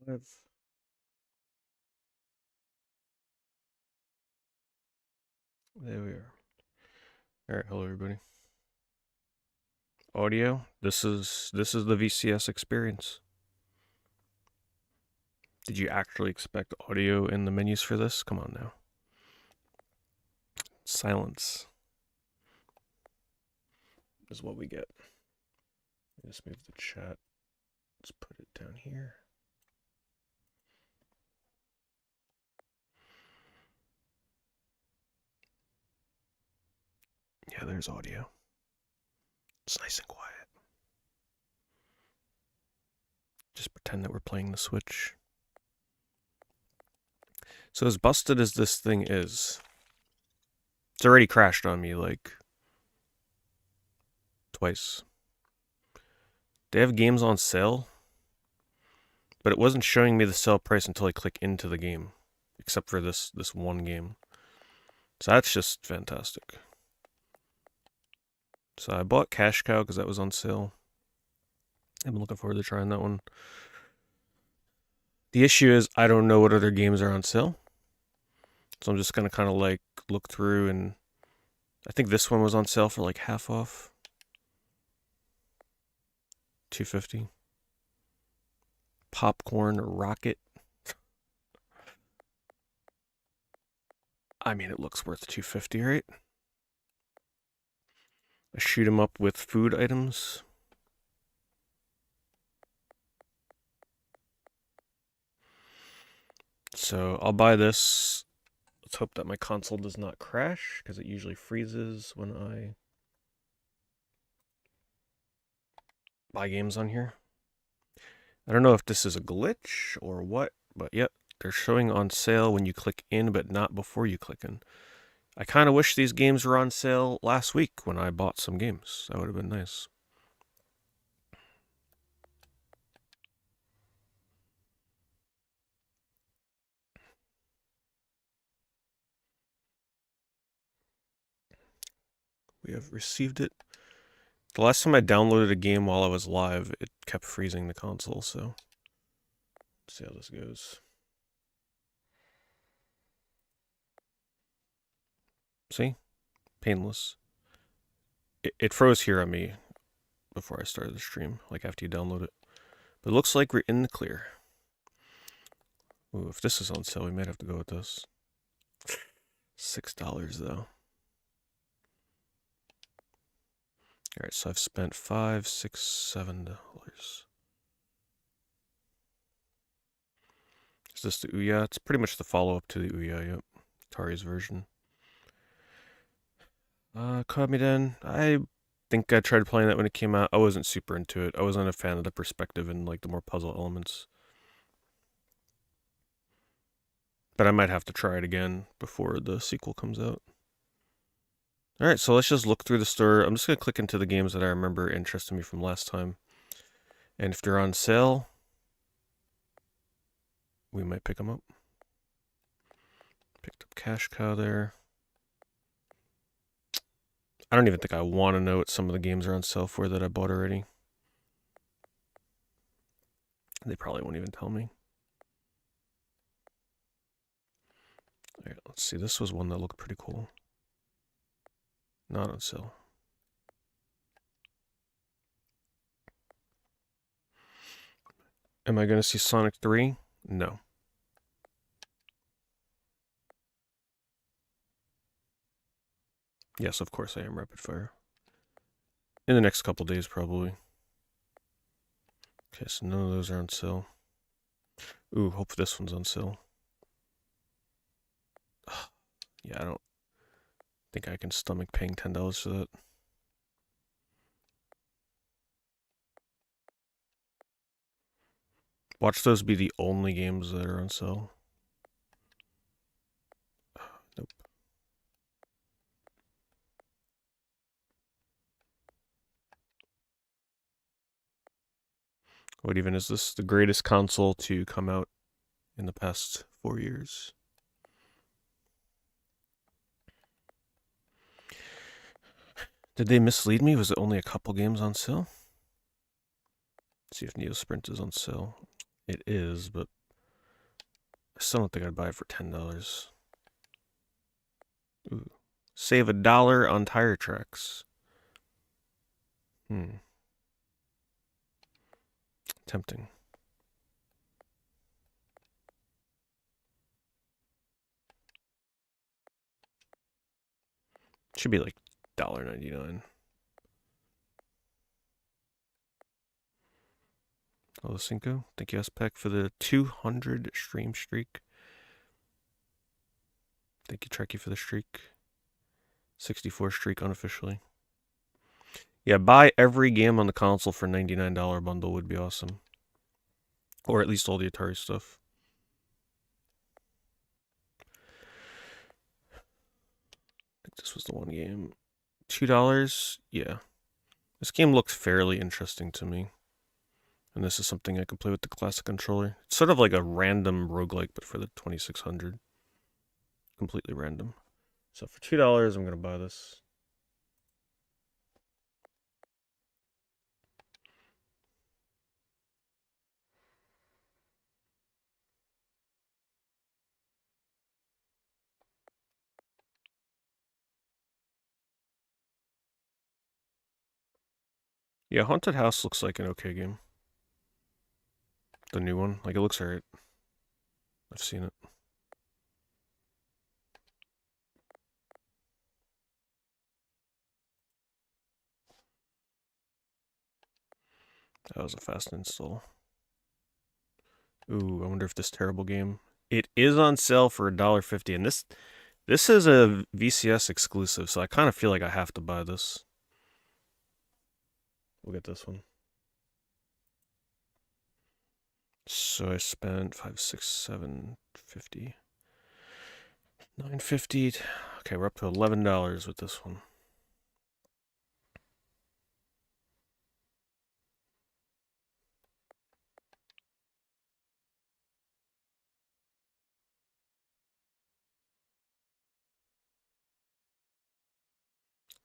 Live. There we are. All right, hello everybody. Audio. This is the VCS experience. Did you actually expect audio in the menus for this? Come on now. Silence is what we get. Let's move the chat. Let's put it down here. Yeah, there's audio. It's nice and quiet. Just pretend that we're playing the Switch. So as busted as this thing is, it's already crashed on me like twice. They have games on sale, but it wasn't showing me the sale price until I click into the game, except for this one game. So that's just fantastic. So I bought Cash Cow because that was on sale. I'm looking forward to trying that one. The issue is I don't know what other games are on sale. So I'm just going to kind of like look through, and I think this one was on sale for like half off. $2.50. Popcorn Rocket. I mean, it looks worth $2.50, right? I shoot 'em up with food items. So I'll buy this. Let's hope that my console does not crash, because it usually freezes when I buy games on here. I don't know if this is a glitch or what, but yep, they're showing on sale when you click in, but not before you click in. I kind of wish these games were on sale last week when I bought some games. That would have been nice. We have received it. The last time I downloaded a game while I was live, it kept freezing the console, so let's see how this goes. See? Painless. It froze here on me before I started the stream, like after you download it. But it looks like we're in the clear. Ooh, if this is on sale, we might have to go with this. $6 though. Alright, so I've spent $5, $6, $7. Is this the Ouya? It's pretty much the follow-up to the Ouya, yep. Atari's version. Kamiden, I think I tried playing that when it came out. I wasn't super into it. I wasn't a fan of the perspective and like the more puzzle elements. But I might have to try it again before the sequel comes out. Alright, so let's just look through the store. I'm just going to click into the games that I remember interested me from last time. And if they're on sale, we might pick them up. Picked up Cash Cow there. I don't even think I want to know what some of the games are on sale for that I bought already. They probably won't even tell me. Alright, let's see. This was one that looked pretty cool. Not on sale. Am I going to see Sonic 3? No. Yes, of course I am rapid fire. In the next couple days, probably. Okay, so none of those are on sale. Ooh, hope this one's on sale. Yeah, I don't think I can stomach paying $10 for that. Watch those be the only games that are on sale. Nope. What even is this? The greatest console to come out in the past 4 years. Did they mislead me? Was it only a couple games on sale? Let's see if Neo Sprint is on sale. It is, but I still don't think I'd buy it for $10. Ooh. Save $1 on tire tracks. Tempting. Should be like $1.99. Hello, Cinco. Thank you, SPEC, for the 200 stream streak. Thank you, Trekkie, for the streak. 64 streak unofficially. Yeah, buy every game on the console for $99 bundle would be awesome. Or at least all the Atari stuff. I think this was the one game. $2? Yeah. This game looks fairly interesting to me. And this is something I can play with the classic controller. It's sort of like a random roguelike, but for the 2600. Completely random. So for $2, I'm going to buy this. Yeah, Haunted House looks like an okay game. The new one. Like, it looks alright. I've seen it. That was a fast install. Ooh, I wonder if this terrible game. It is on sale for $1.50, and this is a VCS exclusive, so I kind of feel like I have to buy this. We'll get this one. So I spent 5, 6, 7, 50, 9.50. Okay, we're up to $11 with this one.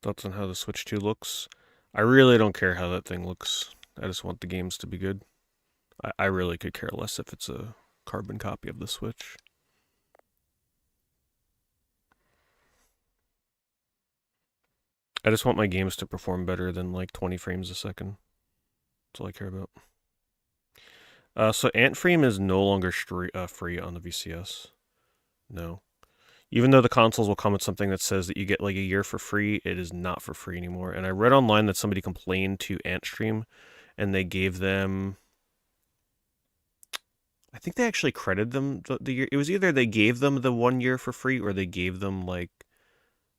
Thoughts on how the Switch 2 looks? I really don't care how that thing looks. I just want the games to be good. I really could care less if it's a carbon copy of the Switch. I just want my games to perform better than like 20 frames a second. That's all I care about. So Antframe is no longer free on the VCS. No. Even though the consoles will come with something that says that you get like a year for free, it is not for free anymore. And I read online that somebody complained to Antstream and they gave them, I think they actually credited them the year. It was either they gave them the 1 year for free or they gave them like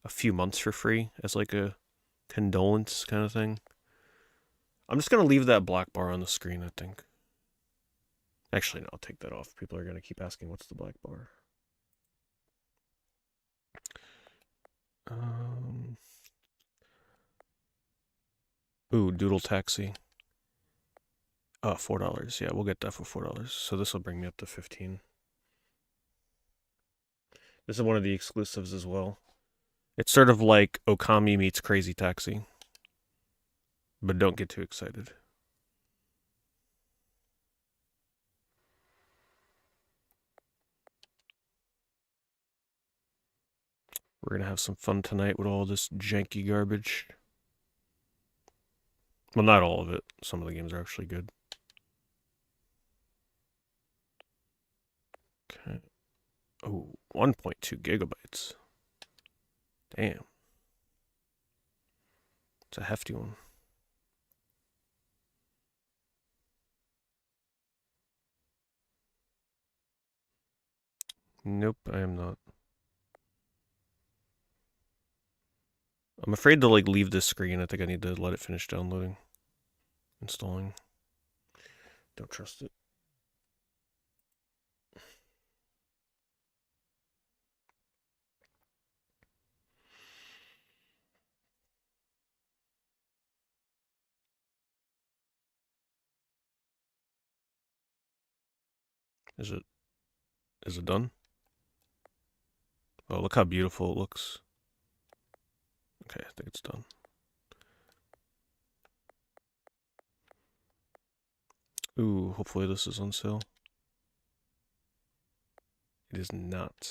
a few months for free as like a condolence kind of thing. I'm just going to leave that black bar on the screen, I think. Actually, no, I'll take that off. People are going to keep asking, what's the black bar? Ooh, Doodle Taxi. $4. Yeah, we'll get that for $4. So this will bring me up to 15. This is one of the exclusives as well. It's sort of like Okami meets Crazy Taxi. But don't get too excited. We're going to have some fun tonight with all this janky garbage. Well, not all of it. Some of the games are actually good. Okay. Oh, 1.2 gigabytes. Damn. It's a hefty one. Nope, I am not. I'm afraid to like leave this screen. I think I need to let it finish downloading. Installing. Don't trust it. Is it done? Oh, look how beautiful it looks. Okay, I think it's done. Ooh, hopefully this is on sale. It is not.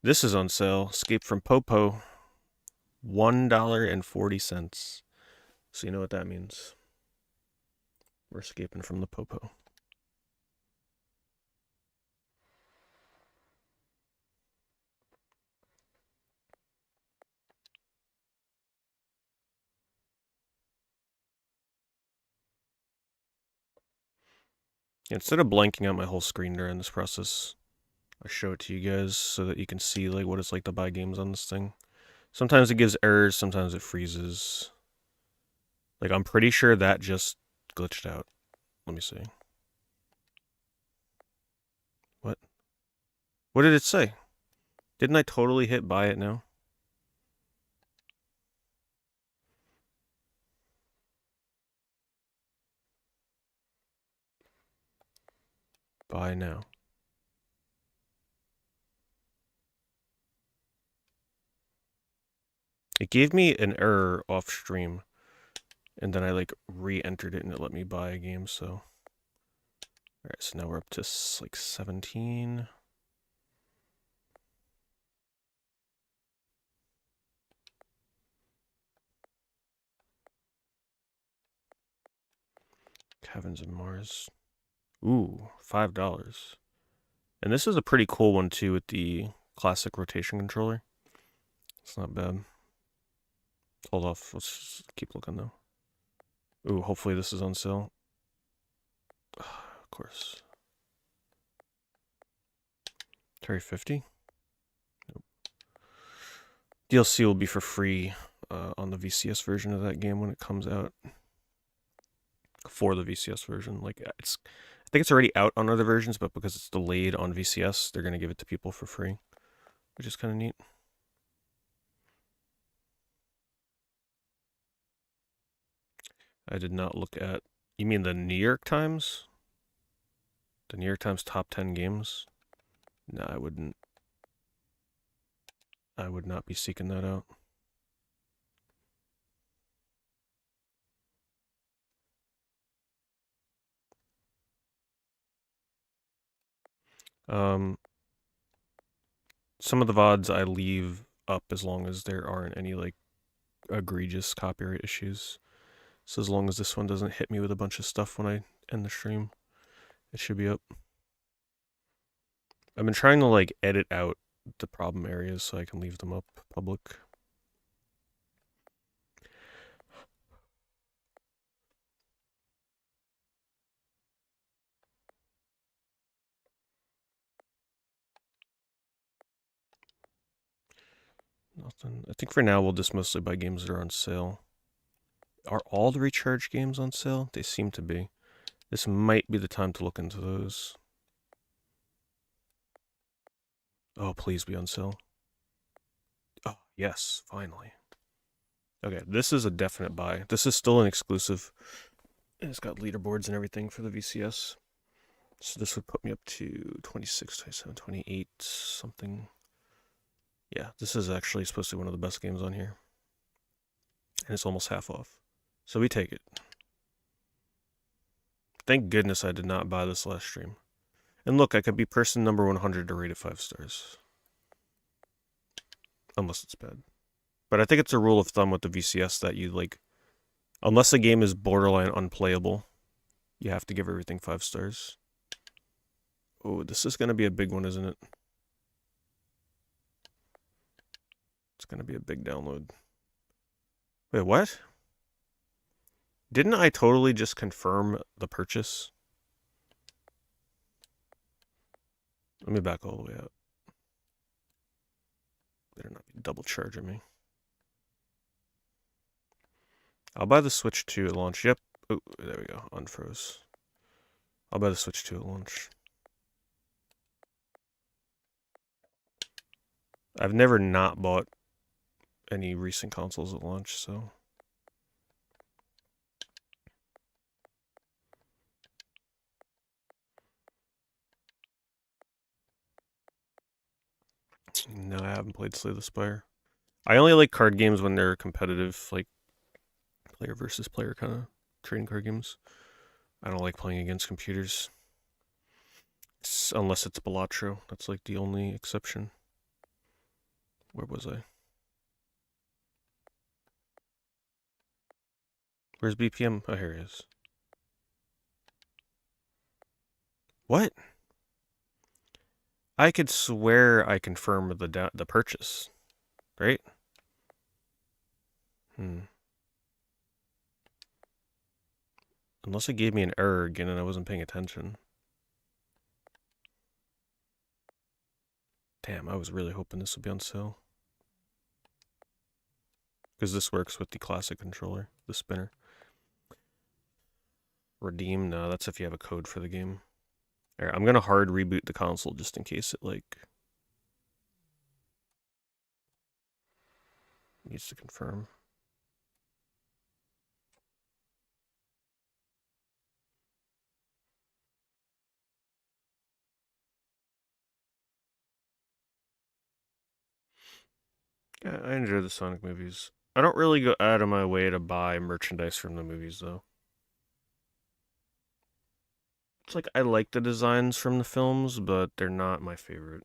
This is on sale. Escape from Popo. $1.40. So you know what that means. We're escaping from the Popo. Instead of blanking out my whole screen during this process, I show it to you guys so that you can see like what it's like to buy games on this thing. Sometimes it gives errors, sometimes it freezes. Like I'm pretty sure that just glitched out. Let me see. What? What did it say? Didn't I totally hit buy it now? Buy now. It gave me an error off stream, and then I like re-entered it and it let me buy a game, so. Alright, so now we're up to like 17. Heavens and Mars. Ooh, $5. And this is a pretty cool one too with the classic rotation controller. It's not bad. Hold off. Let's keep looking though. Ooh, hopefully this is on sale. Of course. Atari 50? Nope. DLC will be for free on the VCS version of that game when it comes out. For the VCS version. Like I think it's already out on other versions, but because it's delayed on VCS, they're gonna give it to people for free, which is kind of neat. I did not look at. You mean the New York Times? The New York Times top 10 games? No, I wouldn't. I would not be seeking that out. Some of the VODs I leave up as long as there aren't any like egregious copyright issues. So as long as this one doesn't hit me with a bunch of stuff when I end the stream, it should be up. I've been trying to like edit out the problem areas so I can leave them up public. Nothing. I think for now we'll just mostly buy games that are on sale. Are all the recharge games on sale? They seem to be. This might be the time to look into those. Oh, please be on sale. Oh, yes, finally. Okay, this is a definite buy. This is still an exclusive. It's got leaderboards and everything for the VCS. So this would put me up to 26, 27, 28, something. Yeah, this is actually supposed to be one of the best games on here. And it's almost half off. So we take it. Thank goodness I did not buy this last stream. And look, I could be person number 100 to rate it 5 stars. Unless it's bad. But I think it's a rule of thumb with the VCS that you, like, unless a game is borderline unplayable, you have to give everything 5 stars. Oh, this is going to be a big one, isn't it? It's going to be a big download. Wait, what? Didn't I totally just confirm the purchase? Let me back all the way out. Better not be double charging me. I'll buy the Switch 2 at launch. Yep. Oh, there we go. Unfroze. I'll buy the Switch 2 at launch. I've never not bought any recent consoles at launch, so. No, I haven't played Slay the Spire. I only like card games when they're competitive, like player versus player kind of trading card games. I don't like playing against computers. Unless it's Balatro. That's like the only exception. Where was I? Where's BPM? Oh, here it is. What? I could swear I confirmed the purchase, right? Unless it gave me an error again and I wasn't paying attention. Damn, I was really hoping this would be on sale. Because this works with the classic controller, the spinner. Redeem? No, that's if you have a code for the game. Alright, I'm gonna hard reboot the console just in case it, like, needs to confirm. Yeah, I enjoy the Sonic movies. I don't really go out of my way to buy merchandise from the movies, though. It's like I like the designs from the films, but they're not my favorite.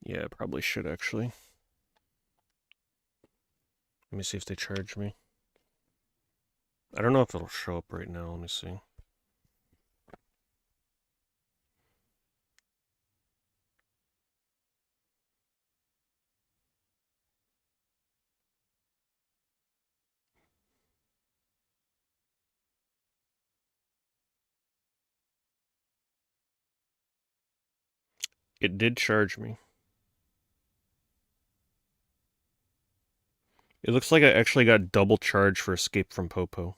Yeah, I probably should actually. Let me see if they charge me. I don't know if it'll show up right now. Let me see. It did charge me. It looks like I actually got double charged for Escape from Popo.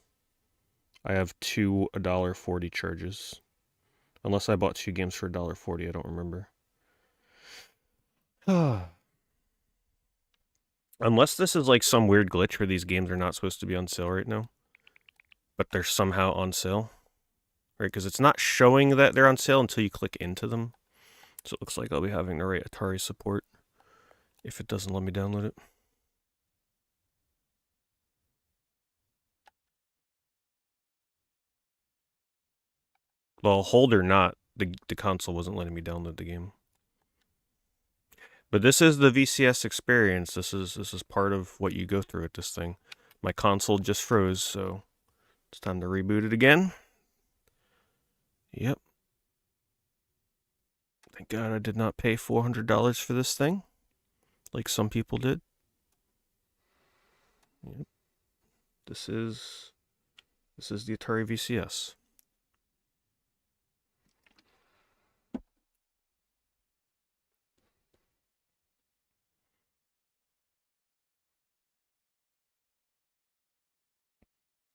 I have two $1.40 charges. Unless I bought two games for $1.40, I don't remember. Unless this is like some weird glitch where these games are not supposed to be on sale right now, but they're somehow on sale. Right, because it's not showing that they're on sale until you click into them. So it looks like I'll be having to write Atari support if it doesn't let me download it. Well, hold or not, the console wasn't letting me download the game. But this is the VCS experience. This is part of what you go through with this thing. My console just froze, so it's time to reboot it again. Yep. Thank God I did not pay $400 for this thing, like some people did. Yep. This is the Atari VCS.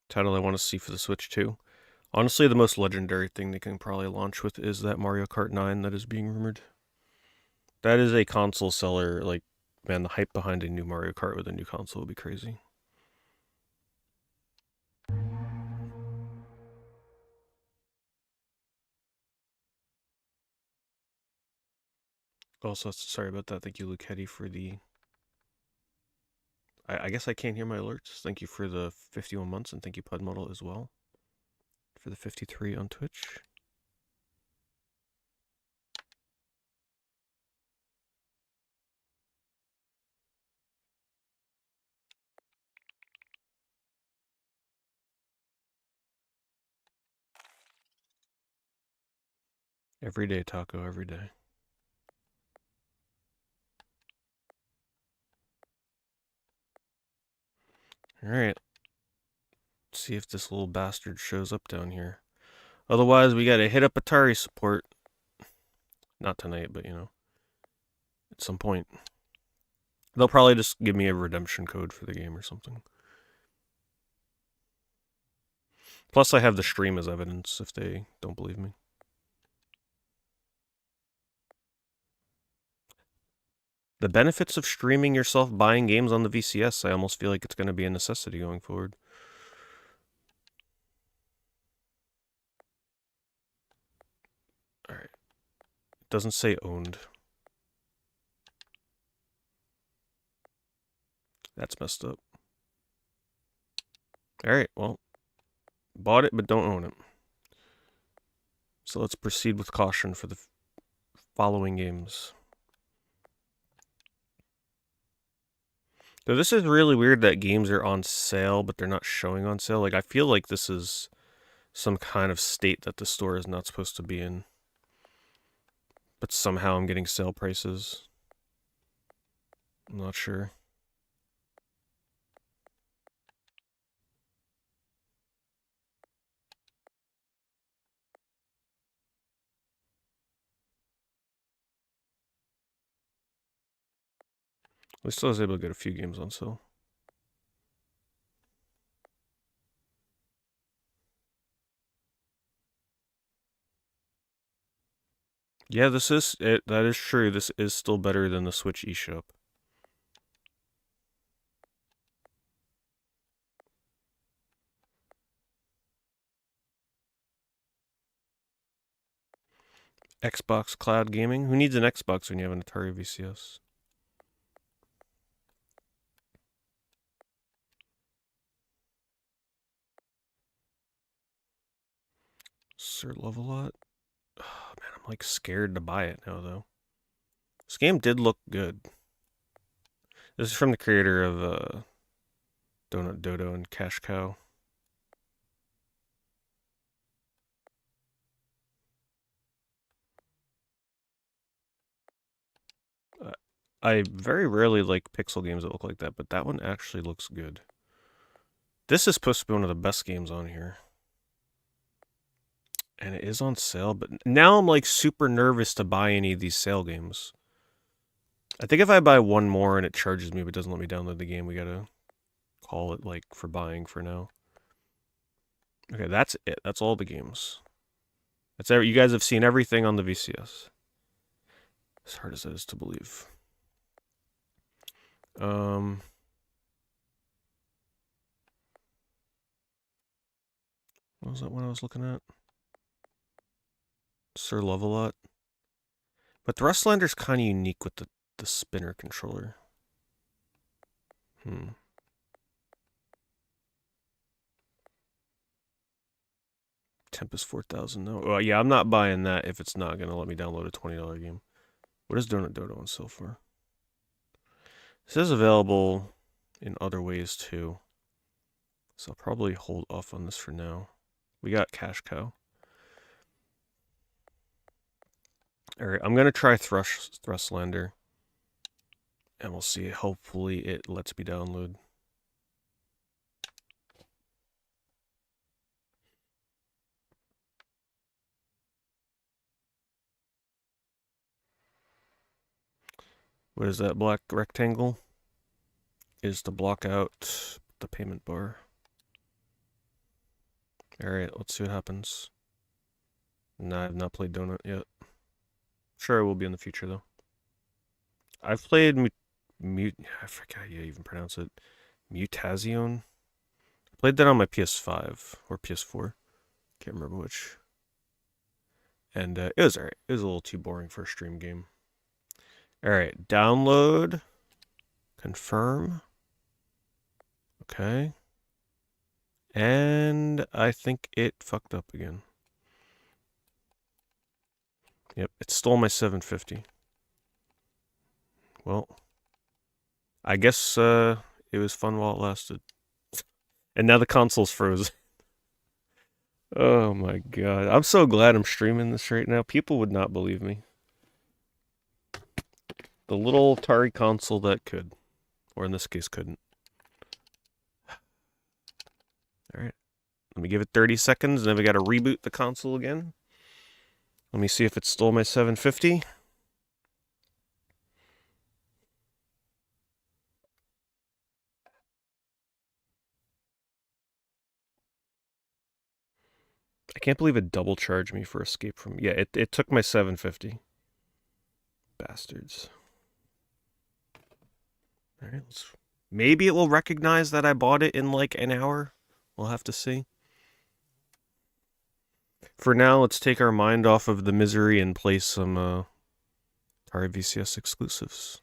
Title I want to see for the Switch too. Honestly, the most legendary thing they can probably launch with is that Mario Kart 9 that is being rumored. That is a console seller. Like, man, the hype behind a new Mario Kart with a new console would be crazy. Also, sorry about that. Thank you, Luketti, for the... I guess I can't hear my alerts. Thank you for the 51 months, and thank you, Pudmodel, as well, for the 53 on Twitch. Every day, Taco, every day. Alright. Let's see if this little bastard shows up down here. Otherwise, we gotta hit up Atari support. Not tonight, but, you know, at some point. They'll probably just give me a redemption code for the game or something. Plus, I have the stream as evidence if they don't believe me. The benefits of streaming yourself buying games on the VCS, I almost feel like it's going to be a necessity going forward. doesn't say owned. That's messed up. Alright, well, bought it but don't own it. So let's proceed with caution for the following games. So this is really weird that games are on sale, but they're not showing on sale. Like, I feel like this is some kind of state that the store is not supposed to be in. But somehow I'm getting sale prices. I'm not sure. We still was able to get a few games on sale. Yeah, this is it. That is true. This is still better than the Switch eShop. Xbox Cloud Gaming. Who needs an Xbox when you have an Atari VCS? Sir Love-A-Lot. Oh, man, I'm like scared to buy it now though. This game did look good. This is from the creator of Donut Dodo and Cash Cow. I very rarely like pixel games that look like that, but that one actually looks good. This is supposed to be one of the best games on here. And it is on sale, but now I'm like super nervous to buy any of these sale games. I think if I buy one more and it charges me but doesn't let me download the game, we gotta call it like for buying for now. Okay, that's it. That's all the games. That's you guys have seen everything on the VCS. As hard as it is to believe. What was that one I was looking at? Sir Love-A-Lot. But the Rustlander's kind of unique with the spinner controller. Tempest 4000, no. Well, yeah, I'm not buying that if it's not going to let me download a $20 game. What is Donut Dodo on sale for? This is available in other ways too. So I'll probably hold off on this for now. We got Cash Cow. Alright, I'm going to try Thrustlander. And we'll see. Hopefully it lets me download. What is that black rectangle? Is to block out the payment bar. Alright, let's see what happens. Nah, I've not played Donut yet. Sure, I will be in the future, though. I've played I forgot how you even pronounce it. Mutazione? I played that on my PS5 or PS4. Can't remember which. And it was alright. It was a little too boring for a stream game. Alright, download. Confirm. Okay. And I think it fucked up again. Yep, it stole my 750. Well, I guess it was fun while it lasted. And now the console's frozen. Oh my god. I'm so glad I'm streaming this right now. People would not believe me. The little Atari console that could. Or in this case, couldn't. Alright. Let me give it 30 seconds, and then we gotta reboot the console again. Let me see if it stole my 750. I can't believe it double charged me for Escape from... Yeah, it took my 750. Bastards. Alright, maybe it will recognize that I bought it in like an hour. We'll have to see. For now, let's take our mind off of the misery and play some Atari VCS exclusives.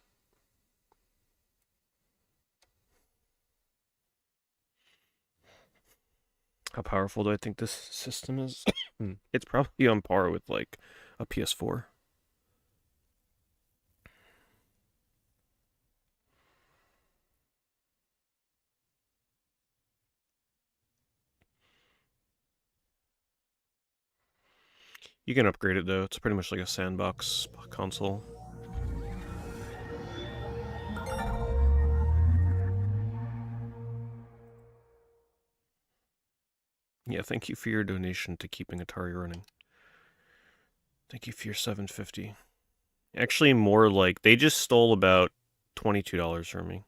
How powerful do I think this system is? It's probably on par with like a PS4. You can upgrade it though. It's pretty much like a sandbox console. Yeah, thank you for your donation to keeping Atari running. Thank you for your $7.50. Actually, more like they just stole about $22 from me.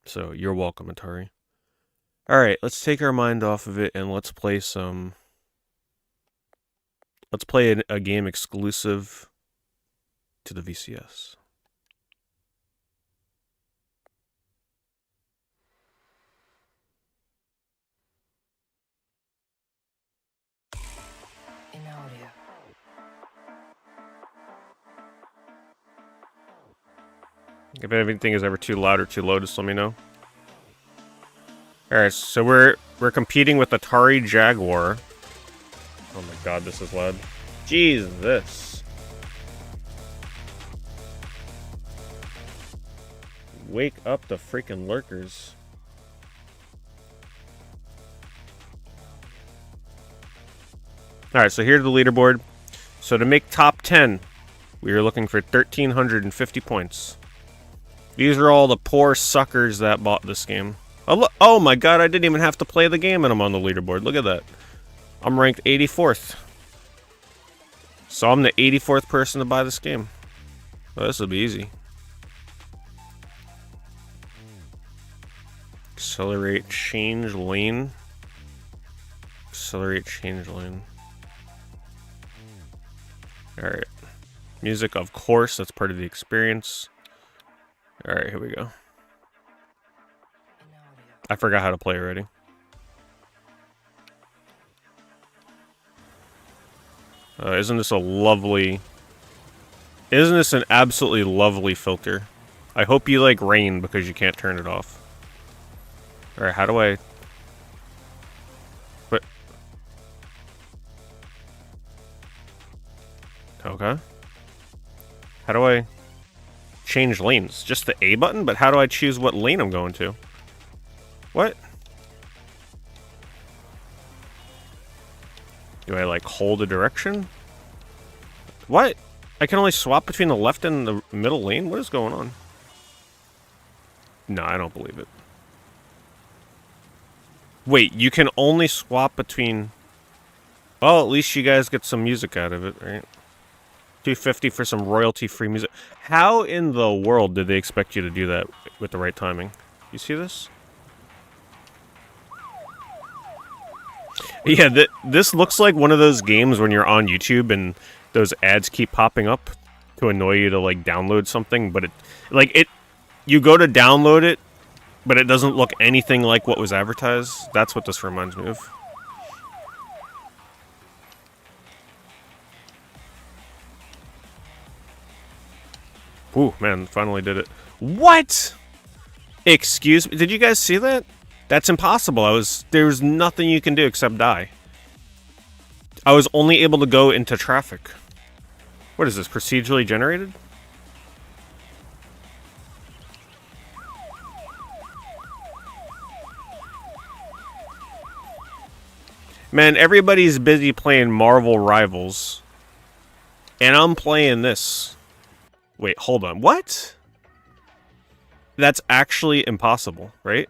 So you're welcome, Atari. All right, let's take our mind off of it and let's play some. Let's play a game exclusive to the VCS. In audio. If anything is ever too loud or too low, just let me know. All right, so we're competing with Atari Jaguar. Oh my god, this is loud. Jesus. Wake up the freaking lurkers. Alright, so here's the leaderboard. So to make top 10, we are looking for 1,350 points. These are all the poor suckers that bought this game. Oh my god, I didn't even have to play the game and I'm on the leaderboard. Look at that. I'm ranked 84th. So I'm the 84th person to buy this game. Oh, this will be easy. Accelerate, change lane. Accelerate, change lane. Alright. Music, of course, that's part of the experience. Alright, here we go. I forgot how to play already. Isn't this a lovely... Isn't this an absolutely lovely filter? I hope you like rain because you can't turn it off. Alright, how do I... What? Okay. How do I change lanes? Just the A button? But how do I choose what lane I'm going to? What? Do I, like, hold a direction? What? I can only swap between the left and the middle lane? What is going on? No, I don't believe it. Wait, you can only swap between... Well, at least you guys get some music out of it, right? $2.50 for some royalty-free music. How in the world did they expect you to do that with the right timing? You see this? Yeah, this looks like one of those games when you're on YouTube and those ads keep popping up to annoy you to, like, download something, but you go to download it, but it doesn't look anything like what was advertised. That's what this reminds me of. Ooh, man, finally did it. What? Excuse me? Did you guys see that? That's impossible. There was nothing you can do except die. I was only able to go into traffic. What is this, procedurally generated? Man, everybody's busy playing Marvel Rivals. And I'm playing this. Wait, hold on. What? That's actually impossible, right?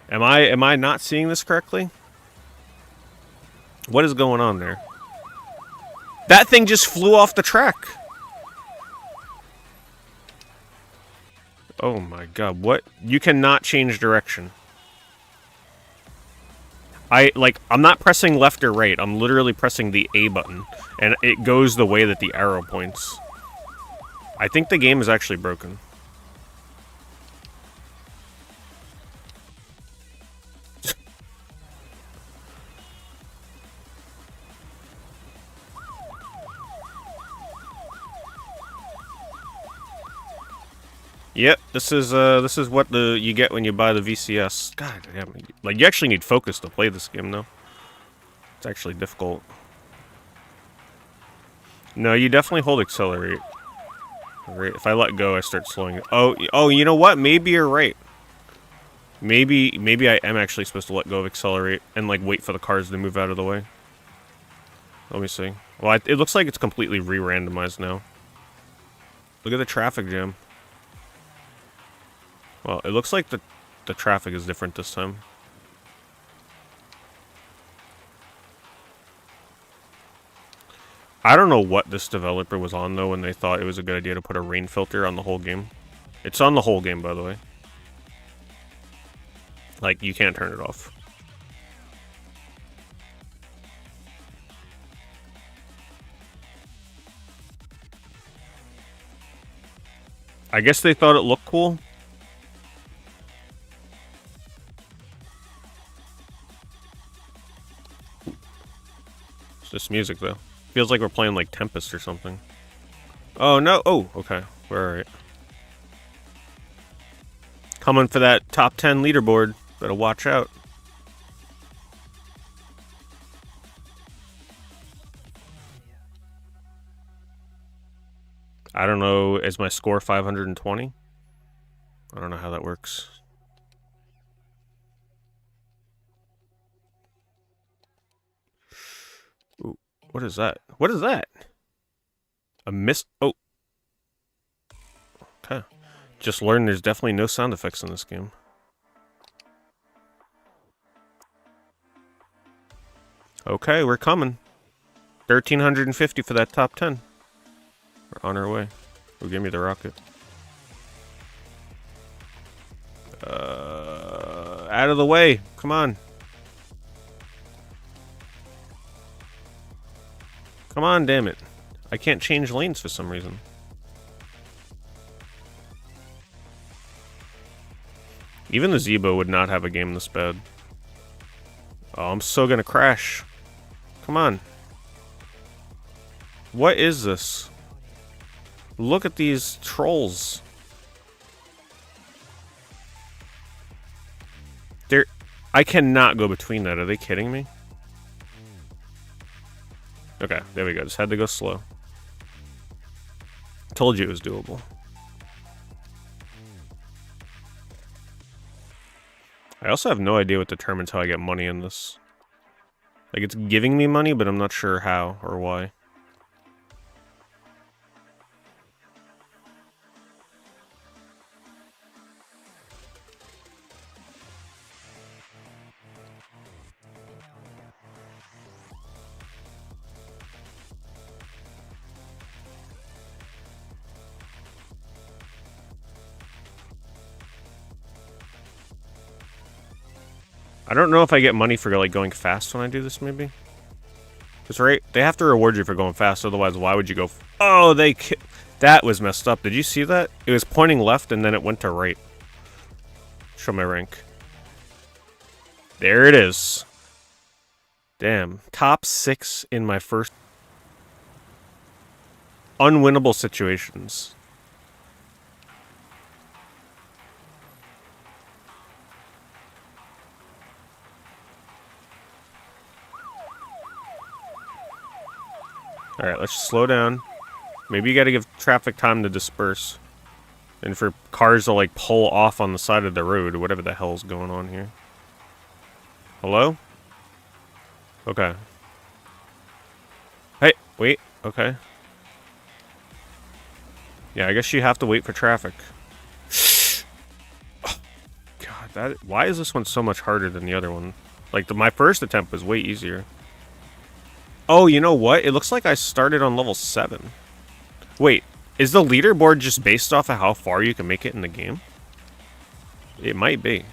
Am I not seeing this correctly? What is going on there? That thing just flew off the track. Oh my god, what? You cannot change direction. I'm not pressing left or right. I'm literally pressing the A button. And it goes the way that the arrow points. I think the game is actually broken. This is what you get when you buy the VCS. God damn, like you actually need focus to play this game though. It's actually difficult. No, you definitely hold accelerate. Right, if I let go, I start slowing. Oh, you know what? Maybe you're right. Maybe I am actually supposed to let go of accelerate and like wait for the cars to move out of the way. Let me see. Well, it looks like it's completely re-randomized now. Look at the traffic jam. Well, it looks like the traffic is different this time. I don't know what this developer was on, though, when they thought it was a good idea to put a rain filter on the whole game. It's on the whole game, by the way. Like, you can't turn it off. I guess they thought it looked cool. It's just music, though. Feels like we're playing, like, Tempest or something. Oh, no. Oh, okay. We're alright. Coming for that top 10 leaderboard. Better watch out. I don't know. Is my score 520? I don't know how that works. Ooh, what is that? What is that? A mist? Oh. Okay. Just learned there's definitely no sound effects in this game. Okay, we're coming. 1,350 for that top 10. We're on our way. Oh, give me the rocket. Out of the way. Come on. Come on, damn it. I can't change lanes for some reason. Even the Zebo would not have a game this bad. Oh, I'm so gonna crash. Come on. What is this? Look at these trolls. I cannot go between that. Are they kidding me? Okay, there we go. Just had to go slow. Told you it was doable. I also have no idea what determines how I get money in this. Like, it's giving me money, but I'm not sure how or why. I don't know if I get money for like going fast when I do this, maybe. Because right, they have to reward you for going fast. Otherwise, why would you go? Oh, that was messed up. Did you see that? It was pointing left and then it went to right. Show my rank. There it is. Damn, top 6 in my first unwinnable situations. Alright, let's slow down. Maybe you gotta give traffic time to disperse. And for cars to, like, pull off on the side of the road, or whatever the hell's going on here. Hello? Okay. Hey, wait, okay. Yeah, I guess you have to wait for traffic. Oh, God, why is this one so much harder than the other one? Like, my first attempt was way easier. Oh, you know what? It looks like I started on level 7. Wait, is the leaderboard just based off of how far you can make it in the game? It might be.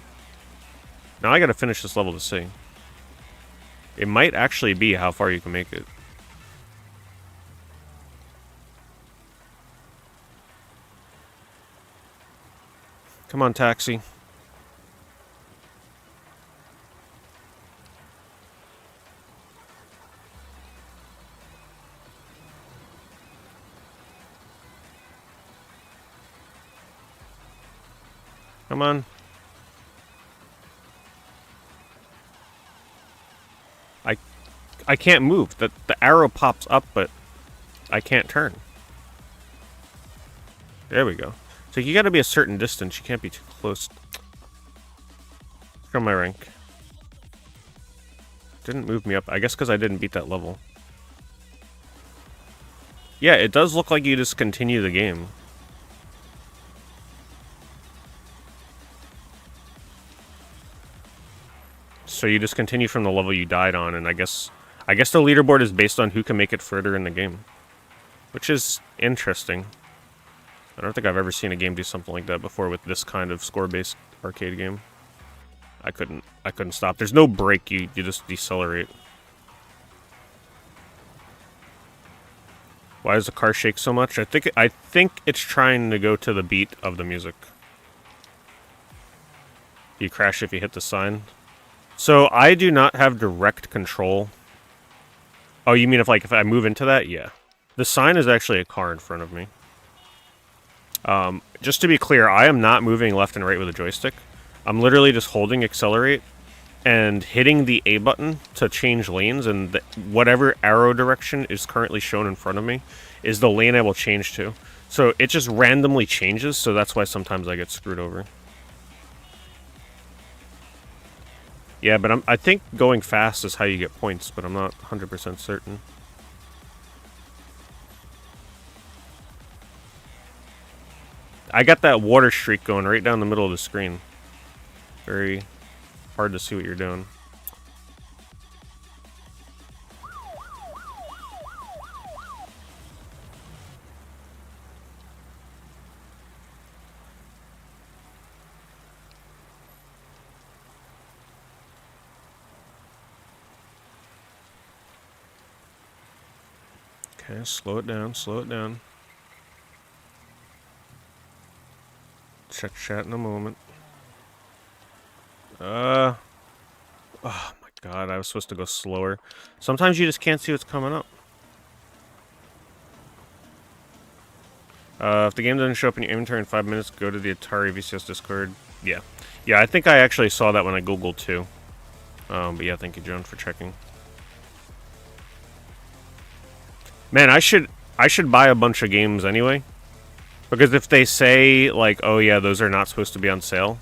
Now I gotta finish this level to see. It might actually be how far you can make it. Come on, taxi. Come on. I can't move. The arrow pops up, but I can't turn. There we go. So you gotta be a certain distance. You can't be too close. Show my rank. Didn't move me up. I guess because I didn't beat that level. Yeah, it does look like you just continue the game. So you just continue from the level you died on, and I guess the leaderboard is based on who can make it further in the game. Which is interesting. I don't think I've ever seen a game do something like that before with this kind of score-based arcade game. I couldn't stop. There's no break, you just decelerate. Why does the car shake so much? I think it's trying to go to the beat of the music. You crash if you hit the sign. So I do not have direct control. Oh, you mean if I move into that? Yeah. The sign is actually a car in front of me. Just to be clear, I am not moving left and right with a joystick. I'm literally just holding accelerate and hitting the A button to change lanes, and whatever arrow direction is currently shown in front of me is the lane I will change to. So it just randomly changes, so that's why sometimes I get screwed over. Yeah, but I think going fast is how you get points, but I'm not 100% certain. I got that water streak going right down the middle of the screen. Very hard to see what you're doing. Okay, slow it down, slow it down. Check chat in a moment. Oh my god, I was supposed to go slower. Sometimes you just can't see what's coming up. If the game doesn't show up in your inventory in 5 minutes, go to the Atari VCS Discord. Yeah. Yeah, I think I actually saw that when I Googled too. But yeah, thank you, Joan, for checking. Man, I should buy a bunch of games anyway. Because if they say, like, oh yeah, those are not supposed to be on sale,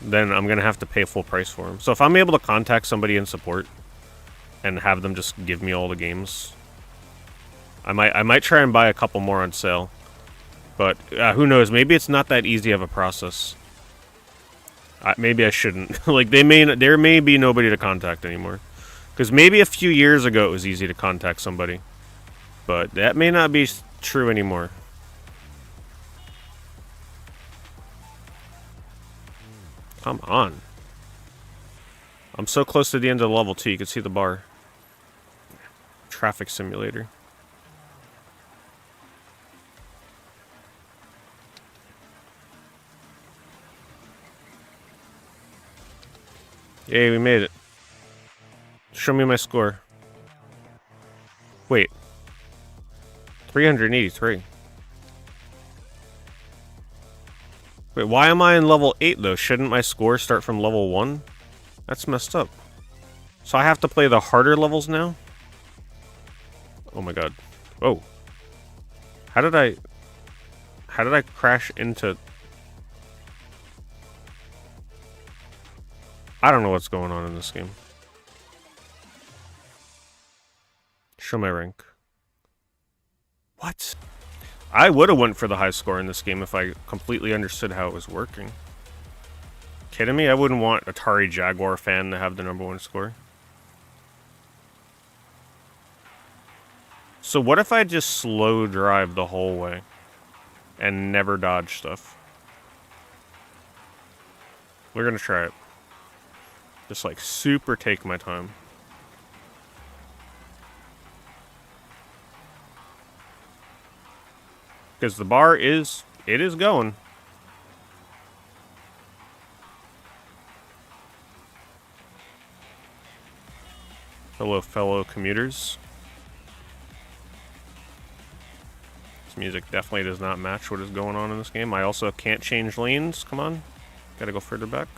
then I'm going to have to pay full price for them. So if I'm able to contact somebody in support and have them just give me all the games, I might try and buy a couple more on sale. But who knows? Maybe it's not that easy of a process. Maybe I shouldn't. Like, there may be nobody to contact anymore. Because maybe a few years ago it was easy to contact somebody. But that may not be true anymore. Come on. I'm so close to the end of the level, too. You can see the bar. Traffic simulator. Yay, we made it. Show me my score. Wait. 383. Wait, why am I in level 8, though? Shouldn't my score start from level 1? That's messed up. So I have to play the harder levels now? Oh my god. Whoa. How did I crash into... I don't know what's going on in this game. Show my rank. What? I would have went for the high score in this game if I completely understood how it was working. Kidding me? I wouldn't want Atari Jaguar fan to have the #1 score. So what if I just slow drive the whole way and never dodge stuff? We're gonna try it. Just like super take my time. Because the bar is going. Hello, fellow commuters. This music definitely does not match what is going on in this game. I also can't change lanes. Come on. Gotta go further back.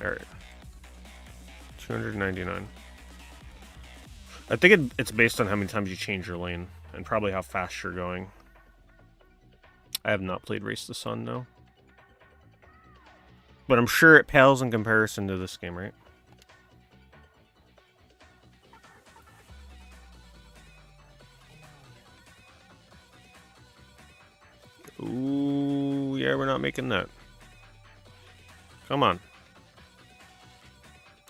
Alright. 299. I think it's based on how many times you change your lane, and probably how fast you're going. I have not played Race the Sun, though. But I'm sure it pales in comparison to this game, right? Ooh, yeah, we're not making that. Come on.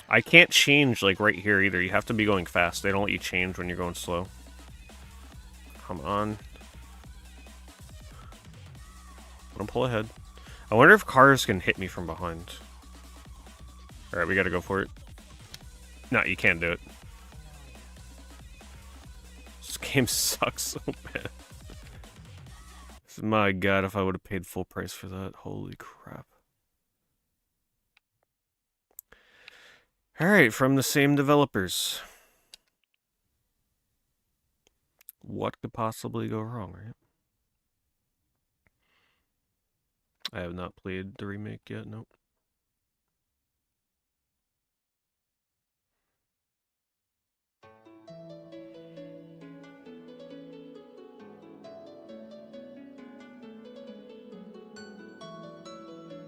I can't change, like, right here either. You have to be going fast. They don't let you change when you're going slow. Come on. Don't pull ahead. I wonder if cars can hit me from behind. Alright, we gotta go for it. No, you can't do it. This game sucks so bad. My god, if I would have paid full price for that. Holy crap. Alright, from the same developers. What could possibly go wrong, right? I have not played the remake yet, nope.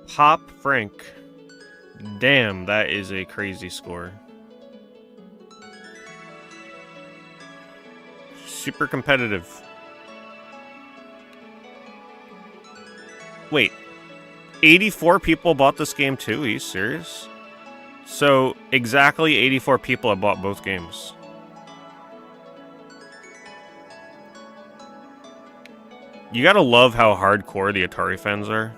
Pop Frank. Damn, that is a crazy score. Super competitive. Wait. 84 people bought this game too? Are you serious? So, exactly 84 people have bought both games. You gotta love how hardcore the Atari fans are.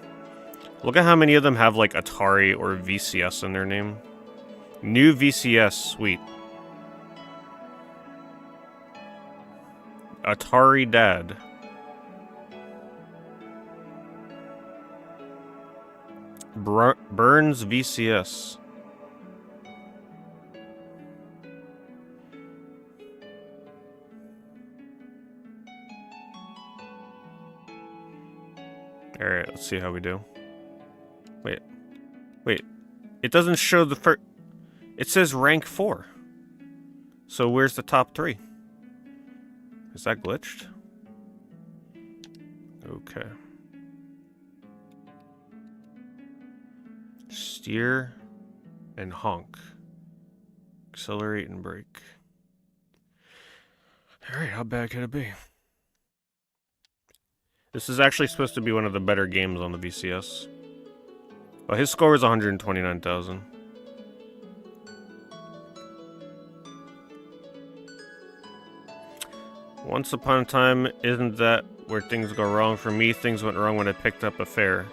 Look at how many of them have, like, Atari or VCS in their name. New VCS, sweet. Atari Dad. Burns VCS. Alright, let's see how we do. Wait. It doesn't show the first... It says rank 4. So where's the top 3? Is that glitched? Okay. Steer and honk. Accelerate and brake. Alright, how bad could it be? This is actually supposed to be one of the better games on the VCS. Well, his score was 129,000. Once upon a time, isn't that where things go wrong? For me, things went wrong when I picked up a fare.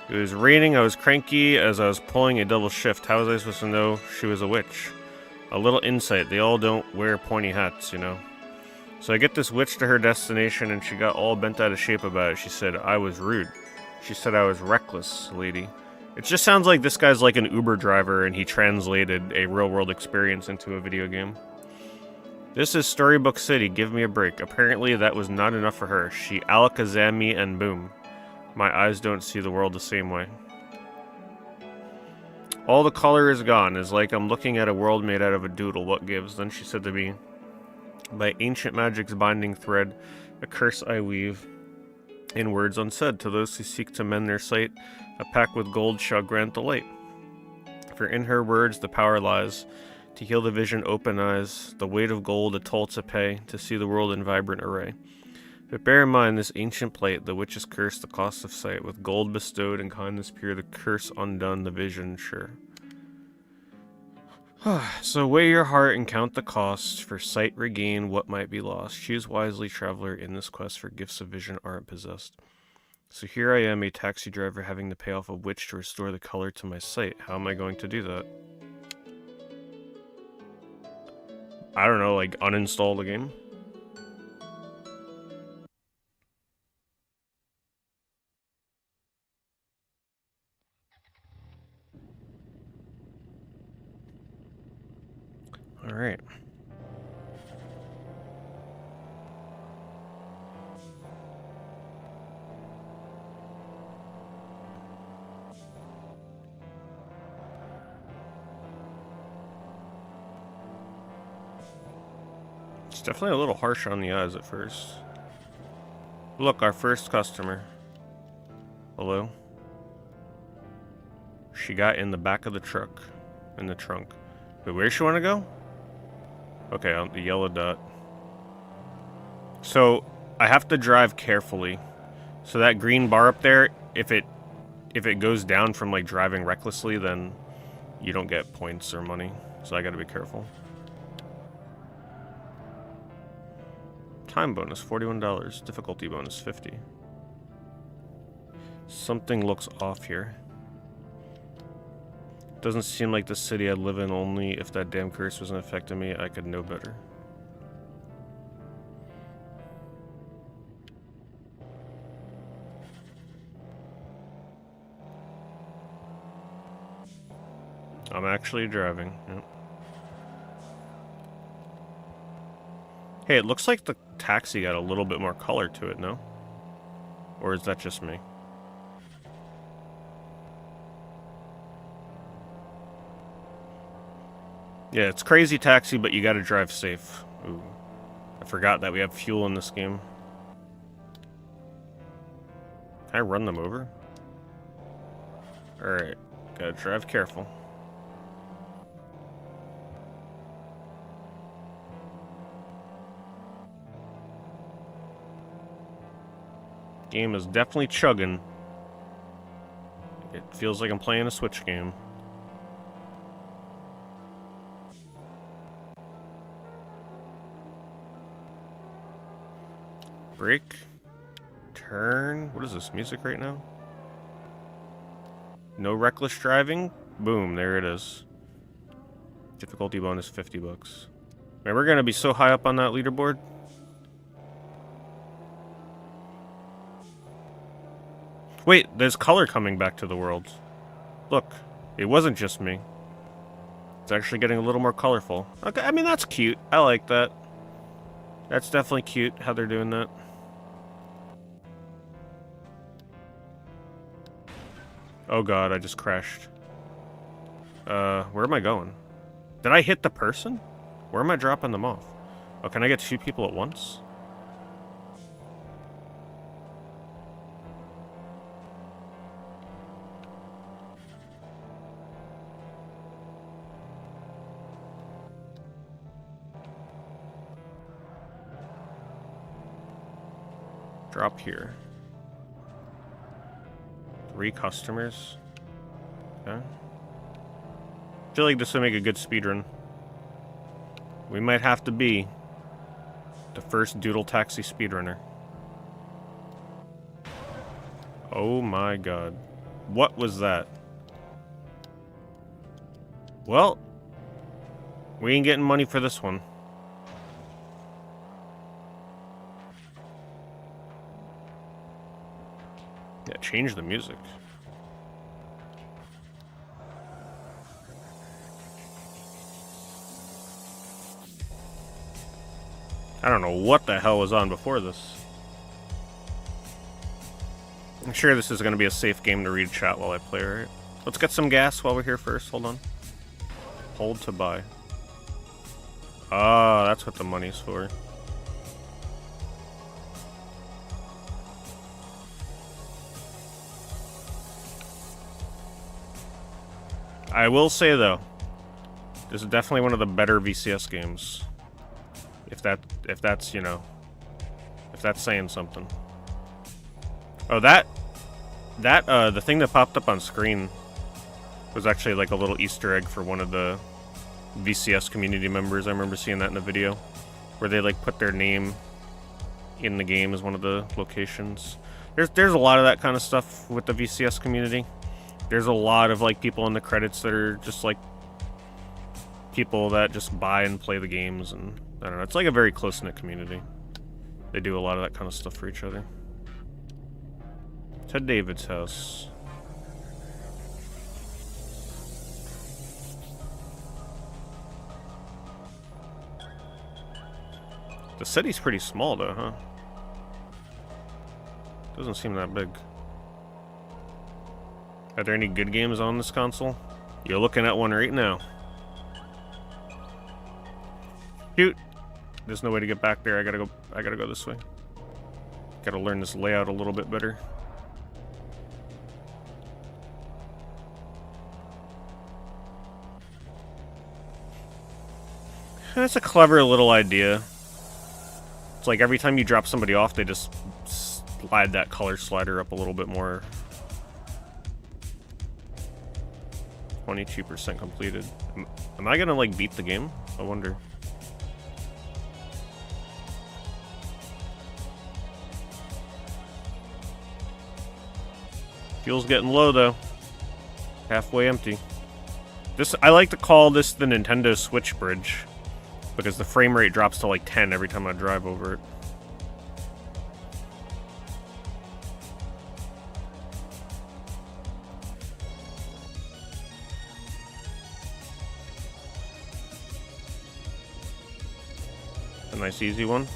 It was raining, I was cranky as I was pulling a double shift. How was I supposed to know she was a witch? A little insight, they all don't wear pointy hats, you know. So I get this witch to her destination and she got all bent out of shape about it. She said I was rude. She said I was reckless, lady. It just sounds like this guy's like an Uber driver and he translated a real-world experience into a video game. This is Storybook City, give me a break. Apparently that was not enough for her. She alakazam me and boom. My eyes don't see the world the same way. All the color is gone. It's like I'm looking at a world made out of a doodle. What gives? Then she said to me, by ancient magic's binding thread, a curse I weave, in words unsaid, to those who seek to mend their sight, a pact with gold shall grant the light. For in her words the power lies, to heal the vision open eyes, the weight of gold a toll to pay, to see the world in vibrant array. But bear in mind this ancient plate, the witch's curse, the cost of sight, with gold bestowed and kindness pure, the curse undone, the vision sure. So weigh your heart and count the cost, for sight regain what might be lost. Choose wisely, traveler, in this quest, for gifts of vision aren't possessed. So here I am, a taxi driver, having to pay off a witch to restore the color to my sight. How am I going to do that? I don't know, like uninstall the game? Alright. definitely a little harsh on the eyes at first. Look, our first customer. Hello? She got in the back of the truck. In the trunk. Wait, where's she want to go? Okay, on the yellow dot. So, I have to drive carefully. So that green bar up there, if it goes down from like driving recklessly, then you don't get points or money. So I gotta be careful. Time bonus, $41. Difficulty bonus, 50. Something looks off here. Doesn't seem like the city I live in. Only if that damn curse wasn't affecting me, I could know better. I'm actually driving. Yep. Hey, it looks like the taxi got a little bit more color to it, no? Or is that just me? Yeah, it's crazy taxi, but you gotta drive safe. Ooh. I forgot that we have fuel in this game. Can I run them over? Alright, gotta drive careful. Game is definitely chugging. It feels like I'm playing a Switch game. Brake. Turn. What is this, music right now? No reckless driving. Boom, there it is. Difficulty bonus, $50. Man, we're gonna be so high up on that leaderboard. Wait, there's color coming back to the world. Look, it wasn't just me. It's actually getting a little more colorful. Okay, I mean, that's cute. I like that. That's definitely cute, how they're doing that. Oh god, I just crashed. Where am I going? Did I hit the person? Where am I dropping them off? Oh, can I get 2 people at once? Drop here. 3 customers. Okay. I feel like this would make a good speedrun. We might have to be the first Doodle Taxi speedrunner. Oh my god. What was that? Well, we ain't getting money for this one. Yeah, change the music. I don't know what the hell was on before this. I'm sure this is going to be a safe game to read chat while I play, right? Let's get some gas while we're here first. Hold on. Hold to buy. Ah, that's what the money's for. I will say, though, this is definitely one of the better VCS games. If that's, you know, if that's saying something. Oh, the thing that popped up on screen was actually like a little Easter egg for one of the VCS community members. I remember seeing that in a video where they like put their name in the game as one of the locations. There's a lot of that kind of stuff with the VCS community. There's a lot of like people in the credits that are just like people that just buy and play the games, and I don't know, it's like a very close-knit community. They do a lot of that kind of stuff for each other. To David's house. The city's pretty small though, huh? Doesn't seem that big. Are there any good games on this console? You're looking at one right now. Shoot! There's no way to get back there. I gotta go this way. Gotta learn this layout a little bit better. That's a clever little idea. It's like every time you drop somebody off, they just slide that color slider up a little bit more. 22% completed. Am I gonna, like, beat the game? I wonder. Fuel's getting low, though. Halfway empty. I like to call this the Nintendo Switch bridge, because the frame rate drops to like 10 every time I drive over it. A nice easy one.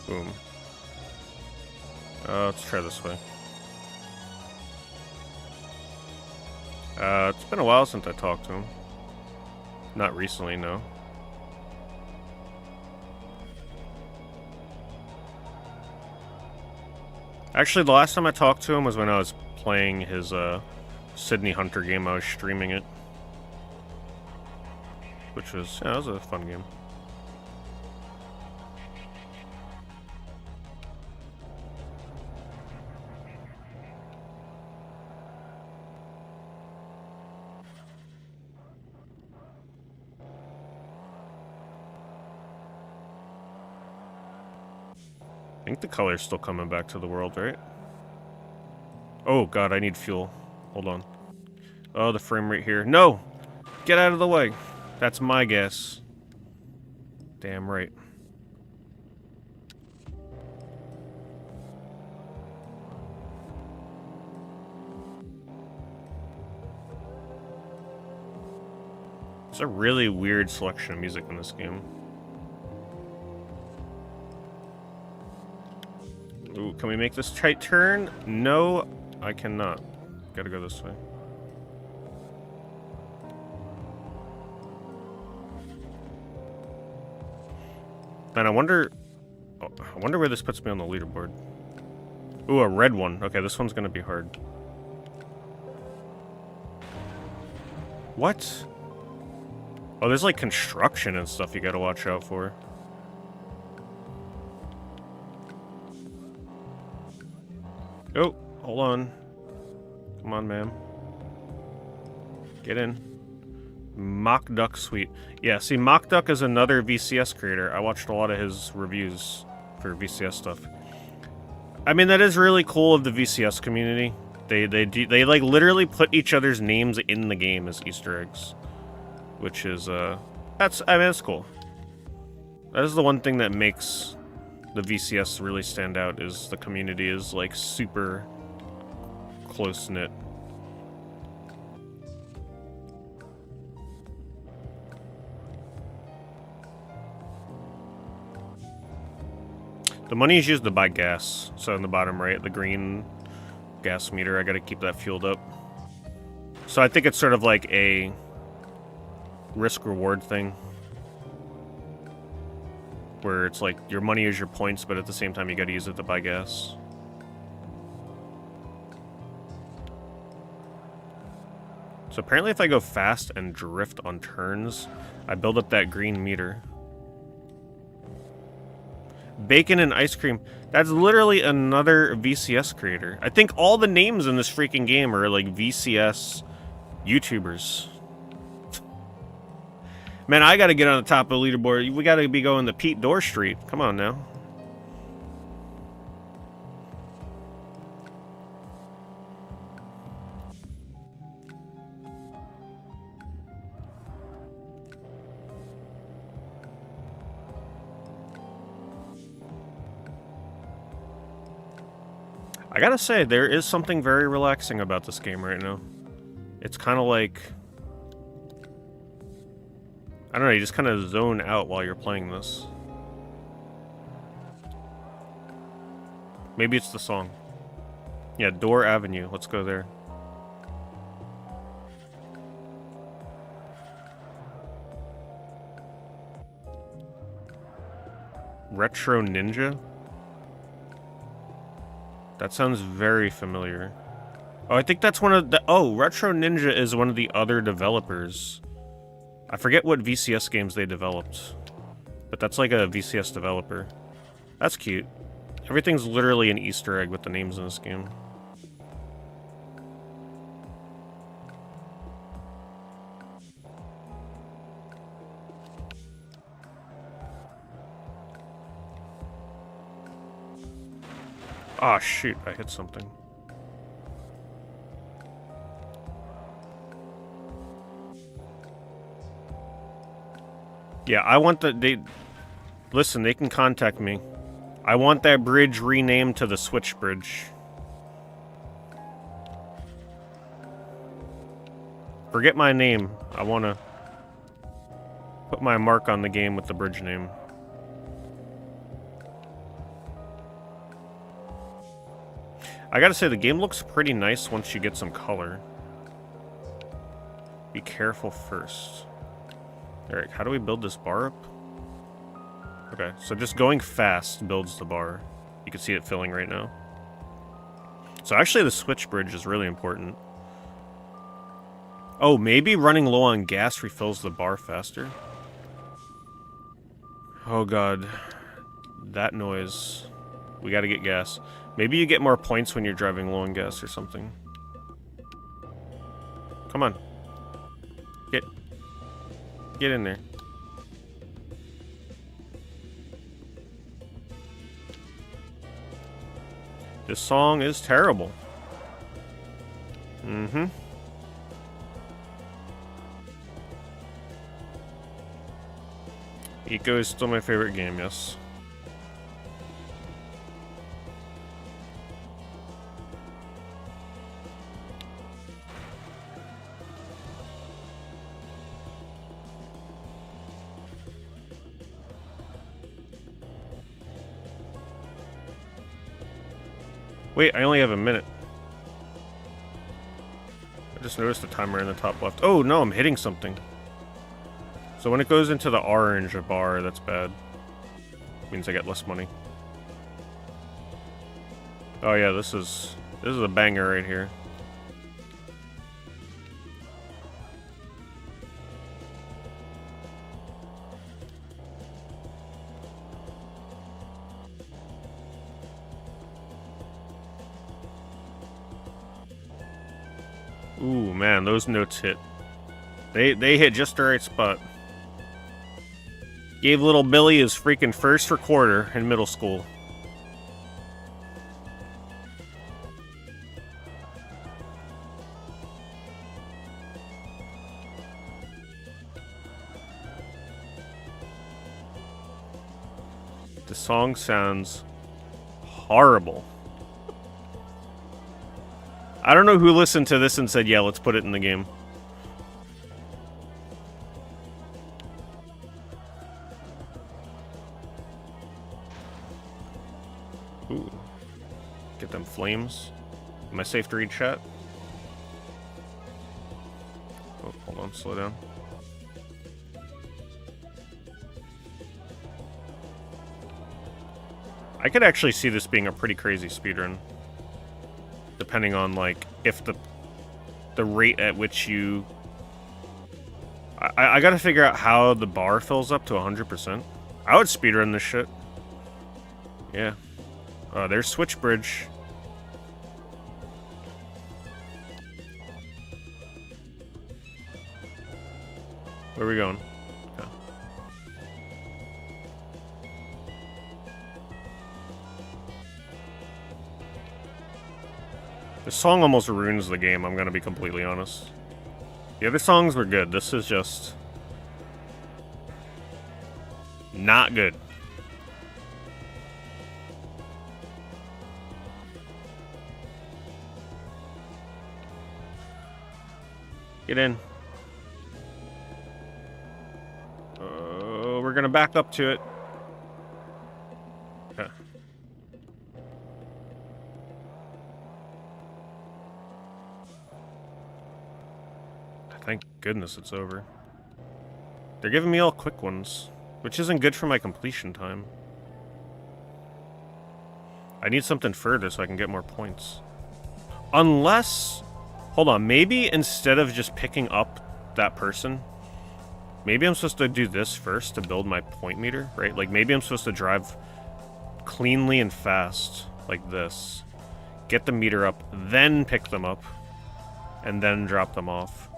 Boom. Let's try this way. It's been a while since I talked to him. Not recently, no. Actually, the last time I talked to him was when I was playing his, Sydney Hunter game. I was streaming it. Which was, yeah, it was a fun game. I think the color's still coming back to the world, right? Oh god, I need fuel. Hold on. Oh, the frame rate here. No! Get out of the way! That's my guess. Damn right. It's a really weird selection of music in this game. Ooh, can we make this tight turn? No, I cannot. Gotta go this way. Man, I wonder where this puts me on the leaderboard. Ooh, a red one. Okay, this one's gonna be hard. What? Oh, there's like construction and stuff you gotta watch out for. Oh, hold on. Come on, ma'am. Get in. Mock Duck Suite. Yeah, see, Mock Duck is another VCS creator. I watched a lot of his reviews for VCS stuff. I mean, that is really cool of the VCS community. They like literally put each other's names in the game as Easter eggs, which is that's cool. That is the one thing that makes the VCS really stand out, is the community is like super close knit. The money is used to buy gas. So in the bottom right, the green gas meter, I gotta keep that fueled up. So I think it's sort of like a risk-reward thing, where it's like your money is your points, but at the same time you gotta use it to buy gas. So apparently if I go fast and drift on turns, I build up that green meter. Bacon and ice cream. That's literally another VCS creator. I think all the names in this freaking game are like VCS YouTubers. Man, I gotta get on the top of the leaderboard. We gotta be going to Pete Door Street. Come on now. I gotta say, there is something very relaxing about this game right now. It's kind of like, I don't know, you just kind of zone out while you're playing this. Maybe it's the song. Yeah, Door Avenue. Let's go there. Retro Ninja? That sounds very familiar. Oh, I think that's one of the... Oh, Retro Ninja is one of the other developers. I forget what VCS games they developed. But that's like a VCS developer. That's cute. Everything's literally an Easter egg with the names in this game. Ah, shoot, I hit something. Yeah, I want listen, they can contact me. I want that bridge renamed to the Switch Bridge. Forget my name. I want to put my mark on the game with the bridge name. I gotta say, the game looks pretty nice once you get some color. Be careful first. Eric, how do we build this bar up? Okay, so just going fast builds the bar. You can see it filling right now. So actually the switch bridge is really important. Oh, maybe running low on gas refills the bar faster? Oh god. That noise. We gotta get gas. Maybe you get more points when you're driving low on gas or something. Come on. Get in there. This song is terrible. Mm-hmm. Eco is still my favorite game, yes. Wait, I only have a minute. I just noticed the timer in the top left. Oh, no, I'm hitting something. So when it goes into the orange bar, that's bad. Means I get less money. Oh yeah, this is a banger right here. Ooh, man, those notes hit. They hit just the right spot. Gave little Billy his freaking first recorder in middle school. The song sounds horrible. I don't know who listened to this and said, yeah, let's put it in the game. Ooh. Get them flames. Am I safe to read chat? Oh, hold on, slow down. I could actually see this being a pretty crazy speedrun. Depending on, like, if the rate at which you... I gotta figure out how the bar fills up to 100%. I would speedrun this shit. Yeah. There's Switch Bridge. Where are we going? Okay. This song almost ruins the game, I'm gonna be completely honest. The other songs were good, this is just... not good. Get in. We're gonna back up to it. Okay. Thank goodness it's over. They're giving me all quick ones, which isn't good for my completion time. I need something further so I can get more points. Unless... Hold on, maybe instead of just picking up that person, maybe I'm supposed to do this first to build my point meter, right? Like, maybe I'm supposed to drive cleanly and fast, like this. Get the meter up, then pick them up, and then drop them off.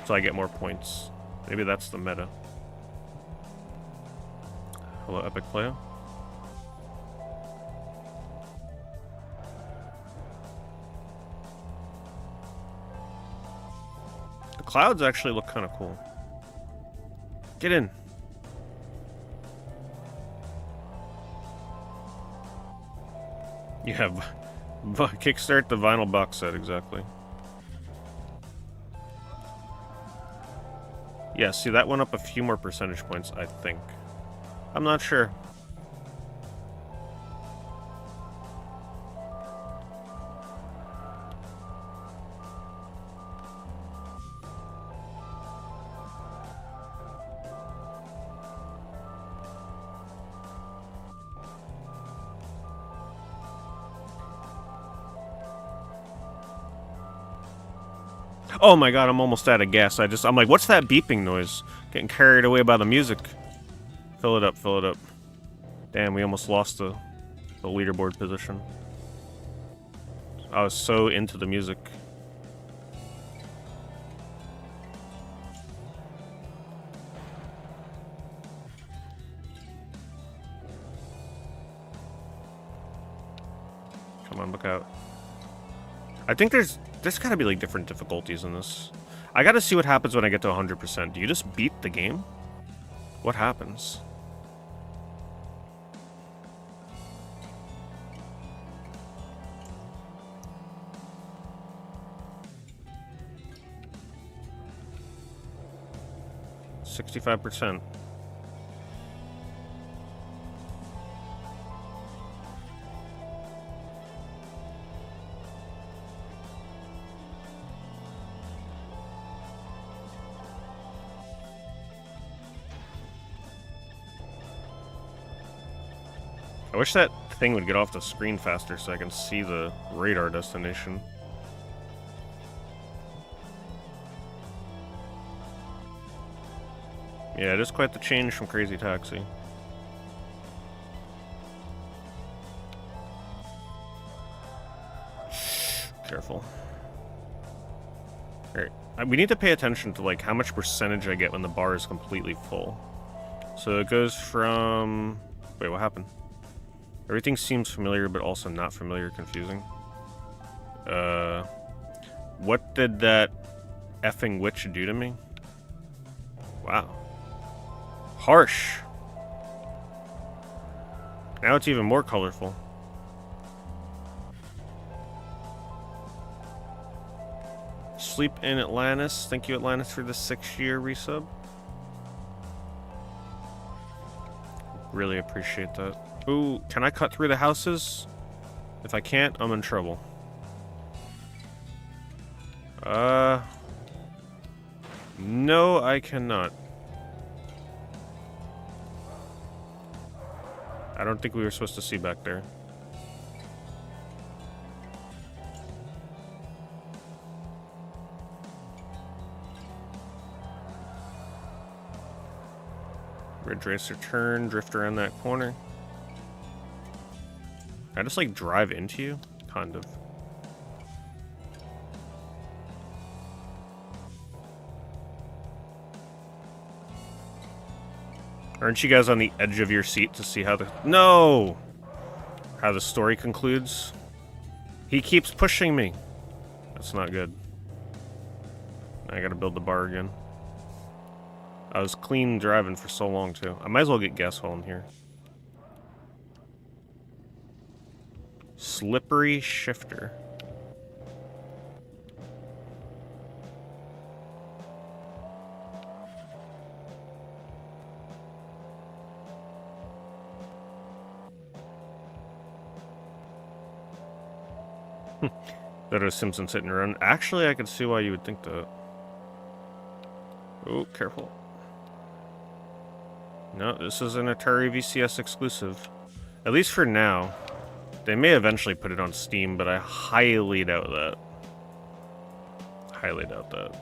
So I get more points. Maybe that's the meta. Hello, Epic Player. The clouds actually look kind of cool. Get in. You have kickstart the vinyl box set, exactly. Yeah, see, that went up a few more percentage points, I think. I'm not sure. Oh my god, I'm almost out of gas. I'm like, what's that beeping noise? Getting carried away by the music. Fill it up, fill it up. Damn, we almost lost the leaderboard position. I was so into the music. Come on, look out. I think there's gotta be like different difficulties in this. I gotta see what happens when I get to 100%. Do you just beat the game? What happens? %65%. I wish that thing would get off the screen faster so I can see the radar destination. Yeah, it is quite the change from Crazy Taxi. Careful. Alright, we need to pay attention to like how much percentage I get when the bar is completely full. So it goes from... Wait, what happened? Everything seems familiar, but also not familiar, confusing. What did that effing witch do to me? Wow. Harsh. Now it's even more colorful. Sleep in Atlantis. Thank you, Atlantis, for the 6-year resub. Really appreciate that. Ooh, can I cut through the houses? If I can't, I'm in trouble. No, I cannot. I don't think we were supposed to see back there. Ridge Racer turn, drift around that corner. Can I just like drive into you? Kind of. Aren't you guys on the edge of your seat to see how the... No! How the story concludes? He keeps pushing me. That's not good. I gotta build the bar again. I was clean driving for so long, too. I might as well get gas while I'm here. Slippery shifter. That is Simpsons hitting around. Actually, I could see why you would think that. Oh, careful. No, this is an Atari VCS exclusive. At least for now. They may eventually put it on Steam, but I highly doubt that. Highly doubt that.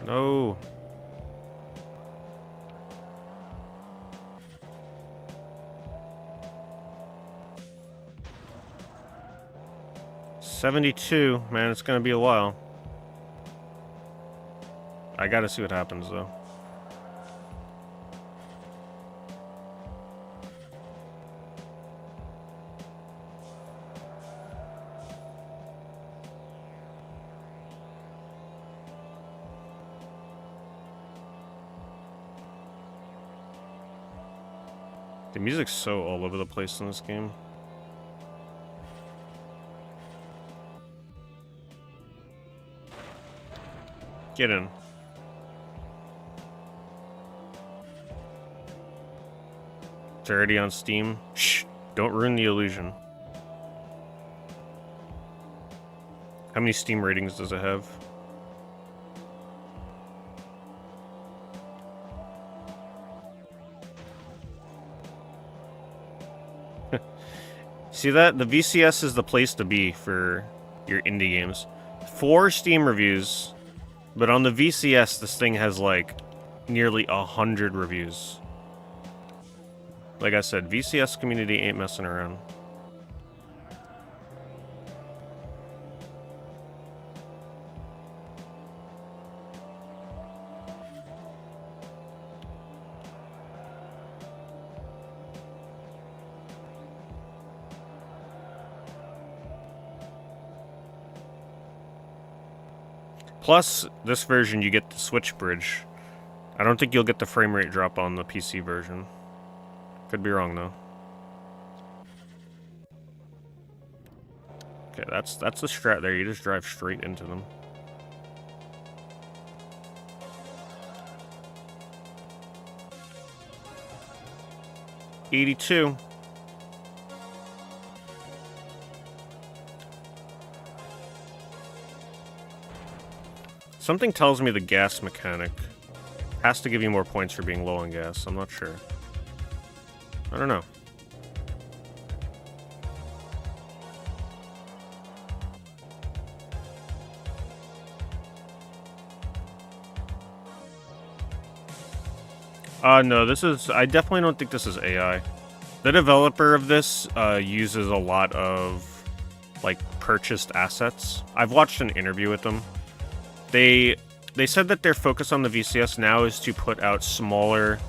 No. $72, man, it's gonna be a while. I gotta see what happens though. The music's so all over the place in this game. Get in. It's already on Steam. Shh! Don't ruin the illusion. How many Steam ratings does it have? See that? The VCS is the place to be for your indie games. 4 Steam reviews, but on the VCS, this thing has like nearly 100 reviews. Like I said, VCS community ain't messing around. Plus, this version you get the Switch bridge. I don't think you'll get the frame rate drop on the PC version. Could be wrong though. Okay, that's the strat there. You just drive straight into them. $82. Something tells me the gas mechanic has to give you more points for being low on gas. I'm not sure. I don't know. No, this is... I definitely don't think this is AI. The developer of this uses a lot of, like, purchased assets. I've watched an interview with them. They said that their focus on the VCS now is to put out smaller,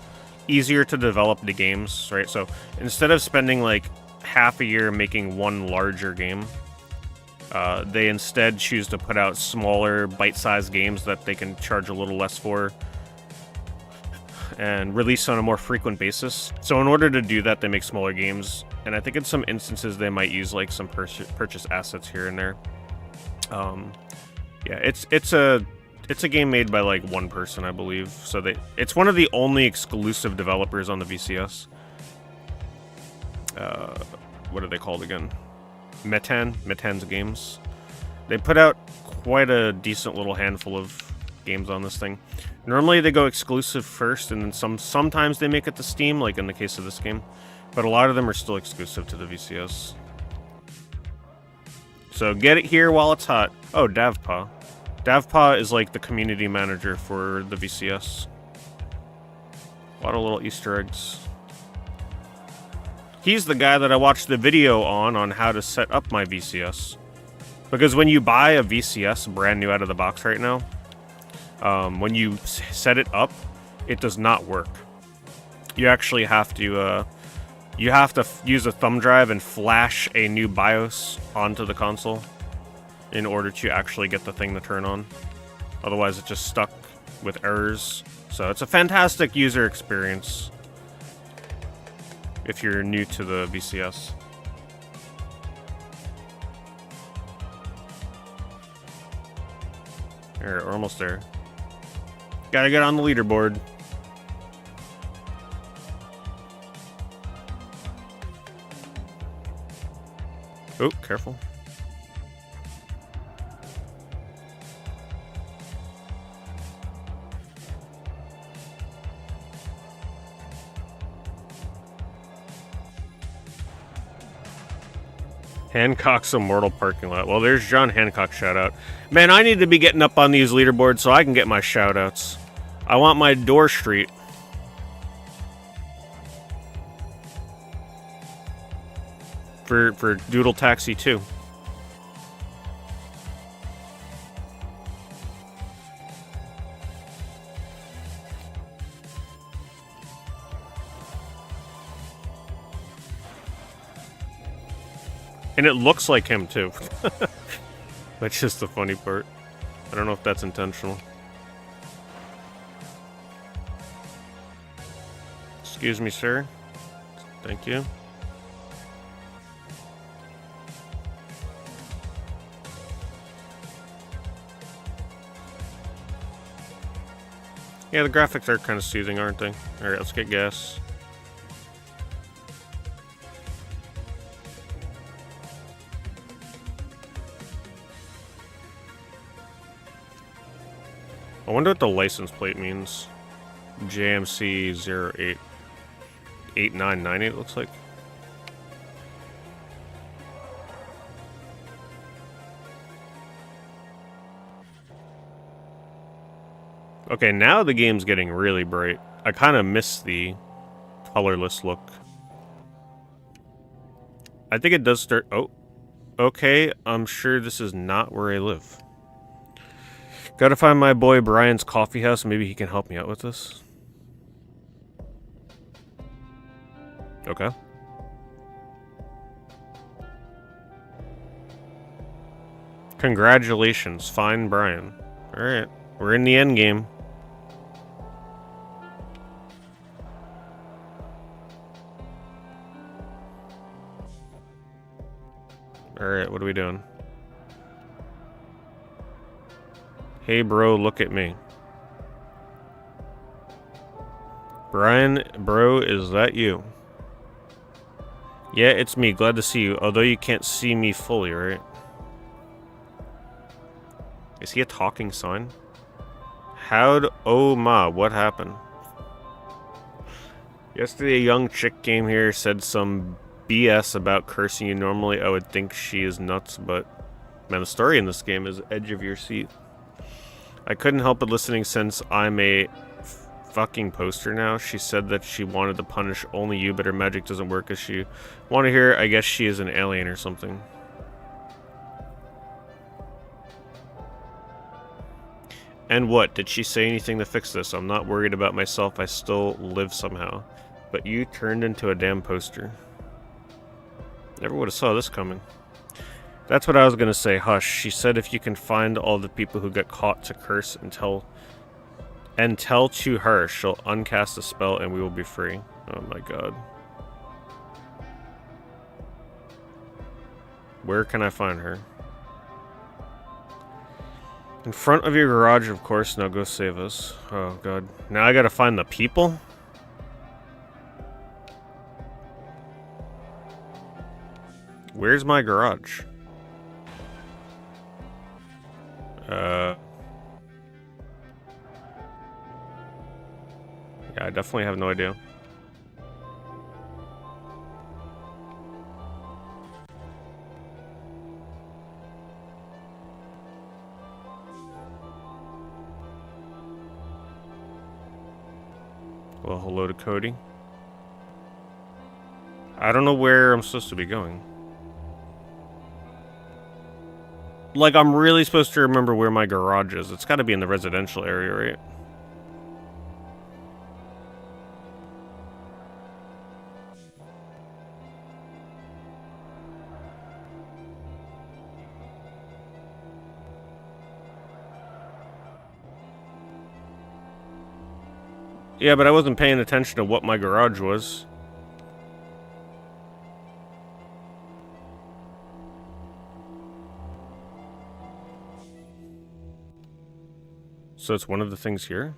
easier to develop the games, right? So instead of spending like half a year making one larger game, they instead choose to put out smaller, bite-sized games that they can charge a little less for and release on a more frequent basis. So in order to do that, they make smaller games, and I think in some instances they might use like some purchase assets here and there. Yeah, it's a game made by like one person, I believe. So it's one of the only exclusive developers on the VCS. What are they called again? Metan's Games. They put out quite a decent little handful of games on this thing. Normally they go exclusive first, and then sometimes they make it to Steam, like in the case of this game. But a lot of them are still exclusive to the VCS. So get it here while it's hot. Oh, Davpa. Davpa is like the community manager for the VCS. A lot of little Easter eggs. He's the guy that I watched the video on how to set up my VCS. Because when you buy a VCS brand new out of the box right now, when you set it up, it does not work. You actually have to use a thumb drive and flash a new BIOS onto the console in order to actually get the thing to turn on. Otherwise, it's just stuck with errors. So it's a fantastic user experience if you're new to the VCS. Alright, we're almost there. Gotta get on the leaderboard. Oh, careful. Hancock's Immortal Parking Lot. Well, there's John Hancock shout out. Man, I need to be getting up on these leaderboards so I can get my shout outs. I want my door street. For Doodle Taxi 2. And it looks like him too. That's just the funny part. I don't know if that's intentional. Excuse me, sir. Thank you. Yeah, the graphics are kind of soothing, aren't they? Alright, let's get gas. I wonder what the license plate means. JMC 088998 looks like. Okay, now the game's getting really bright. I kind of miss the colorless look. I think it does start... Oh, okay, I'm sure this is not where I live. Gotta find my boy Brian's coffee house. Maybe he can help me out with this. Okay. Congratulations, find Brian. Alright, we're in the end game. Alright, what are we doing? Hey bro, look at me. Brian, bro, is that you? Yeah, it's me. Glad to see you. Although you can't see me fully, right? Is he a talking sign? Oh ma, what happened? Yesterday a young chick came here, said some BS about cursing you. Normally I would think she is nuts, but man, the story in this game is edge of your seat. I couldn't help but listening since I'm a fucking poster now. She said that she wanted to punish only you, but her magic doesn't work as she want to hear. I guess she is an alien or something. And what? Did she say anything to fix this? I'm not worried about myself. I still live somehow. But you turned into a damn poster. Never would have saw this coming. That's what I was gonna say. Hush. She said if you can find all the people who got caught to curse and tell to her, she'll uncast a spell and we will be free. Oh my god. Where can I find her? In front of your garage, of course. Now go save us. Oh god. Now I gotta find the people? Where's my garage? Yeah, I definitely have no idea. Well, hello to Cody. I don't know where I'm supposed to be going. Like, I'm really supposed to remember where my garage is. It's gotta be in the residential area, right? Yeah, but I wasn't paying attention to what my garage was. So it's one of the things here?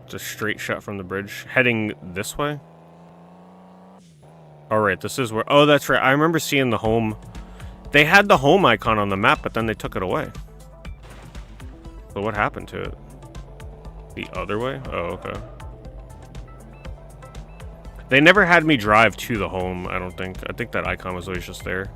It's a straight shot from the bridge. Heading this way? Alright, this is where... Oh, that's right. I remember seeing the home... They had the home icon on the map, but then they took it away. So what happened to it? The other way? Oh, okay. They never had me drive to the home, I don't think. I think that icon was always just there.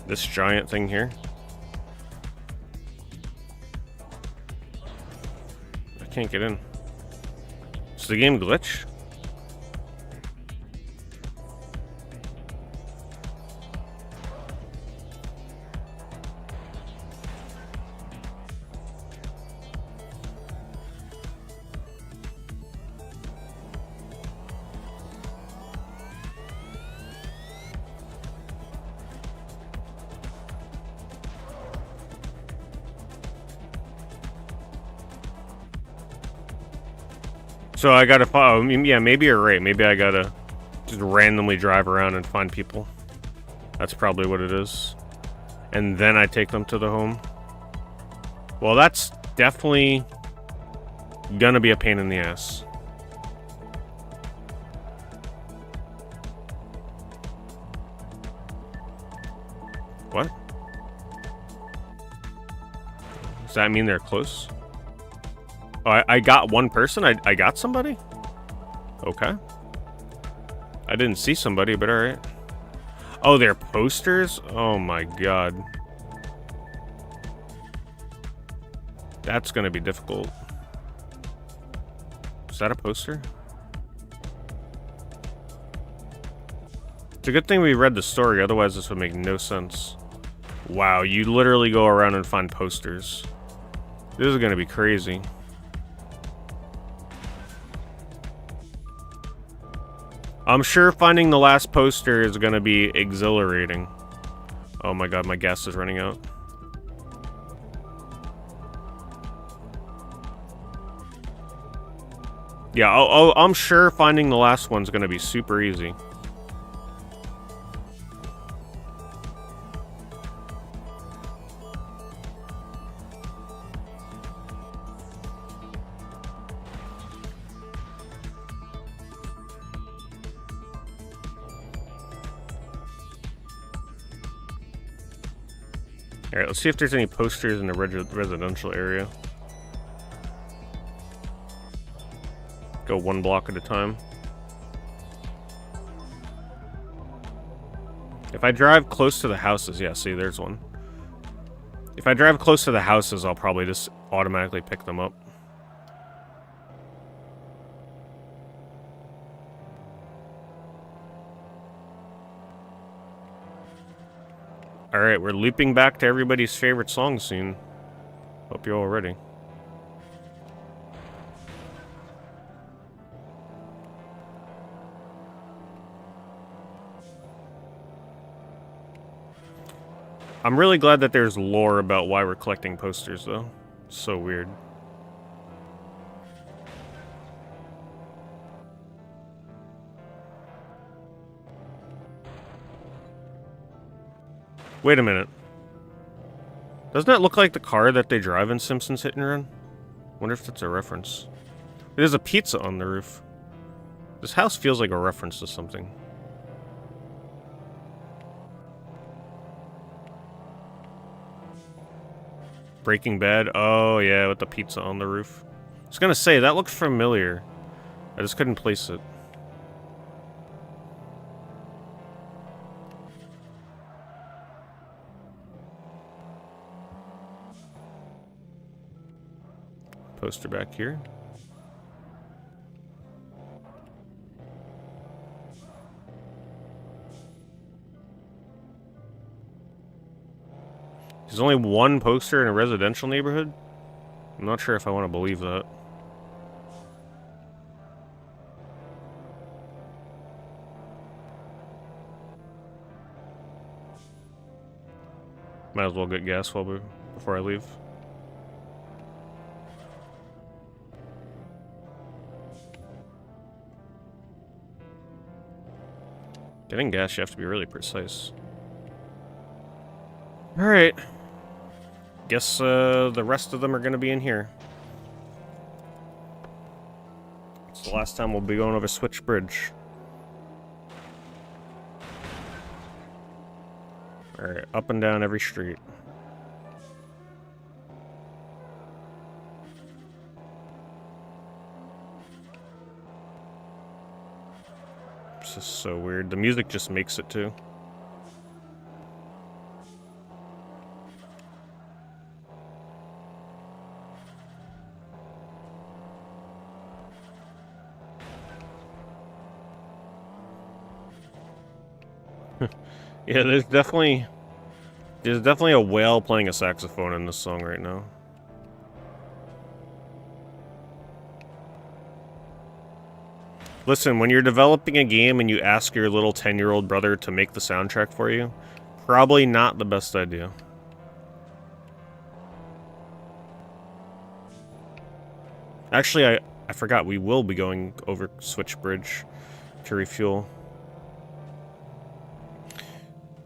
This giant thing here. I can't get in. Is the game glitch? So I gotta follow. Yeah, maybe you're right. Maybe I gotta just randomly drive around and find people. That's probably what it is. And then I take them to the home. Well, that's definitely gonna be a pain in the ass. What? Does that mean they're close? Oh, I got one person? I got somebody? Okay. I didn't see somebody, but alright. Oh, they're posters? Oh my god. That's gonna be difficult. Is that a poster? It's a good thing we read the story, otherwise this would make no sense. Wow, you literally go around and find posters. This is gonna be crazy. I'm sure finding the last poster is gonna be exhilarating. Oh my god, my gas is running out. Yeah, I'm sure finding the last one's gonna be super easy. Alright, let's see if there's any posters in the residential area. Go one block at a time. If I drive close to the houses, yeah, see, there's one. If I drive close to the houses, I'll probably just automatically pick them up. Alright, we're looping back to everybody's favorite song scene. Hope you're all ready. I'm really glad that there's lore about why we're collecting posters, though. It's so weird. Wait a minute. Doesn't that look like the car that they drive in Simpsons Hit and Run? Wonder if that's a reference. There's a pizza on the roof. This house feels like a reference to something. Breaking Bad? Oh, yeah, with the pizza on the roof. I was gonna say, that looked familiar. I just couldn't place it. Poster back here. There's only one poster in a residential neighborhood? I'm not sure if I want to believe that. Might as well get gas before I leave. Getting gas, you have to be really precise. Alright. Guess the rest of them are going to be in here. the last time we'll be going over Switch Bridge. Alright, up and down every street. This is so weird. The music just makes it too. Yeah, there's definitely a whale playing a saxophone in this song right now. Listen, when you're developing a game and you ask your little 10-year-old brother to make the soundtrack for you, probably not the best idea. Actually, I forgot we will be going over Switch Bridge to refuel.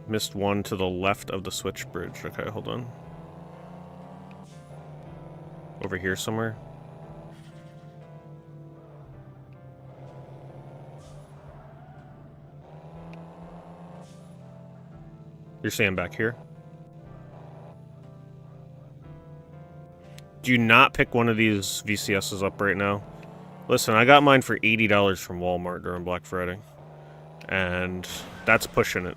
Missed one to the left of the Switch Bridge. Okay, hold on. Over here somewhere. You're saying back here? Do you not pick one of these VCSs up right now? Listen, I got mine for $80 from Walmart during Black Friday. And that's pushing it.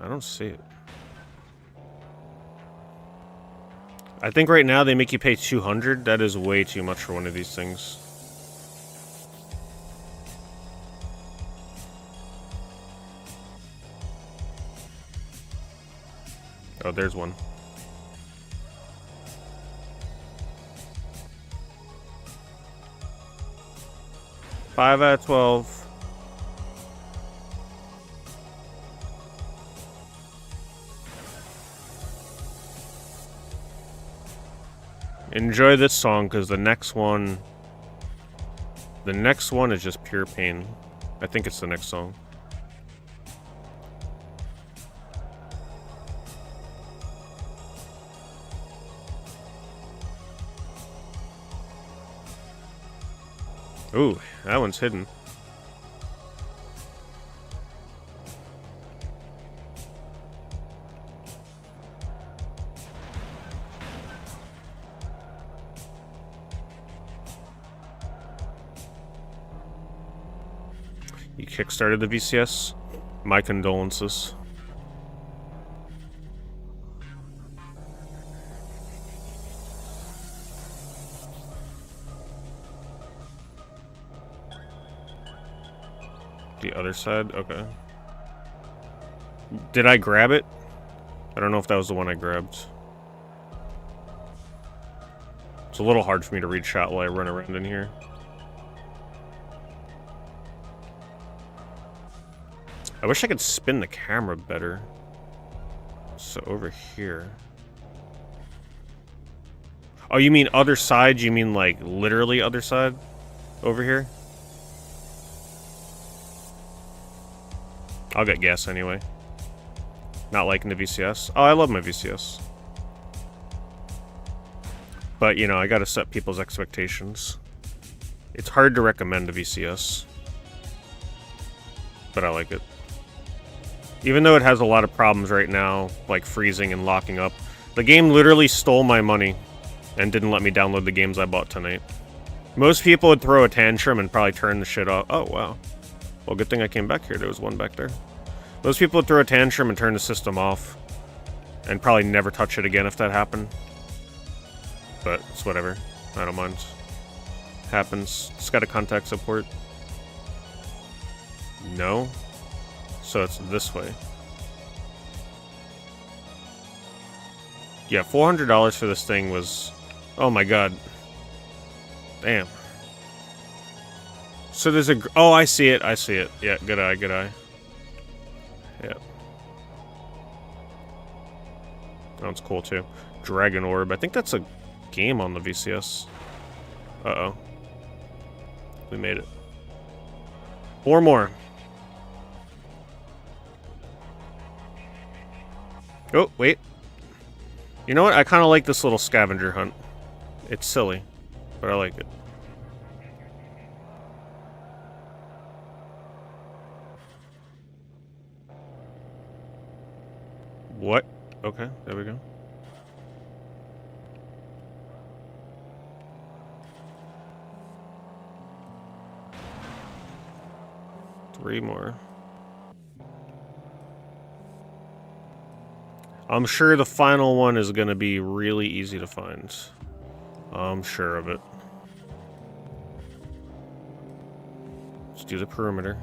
I don't see it. I think right now they make you pay $200. That is way too much for one of these things. Oh, there's one. Five out of 12. Enjoy this song, because the next one is just pure pain. I think it's the next song. Ooh, that one's hidden. You kickstarted the VCS? My condolences. The other side? Okay. Did I grab it? I don't know if that was the one I grabbed. It's a little hard for me to read shot while I run around in here. I wish I could spin the camera better. So over here. Oh, you mean other side? You mean like literally other side? Over here? I'll get gas anyway. Not liking the VCS. Oh, I love my VCS. But, you know, I gotta set people's expectations. It's hard to recommend a VCS. But I like it. Even though it has a lot of problems right now, like freezing and locking up, the game literally stole my money and didn't let me download the games I bought tonight. Most people would throw a tantrum and probably turn the shit off. Oh, wow. Well, good thing I came back here. There was one back there. Most people would throw a tantrum and turn the system off and probably never touch it again if that happened. But it's whatever. I don't mind. Happens. It's got a contact support. No. So it's this way. Yeah, $400 for this thing was... Oh my god. Damn. So there's a... Oh, I see it. I see it. Yeah, good eye, good eye. Yeah. That one's cool too. Dragon Orb. I think that's a game on the VCS. Uh-oh. We made it. 4 more. Oh, wait. You know what? I kind of like this little scavenger hunt. It's silly, but I like it. What? Okay, there we go. Three more. I'm sure the final one is going to be really easy to find. I'm sure of it. Let's do the perimeter.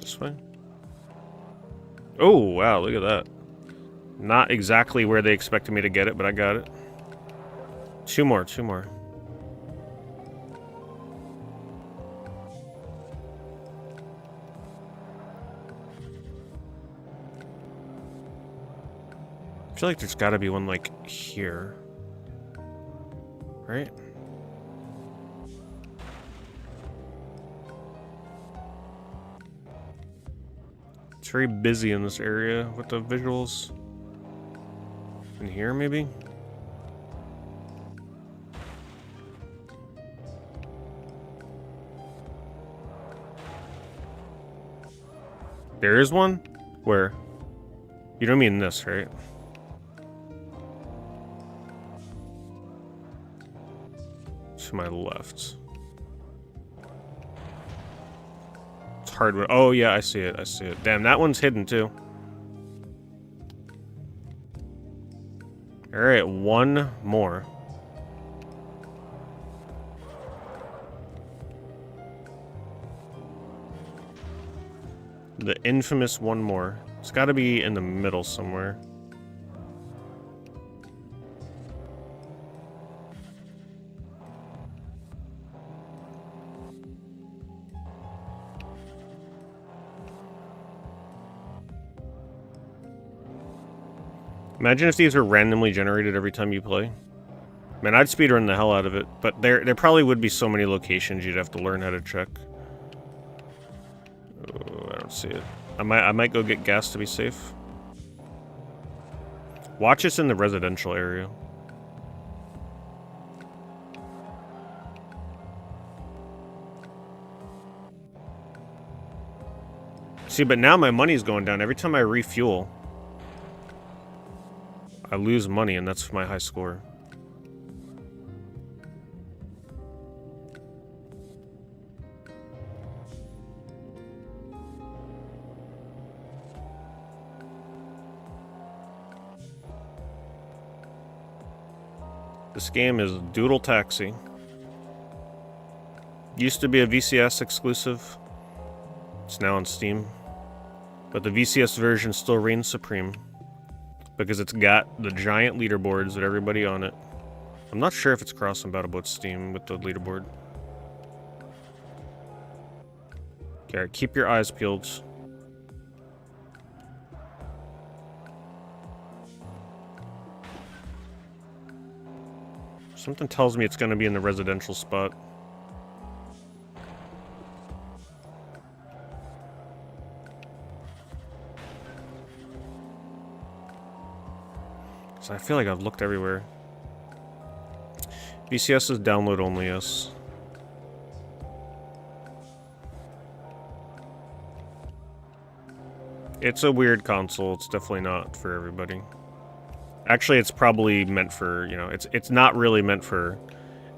This way. Oh, wow, look at that. Not exactly where they expected me to get it, but I got it. Two more. I feel like there's gotta be one, like, here. Right? It's very busy in this area with the visuals. In here, maybe? There is one? Where? You don't mean this, right? To my left. It's hardwood. Oh, yeah, I see it. Damn, that one's hidden, too. Alright, one more. The infamous one more. It's gotta be in the middle somewhere. Imagine if these were randomly generated every time you play. Man, I'd speedrun the hell out of it, but there probably would be so many locations you'd have to learn how to check. Oh, I don't see it. I might go get gas to be safe. Watch us in the residential area. See, but now my money's going down. Every time I refuel, I lose money, and that's my high score. This game is Doodle Taxi. Used to be a VCS exclusive. It's now on Steam. But the VCS version still reigns supreme. Because it's got the giant leaderboards with everybody on it. I'm not sure if it's cross-compatible with Steam with the leaderboard. Okay, keep your eyes peeled. Something tells me it's going to be in the residential spot. So I feel like I've looked everywhere. VCS is download only, yes. It's a weird console. It's definitely not for everybody. Actually, it's probably meant for, you know, it's not really meant for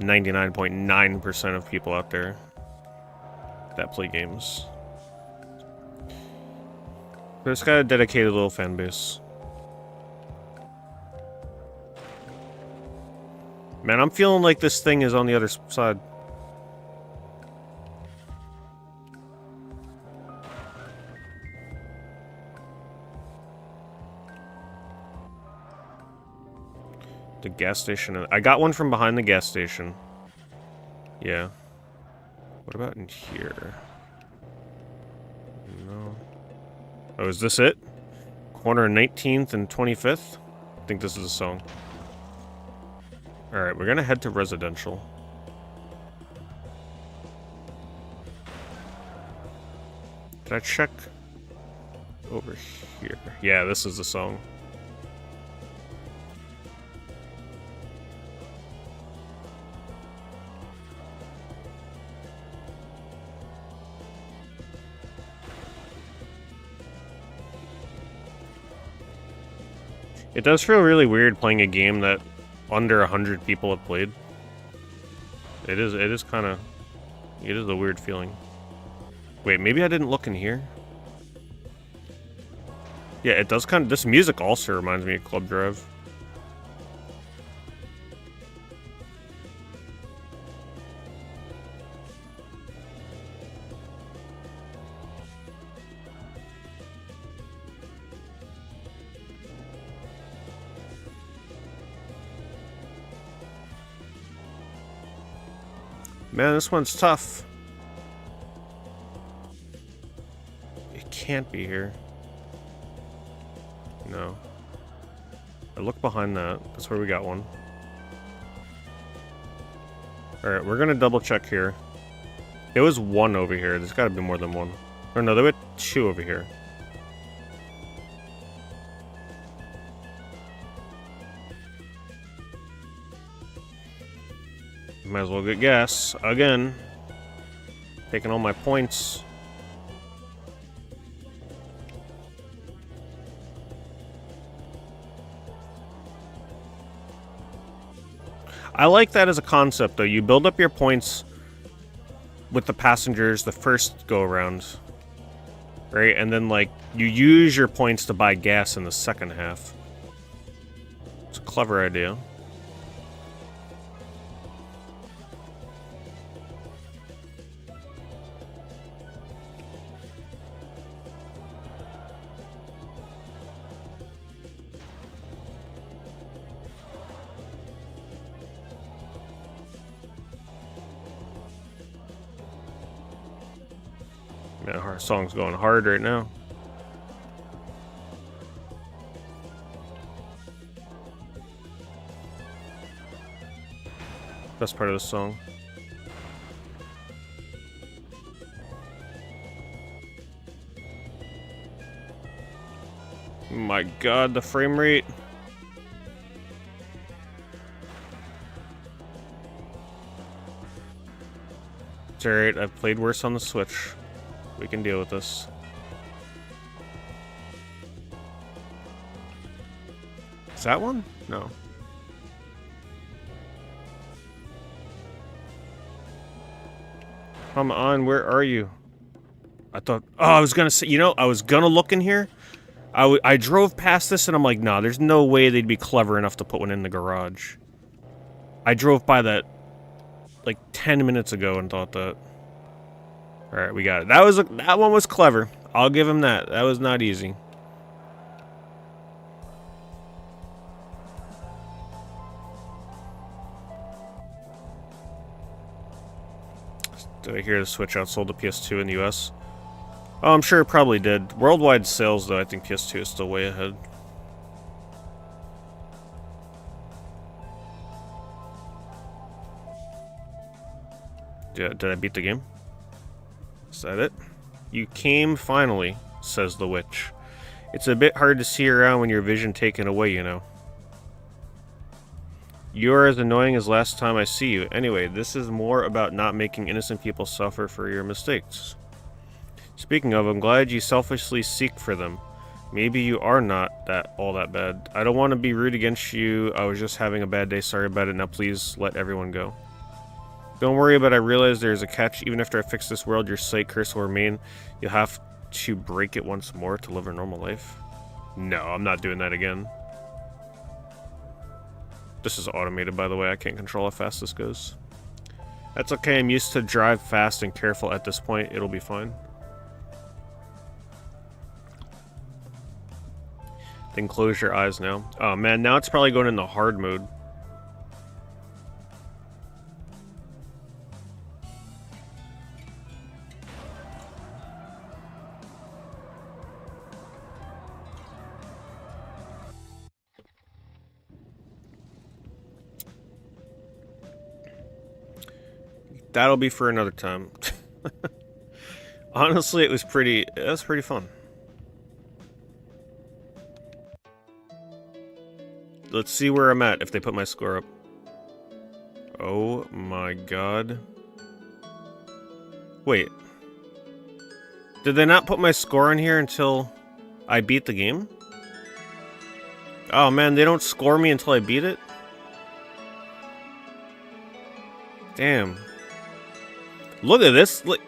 99.9% of people out there that play games. But it's got a dedicated little fan base. Man, I'm feeling like this thing is on the other side. The gas station. I got one from behind the gas station. Yeah. What about in here? No. Oh, is this it? Corner 19th and 25th? I think this is a song. Alright, we're gonna head to residential. Did I check over here? Yeah, this is the song. It does feel really weird playing a game that under 100 people have played. It is a weird feeling. Wait, maybe I didn't look in here? Yeah, it does kind of, this music also reminds me of Club Drive. Man, this one's tough. It can't be here. No. I look behind that. That's where we got one. Alright, we're gonna double check here. It was one over here. There's gotta be more than one. Or no, there were two over here. Might as well get gas. Again. Taking all my points. I like that as a concept, though. You build up your points with the passengers the first go-around. Right? And then, like, you use your points to buy gas in the second half. It's a clever idea. Man, our song's going hard right now. Best part of the song. My god, the frame rate. It's alright, I've played worse on the Switch. We can deal with this. Is that one? No. Come on, where are you? I thought... Oh, I was gonna say... You know, I was gonna look in here. I drove past this and I'm like, nah, there's no way they'd be clever enough to put one in the garage. I drove by that like 10 minutes ago and thought that. Alright, we got it. That one was clever. I'll give him that. That was not easy. Did I hear the Switch outsold the PS2 in the US? Oh, I'm sure it probably did. Worldwide sales, though, I think PS2 is still way ahead. Did I beat the game? Is that it? You came finally, says the witch. It's a bit hard to see around when your vision taken away, you know. You're as annoying as last time I see you. Anyway, this is more about not making innocent people suffer for your mistakes. Speaking of, I'm glad you selfishly seek for them. Maybe you are not all that bad. I don't want to be rude against you. I was just having a bad day. Sorry about it. Now please let everyone go. Don't worry, but I realize there's a catch. Even after I fix this world, your sight curse will remain. You'll have to break it once more to live a normal life. No, I'm not doing that again. This is automated, by the way. I can't control how fast this goes. That's okay. I'm used to drive fast and careful at this point. It'll be fine. Then close your eyes now. Oh man, now it's probably going into hard mode. That'll be for another time. Honestly, it was pretty fun. Let's see where I'm at if they put my score up. Oh my god. Wait. Did they not put my score on here until I beat the game? Oh man, they don't score me until I beat it? Damn. Look at this. Like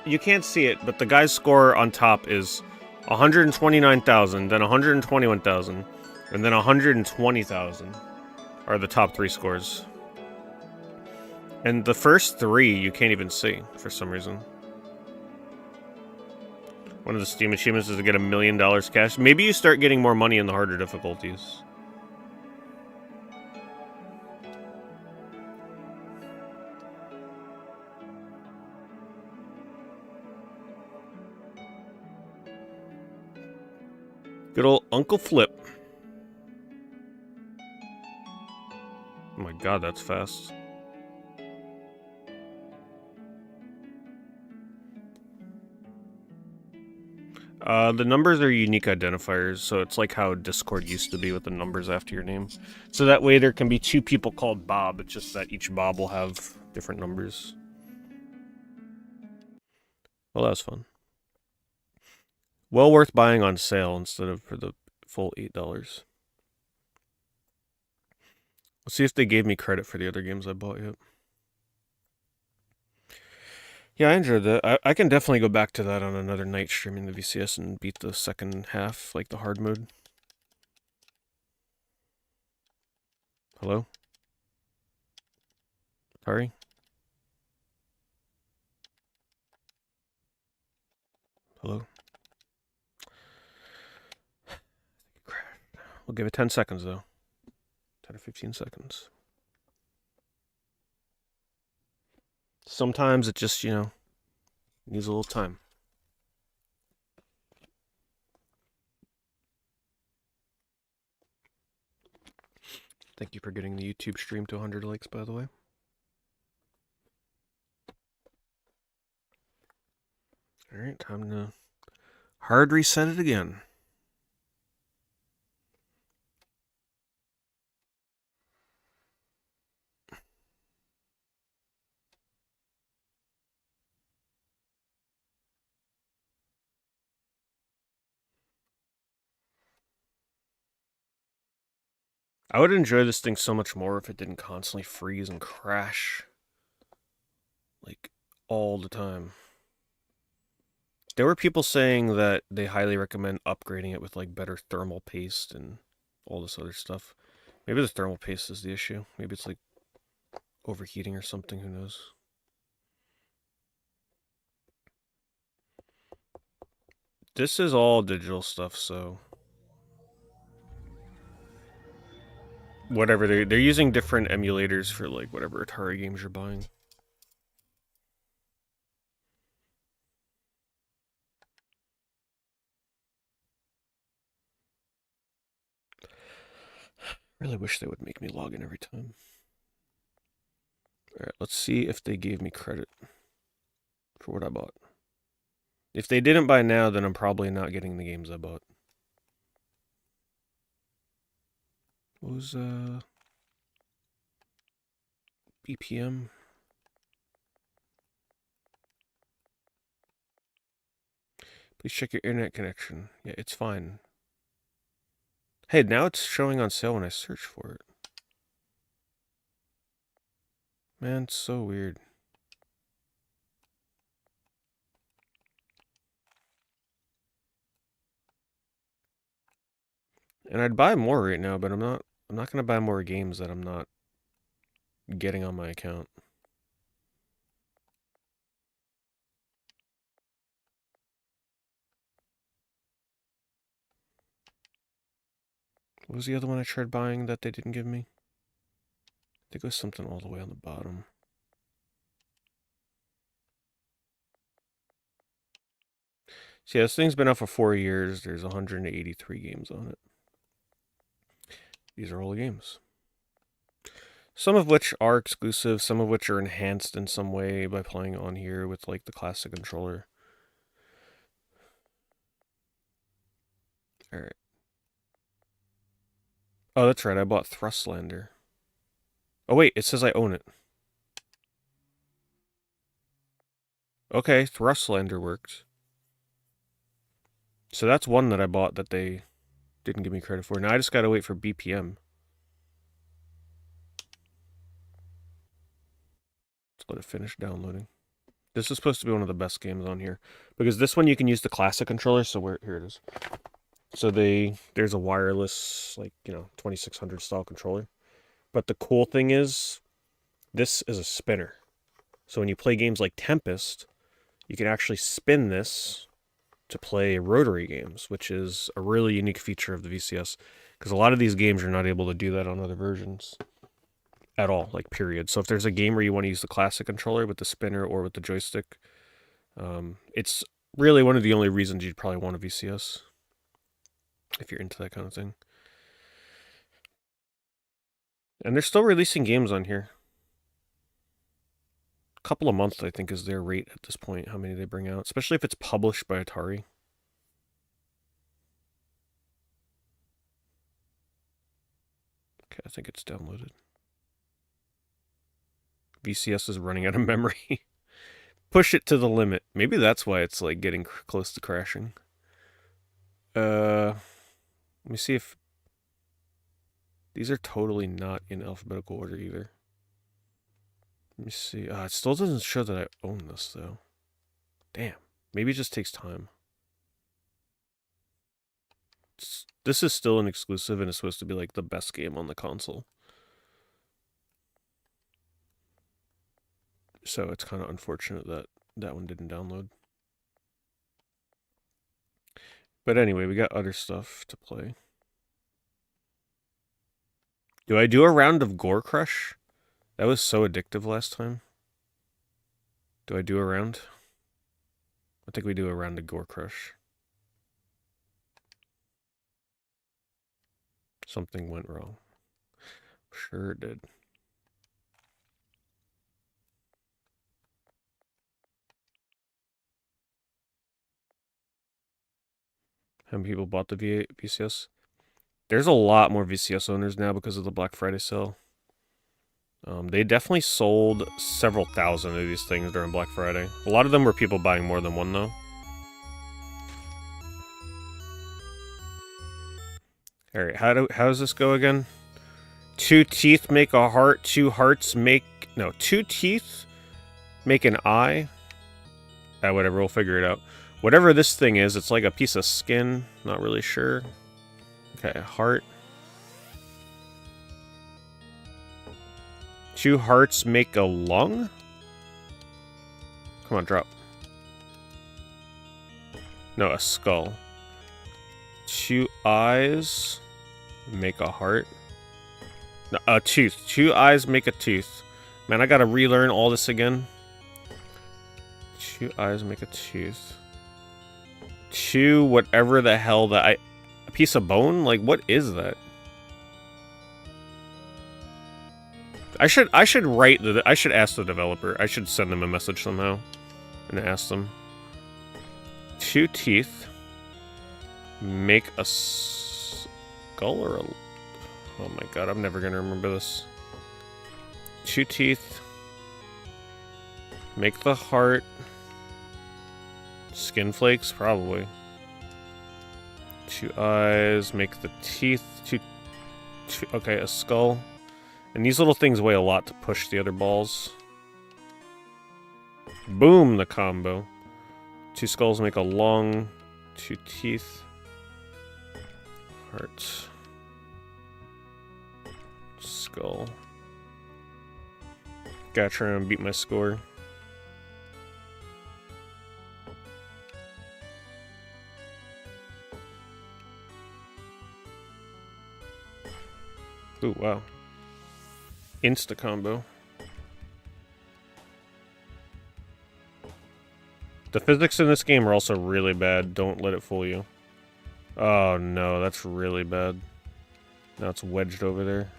you can't see it, but the guy's score on top is 129,000, then 121,000, and then 120,000 are the top 3 scores. And the first 3 you can't even see for some reason. One of the Steam achievements is to get $1 million cash. Maybe you start getting more money in the harder difficulties. Good old Uncle Flip. Oh my god, that's fast. The numbers are unique identifiers, so it's like how Discord used to be with the numbers after your name. So that way there can be 2 people called Bob, it's just that each Bob will have different numbers. Well, that was fun. Well worth buying on sale instead of for the full $8. Let's see if they gave me credit for the other games I bought yet. Yeah, I enjoyed that. I can definitely go back to that on another night streaming the VCS and beat the second half, like the hard mode. Hello? Sorry? Hello? We'll give it 10 seconds, though. 10 or 15 seconds. Sometimes it just, needs a little time. Thank you for getting the YouTube stream to 100 likes, by the way. Alright, time to hard reset it again. I would enjoy this thing so much more if it didn't constantly freeze and crash. Like, all the time. There were people saying that they highly recommend upgrading it with, like, better thermal paste and all this other stuff. Maybe the thermal paste is the issue. Maybe it's, like, overheating or something, who knows. This is all digital stuff, so... Whatever, they're using different emulators for, like, whatever Atari games you're buying. Really wish they would make me log in every time. Alright, let's see if they gave me credit for what I bought. If they didn't by now, then I'm probably not getting the games I bought. What was, BPM? Please check your internet connection. Yeah, it's fine. Hey, now it's showing on sale when I search for it. Man, it's so weird. And I'd buy more right now, but I'm not gonna buy more games that I'm not getting on my account. What was the other one I tried buying that they didn't give me? I think it was something all the way on the bottom. So yeah, this thing's been out for 4 years. There's 183 games on it. These are all the games. Some of which are exclusive, some of which are enhanced in some way by playing on here with like the classic controller. All right. Oh, that's right. I bought Thrustlander. Oh wait, it says I own it. Okay, Thrustlander worked. So that's one that I bought that they didn't give me credit for. Now I just gotta wait for BPM. Let's let it finish downloading. This is supposed to be one of the best games on here because this one you can use the classic controller. So here it is. So there's a wireless 2600 style controller. But the cool thing is this is a spinner. So when you play games like Tempest, you can actually spin this to play rotary games, which is a really unique feature of the VCS because a lot of these games you're not able to do that on other versions at all, like period. So if there's a game where you want to use the classic controller with the spinner or with the joystick, it's really one of the only reasons you'd probably want a VCS if you're into that kind of thing. And they're still releasing games on here. A couple of months, I think, is their rate at this point, how many they bring out, especially if it's published by Atari. Okay, I think it's downloaded. VCS is running out of memory. Push it to the limit. Maybe that's why it's like getting close to crashing. Let me see if these are totally not in alphabetical order either. Let me see. It still doesn't show that I own this though. Damn. Maybe it just takes time. This is still an exclusive and it's supposed to be like the best game on the console. So it's kind of unfortunate that that one didn't download. But anyway, we got other stuff to play. Do I do a round of Gore Crush? That was so addictive last time. Do I do a round? I think we do a round of Gore Crush. Something went wrong. Sure did. How many people bought the VCS? There's a lot more VCS owners now because of the Black Friday sale. They definitely sold several thousand of these things during Black Friday. A lot of them were people buying more than one, though. Alright, how does this go again? 2 teeth make a heart, 2 hearts make... No, 2 teeth make an eye. Whatever, we'll figure it out. Whatever this thing is, it's like a piece of skin. Not really sure. Okay, heart. 2 hearts make a lung? Come on, drop. No, a skull. 2 eyes make a heart. No, a tooth. 2 eyes make a tooth. Man, I gotta relearn all this again. 2 eyes make a tooth. 2 whatever the hell that a piece of bone? Like, what is that? I should write I should ask the developer. I should send them a message somehow and ask them. 2 teeth make a skull or a... Oh my god, I'm never gonna remember this. 2 teeth make the heart. Skin flakes, probably. 2 eyes make the teeth. Okay, a skull. And these little things weigh a lot to push the other balls. Boom, the combo. 2 skulls make a lung. 2 teeth. Heart. Skull. Gotta try and beat my score. Ooh, wow. Insta combo. The physics in this game are also really bad. Don't let it fool you. Oh no, that's really bad. Now it's wedged over there.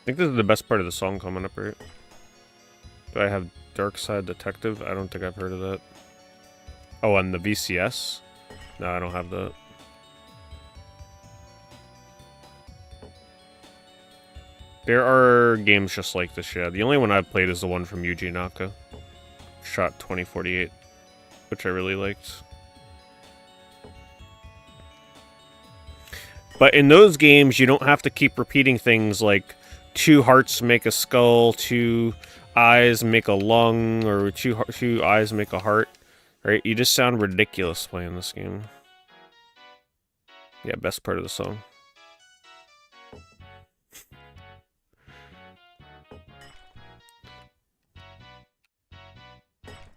think this is the best part of the song coming up, right? Do I have Dark Side Detective? I don't think I've heard of that. Oh, on the VCS? No, I don't have that. There are games just like this, yeah. The only one I've played is the one from Yuji Naka. Shot 2048, which I really liked. But in those games, you don't have to keep repeating things like 2 hearts make a skull, 2 eyes make a lung, or 2 eyes make a heart. Right? You just sound ridiculous playing this game. Yeah, best part of the song.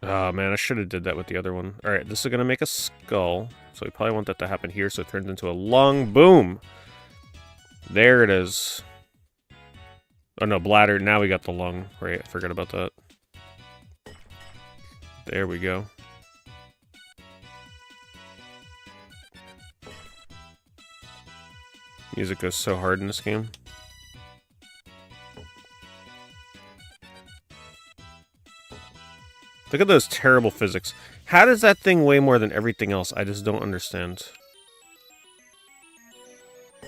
Oh man, I should have did that with the other one. Alright, this is gonna make a skull. So we probably want that to happen here, so it turns into a lung. Boom! There it is. Oh no, bladder. Now we got the lung. Right, I forgot about that. There we go. Music goes so hard in this game. Look at those terrible physics. How does that thing weigh more than everything else? I just don't understand. I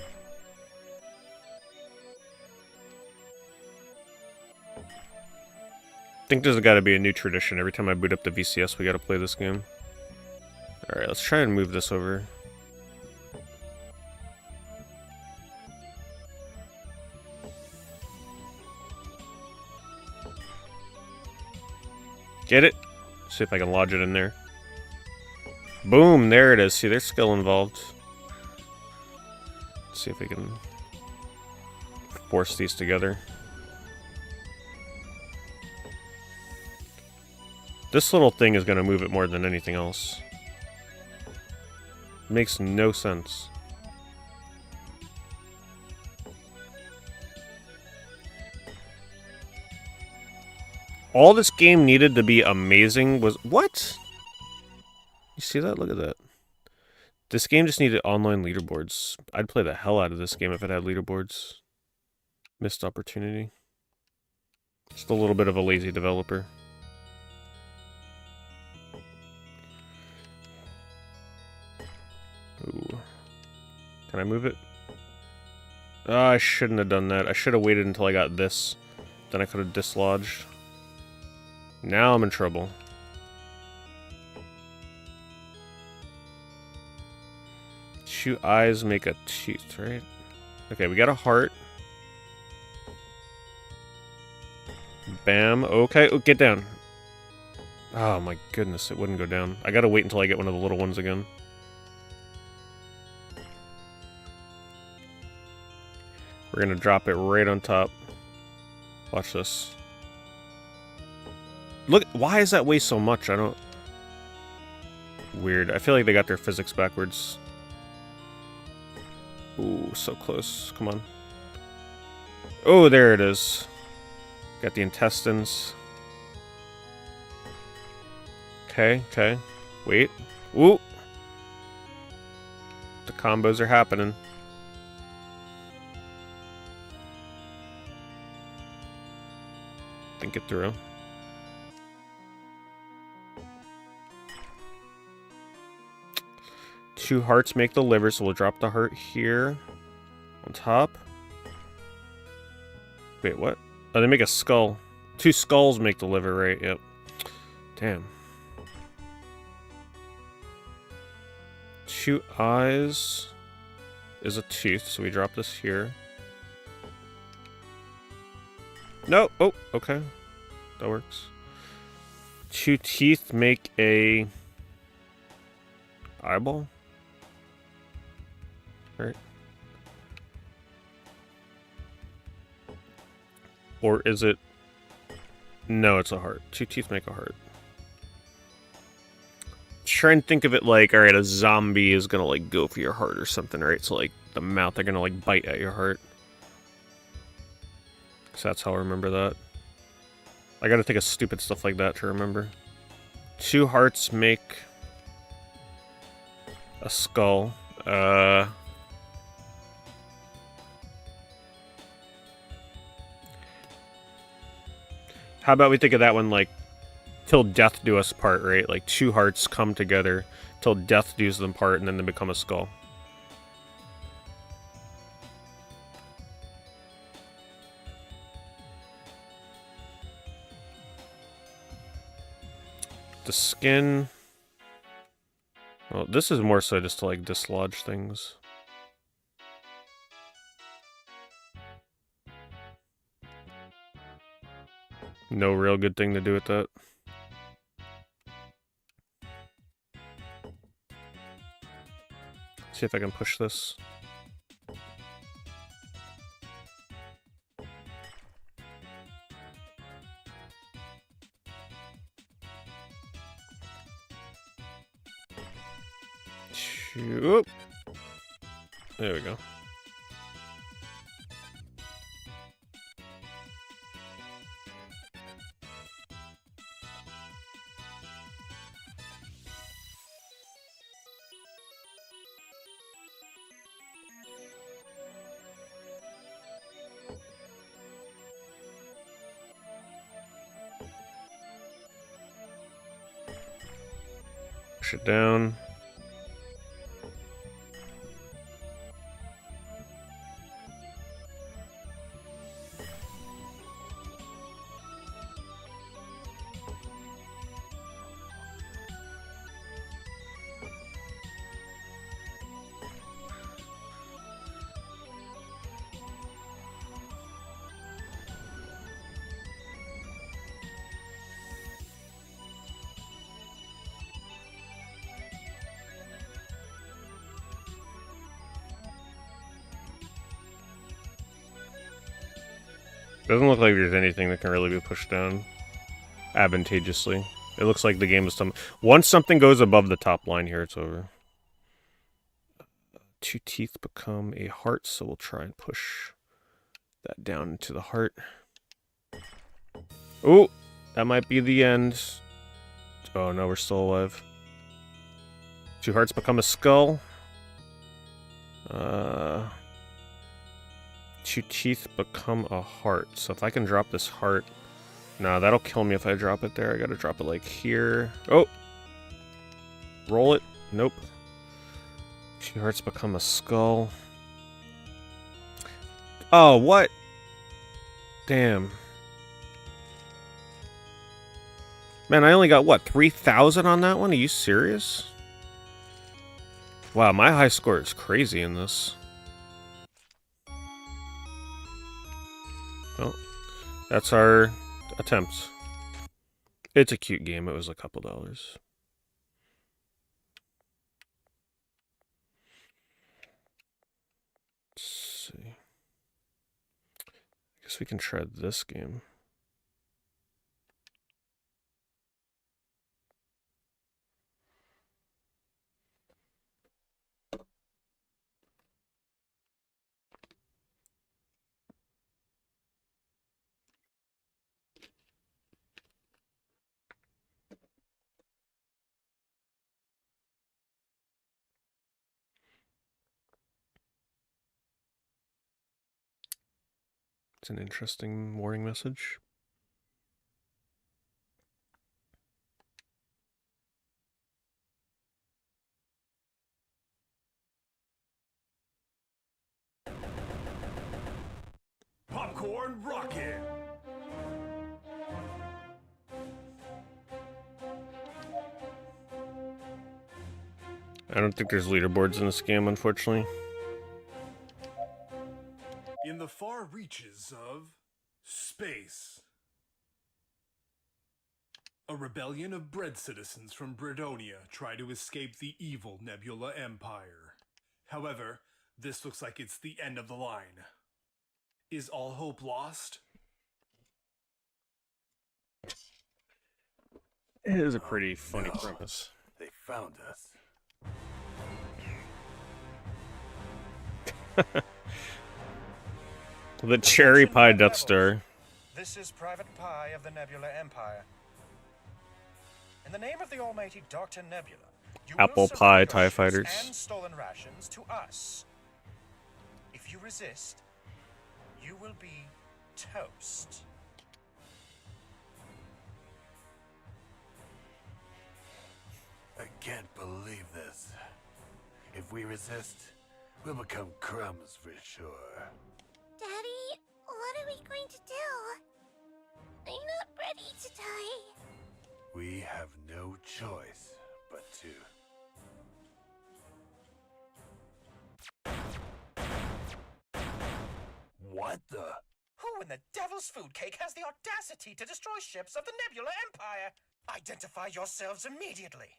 think there's got to be a new tradition. Every time I boot up the VCS, we got to play this game. Alright, let's try and move this over. Get it? See if I can lodge it in there. Boom, there it is. See, there's skill involved. Let's see if we can force these together. This little thing is going to move it more than anything else. Makes no sense. All this game needed to be amazing was... What? You see that? Look at that. This game just needed online leaderboards. I'd play the hell out of this game if it had leaderboards. Missed opportunity. Just a little bit of a lazy developer. Ooh. Can I move it? Oh, I shouldn't have done that. I should have waited until I got this. Then I could have dislodged. Now I'm in trouble. Two eyes make a tooth, right? Okay, we got a heart. Bam. Okay, oh, get down. Oh my goodness, it wouldn't go down. I gotta wait until I get one of the little ones again. We're gonna drop it right on top. Watch this. Look, why is that weigh so much? I don't... Weird. I feel like they got their physics backwards. Ooh, so close. Come on. Oh, there it is. Got the intestines. Okay, okay. Wait. Ooh! The combos are happening. Think it through. Two hearts make the liver, so we'll drop the heart here on top. Wait, what? Oh, they make a skull. 2 skulls make the liver, right? Yep. Damn. 2 eyes is a tooth, so we drop this here. No! Oh, okay. That works. 2 teeth make a eyeball? Right. Or is it... No, it's a heart. 2 teeth make a heart. Try and think of it like, alright, a zombie is gonna, like, go for your heart or something, right? So, like, the mouth, they're gonna, like, bite at your heart. So that's how I remember that. I gotta think of stupid stuff like that to remember. 2 hearts make a skull. How about we think of that one like till death do us part, right? Like two hearts come together till death does them part, and then they become a skull. The skin. Well, this is more so just to like dislodge things. No real good thing to do with that. See if I can push this. Oop. There we go. Push it down. Doesn't look like there's anything that can really be pushed down advantageously. It looks like the game is once something goes above the top line here, it's over. Two teeth become a heart, so we'll try and push that down into the heart. Oh, that might be the end. Oh no, we're still alive. Two hearts become a skull. Two teeth become a heart. So if I can drop this heart... Nah, that'll kill me if I drop it there. I gotta drop it like here. Oh! Roll it. Nope. Two hearts become a skull. Oh, what? Damn. Man, I only got, what, 3,000 on that one? Are you serious? Wow, my high score is crazy in this. Well, that's our attempt. It's a cute game. It was a couple dollars. Let's see. I guess we can try this game. It's an interesting warning message. Popcorn rocket. I don't think there's leaderboards in this game, unfortunately. In the far reaches of space, a rebellion of bread citizens from Bredonia try to escape the evil Nebula Empire. However, this looks like it's the end of the line. Is all hope lost? It is a pretty funny premise. They found us. The cherry pie Death Star. This is Private Pie of the Nebula Empire. In the name of the almighty Dr. Nebula, you Apple will pie surrender TIE ships fighters. and stolen rations to us. If you resist, you will be toast. I can't believe this. If we resist, we'll become crumbs for sure. Daddy, what are we going to do? I'm not ready to die. We have no choice but to. What the? Who in the devil's food cake has the audacity to destroy ships of the Nebula Empire? Identify yourselves immediately.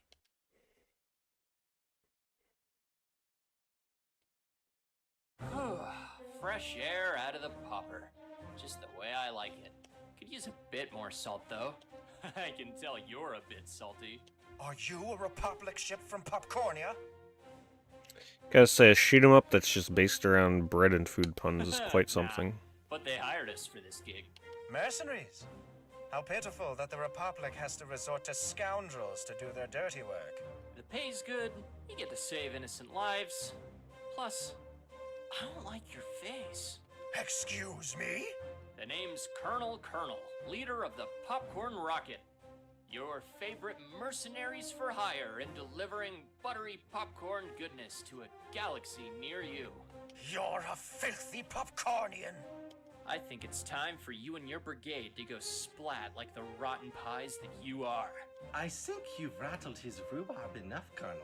Fresh air out of the popper. Just the way I like it. Could use a bit more salt, though. I can tell you're a bit salty. Are you a Republic ship from Popcornia? Gotta say, a shoot 'em up that's just based around bread and food puns is quite something. Nah, but they hired us for this gig. Mercenaries. How pitiful that the Republic has to resort to scoundrels to do their dirty work. The pay's good, you get to save innocent lives. Plus, I don't like your face. Excuse me? The name's Colonel, leader of the Popcorn Rocket. Your favorite mercenaries for hire in delivering buttery popcorn goodness to a galaxy near you. You're a filthy Popcornian. I think it's time for you and your brigade to go splat like the rotten pies that you are. I think you've rattled his rhubarb enough, Colonel.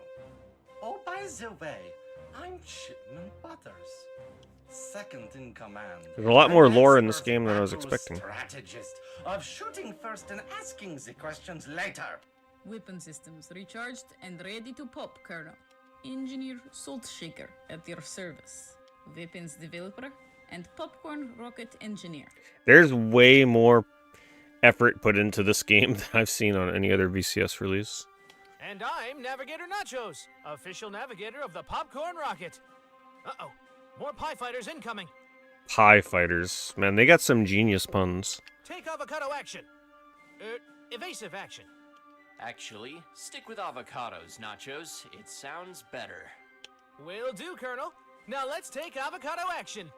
Oh, by the way, I'm Shipman Butters, second in command. There's a lot more And lore in this expert game than I was battle expecting. Strategist of shooting first and asking the questions later. Weapon systems recharged and ready to pop, Colonel. Engineer Salt Shaker at your service. Weapons developer and popcorn rocket engineer. There's way more effort put into this game than I've seen on any other VCS release. And I'm Navigator Nachos, official navigator of the Popcorn Rocket. Uh-oh, more pie fighters incoming. Pie fighters. Man, they got some genius puns. Take avocado action. Evasive action. Actually, stick with avocados, Nachos. It sounds better. Will do, Colonel. Now let's take avocado action.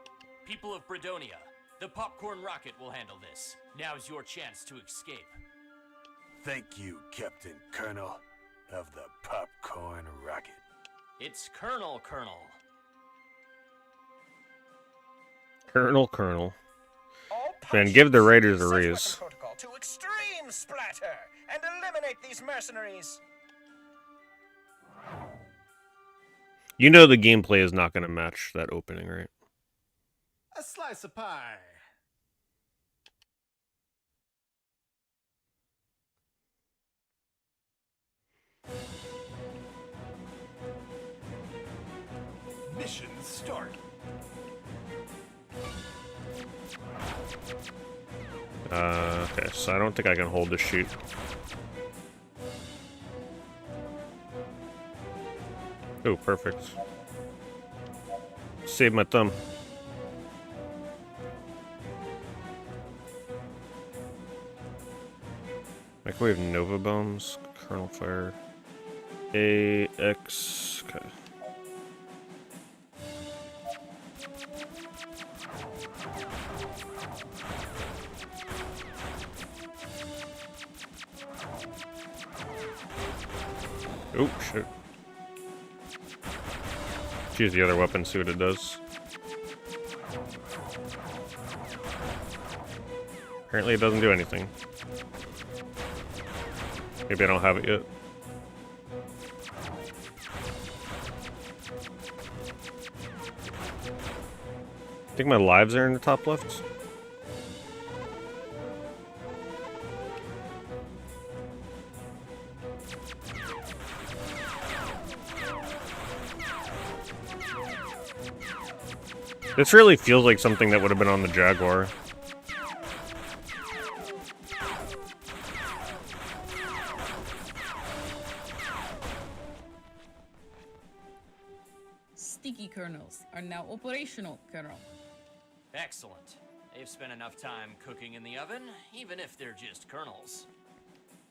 People of Bredonia, the Popcorn Rocket will handle this. Now's your chance to escape. Thank you, Captain Colonel of the Popcorn Rocket. It's Colonel. Colonel. All Man, give the punches Raiders a such weapon raise. protocol to extreme splatter and eliminate these mercenaries. You know the gameplay is not going to match that opening, right? A slice of pie. Mission start. Okay, so I don't think I can hold the shoot. Oh, perfect. Save my thumb. Microwave Nova bombs, kernel fire, AX. Okay. Oh shit. Use the other weapon, see what it does. Apparently it doesn't do anything. Maybe I don't have it yet. I think my lives are in the top left. This really feels like something that would have been on the Jaguar. Sticky kernels are now operational, Colonel. Excellent. They've spent enough time cooking in the oven, even if they're just kernels.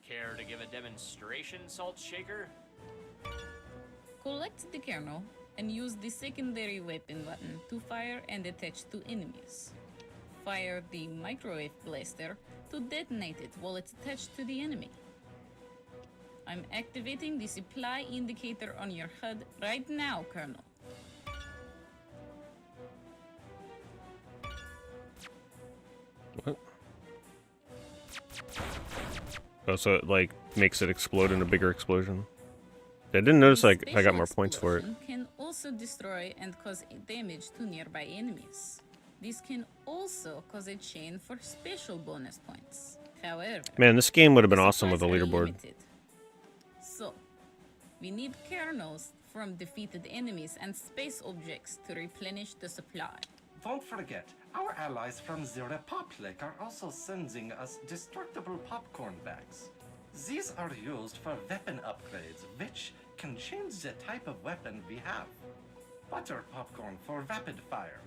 Care to give a demonstration, Salt Shaker? Collect the kernel and use the secondary weapon button to fire and attach to enemies. Fire the microwave blaster to detonate it while it's attached to the enemy. I'm activating the supply indicator on your HUD right now, Colonel. What? Oh, so it like makes it explode in a bigger explosion. I didn't notice The I got more special points for it. explosion can also destroy and cause damage to nearby enemies. This can also cause a chain for special bonus points. However, Man, this game would have been the awesome with a supplies are leaderboard. limited. So, we need kernels from defeated enemies and space objects to replenish the supply. Don't forget, our allies from the Republic are also sending us destructible popcorn bags. These are used for weapon upgrades, which can change the type of weapon we have. Butter popcorn for rapid fire.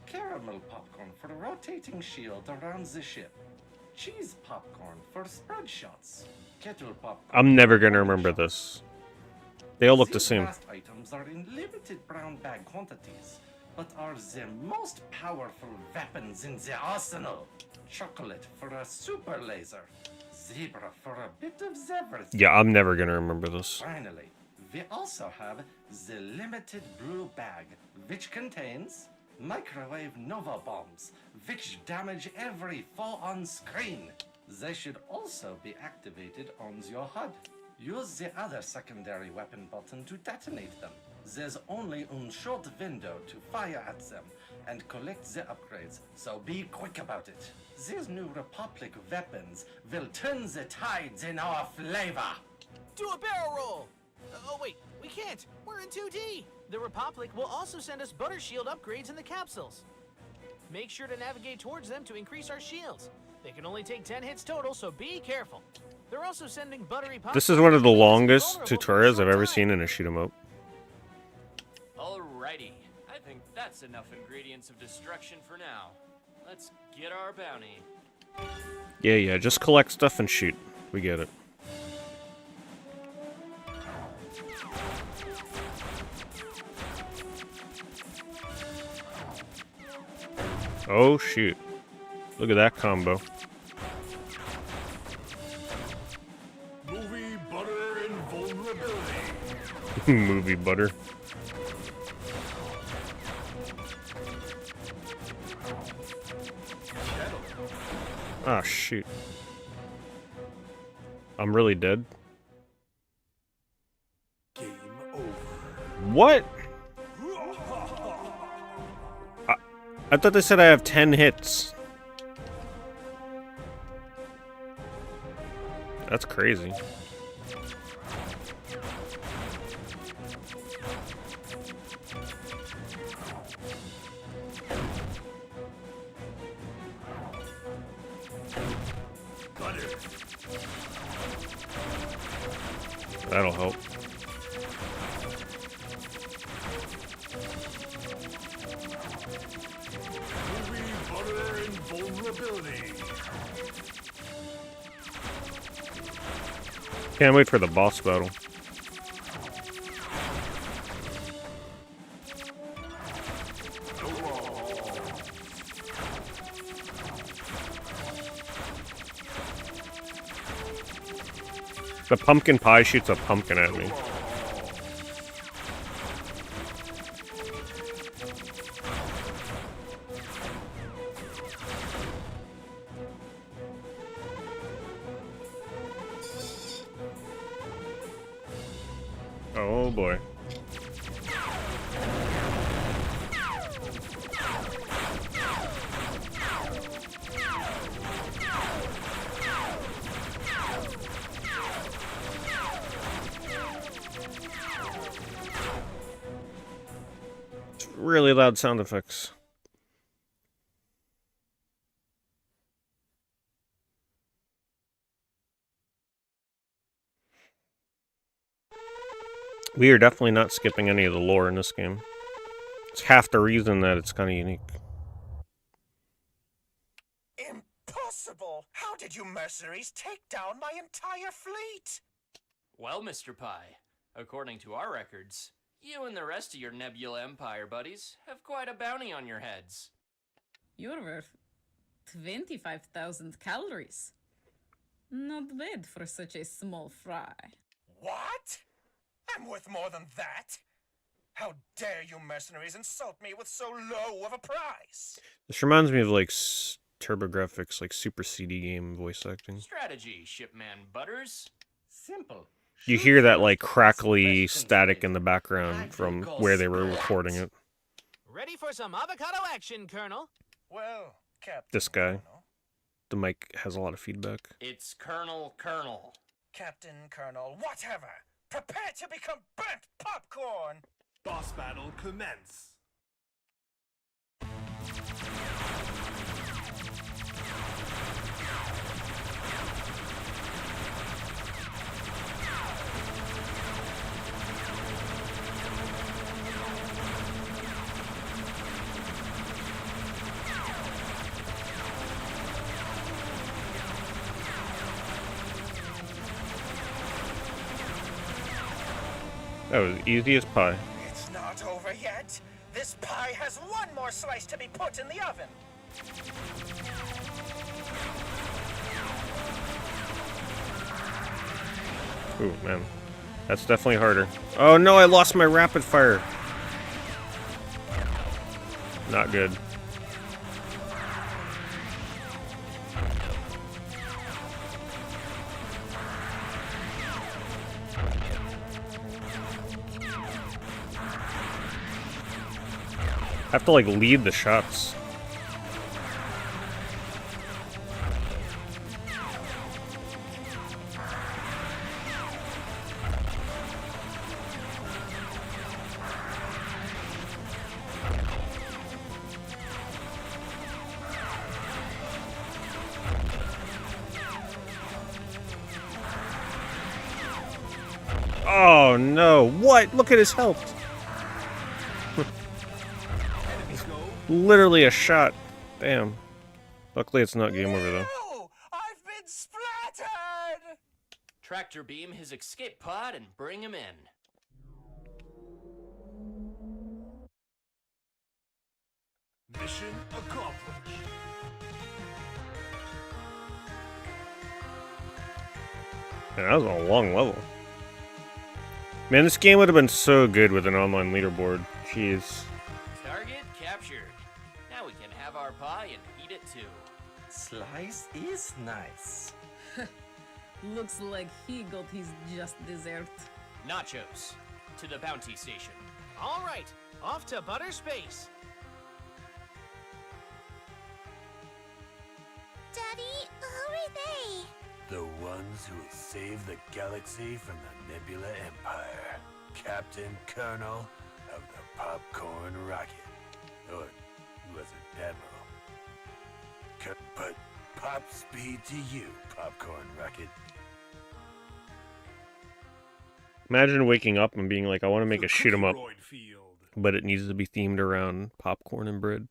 Caramel popcorn for rotating shield around the ship. Cheese popcorn for spread shots. Kettle popcorn. I'm never gonna for remember shots. this. They all look the These same. last items are in limited brown bag quantities, but are the most powerful weapons in the arsenal. Chocolate for a super laser. Zebra for a bit of everything. Yeah, I'm never gonna remember this. Finally, we also have the limited blue bag, which contains microwave nova bombs, which damage every foe on screen. They should also be activated on your HUD. Use the other secondary weapon button to detonate them. There's only a short window to fire at them and collect the upgrades, so be quick about it. These new Republic weapons will turn the tides in our flavor. Do a barrel roll! Oh, wait, we can't. We're in 2D. The Republic will also send us butter shield upgrades in the capsules. Make sure to navigate towards them to increase our shields. They can only take 10 hits total, so be careful. They're also sending buttery pop. This is one of the longest tutorials I've ever seen in a shoot 'em up. Alrighty, I think that's enough ingredients of destruction for now. Let's get our bounty. Yeah, just collect stuff and shoot. We get it. Oh shoot. Look at that combo. Movie butter and vulnerability. Movie butter. Ah, shoot. I'm really dead. Game over. What? I thought they said I have 10 hits. That's crazy. Butter. That'll help. Movie butter and vulnerability. Can't wait for the boss battle. The pumpkin pie shoots a pumpkin at me. Oh boy. Really loud sound effects. We are definitely not skipping any of the lore in this game. It's half the reason that it's kind of unique. Impossible! How did you mercenaries take down my entire fleet? Well, Mr. Pie, according to our records, you and the rest of your Nebula Empire buddies have quite a bounty on your heads. You're worth 25,000 calories. Not bad for such a small fry. What? I'm worth more than that. How dare you mercenaries insult me with so low of a price? This reminds me of like TurboGrafx, like Super CD game voice acting. Strategy, Shipman Butters. Simple. You Shoot hear that first, like crackly vegetable static state. in the background from where they were recording it. Ready for some avocado action, Colonel? Well, Captain This guy. Colonel. The mic has a lot of feedback. It's Colonel. Captain Colonel, whatever. Prepare to become burnt popcorn. Boss battle commence. That was easy as pie. It's not over yet. This pie has one more slice to be put in the oven. Ooh, man. That's definitely harder. Oh no, I lost my rapid fire. Not good. I have to like lead the shots. Oh no, what? Look at his health. Literally a shot. Damn. Luckily it's not game over though. No! I've been splattered! Tractor beam his escape pod and bring him in. Mission accomplished. Man, that was a long level. Man, this game would have been so good with an online leaderboard. Jeez. Target captured. Now we can have our pie and eat it too. Slice is nice. Looks like he got his just dessert. Nachos. To the bounty station. All right, off to Butter Space. Daddy, who are they? The ones who will save the galaxy from the Nebula Empire. Captain Colonel of the Popcorn Rocket. Or was it Admiral? But pop speed to you, Popcorn Rocket. Imagine waking up and being like, I want to make The a shoot 'em up, Cookie-roid field. but it needs to be themed around popcorn and bread.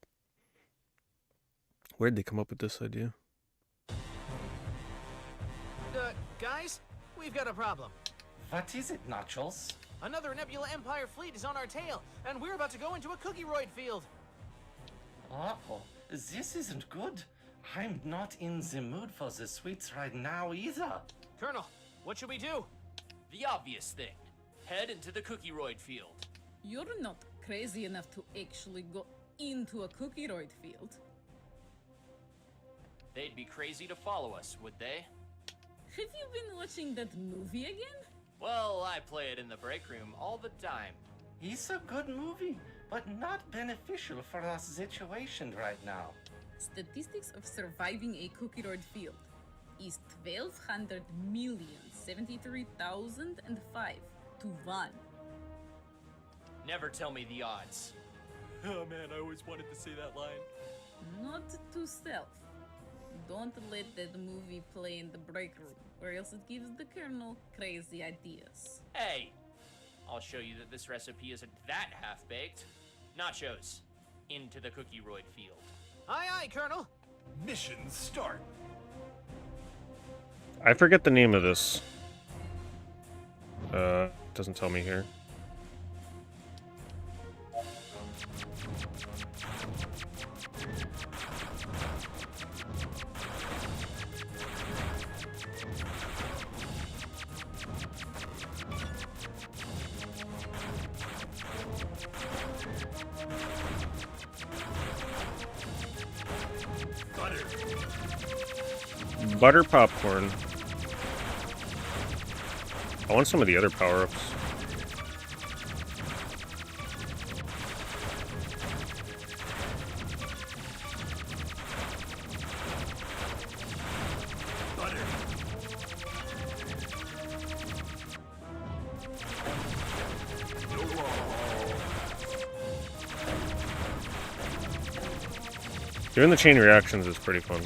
Where'd they come up with this idea? Guys, we've got a problem. What is it, Nachos? Another Nebula Empire fleet is on our tail, and we're about to go into a cookie-roid field. Oh, this isn't good. I'm not in the mood for the sweets right now either. Colonel, what should we do? The obvious thing. Head into the cookie-roid field. You're not crazy enough to actually go into a cookie-roid field. They'd be crazy to follow us, would they? Have you been watching that movie again? Well, I play it in the break room all the time. It's a good movie, but not beneficial for our situation right now. Statistics of surviving a cookie-roid field is 1,273,005 to 1. Never tell me the odds. Oh man, I always wanted to say that line. Not to self. Don't let that movie play in the break room, or else it gives the Colonel crazy ideas. Hey! I'll show you that this recipe isn't that half-baked. Nachos. Into the cookie-roid field. Aye, aye, Colonel. Mission start. I forget the name of this. Doesn't tell me here. butter popcorn. I want some of the other power-ups. Doing the chain reactions is pretty fun.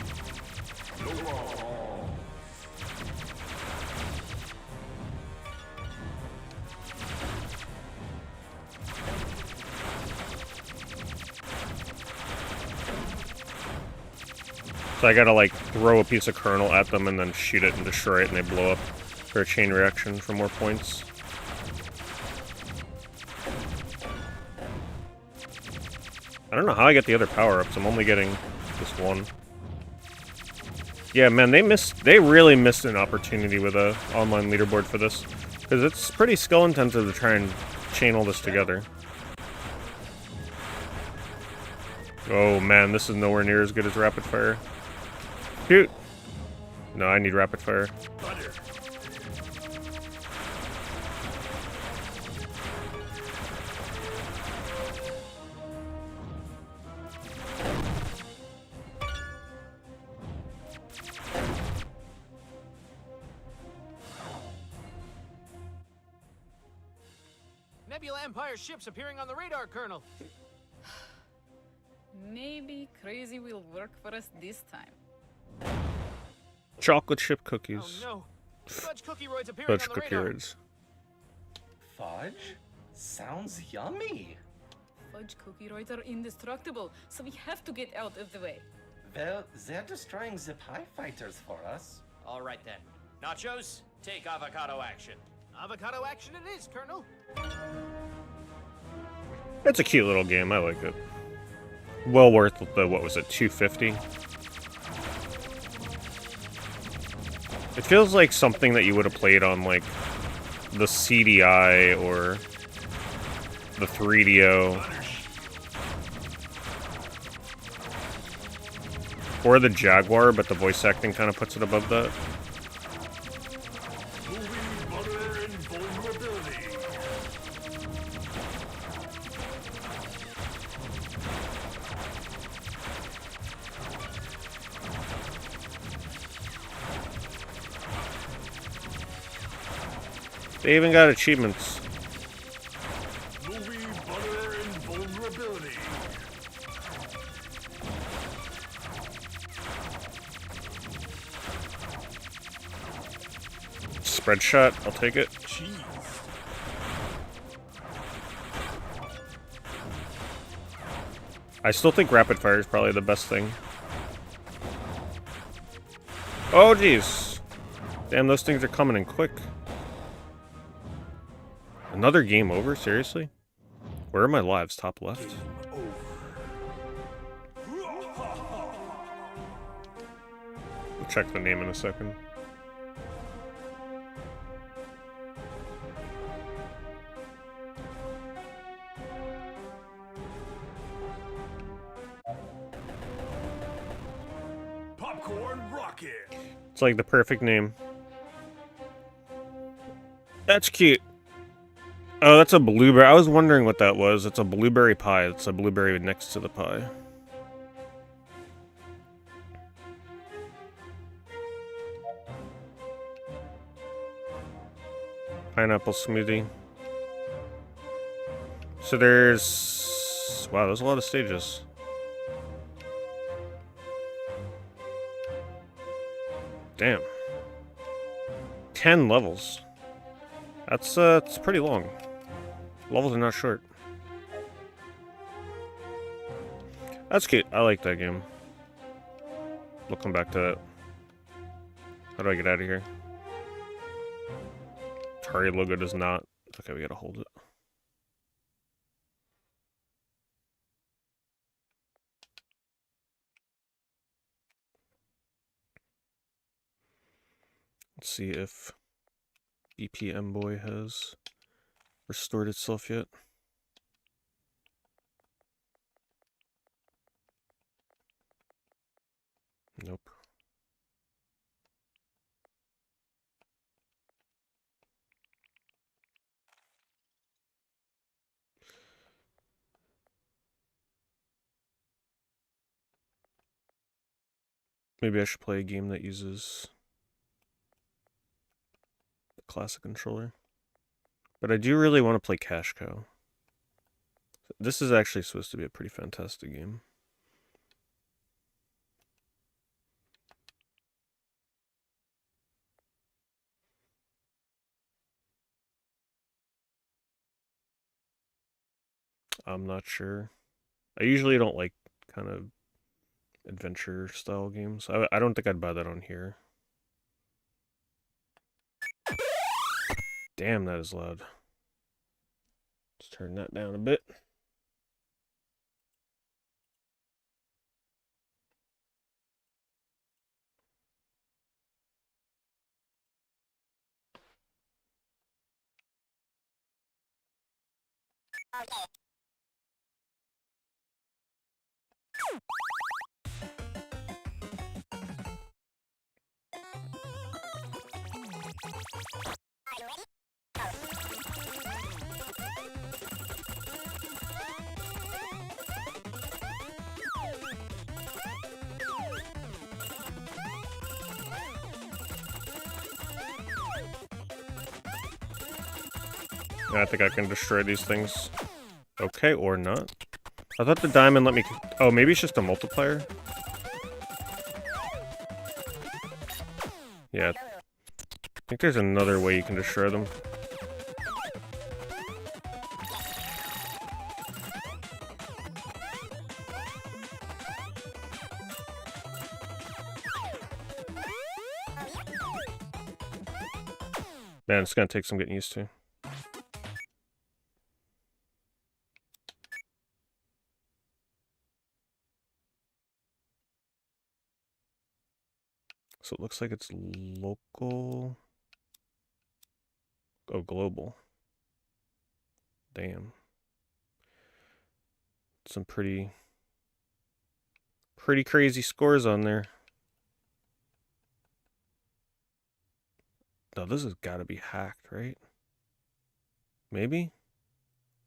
So I gotta like throw a piece of kernel at them and then shoot it and destroy it and they blow up for a chain reaction for more points. I don't know how I get the other power-ups. I'm only getting this one. Yeah, man, they really missed an opportunity with a online leaderboard for this. Because it's pretty skill intensive to try and chain all this together. Oh man, this is nowhere near as good as rapid fire. Shoot! No, I need rapid fire. Nebula Empire ships appearing on the radar, Colonel. Maybe crazy will work for us this time. Chocolate chip cookies. Oh no. Fudge cookie roids appearing Fudge on the cookie radar. roids. Fudge? Sounds yummy. Fudge cookie roids are indestructible, so we have to get out of the way. Well, they're destroying the pie fighters for us. All right then. Nachos, take avocado action. Avocado action it is, Colonel. It's a cute little game. I like it. Well worth the, what was it, $2.50? It feels like something that you would have played on, like, the CDI or the 3DO. Or the Jaguar, but the voice acting kind of puts it above that. They even got achievements. Movie butter and vulnerability. Spread shot, I'll take it. Cheese. I still think rapid fire is probably the best thing. Oh jeez. Damn, those things are coming in quick. Another game over? Seriously? Where are my lives? Top left? We'll check the name in a second. Popcorn rocket. It's like the perfect name. That's cute. Oh, that's a blueberry. I was wondering what that was. It's a blueberry pie. It's a blueberry next to the pie. Pineapple smoothie. So there's... Wow, there's a lot of stages. Damn. 10 levels. That's it's pretty long. Levels are not short. That's cute. I like that game. We'll come back to that. How do I get out of here? Atari logo does not. Okay, we gotta hold it. Let's see if BPM Boy has restored itself yet. Nope. Maybe I should play a game that uses the classic controller. But I do really want to play Cash Cow. This is actually supposed to be a pretty fantastic game. I'm not sure. I usually don't like kind of adventure style games. I don't think I'd buy that on here. Damn, that is loud. Let's turn that down a bit. I think I can destroy these things. Okay, or not. I thought the diamond let me... Oh, maybe it's just a multiplier? Yeah. I think there's another way you can destroy them. Man, it's gonna take some getting used to. So it looks like it's local. Oh, global. Damn. Some pretty crazy scores on there. No, this has got to be hacked, right? Maybe?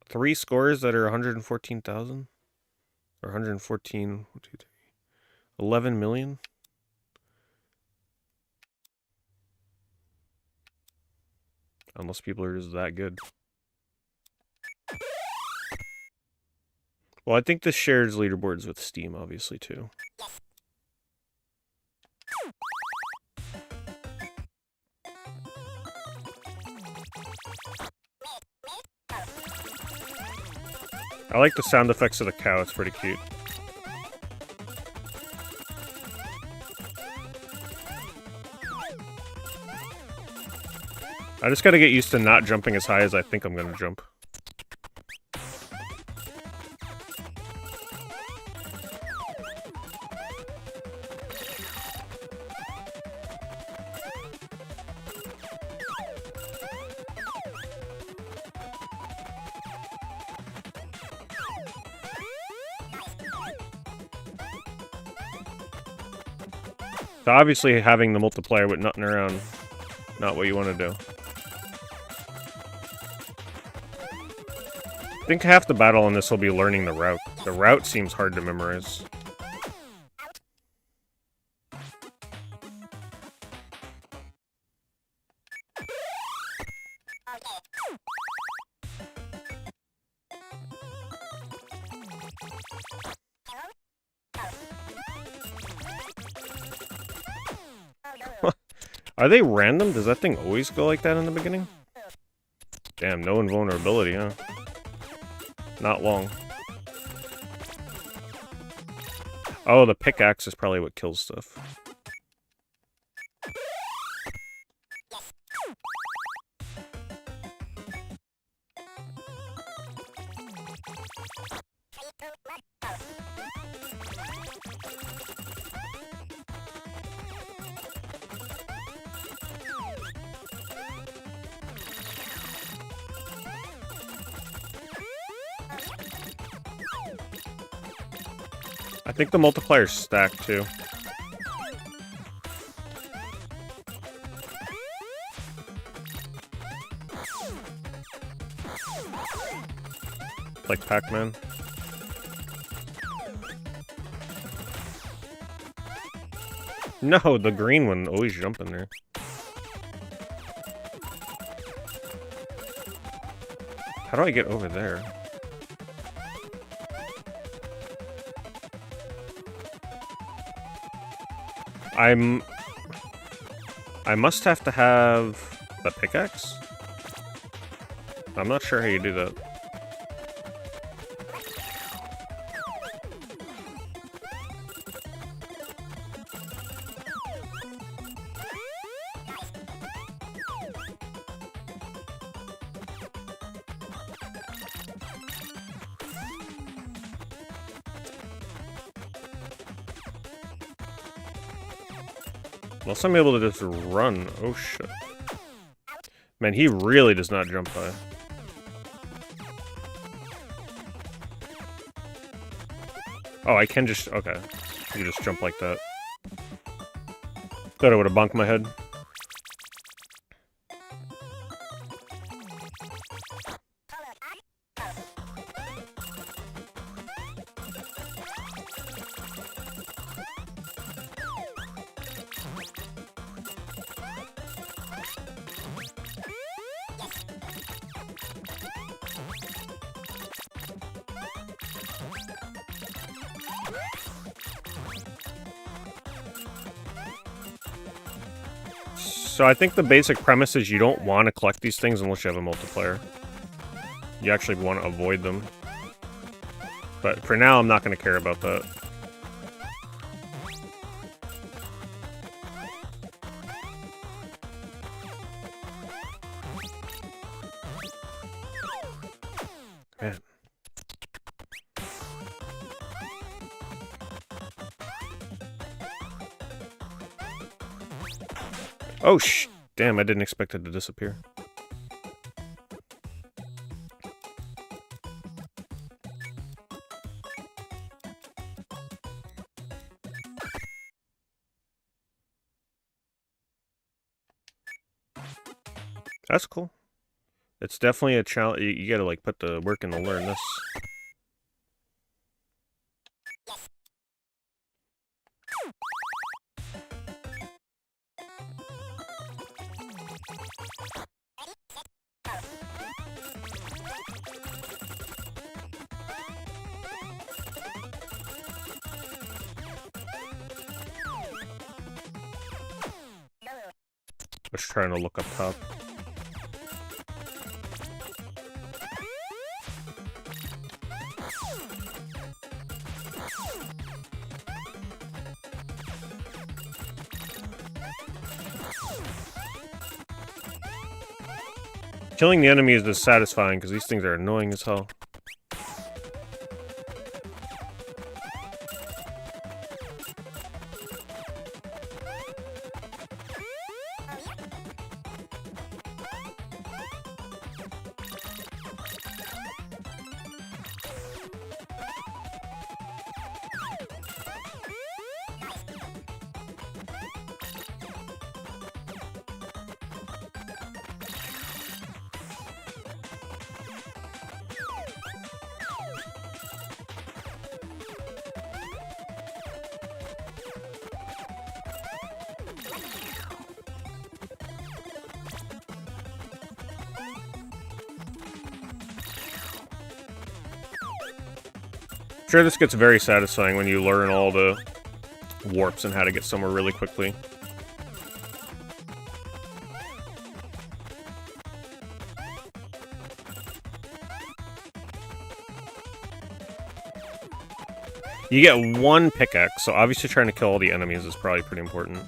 3 scores that are 114,000? Or 114, 1, 2, 3, 11 million? Unless people are just that good. Well, I think this shares leaderboards with Steam, obviously, too. I like the sound effects of the cow, it's pretty cute. I just gotta get used to not jumping as high as I think I'm gonna jump. So obviously having the multiplier with nothing around, not what you want to do. I think half the battle on this will be learning the route. The route seems hard to memorize. Are they random? Does that thing always go like that in the beginning? Damn, no invulnerability, huh? Not long. Oh, the pickaxe is probably what kills stuff. I think the multiplier's stacked too. Like Pac-Man. No, the green one always jump in there. How do I get over there? I must have to have the pickaxe? I'm not sure how you do that. Unless I'm able to just run. Oh shit. Man, he really does not jump high. Oh, I can just... Okay. You just jump like that. Thought I would have bonked my head. So I think the basic premise is you don't want to collect these things unless you have a multiplayer. You actually want to avoid them. But for now, I'm not going to care about that. Man. Oh, damn, I didn't expect it to disappear. That's cool. It's definitely a challenge. You gotta, like, put the work in to learn this. Just trying to look up top. Killing the enemies is satisfying because these things are annoying as hell. Sure, this gets very satisfying when you learn all the warps and how to get somewhere really quickly. You get one pickaxe, so obviously trying to kill all the enemies is probably pretty important.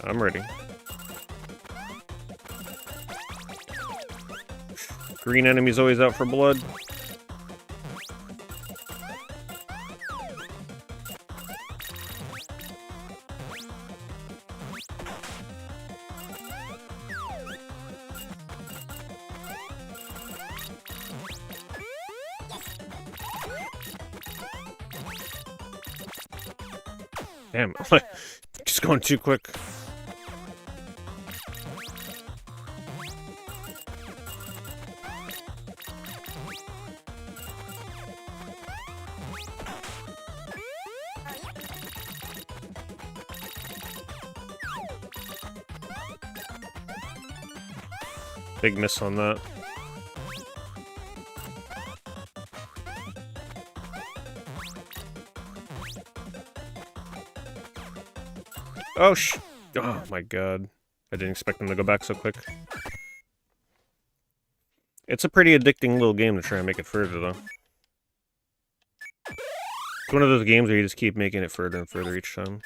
I'm ready. Green enemy's always out for blood. Damn, just going too quick. Big miss on that. Oh, oh my god. I didn't expect them to go back so quick. It's a pretty addicting little game to try and make it further, though. It's one of those games where you just keep making it further and further each time.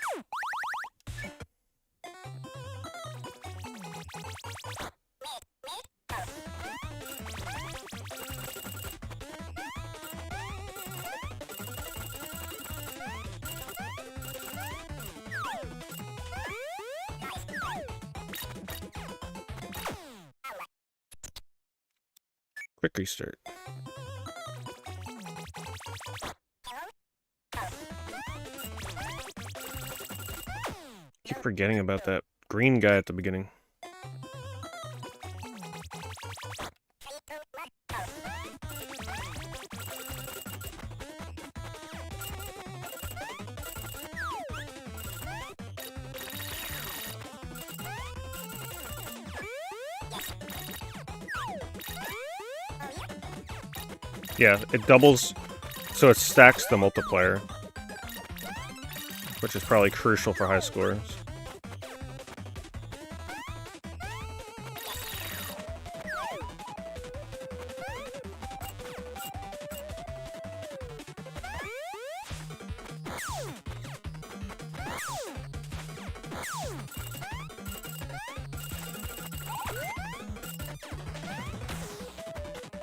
Quick restart. Keep forgetting about that green guy at the beginning. Yeah, it doubles, so it stacks the multiplier, which is probably crucial for high scores.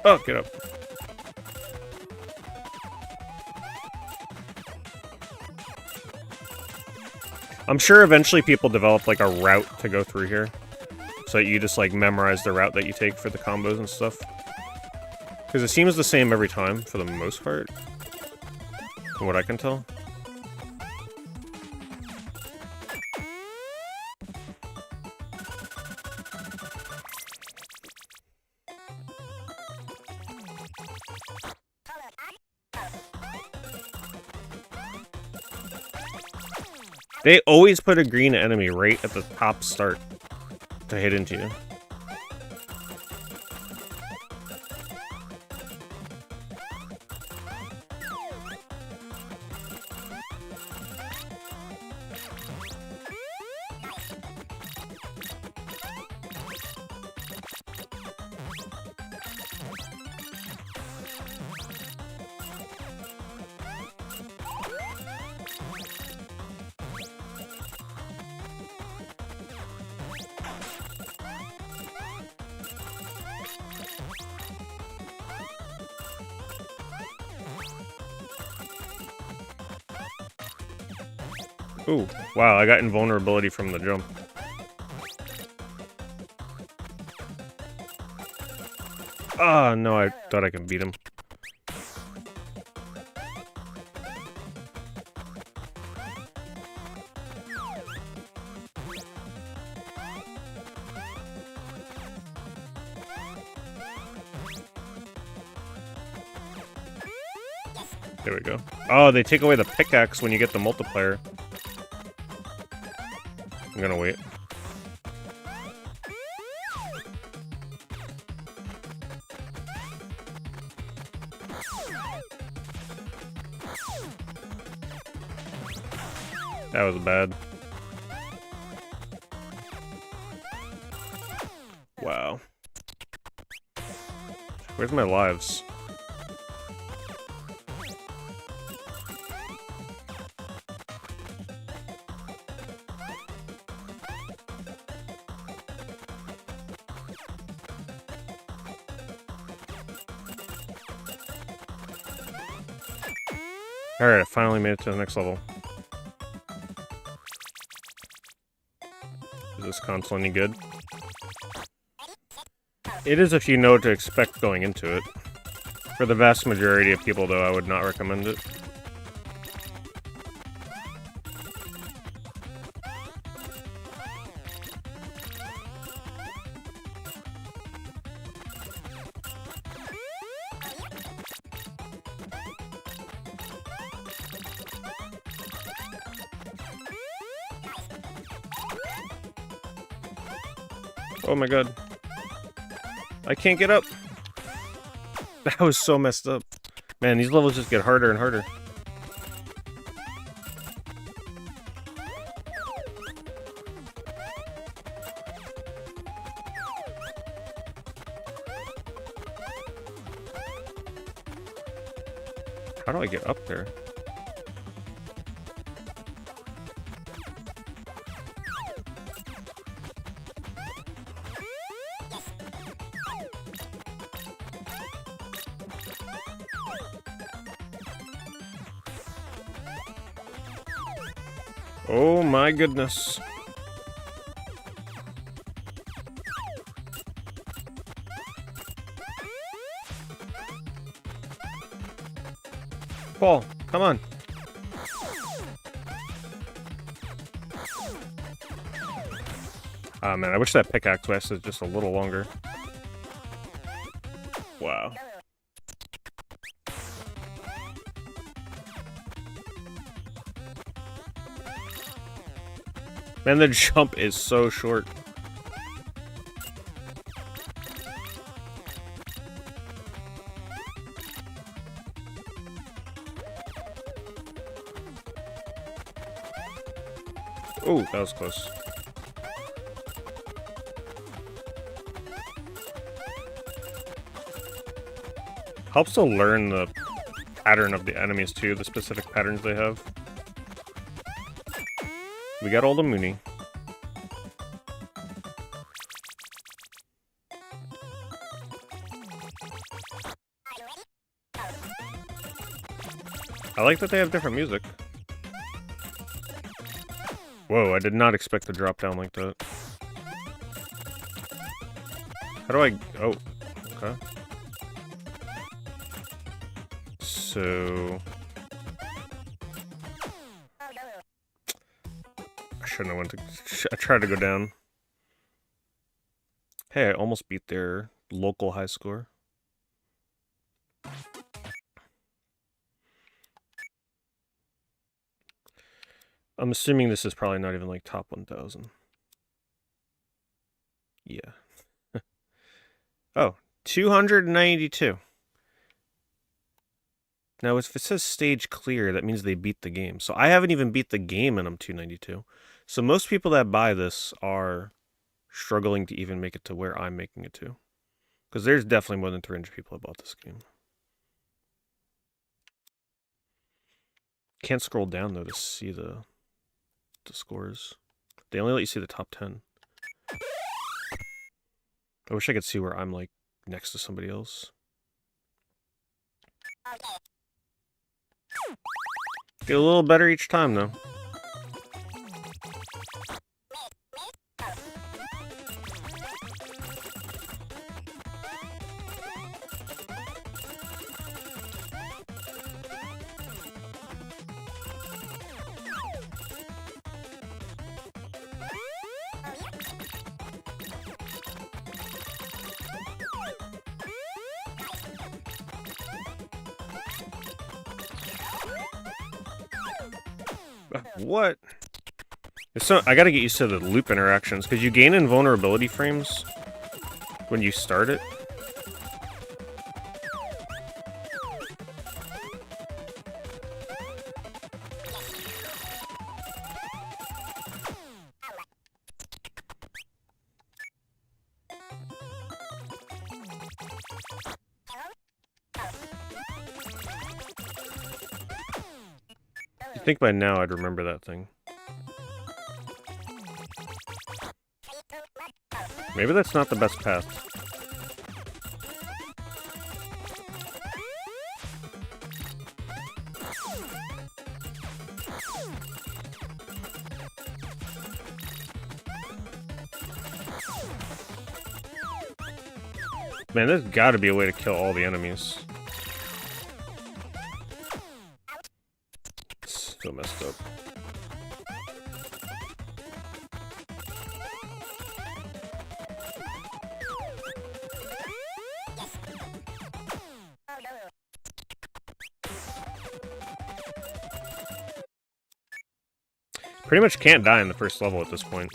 Oh, get up. I'm sure eventually people develop like a route to go through here. So that you just like memorize the route that you take for the combos and stuff. Because it seems the same every time for the most part. From what I can tell. They always put a green enemy right at the top start to hit into you. Ooh, wow, I got invulnerability from the jump. Ah, no, I thought I could beat him. There we go. Oh, they take away the pickaxe when you get the multiplier. I'm gonna wait. That was bad. Wow. Where's my lives? Alright, I finally made it to the next level. Is this console any good? It is if you know what to expect going into it. For the vast majority of people, though, I would not recommend it. Oh my god. I can't get up. That was so messed up. Man, these levels just get harder and harder. How do I get up there? Oh my goodness. Paul, come on. Ah, man, I wish that pickaxe lasted just a little longer. Wow. Man, the jump is so short. Oh, that was close. Helps to learn the pattern of the enemies too, the specific patterns they have. We got all the Mooney. I like that they have different music. Whoa, I did not expect to drop down like that. How do I... Oh, okay. So... I shouldn't have went to... I tried to go down. Hey, I almost beat their local high score. I'm assuming this is probably not even like top 1,000. Yeah. Oh, 292. Now, if it says stage clear, that means they beat the game. So I haven't even beat the game and I'm 292. So most people that buy this are struggling to even make it to where I'm making it to. Because there's definitely more than 300 people that bought this game. Can't scroll down, though, to see the scores. They only let you see the top 10. I wish I could see where I'm, like, next to somebody else. Get a little better each time, though. What? So I gotta get used to the loop interactions, because you gain invulnerability frames when you start it. I think by now I'd remember that thing. Maybe that's not the best path. Man, there's gotta be a way to kill all the enemies. It's so messed up. Pretty much can't die in the first level at this point.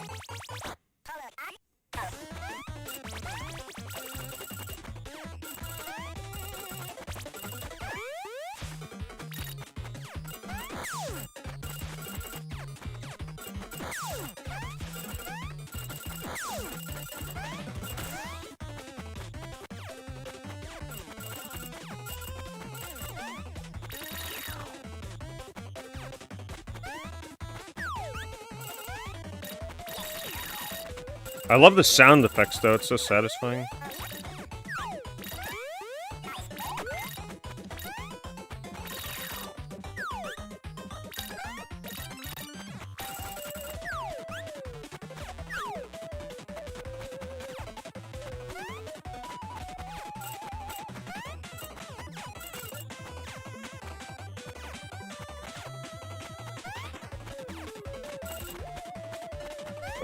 I love the sound effects, though. It's so satisfying.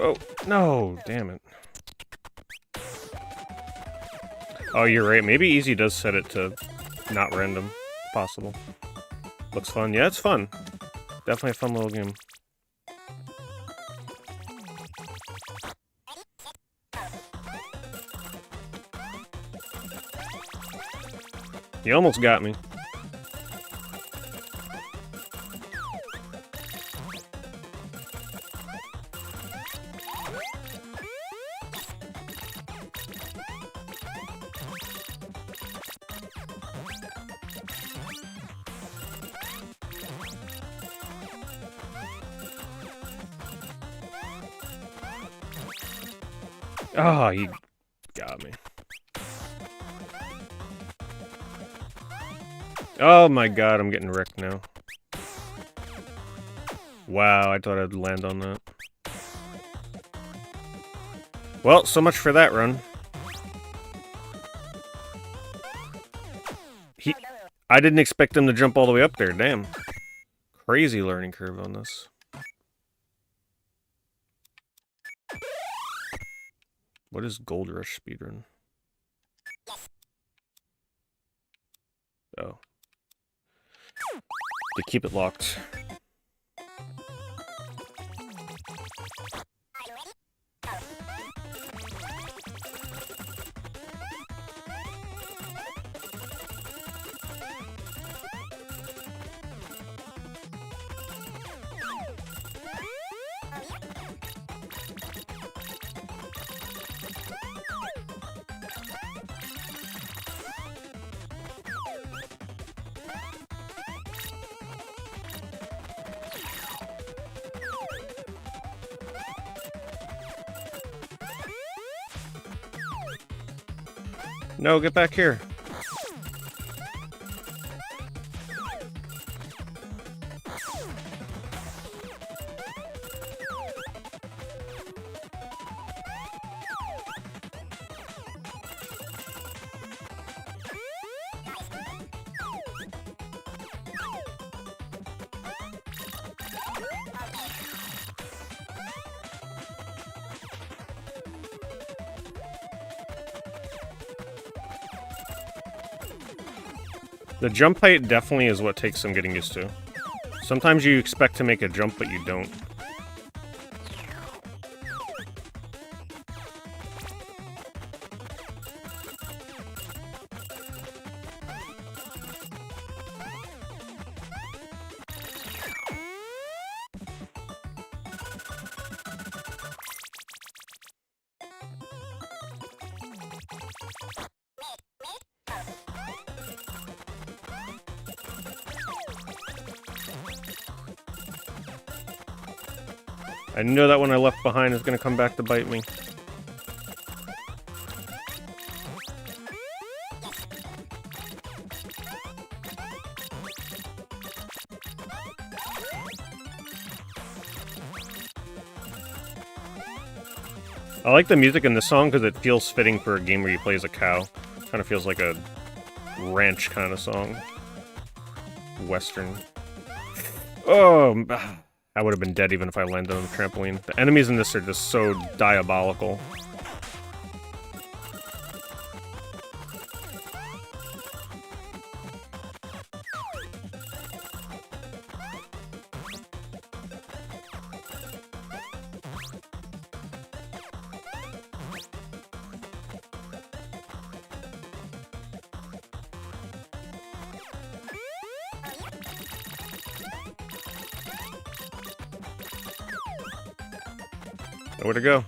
Oh, no, damn it. Oh, you're right. Maybe easy does set it to not random. Possible. Looks fun. Yeah, it's fun. Definitely a fun little game. You almost got me. Oh, you got me. Oh my god, I'm getting wrecked now. Wow, I thought I'd land on that. Well, so much for that run. I didn't expect him to jump all the way up there, damn. Crazy learning curve on this. What is Gold Rush speedrun? Oh. To keep it locked. No, get back here. The jump height definitely is what takes some getting used to. Sometimes you expect to make a jump, but you don't. I know that one I left behind is going to come back to bite me. I like the music in this song because it feels fitting for a game where you play as a cow. Kind of feels like a ranch kind of song. Western. Oh, I would have been dead even if I landed on the trampoline. The enemies in this are just so diabolical. Nowhere to go.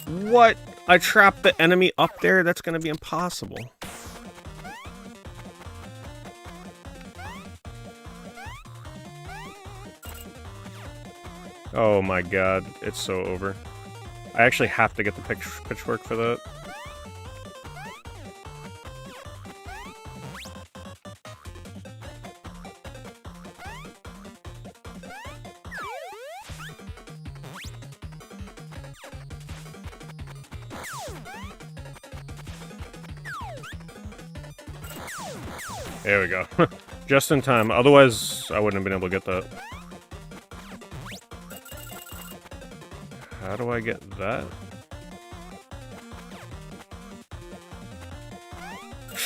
What? I trapped the enemy up there? That's gonna be impossible. Oh my god, it's so over. I actually have to get the pitchfork for that. There we go. Just in time. Otherwise, I wouldn't have been able to get that. How do I get that?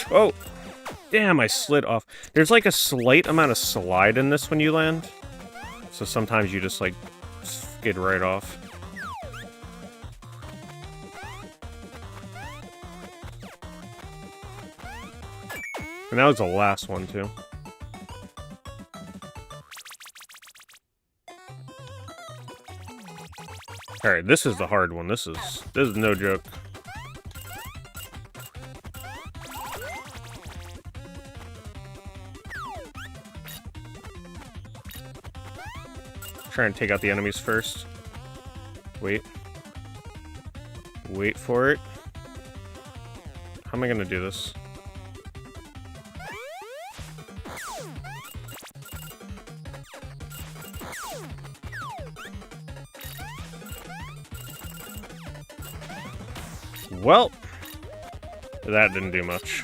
Oh! Damn, I slid off. There's like a slight amount of slide in this when you land. So sometimes you just like skid right off. And that was the last one too. Alright, this is the hard one. This is no joke. Try and take out the enemies first. Wait. Wait for it. How am I gonna do this? Well, that didn't do much.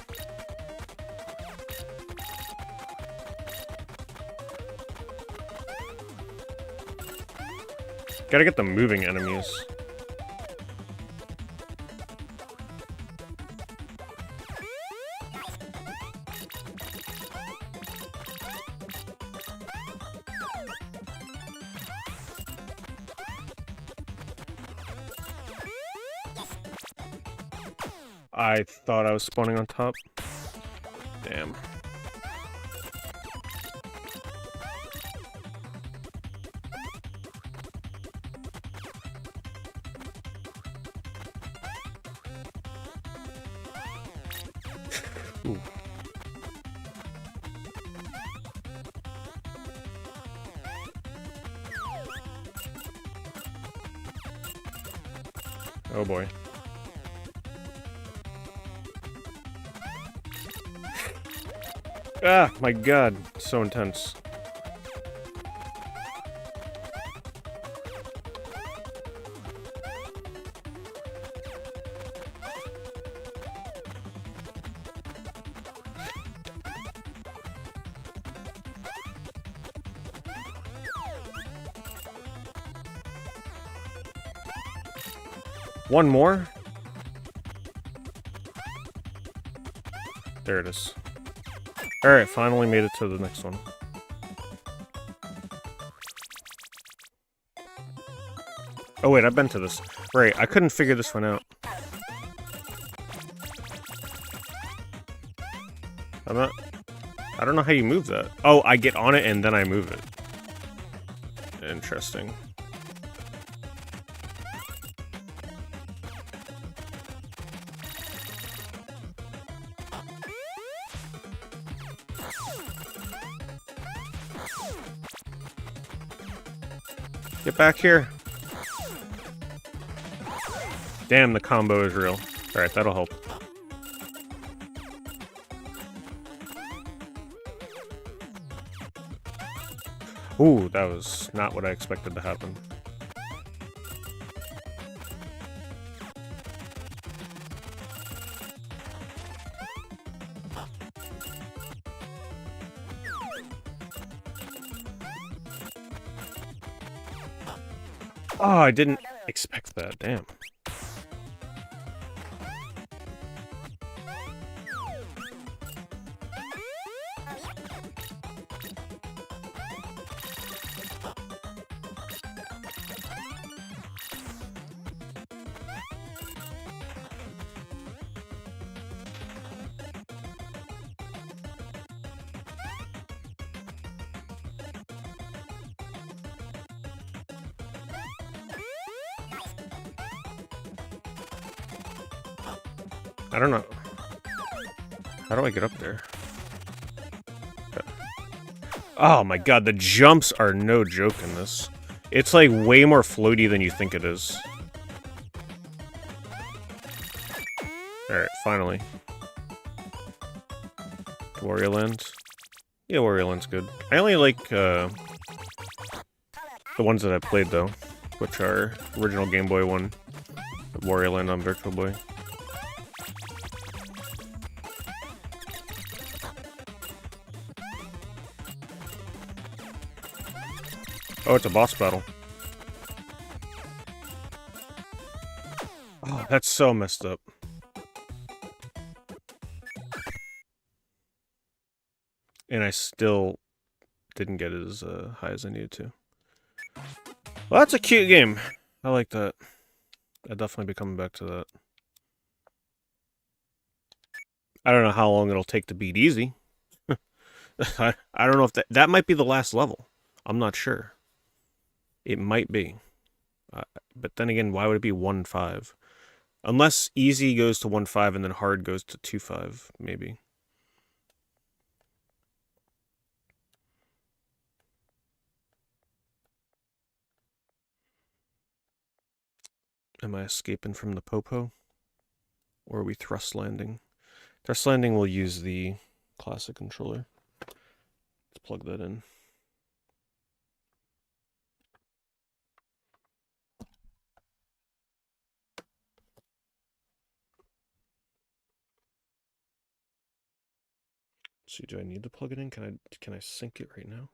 Gotta get the moving enemies. I thought I was spawning on top. Damn. Ooh. Oh boy. Ah, my god, so intense. One more? There it is. Alright, finally made it to the next one. Oh wait, I've been to this. Right, I couldn't figure this one out. I don't know how you move that. Oh, I get on it and then I move it. Interesting. Get back here. Damn, the combo is real. Alright, that'll help. Ooh, that was not what I expected to happen. Oh, I didn't expect that. Damn. I don't know. How do I get up there? Oh my god, the jumps are no joke in this. It's like way more floaty than you think it is. Alright, finally. Wario Land. Yeah, Wario Land's good. I only like the ones that I played though, which are original Game Boy one, Wario Land on Virtual Boy. Oh, it's a boss battle. Oh, that's so messed up. And I still didn't get as high as I needed to. Well, that's a cute game. I like that. I'll definitely be coming back to that. I don't know how long it'll take to beat easy. I don't know if that might be the last level. I'm not sure. It might be. But then again, why would it be 1-5? Unless easy goes to 1-5 and then hard goes to 2-5, maybe. Am I escaping from the popo? Or are we thrust landing? Thrust landing will use the classic controller. Let's plug that in. Let's see, do I need to plug it in? Can I sync it right now?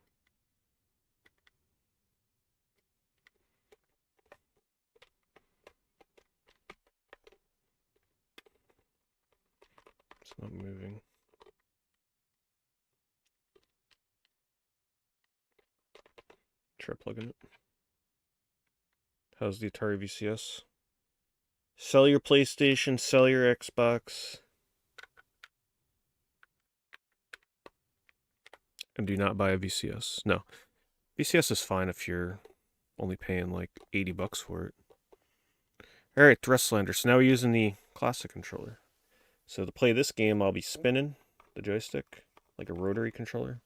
It's not moving. Try plugging it. How's the Atari VCS? Sell your PlayStation, sell your Xbox. And do not buy a VCS. No. VCS is fine if you're only paying like $80 for it. Alright, Thrustlander. So now we're using the classic controller. So to play this game, I'll be spinning the joystick like a rotary controller.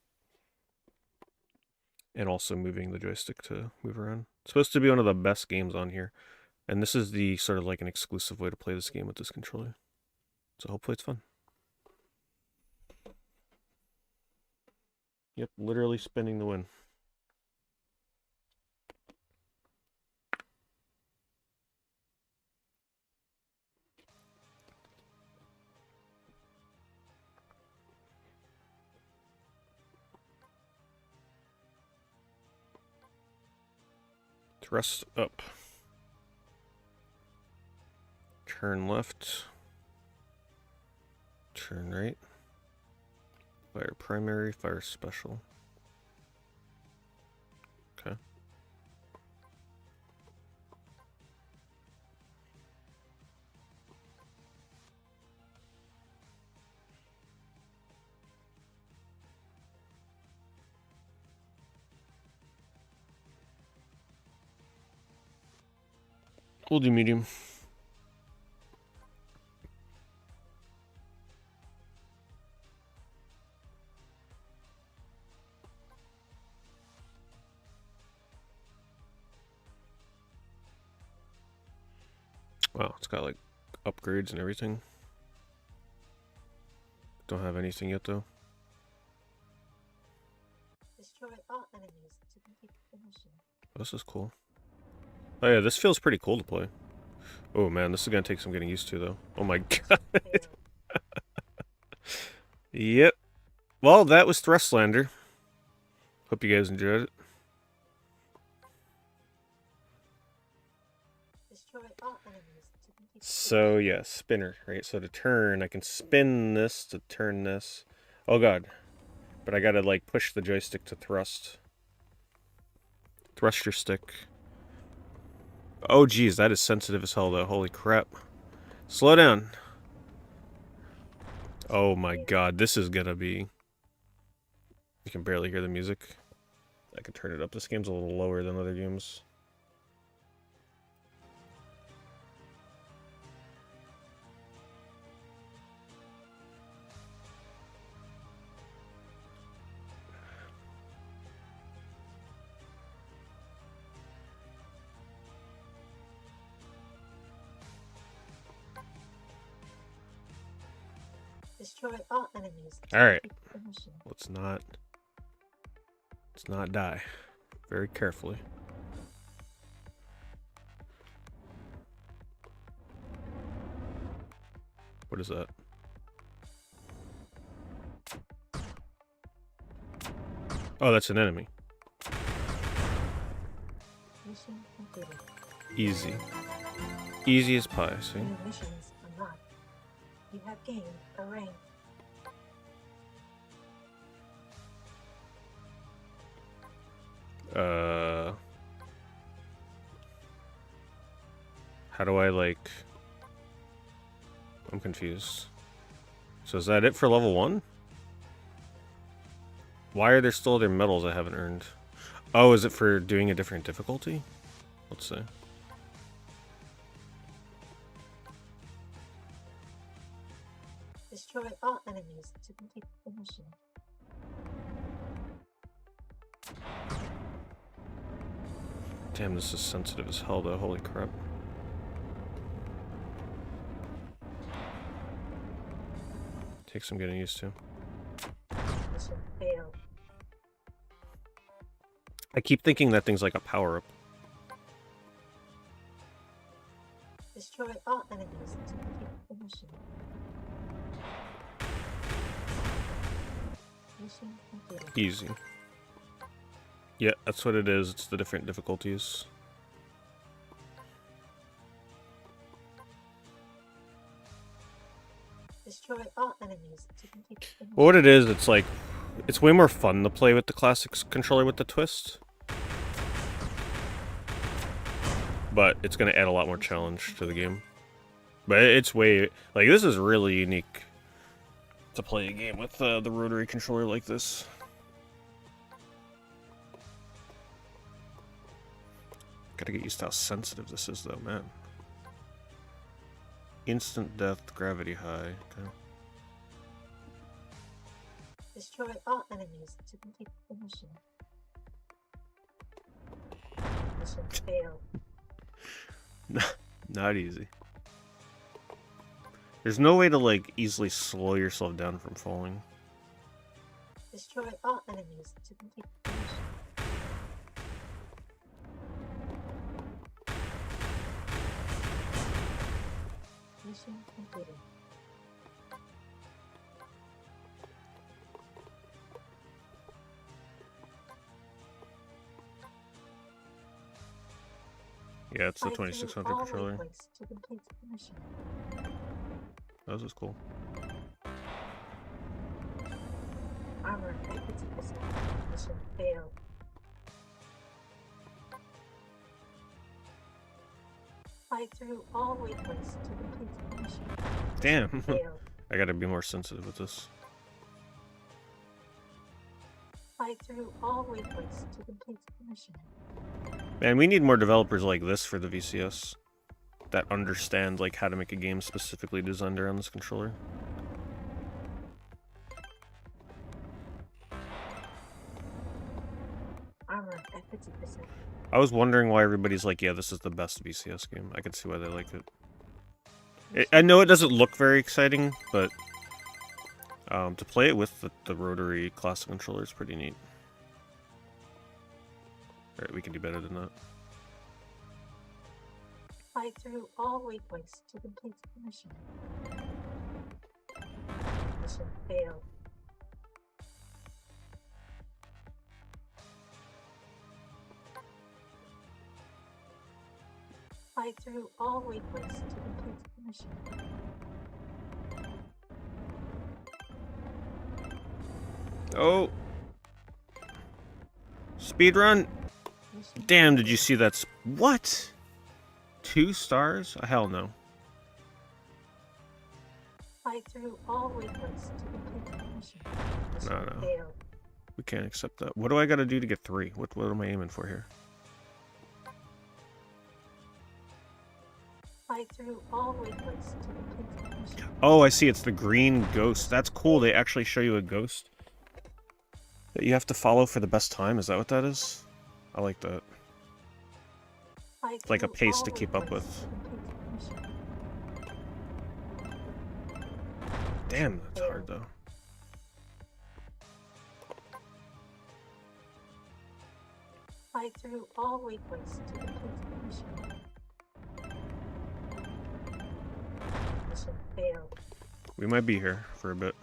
And also moving the joystick to move around. It's supposed to be one of the best games on here. And this is the sort of like an exclusive way to play this game with this controller. So hopefully it's fun. Yep, literally spinning the win. Thrust up. Turn left. Turn right. Fire primary, fire special. Okay. We'll do medium. Wow, it's got like upgrades and everything. Don't have anything yet though. Destroy all enemies to complete the mission. Oh, this is cool. Oh yeah, this feels pretty cool to play. Oh man, this is gonna take some getting used to though. Oh my god. Yep. Well, that was Thrustlander. Hope you guys enjoyed it. Destroy all enemies to complete the So yeah, spinner, right? So to turn, I can spin this to turn this. Oh god. But I gotta like push the joystick to thrust. Thrust your stick. Oh geez, that is sensitive as hell though. Holy crap. Slow down. Oh my god, this is gonna be... You can barely hear the music. I can turn it up. This game's a little lower than other games. Destroy all enemies to All right. complete the mission. Let's not die. Very carefully. What is that? Oh, that's an enemy. Mission completed. Easy. Easy as pie, see? New missions unlocked. You have gained a rank. How do I, like... I'm confused. So is that it for level 1? Why are there still other medals I haven't earned? Oh, is it for doing a different difficulty? Let's see. Destroy all enemies to complete the mission. Damn, this is sensitive as hell though, holy crap. Takes some getting used to. Mission failed. I keep thinking that thing's like a power-up. Destroy all enemies to complete the mission. Mission completed. Easy. Yeah, that's what it is. It's the different difficulties. Destroy all enemies to complete the mission. Well, what it is, it's like... It's way more fun to play with the classic controller with the twist. But it's going to add a lot more challenge to the game. But it's way... Like, this is really unique to play a game with the rotary controller like this. Gotta get used to how sensitive this is, though, man. Instant death, gravity high. Okay. Destroy all enemies to complete the mission. Mission failed. Not easy. There's no way to, like, easily slow yourself down from falling. Destroy all enemies to complete the mission. Mission completed. Yeah, it's the Fight through 2600 all controller. waypoints to complete the mission. That was cool. Armor at 50%. Mission failed. Fight through all waypoints to complete the mission. Damn. Failed. I gotta be more sensitive with this. Fight through all waypoints to complete the mission. Man, we need more developers like this for the VCS. That understand, like, how to make a game specifically designed around this controller. Armor at 50%. I was wondering why everybody's like, yeah, this is the best VCS game. I could see why they like it. I know it doesn't look very exciting, but to play it with the rotary classic controller is pretty neat. Alright, we can do better than that. Fight through all waypoints to complete the mission. Mission failed. Fight through all waypoints to complete the mission. Oh! Speedrun! Mission Damn, did you see that? What? 2 stars? Hell no. Fight through all waypoints to complete the mission. Mission No. failed. We can't accept that. What do I gotta do to get 3? What am I aiming for here? Fight through all waypoints to complete the mission. Oh, I see. It's the green ghost. That's cool. They actually show you a ghost that you have to follow for the best time. Is that what that is? I like that. Fight It's like a through pace all to keep up waypoints with. to complete the mission. Damn, that's hard though. Fight through all waypoints to complete the mission. Mission failed. We might be here for a bit.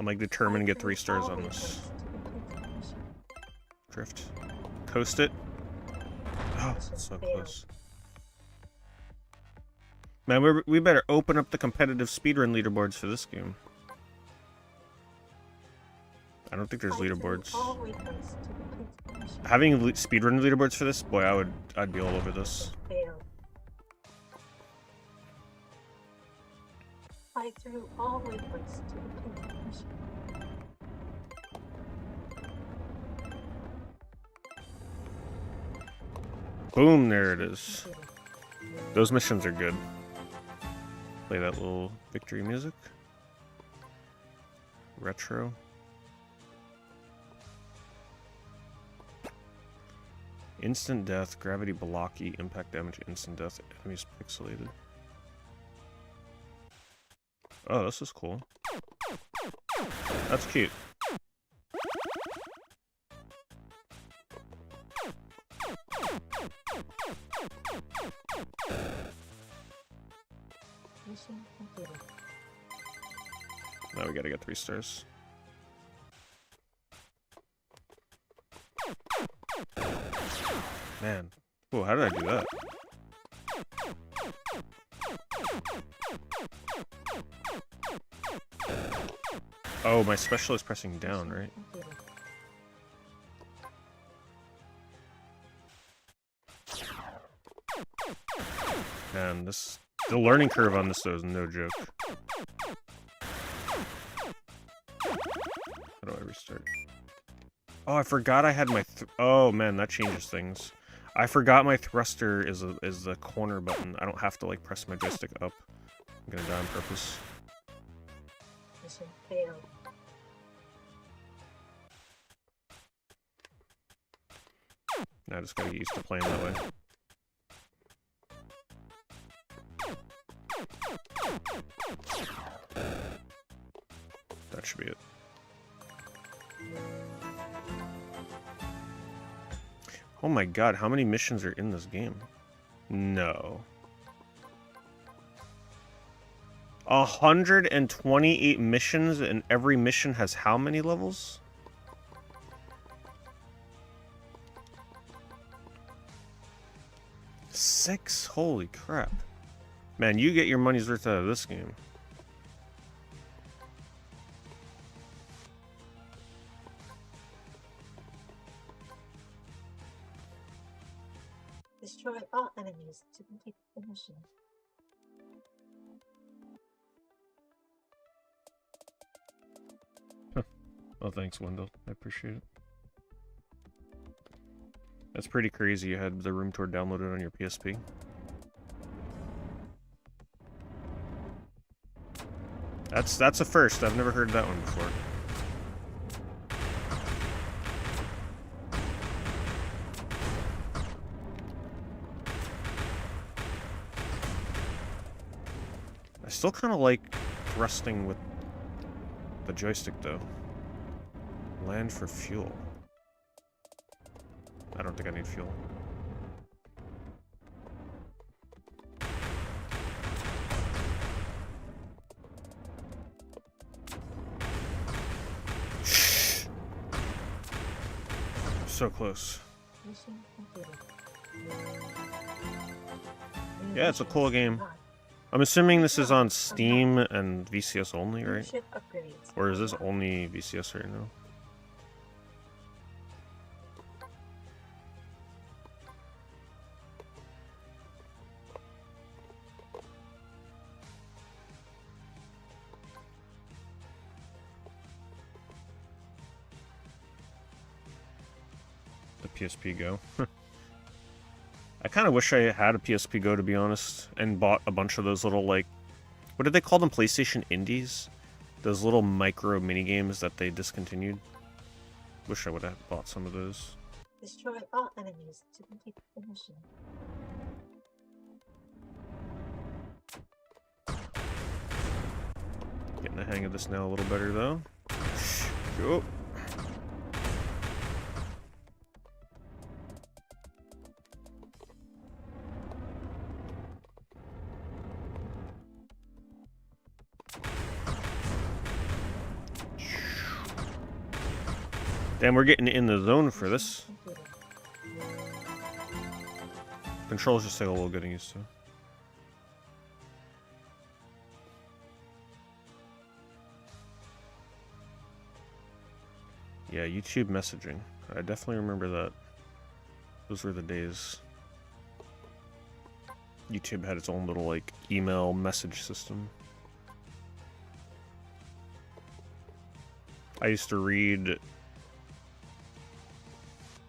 I'm like determined to get 3 stars on this. To complete the mission. Drift. Coast it. Oh, Mission so failed. close. Man, we better open up the competitive speedrun leaderboards for this game. I don't think there's Fight through leaderboards. all waypoints to complete the mission. Having speedrun leaderboards for this, boy, I'd be all over this. Failed. Fight through all waypoints to complete the mission. Boom, there it is. Those missions are good. Play that little victory music. Retro. Instant death, gravity blocky, impact damage, instant death, enemies pixelated. Oh, this is cool. That's cute. Mission completed. Now we gotta get 3 stars. Man. Whoa, how did I do that? Oh, my special is pressing down, right? Completed. Man, the learning curve on this though is no joke. How do I restart? Oh, I forgot I had my oh man, that changes things. I forgot my thruster is the corner button. I don't have to like press my joystick up. I'm gonna die on purpose. Mission failed. Now I just gotta get used to playing that way. That should be it. Oh my god, how many missions are in this game? No. 128 missions, and every mission has how many levels? Six? Holy crap. Man, you get your money's worth out of this game. Destroy all enemies to complete the mission. Oh, thanks, Wendell. I appreciate it. That's pretty crazy. You had the room tour downloaded on your PSP. That's a first. I've never heard that one before. I still kind of like thrusting with the joystick, though. Land for fuel. I don't think I need fuel. So close. Mission completed. Yeah, it's a cool game. I'm assuming this is on Steam and VCS only, right? Ship upgrades. Or is this only VCS right now? The PSP Go. I kind of wish I had a PSP Go, to be honest, and bought a bunch of those little, like, what did they call them? PlayStation Indies? Those little micro mini games that they discontinued. Wish I would have bought some of those. Destroy all enemies to complete the mission. the hang of this now a little better, though. Go. Damn, we're getting in the zone for this. Controls just take a little getting used to. Yeah, YouTube messaging. I definitely remember that. Those were the days. YouTube had its own little, like, email message system. I used to read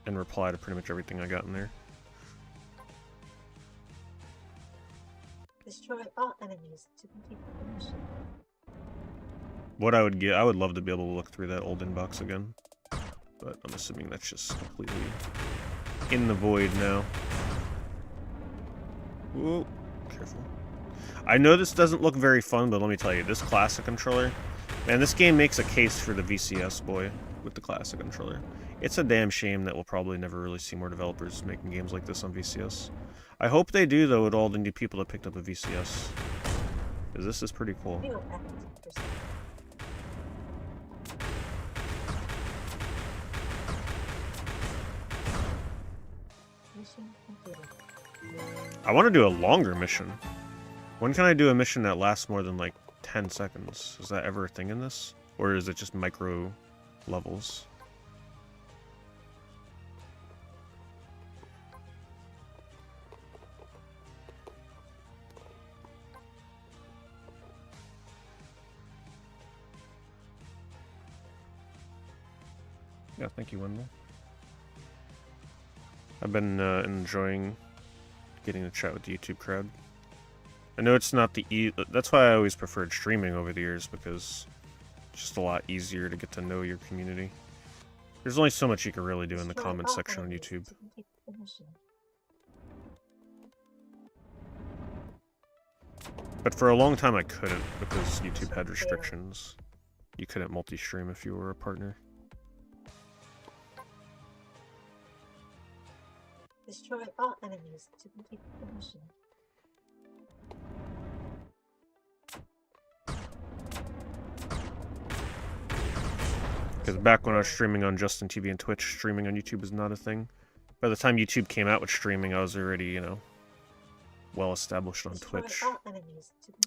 and reply to pretty much everything I got in there. Destroy all enemies to complete the mission. What I would get, I would love to be able to look through that old inbox again. But I'm assuming that's just completely in the void now. Whoa, careful. I know this doesn't look very fun, but let me tell you, this classic controller, man, this game makes a case for the VCS, boy, with the classic controller. It's a damn shame that we'll probably never really see more developers making games like this on VCS. I hope they do, though, with all the new people that picked up a VCS. Because this is pretty cool. Feel active %. Mission completed. I want to do a longer mission. When can I do a mission that lasts more than, like, 10 seconds? Is that ever a thing in this? Or is it just micro levels? Yeah, thank you, Wendell. I've been enjoying getting to chat with the YouTube crowd. I know it's not the that's why I always preferred streaming over the years, because it's just a lot easier to get to know your community. There's only so much you can really do in the comment section on YouTube. But for a long time I couldn't, because YouTube had restrictions. You couldn't multi-stream if you were a partner. Destroy all enemies to complete the mission. Because back when I was streaming on Justin TV and Twitch, streaming on YouTube was not a thing. By the time YouTube came out with streaming, I was already, you know, well established on Twitch.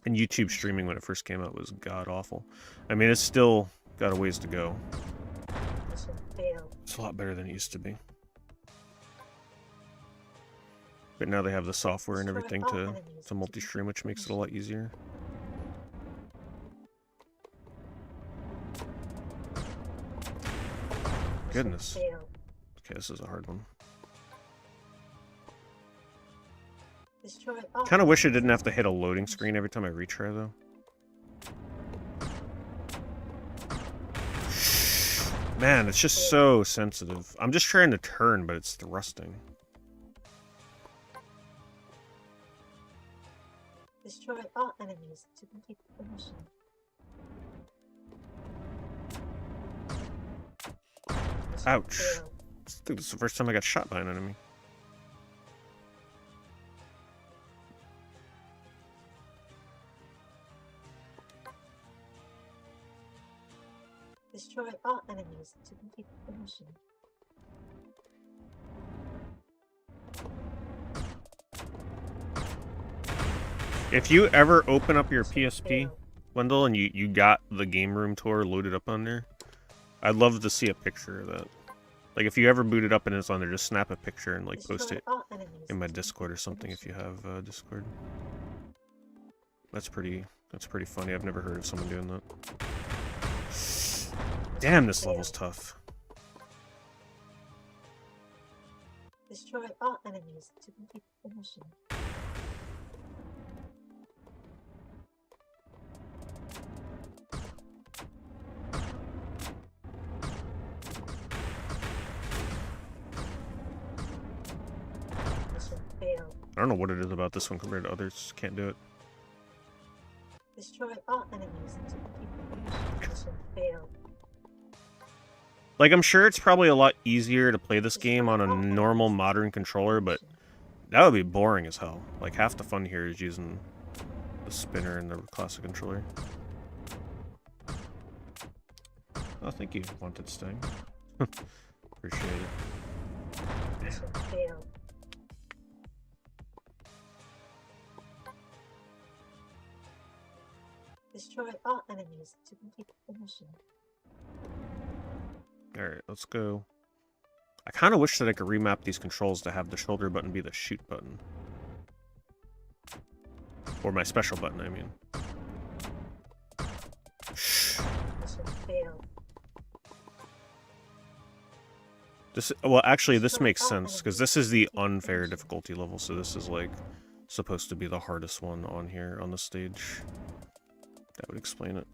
And YouTube streaming when it first came out was god-awful. I mean, it's still got a ways to go. It's a lot better than it used to be. But now they have the software and everything to multi-stream, which makes it a lot easier. Goodness. Okay, this is a hard one. Kind of wish I didn't have to hit a loading screen every time I retry, though. Man, it's just so sensitive. I'm just trying to turn, but it's thrusting. Destroy all enemies to complete the mission. Ouch. I think this is the first time I got shot by an enemy. Destroy all enemies to complete the mission. If you ever open up your PSP, Wendell, and you got the game room tour loaded up on there, I'd love to see a picture of that. Like, if you ever boot it up and it's on there, just snap a picture and, like, post it in my Discord or something if you have Discord. That's pretty funny. I've never heard of someone doing that. Damn, this level's tough. Destroy all enemies to complete the mission. I don't know what it is about this one compared to others. Can't do it. Destroy all enemies to complete the mission. Mission failed. Like, I'm sure it's probably a lot easier to play this game on a normal modern controller, but that would be boring as hell. Like, half the fun here is using the spinner and the classic controller. Oh, thank you, Wanted Sting. Appreciate it. Mission failed. Destroy all enemies to complete the mission. Alright, let's go. I kind of wish that I could remap these controls to have the shoulder button be the shoot button. Or my special button, I mean. Mission failed. Well, actually, this makes sense, because this is the unfair difficulty level, so this is, like, supposed to be the hardest one on here, on the stage. That would explain it.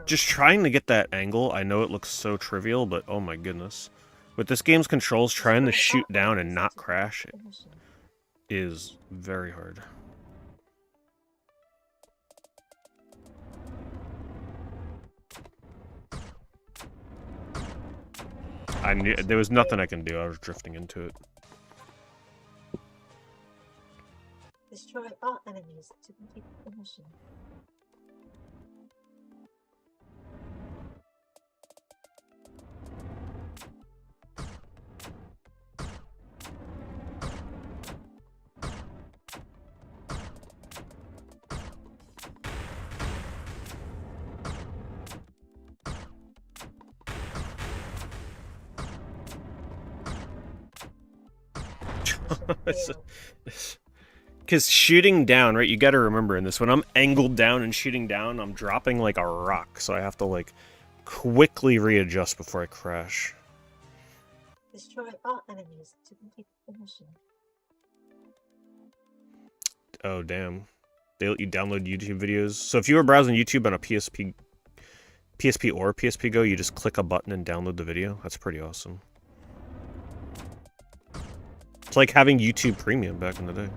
Just trying to get that angle, I know it looks so trivial, but oh my goodness. With this game's controls, trying to shoot down and not crash is very hard. I knew there was nothing I can do. I was drifting into it. Destroy all enemies to complete the mission. Because shooting down, right, you gotta remember in this, when I'm angled down and shooting down, I'm dropping like a rock, so I have to, like, quickly readjust before I crash. Destroy all enemies to complete the mission. Oh, damn. They let you download YouTube videos. So if you were browsing YouTube on a PSP or PSP Go, you just click a button and download the video. That's pretty awesome. It's like having YouTube Premium back in the day.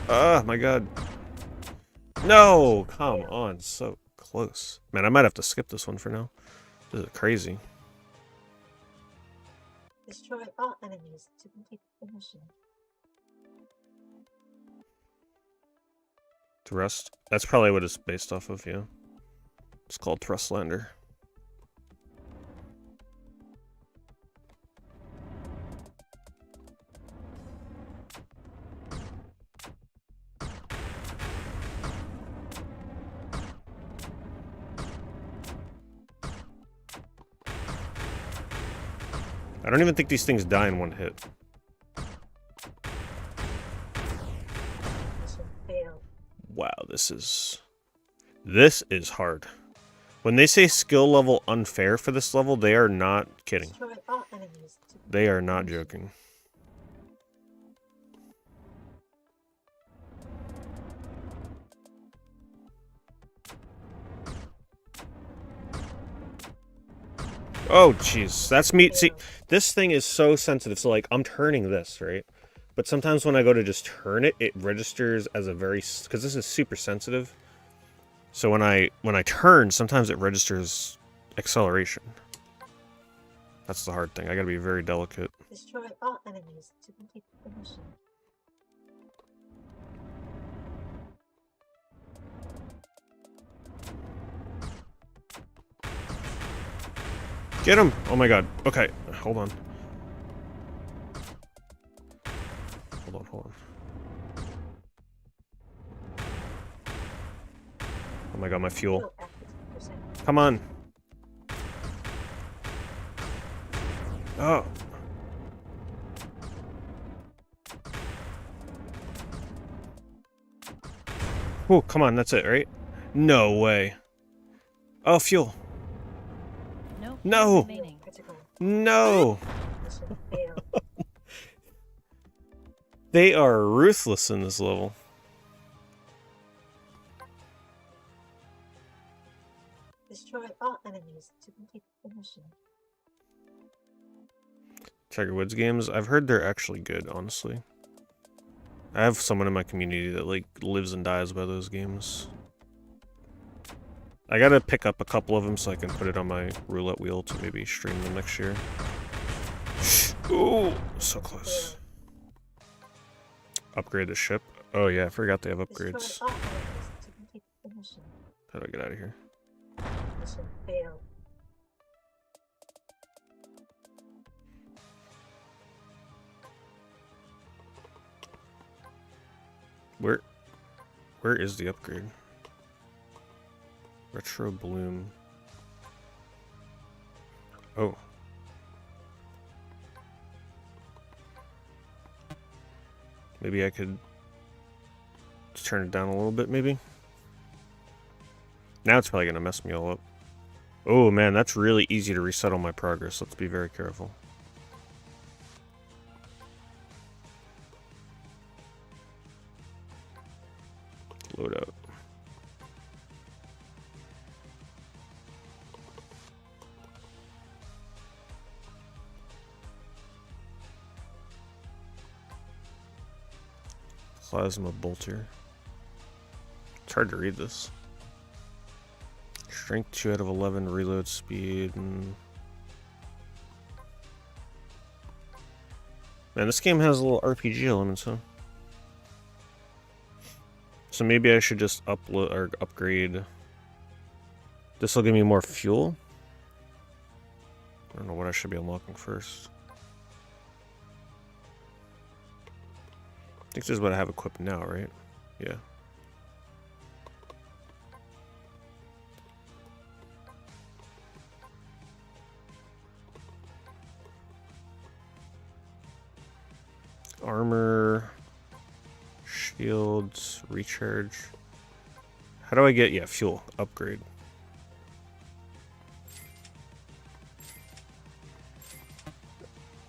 Ah, my god. No! Come on, so close. Man, I might have to skip this one for now. This is crazy. Destroy all enemies to complete the mission. Thrust? That's probably what it's based off of, yeah. It's called Thrustlander. I don't even think these things die in one hit. Mission failed. Wow, this is hard. When they say skill level unfair for this level, they are not kidding. Destroy all enemies to complete They are the not mission. joking. Oh, jeez. That's me. See, this thing is so sensitive. So, like, I'm turning this, right? But sometimes when I go to just turn it, it registers as a very... Because this is super sensitive. So when I turn, sometimes it registers acceleration. That's the hard thing. I gotta be very delicate. Destroy all enemies to complete the mission. Get him! Oh my god. Okay, hold on. Hold on. Oh my god, my fuel. Fuel at 50%. Come on. Oh. Whew, come on, that's it, right? No way. Oh, fuel. No! Critical. No! Mission failed. They are ruthless in this level. Destroy all enemies to complete the mission. Tiger Woods games, I've heard they're actually good, honestly. I have someone in my community that like lives and dies by those games. I gotta pick up a couple of them so I can put it on my roulette wheel to maybe stream them next year. Ooh, so close. Upgrade the ship. Oh yeah, I forgot they have upgrades. Destroy all enemies to complete the mission. How do I get out of here? Mission failed. Where is the upgrade? Retro Bloom. Oh. Maybe I could just turn it down a little bit, maybe? Now it's probably gonna mess me all up. Oh man, that's really easy to reset all my progress. Let's be very careful. Load out. Plasma bolter. It's hard to read this. Strength 2 out of 11, reload speed. Man, this game has a little RPG elements, huh? So maybe I should just upload or upgrade. This will give me more fuel. I don't know what I should be unlocking first. I think this is what I have equipped now, right? Yeah. Armor, shields, recharge. How do I get, yeah, fuel, upgrade.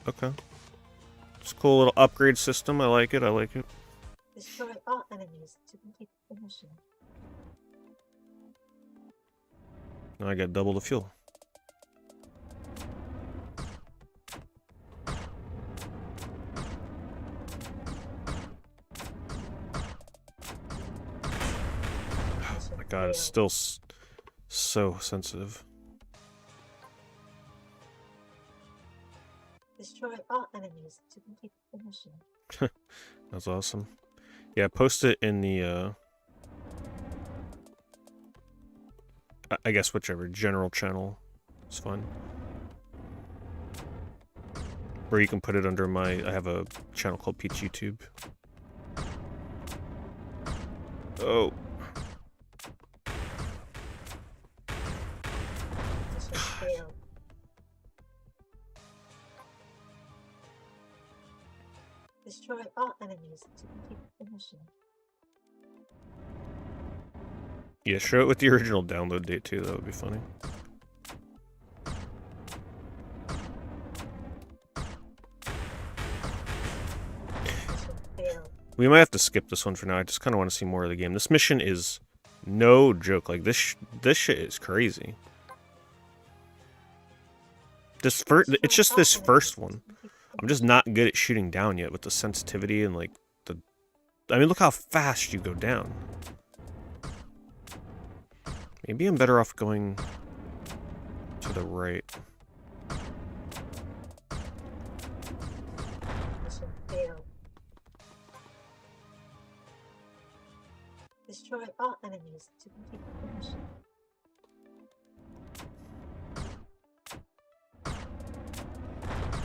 Okay. It's a cool little upgrade system. I like it, I like it. Destroy all enemies to complete the mission. Now I got double the fuel. Oh my god, it's still so sensitive. Destroy all enemies to complete the mission. That's awesome. Yeah, post it in the, I guess whichever general channel is fine. Or you can put it under my, I have a channel called Pete's YouTube. Oh. Mission failed. Destroy all enemies to complete the mission. Yeah, show it with the original download date too, that would be funny. Mission failed. We might have to skip this one for now. I just kind of want to see more of the game. This mission is no joke. Like this shit is crazy. It's just this first one. I'm just not good at shooting down yet with the sensitivity and like the. I mean, look how fast you go down. Maybe I'm better off going to the right. Mission failed. Destroy all enemies to complete the mission.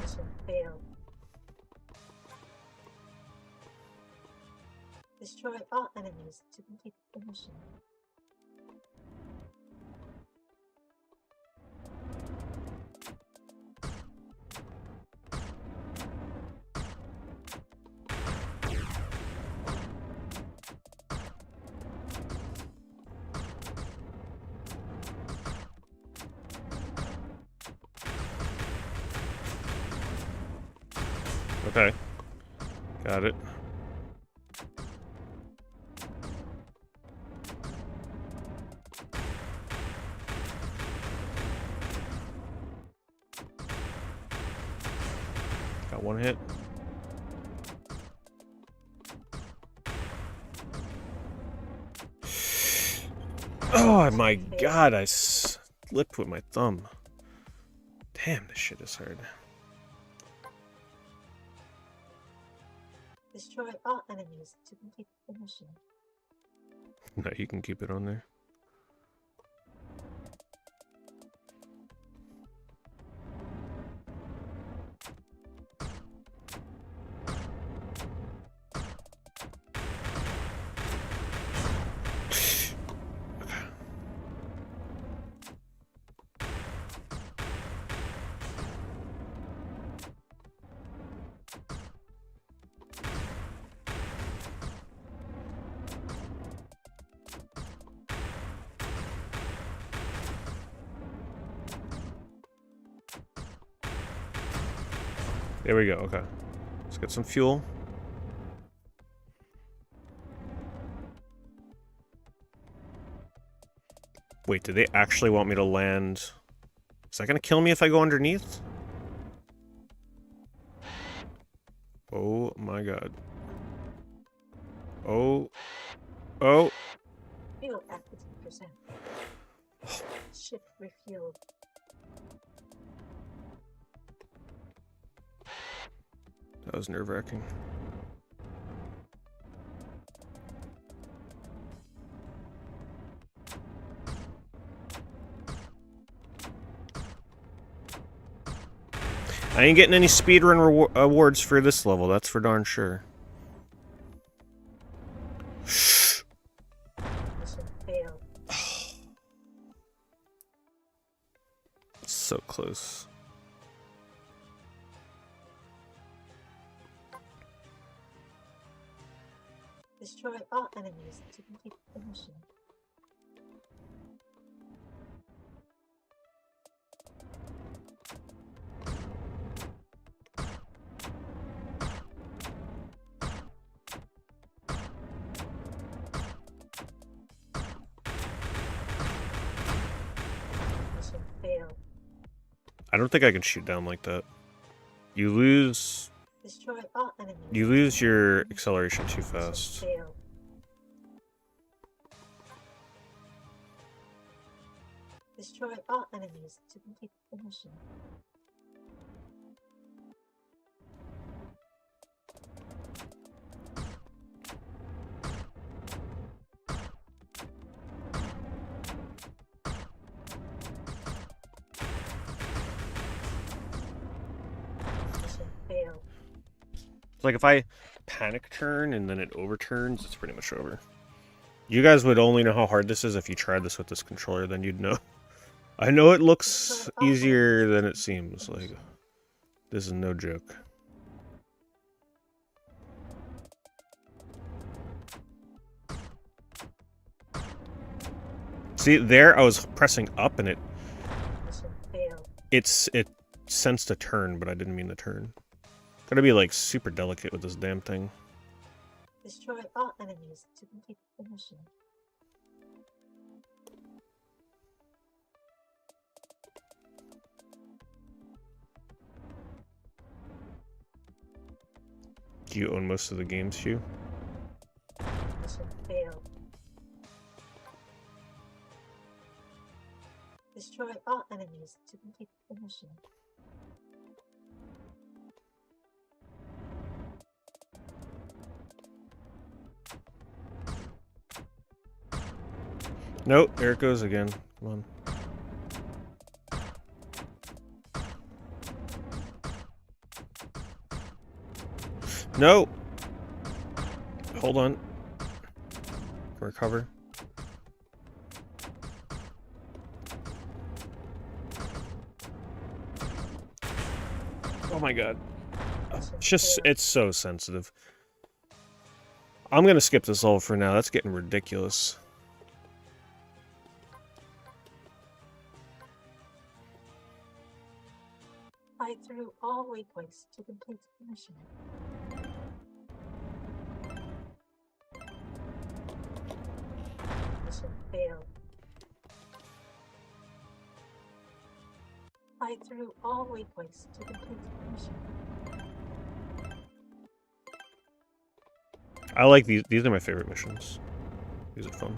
Mission failed. Destroy all enemies to complete the mission. Okay. Got it. Got one hit. Oh my god, I slipped with my thumb. Damn, this shit is hard. Destroy all enemies to complete the mission. No, you can keep it on there. There we go, okay. Let's get some fuel. Wait, do they actually want me to land? Is that gonna kill me if I go underneath? Oh my god. Oh. Oh. Fuel at 50%. Ship refueled. That was nerve-wracking. I ain't getting any speedrun awards for this level, that's for darn sure. Mission failed. So close. Destroy all enemies to complete the mission. Mission failed. I don't think I can shoot down like that. You lose... Destroy all enemies. You lose your acceleration too fast. Mission failed. Destroy all enemies to complete the mission. Mission failed. It's like if I panic turn and then it overturns, it's pretty much over. You guys would only know how hard this is if you tried this with this controller, then you'd know. I know it looks easier than it seems. Like, this is no joke. See, there I was pressing up and it sensed a turn, but I didn't mean to turn. Gotta be like super delicate with this damn thing. Destroy all enemies to complete the mission. Do you own most of the games, Hugh? Mission failed. Destroy all enemies to complete the mission. Nope, there it goes again. Come on. No! Hold on. Recover. Oh my god. It's so sensitive. I'm gonna skip this all for now. That's getting ridiculous. Fight through all waypoints to complete the mission. Mission failed. Fight through all waypoints to complete the mission. I like these. These are my favorite missions. These are fun.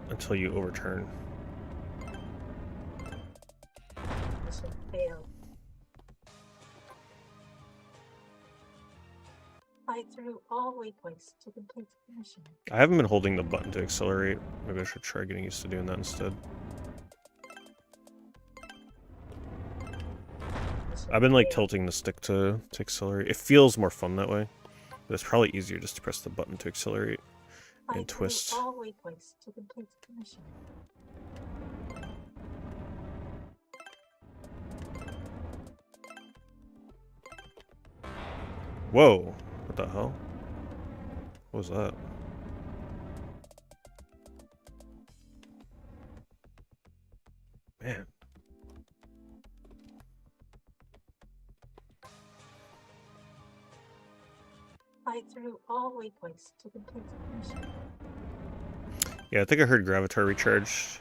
Until you overturn. Mission failed. Fight through all waypoints to complete the mission. I haven't been holding the button to accelerate. Maybe I should try getting used to doing that instead. I've been like tilting the stick to accelerate. It feels more fun that way. But it's probably easier just to press the button to accelerate and twist. All waypoints to complete the mission. Whoa! What the hell? What was that? Man. Fight through all waypoints to complete the mission. Yeah, I think I heard Gravitar recharge.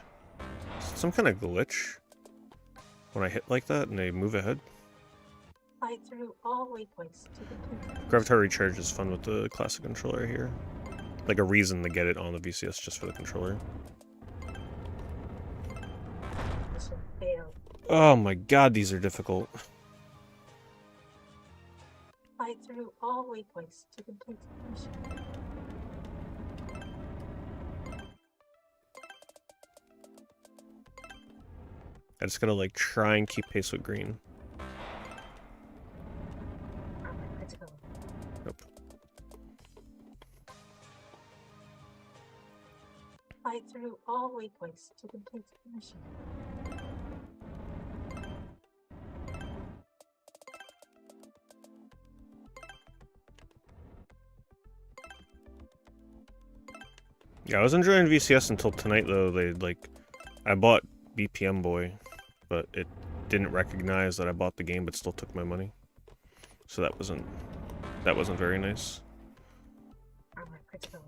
Some kind of glitch when I hit like that and they move ahead. Fight through all waypoints to complete the mission. Gravitar recharge is fun with the classic controller here. Like a reason to get it on the VCS just for the controller. Mission failed. Oh my god, these are difficult. Fight through all waypoints to complete the mission. I just gotta like try and keep pace with green. Armor critical. Nope. Fight through all waypoints to complete the mission. Yeah, I was enjoying VCS until tonight though. I bought BPM Boy, but it didn't recognize that I bought the game, but still took my money. So that wasn't very nice. Armor critical.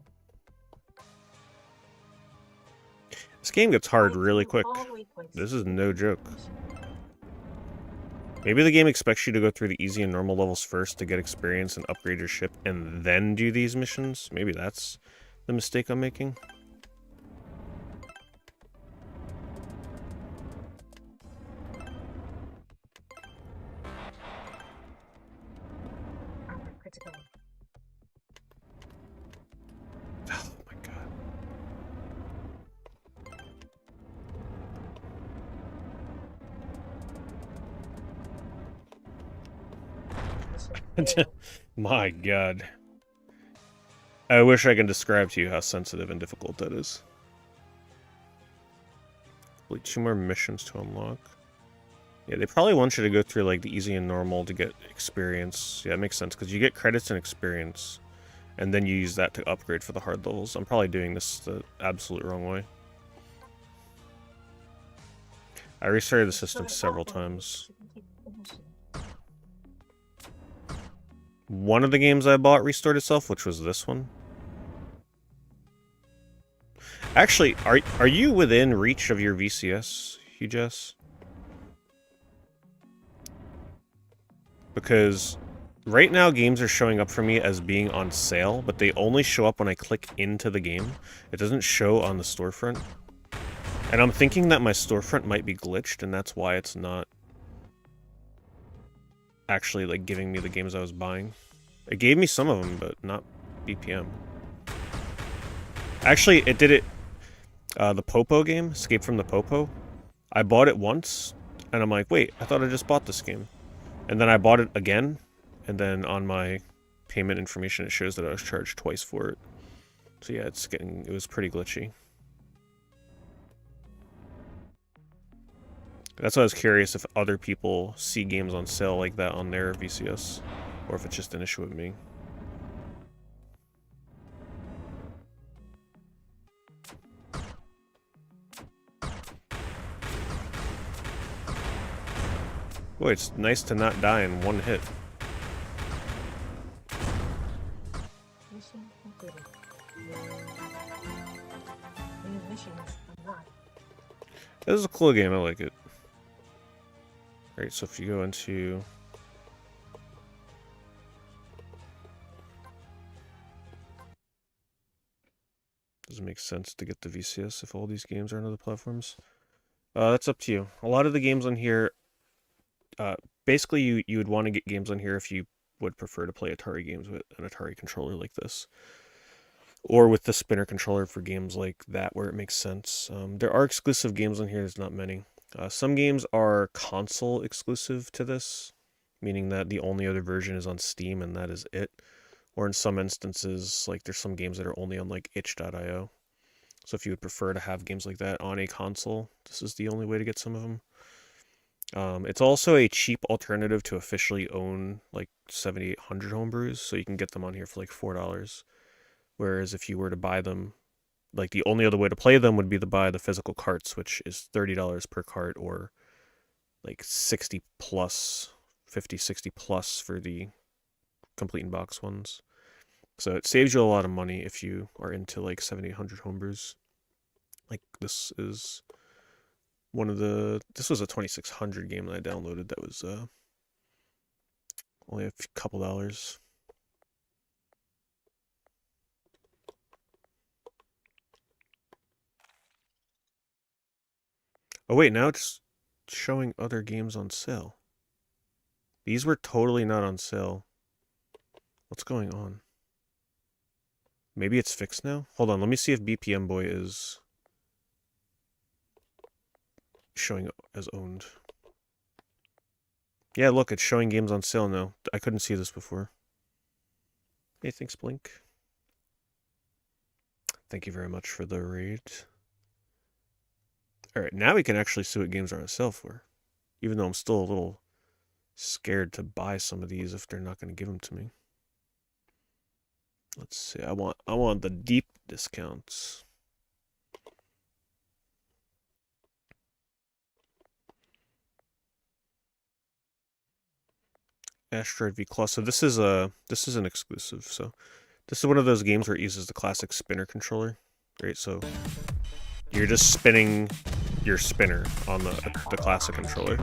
This game gets hard Fight really through quick. all waypoints This to is complete no the joke. mission. Maybe the game expects you to go through the easy and normal levels first to get experience and upgrade your ship, and then do these missions. Maybe that's the mistake I'm making. Armor critical. Oh my god. Mission failed. My god. I wish I could describe to you how sensitive and difficult that is. Only 2 more missions to unlock. Yeah, they probably want you to go through like the easy and normal to get experience. Yeah, it makes sense because you get credits and experience, and then you use that to upgrade for the hard levels. I'm probably doing this the absolute wrong way. I restarted the system Destroy several all waypoints times. to complete the mission. One of the games I bought restored itself, which was this one. Actually, are you within reach of your VCS, Hugh Jess? Because right now games are showing up for me as being on sale, but they only show up when I click into the game. It doesn't show on the storefront. And I'm thinking that my storefront might be glitched, and that's why it's not actually like giving me the games I was buying. It gave me some of them, but not BPM. Actually, it did it. The Popo game, Escape from the Popo. I bought it once, and I'm like, wait, I thought I just bought this game. And then I bought it again, and then on my payment information, it shows that I was charged twice for it. So yeah, it was pretty glitchy. That's why I was curious if other people see games on sale like that on their VCS, or if it's just an issue with me. Boy, it's nice to not die in one hit. Mission completed. New missions unlocked. This is a cool game, I like it. Alright, so if you go into... Doesn't make sense to get the VCS if all these games are on other platforms. That's up to you. A lot of the games on here, basically you would want to get games on here if you would prefer to play Atari games with an Atari controller like this, or with the spinner controller for games like that where it makes sense. There are exclusive games on here. There's not many. Some games are console exclusive to this, meaning that the only other version is on Steam and that is it. Or in some instances, like there's some games that are only on like itch.io. So if you would prefer to have games like that on a console, this is the only way to get some of them. It's also a cheap alternative to officially own like 7,800 homebrews, so you can get them on here for like $4. Whereas if you were to buy them, like the only other way to play them would be to buy the physical carts, which is $30 per cart, or like 60 plus, 50, 60 plus for the complete in box ones. So it saves you a lot of money if you are into like 7,800 homebrews. Like this is this was a 2600 game that I downloaded that was only a couple dollars. Oh wait, now it's showing other games on sale. These were totally not on sale. What's going on? Maybe it's fixed now? Hold on, let me see if BPM Boy is showing as owned. Yeah, look, it's showing games on sale now. I couldn't see this before. Hey, thanks, Blink. Thank you very much for the raid. Alright, now we can actually see what games are on sale for. Even though I'm still a little scared to buy some of these if they're not going to give them to me. Let's see, I want the deep discounts. Asteroid V Claw. So this is an exclusive. So this is one of those games where it uses the classic spinner controller, right? So you're just spinning your spinner on the classic controller.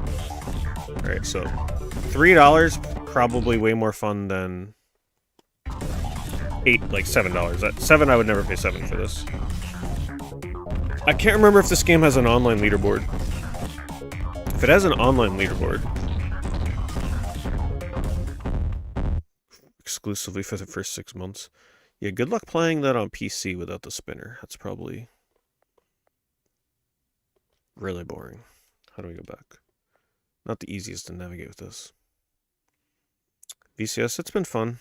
All right, so $3 probably way more fun than $7. At $7, I would never pay $7 for this. I can't remember if this game has an online leaderboard. If it has an online leaderboard, exclusively for the first 6 months, yeah, good luck playing that on PC without the spinner. That's probably really boring. How do we go back? Not the easiest to navigate with this. VCS, it's been fun.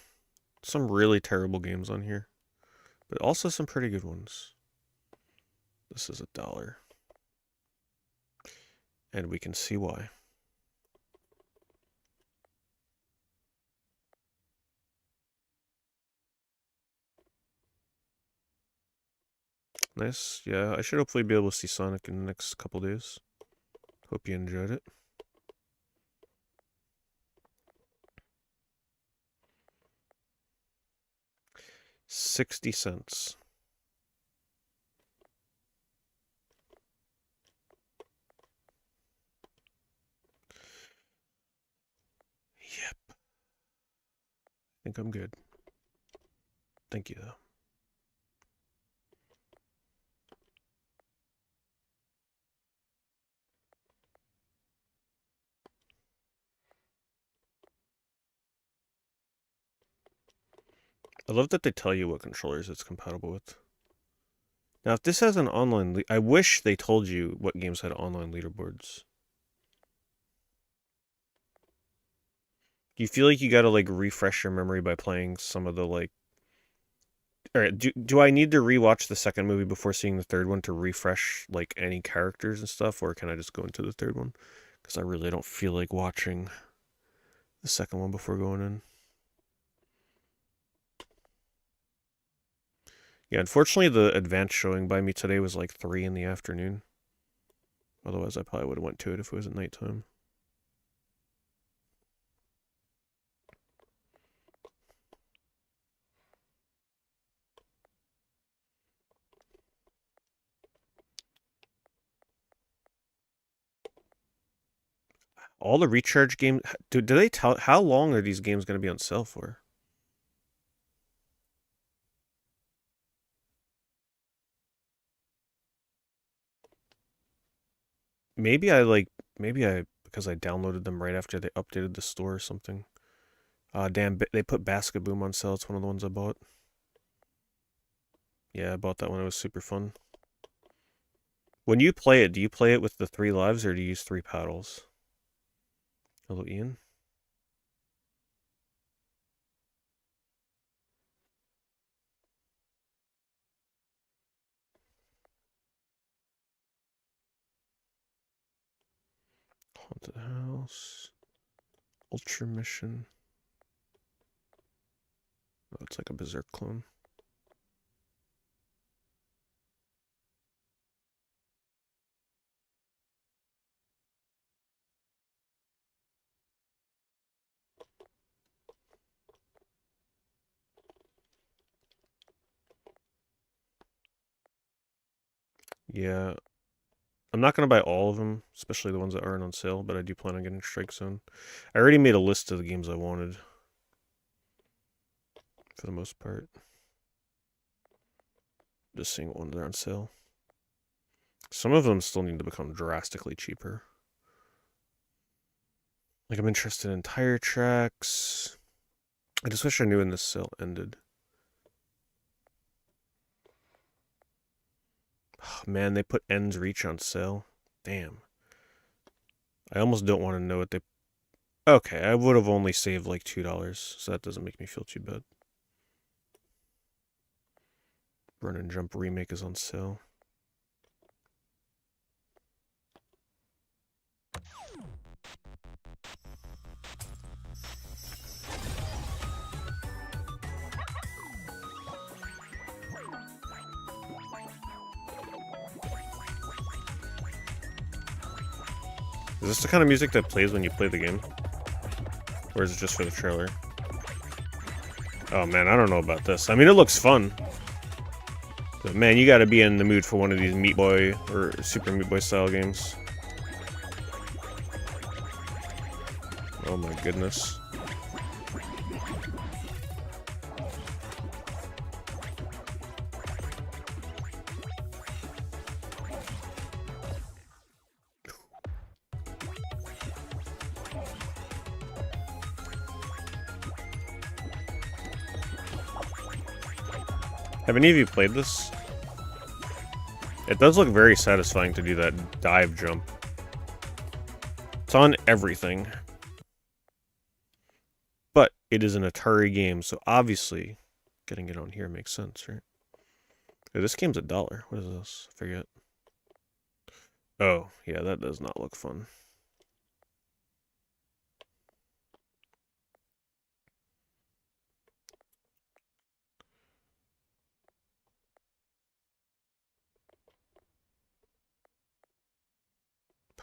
Some really terrible games on here, but also some pretty good ones. This is $1. And we can see why. Nice. Yeah, I should hopefully be able to see Sonic in the next couple days. Hope you enjoyed it. $0.60. Yep. I think I'm good. Thank you, though. I love that they tell you what controllers it's compatible with. Now, if this has an online... I wish they told you what games had online leaderboards. Do you feel like you gotta, like, refresh your memory by playing some of the, like... Alright, do I need to rewatch the second movie before seeing the third one to refresh, like, any characters and stuff? Or can I just go into the third one? Because I really don't feel like watching the second one before going in. Yeah, unfortunately, the advanced showing by me today was like 3 in the afternoon. Otherwise, I probably would have went to it if it was at nighttime. All the recharge games... Do they tell... How long are these games going to be on sale for? maybe because I downloaded them right after they updated the store or something. Damn, they put Basket Boom on sale. It's one of the ones I bought. Yeah, I bought that one. It was super fun. When you play it, do you play it with the 3 lives or do you use 3 paddles? Hello, Ian. Haunted House. Ultra Mission. Oh, it's like a Berserk clone. Yeah. I'm not going to buy all of them, especially the ones that aren't on sale, but I do plan on getting Strike Zone. I already made a list of the games I wanted. For the most part. Just seeing what ones are on sale. Some of them still need to become drastically cheaper. Like, I'm interested in Tire Tracks. I just wish I knew when this sale ended. Oh, man, they put Ends Reach on sale. Damn. I almost don't want to know what they... Okay, I would have only saved like $2, so that doesn't make me feel too bad. Run and Jump Remake is on sale. Is this the kind of music that plays when you play the game? Or is it just for the trailer? Oh man, I don't know about this. I mean, it looks fun. But man, you gotta be in the mood for one of these Meat Boy or Super Meat Boy style games. Oh my goodness. Have any of you played this? It does look very satisfying to do that dive jump. It's on everything. But it is an Atari game, so obviously getting it on here makes sense, right? Oh, this game's $1. What is this? I forget. Oh, yeah, that does not look fun.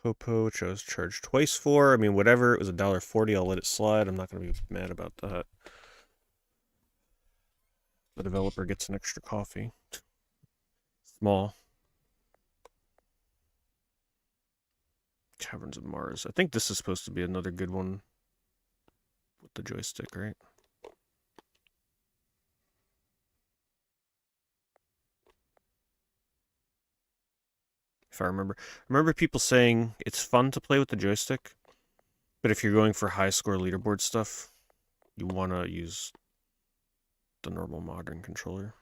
Popo, which I was charged twice for. I mean, whatever. It was $1.40. I'll let it slide. I'm not going to be mad about that. The developer gets an extra coffee. Small. Caverns of Mars. I think this is supposed to be another good one with the joystick, right? If I remember people saying it's fun to play with the joystick, but if you're going for high score leaderboard stuff, you want to use the normal modern controller.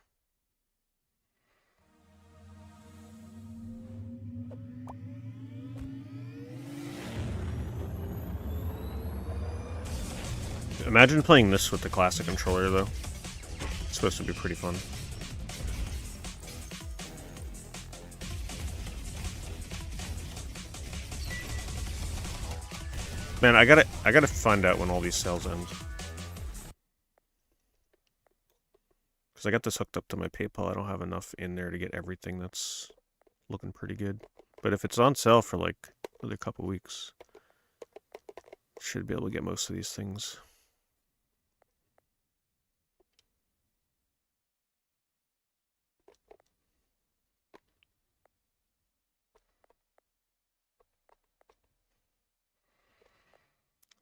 Imagine playing this with the classic controller, though. It's supposed to be pretty fun. Man, I gotta find out when all these sales end. Because I got this hooked up to my PayPal. I don't have enough in there to get everything that's looking pretty good. But if it's on sale for like another couple weeks, should be able to get most of these things.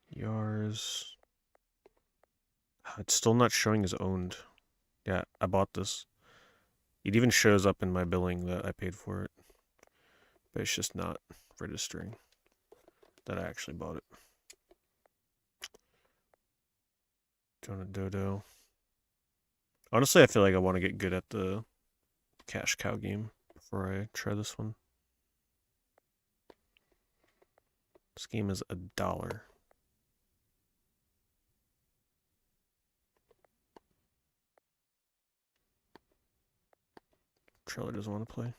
Yours. It's still not showing as owned. Yeah, I bought this. It even shows up in my billing that I paid for it. But it's just not registering that I actually bought it. Going to Dodo. Honestly, I feel like I want to get good at the cash cow game before I try this one. This game is $1. Trailer doesn't want to play. I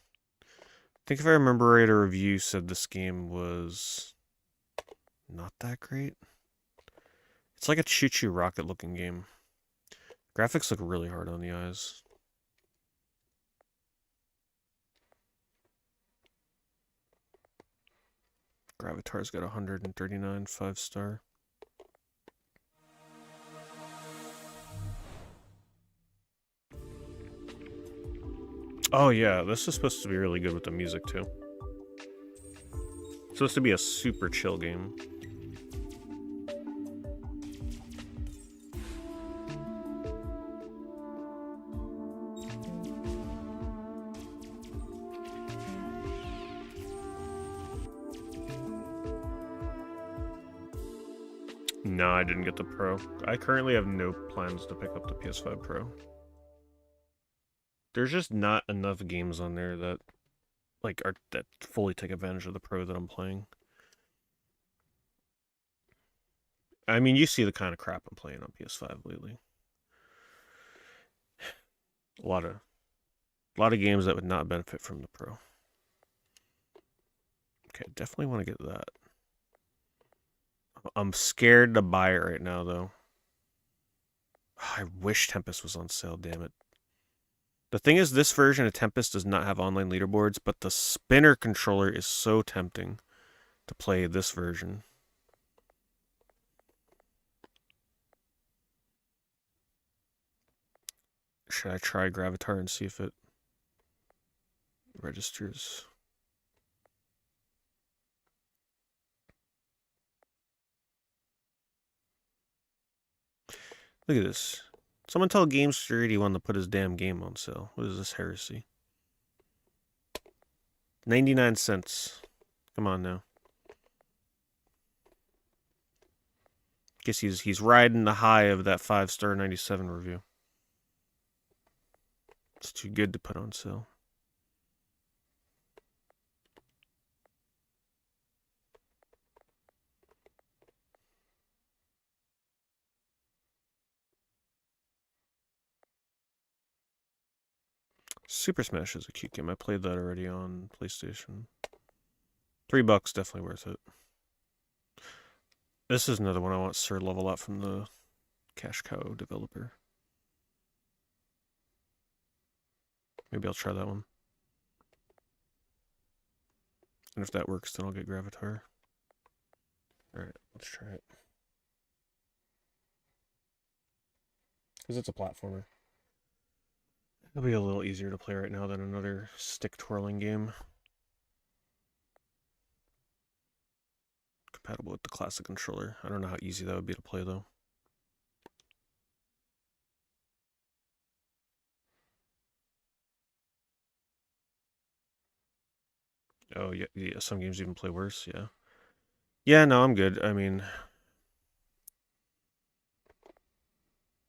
think if I remember right, a review said this game was not that great. It's like a choo-choo rocket looking game. Graphics look really hard on the eyes. Gravatar's got 139 5-star. Oh yeah, this is supposed to be really good with the music too. It's supposed to be a super chill game. No, I didn't get the Pro. I currently have no plans to pick up the PS5 Pro. There's just not enough games on there that that fully take advantage of the Pro that I'm playing. I mean, you see the kind of crap I'm playing on PS5 lately. A lot of games that would not benefit from the Pro. Okay, definitely want to get that. I'm scared to buy it right now, though. I wish Tempest was on sale, damn it. The thing is, this version of Tempest does not have online leaderboards, but the spinner controller is so tempting to play this version. Should I try Gravatar and see if it registers? Look at this. Someone tell Game381 to put his damn game on sale. What is this heresy? 99 cents. Come on now. Guess he's riding the high of that 5-star 97 review. It's too good to put on sale. Super Smash is a cute game. I played that already on PlayStation. $3, definitely worth it. This is another one I want Sir Level Up from the Cash Cow developer. Maybe I'll try that one. And if that works, then I'll get Gravatar. Alright, let's try it. Because it's a platformer. It'll be a little easier to play right now than another stick twirling game. Compatible with the classic controller. I don't know how easy that would be to play though. Oh yeah, some games even play worse, yeah. Yeah, no, I'm good. I mean,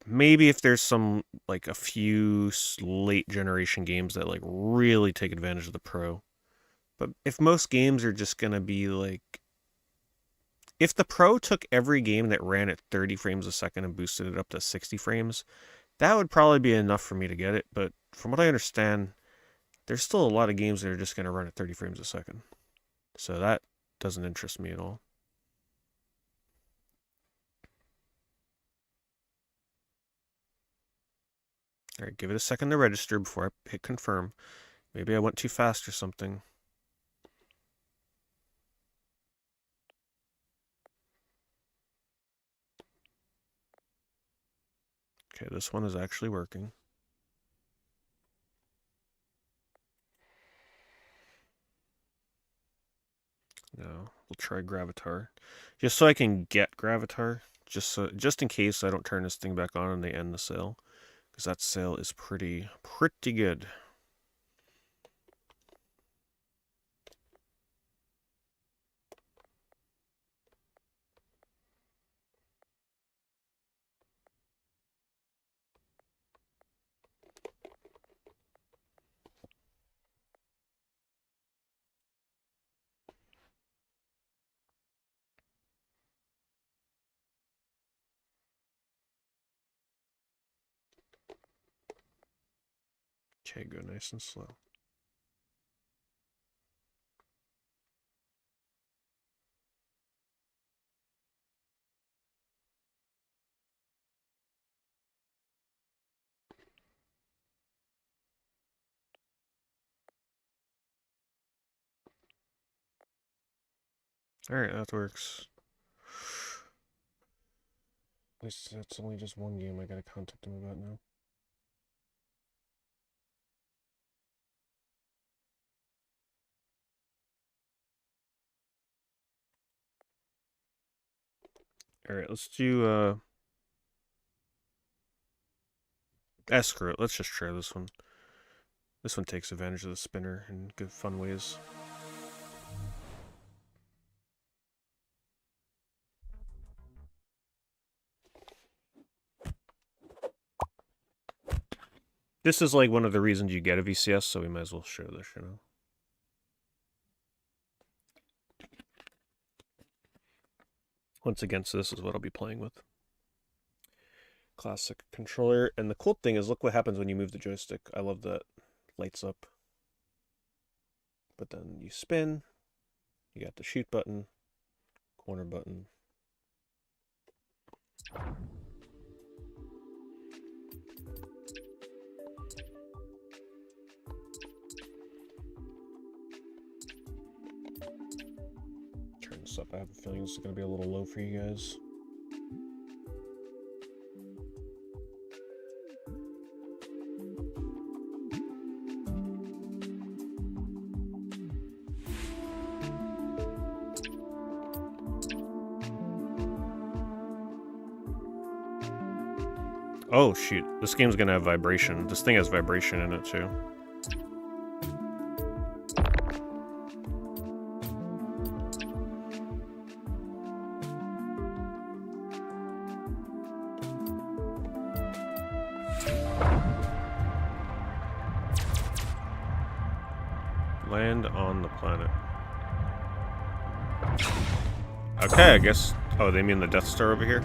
maybe if there's some, like, a few late generation games that, like, really take advantage of the Pro. But if most games are just gonna be, like... If the Pro took every game that ran at 30 frames a second and boosted it up to 60 frames, that would probably be enough for me to get it. But from what I understand, there's still a lot of games that are just gonna run at 30 frames a second. So that doesn't interest me at all. Alright, give it a second to register before I hit confirm. Maybe I went too fast or something. Okay, this one is actually working. Now, we'll try Gravatar. Just so I can get Gravatar. Just in case I don't turn this thing back on and they end the sale. Because that sale is pretty good. Okay, go nice and slow. Alright, that works. At least that's only just one game I gotta contact him about now. Alright, let's do, screw it. Let's just try this one. This one takes advantage of the spinner in good fun ways. This is like one of the reasons you get a VCS, so we might as well show this, you know. Once again, so this is what I'll be playing with. Classic controller. And the cool thing is, look what happens when you move the joystick. I love that. Lights up. But then you spin. You got the shoot button. Corner button. Turn this up. I have a feeling this is going to be a little low for you guys. Oh shoot, this game's gonna have vibration. This thing has vibration in it too. Land on the planet. Okay, I guess... Oh, they mean the Death Star over here?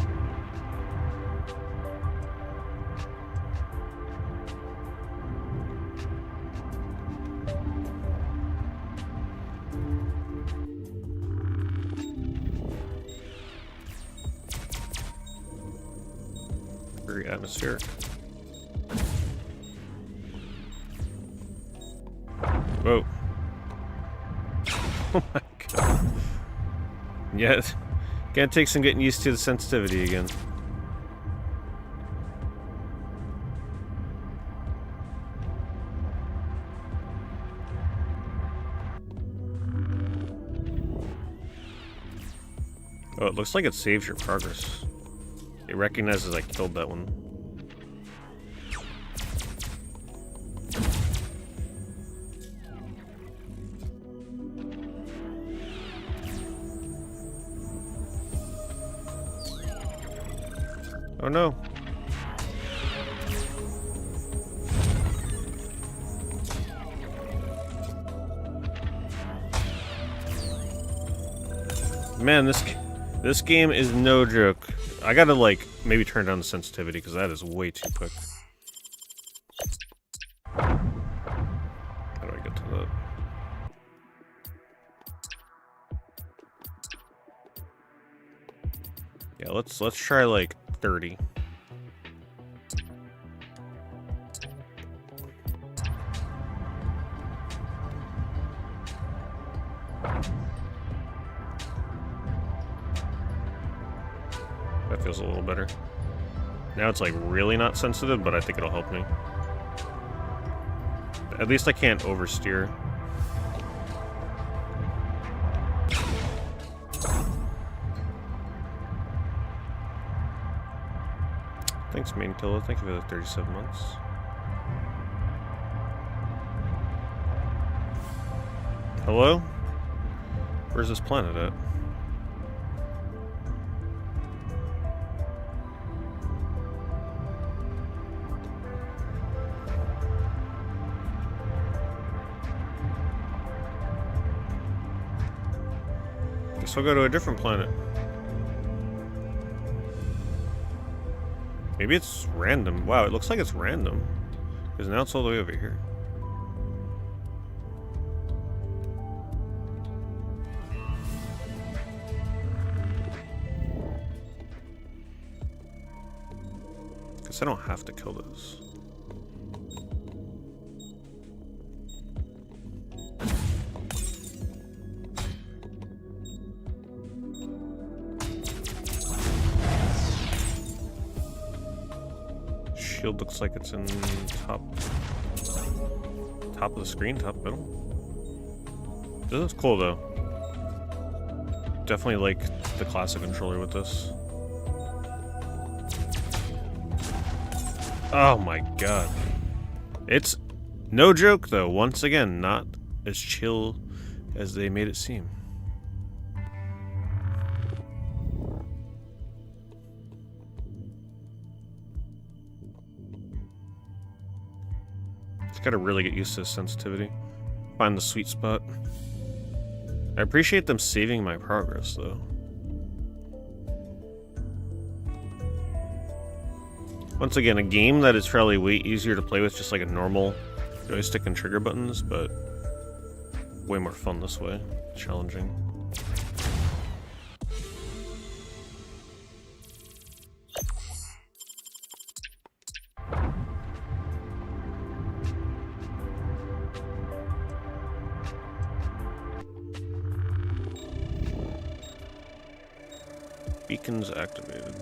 Very atmospheric. Whoa. Oh my god. Yeah, gonna take some getting used to the sensitivity again. Oh, it looks like it saves your progress. It recognizes I killed that one. Oh no. Man, this game is no joke. I gotta, like, maybe turn down the sensitivity, because that is way too quick. How do I get to that? Yeah, let's try, like, 30. That feels a little better. Now it's like really not sensitive, but I think it'll help me. At least I can't oversteer. Thanks, Maintilla. Thank you for the 37 months. Hello? Where's this planet at? Guess I'll go to a different planet. Maybe it's random. Wow, it looks like it's random. Because now it's all the way over here. Guess I don't have to kill those. Shield looks like it's in top of the screen, top middle. This looks cool though. Definitely like the classic controller with this. Oh my god. It's no joke though, once again, not as chill as they made it seem. Just gotta really get used to the sensitivity. Find the sweet spot. I appreciate them saving my progress though. Once again, a game that is probably way easier to play with just like a normal joystick and trigger buttons, but way more fun this way. Challenging. Beacons activated.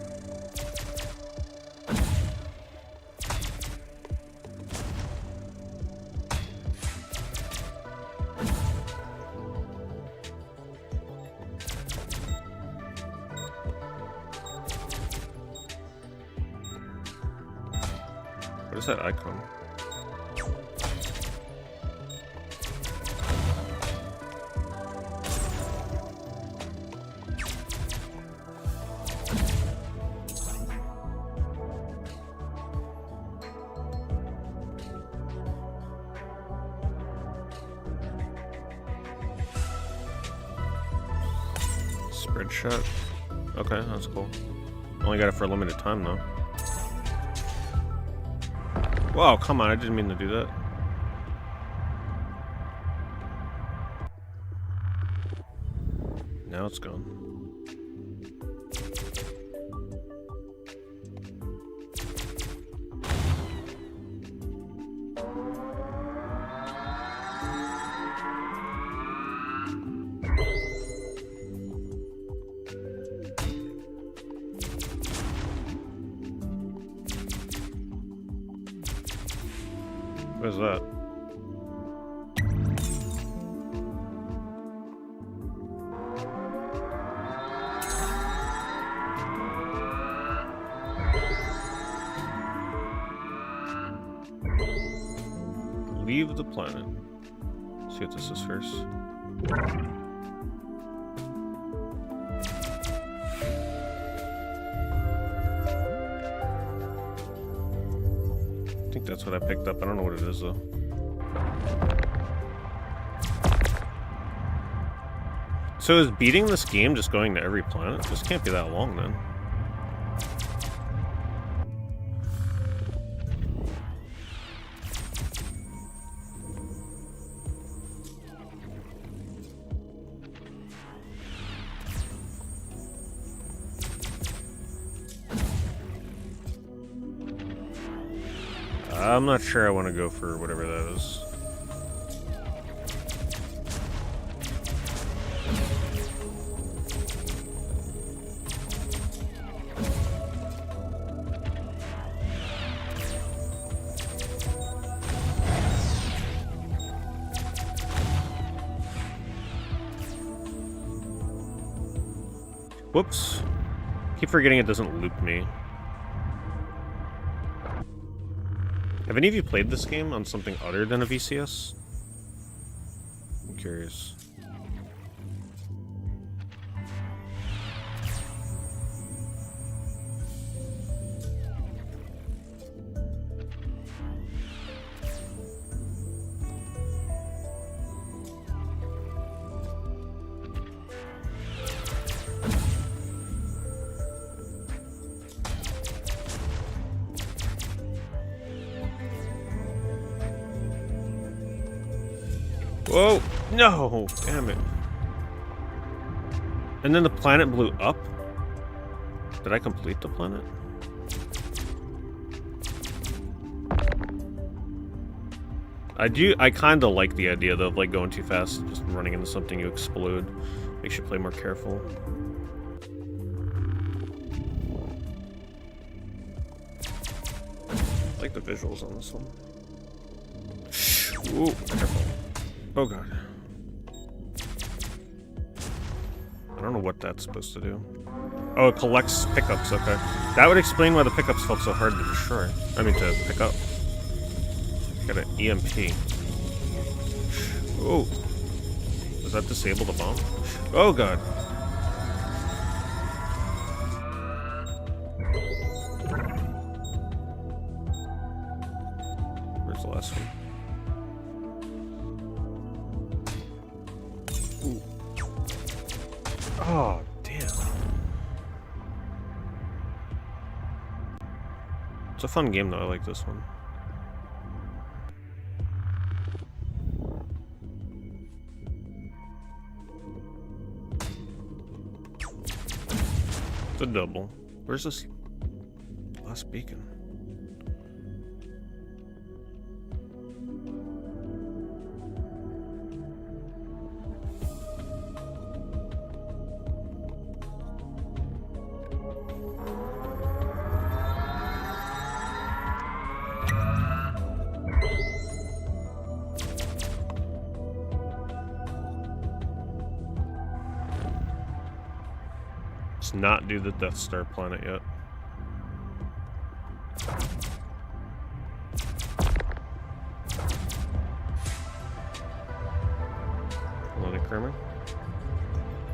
What is that icon? Spread shot. Okay, that's cool. Only got it for a limited time though. Whoa, come on, I didn't mean to do that. Now it's gone. What is that? Leave the planet. Let's see what this is first. I think that's what I picked up. I don't know what it is though. So is beating this game just going to every planet? This can't be that long then. I'm not sure I want to go for whatever that is. Whoops. Keep forgetting it doesn't loop me. Have any of you played this game on something other than a VCS? I'm curious. Whoa! No! Damn it. And then the planet blew up? Did I complete the planet? I kind of like the idea though of like going too fast, just running into something, you explode. Makes you play more careful. I like the visuals on this one. Ooh, careful. Oh god. I don't know what that's supposed to do. Oh, it collects pickups, okay. That would explain why the pickups felt so hard to destroy. I mean, to pick up. Got an EMP. Oh. Does that disable the bomb? Oh god. Where's the last one? Ooh. Oh, damn. It's a fun game though, I like this one. It's a double. Where's this last beacon? Let's not do the Death Star planet yet. Planet Kramer.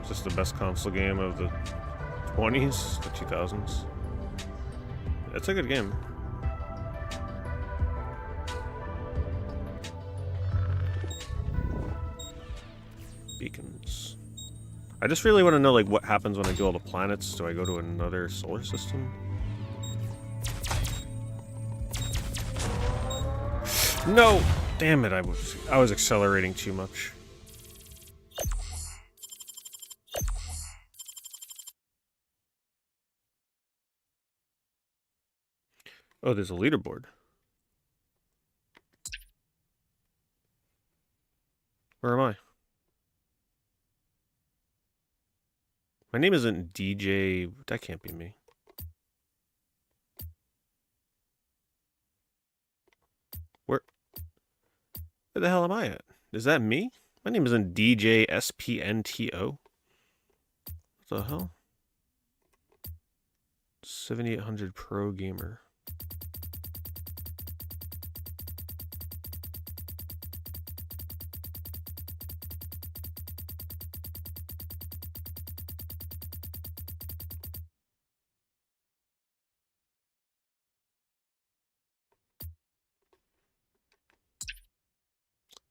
Is this the best console game of the 20s, the 2000s? It's a good game. Beacons. I just really want to know, like, what happens when I do all the planets. Do I go to another solar system? No! Damn it, I was accelerating too much. Oh, there's a leaderboard. Where am I? My name isn't DJ. That can't be me. Where the hell am I at? Is that me? My name isn't DJ SPNTO. What the hell? 7800 Pro Gamer.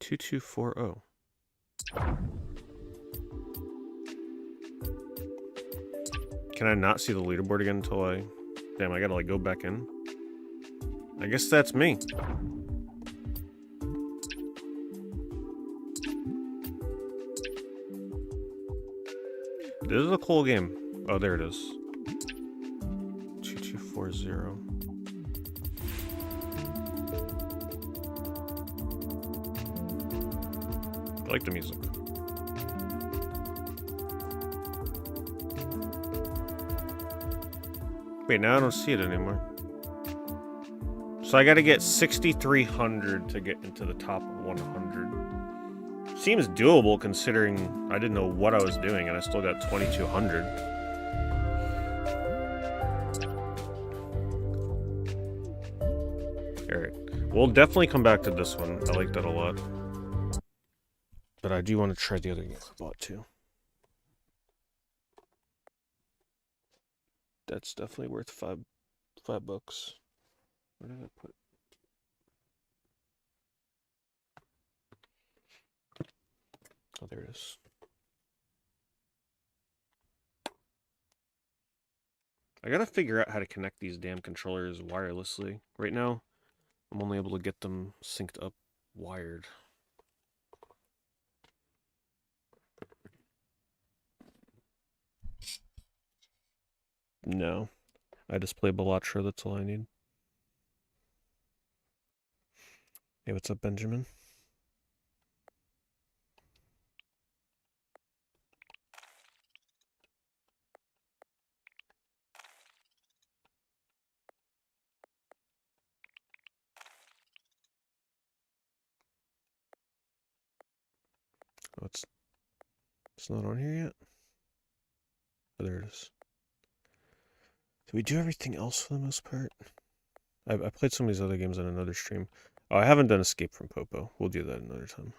$2240. Can I not see the leaderboard again until I... Damn, I gotta like go back in. I guess that's me. This is a cool game. Oh, there it is. 2240. I like the music. Wait, now I don't see it anymore. So I gotta get 6,300 to get into the top 100. Seems doable considering I didn't know what I was doing and I still got 2,200. Alright. We'll definitely come back to this one. I like that a lot. But I do want to try the other games I bought too. That's definitely worth $5. Where did I put? Oh, there it is. I gotta figure out how to connect these damn controllers wirelessly. Right now, I'm only able to get them synced up wired. No. I just play Bellatra, that's all I need. Hey, what's up, Benjamin? Oh, it's not on here yet. Oh, there it is. Did we do everything else for the most part? I played some of these other games on another stream. Oh, I haven't done Escape from Popo. We'll do that another time.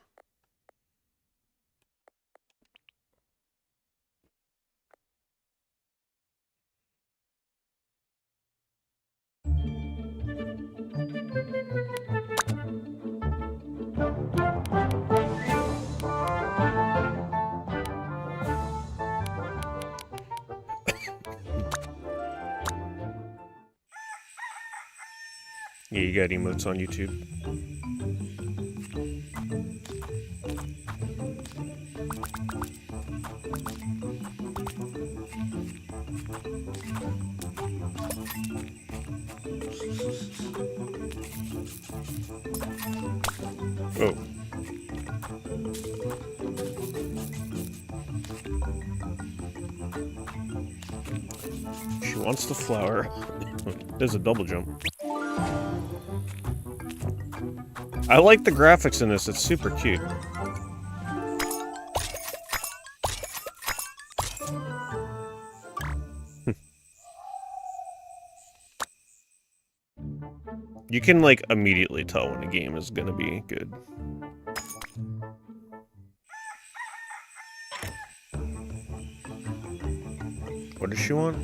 Yeah, you got emotes on YouTube. Oh. She wants the flower. There's a double jump. I like the graphics in this, it's super cute. You can, like, immediately tell when a game is gonna be good. What does she want?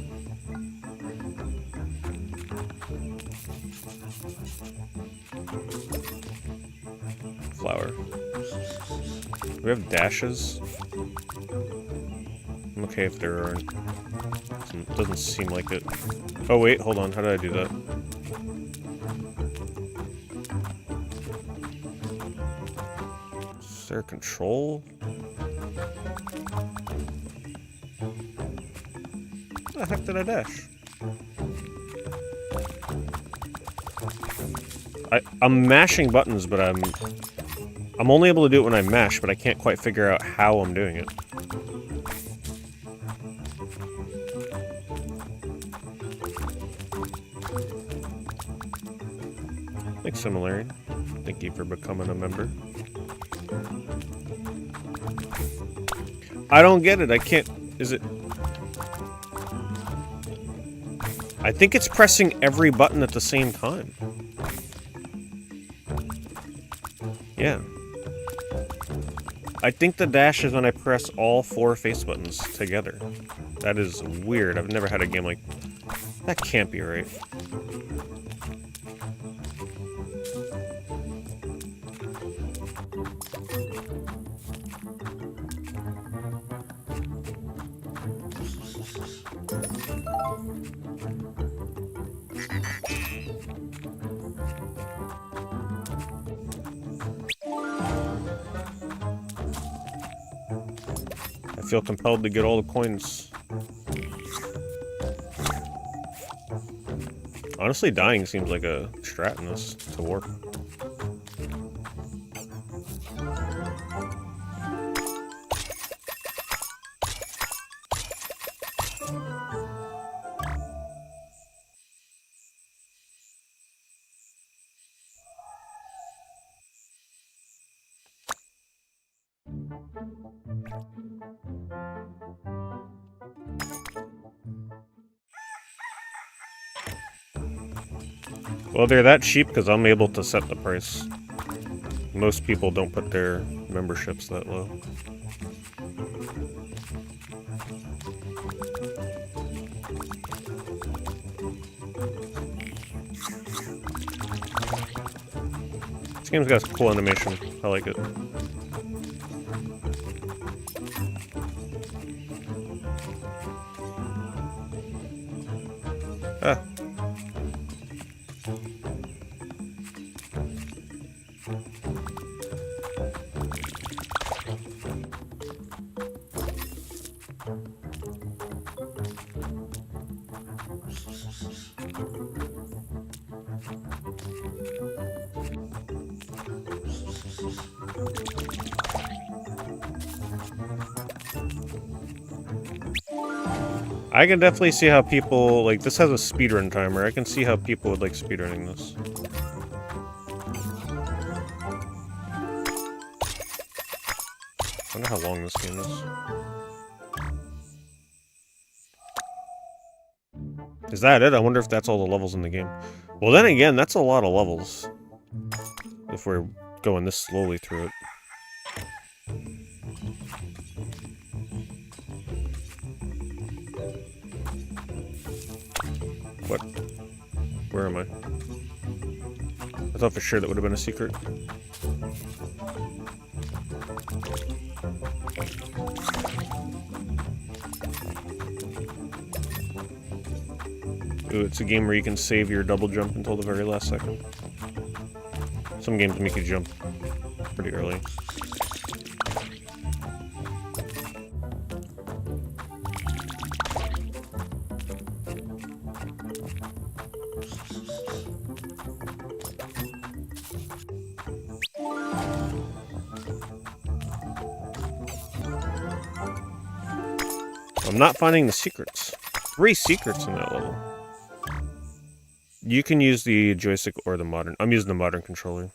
Flower. Do we have dashes? I'm okay if there aren't. Doesn't seem like it. Oh wait, hold on, how did I do that? Is there control? How the heck did I dash? I'm mashing buttons, but I'm only able to do it when I mash, but I can't quite figure out how I'm doing it. Thanks, Similarity. Thank you for becoming a member. I don't get it. I can't... Is it... I think it's pressing every button at the same time. Yeah. I think the dash is when I press all 4 face buttons together. That is weird. I've never had a game like... That can't be right. I feel compelled to get all the coins. Honestly, dying seems like a strat in this to work. Well, they're that cheap because I'm able to set the price. Most people don't put their memberships that low. This game's got a cool animation. I like it. Ah. I can definitely see how people, like, this has a speedrun timer. I can see how people would like speedrunning this. wonder how long this game is. Is that it? I wonder if that's all the levels in the game. Well, then again, that's a lot of levels. If we're going this slowly through it. What? Where am I? I thought for sure that would have been a secret. Ooh, it's a game where you can save your double jump until the very last second. Some games make you jump pretty early. I'm not finding the secrets. 3 secrets in that level. You can use the joystick or the modern. I'm using the modern controller.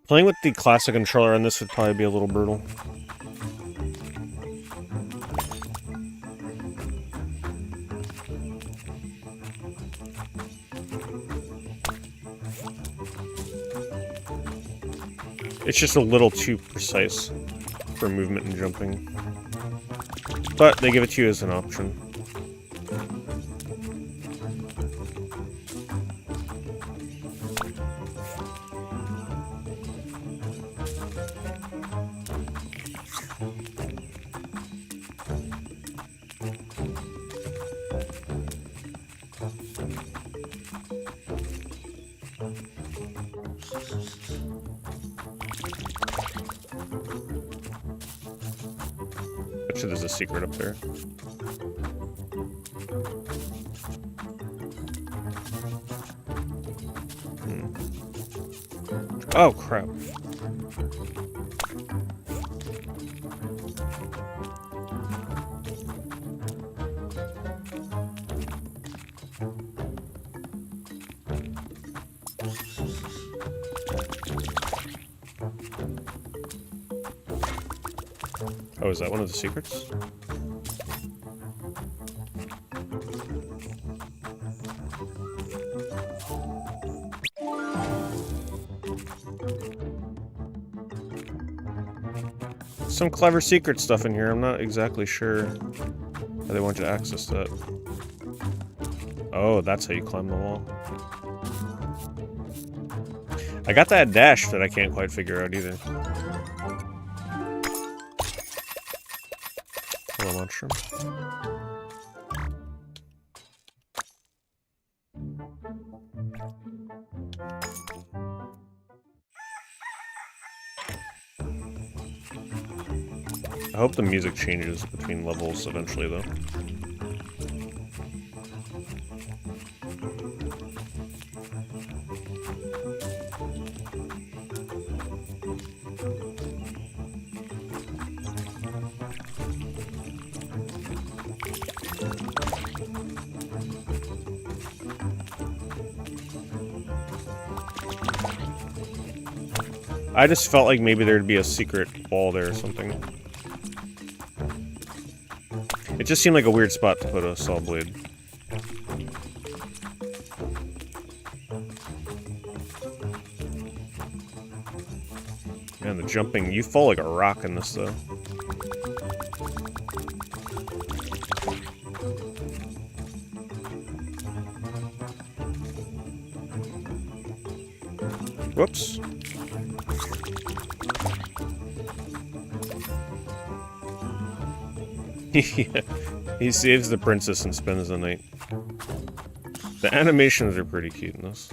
Playing with the classic controller on this would probably be a little brutal. It's just a little too precise for movement and jumping. But they give it to you as an option. Actually, there's a secret up there. Oh, crap. Oh, is that one of the secrets? Some clever secret stuff in here. I'm not exactly sure how they want you to access that. Oh, that's how you climb the wall. I got that dash that I can't quite figure out either. Hello, mushroom. I hope the music changes between levels eventually, though. I just felt like maybe there'd be a secret wall there or something. It just seemed like a weird spot to put a saw blade. Man, the jumping, you fall like a rock in this though. Whoops. Yeah, he saves the princess and spends the night. The animations are pretty cute in this.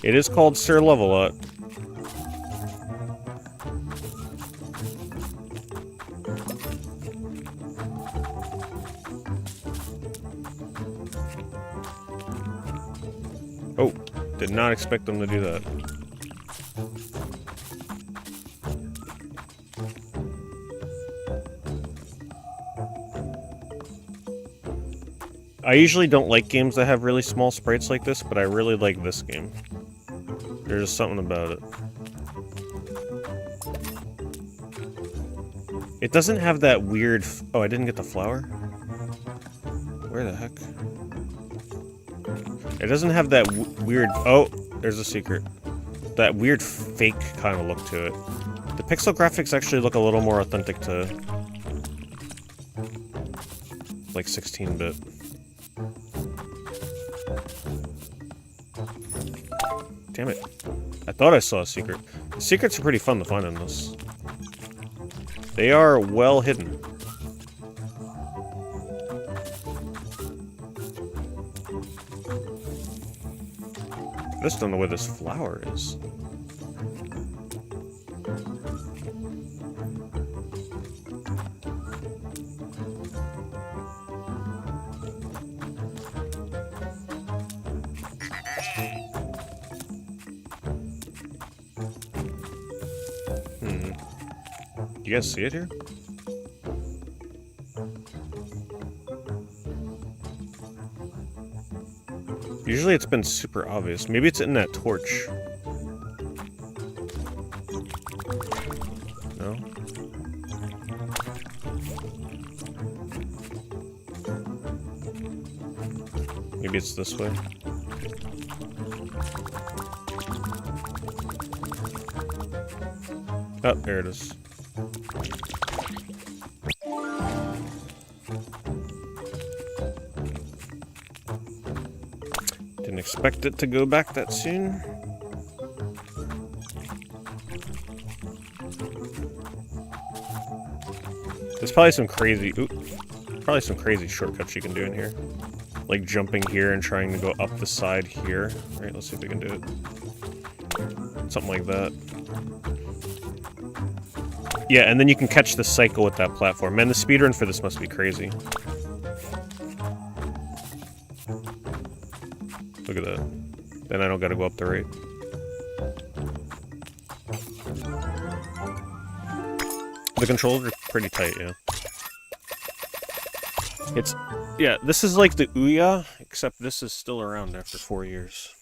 It is called Sir Level-Up. Did not expect them to do that. I usually don't like games that have really small sprites like this, but I really like this game. There's just something about it. It doesn't have that weird... Oh, I didn't get the flower? Where the heck? It doesn't have that weird... Oh, there's a secret. That weird fake kind of look to it. The pixel graphics actually look a little more authentic to... like 16-bit. Damn it. I thought I saw a secret. The secrets are pretty fun to find in this. They are well hidden. I just don't know where this flower is. You guys see it here? Usually it's been super obvious. Maybe it's in that torch. No? Maybe it's this way. Oh, there it is. Didn't expect it to go back that soon. There's probably some crazy, shortcuts you can do in here. Like jumping here and trying to go up the side here. Alright, let's see if we can do it. Something like that. Yeah, and then you can catch the cycle with that platform. Man, the speedrun for this must be crazy. Look at that. Then I don't gotta go up the rate. The controls are pretty tight, yeah. It's... yeah, this is like the Ouya, except this is still around after 4 years.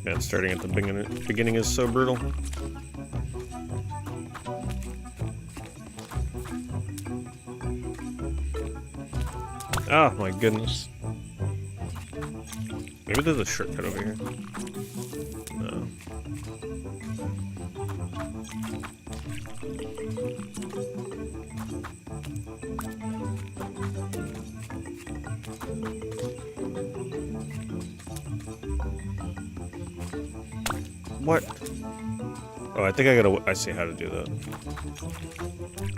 Yeah, starting at the beginning is so brutal. Oh my goodness. Maybe there's a shortcut over here. No. What? Oh, I think I see how to do that.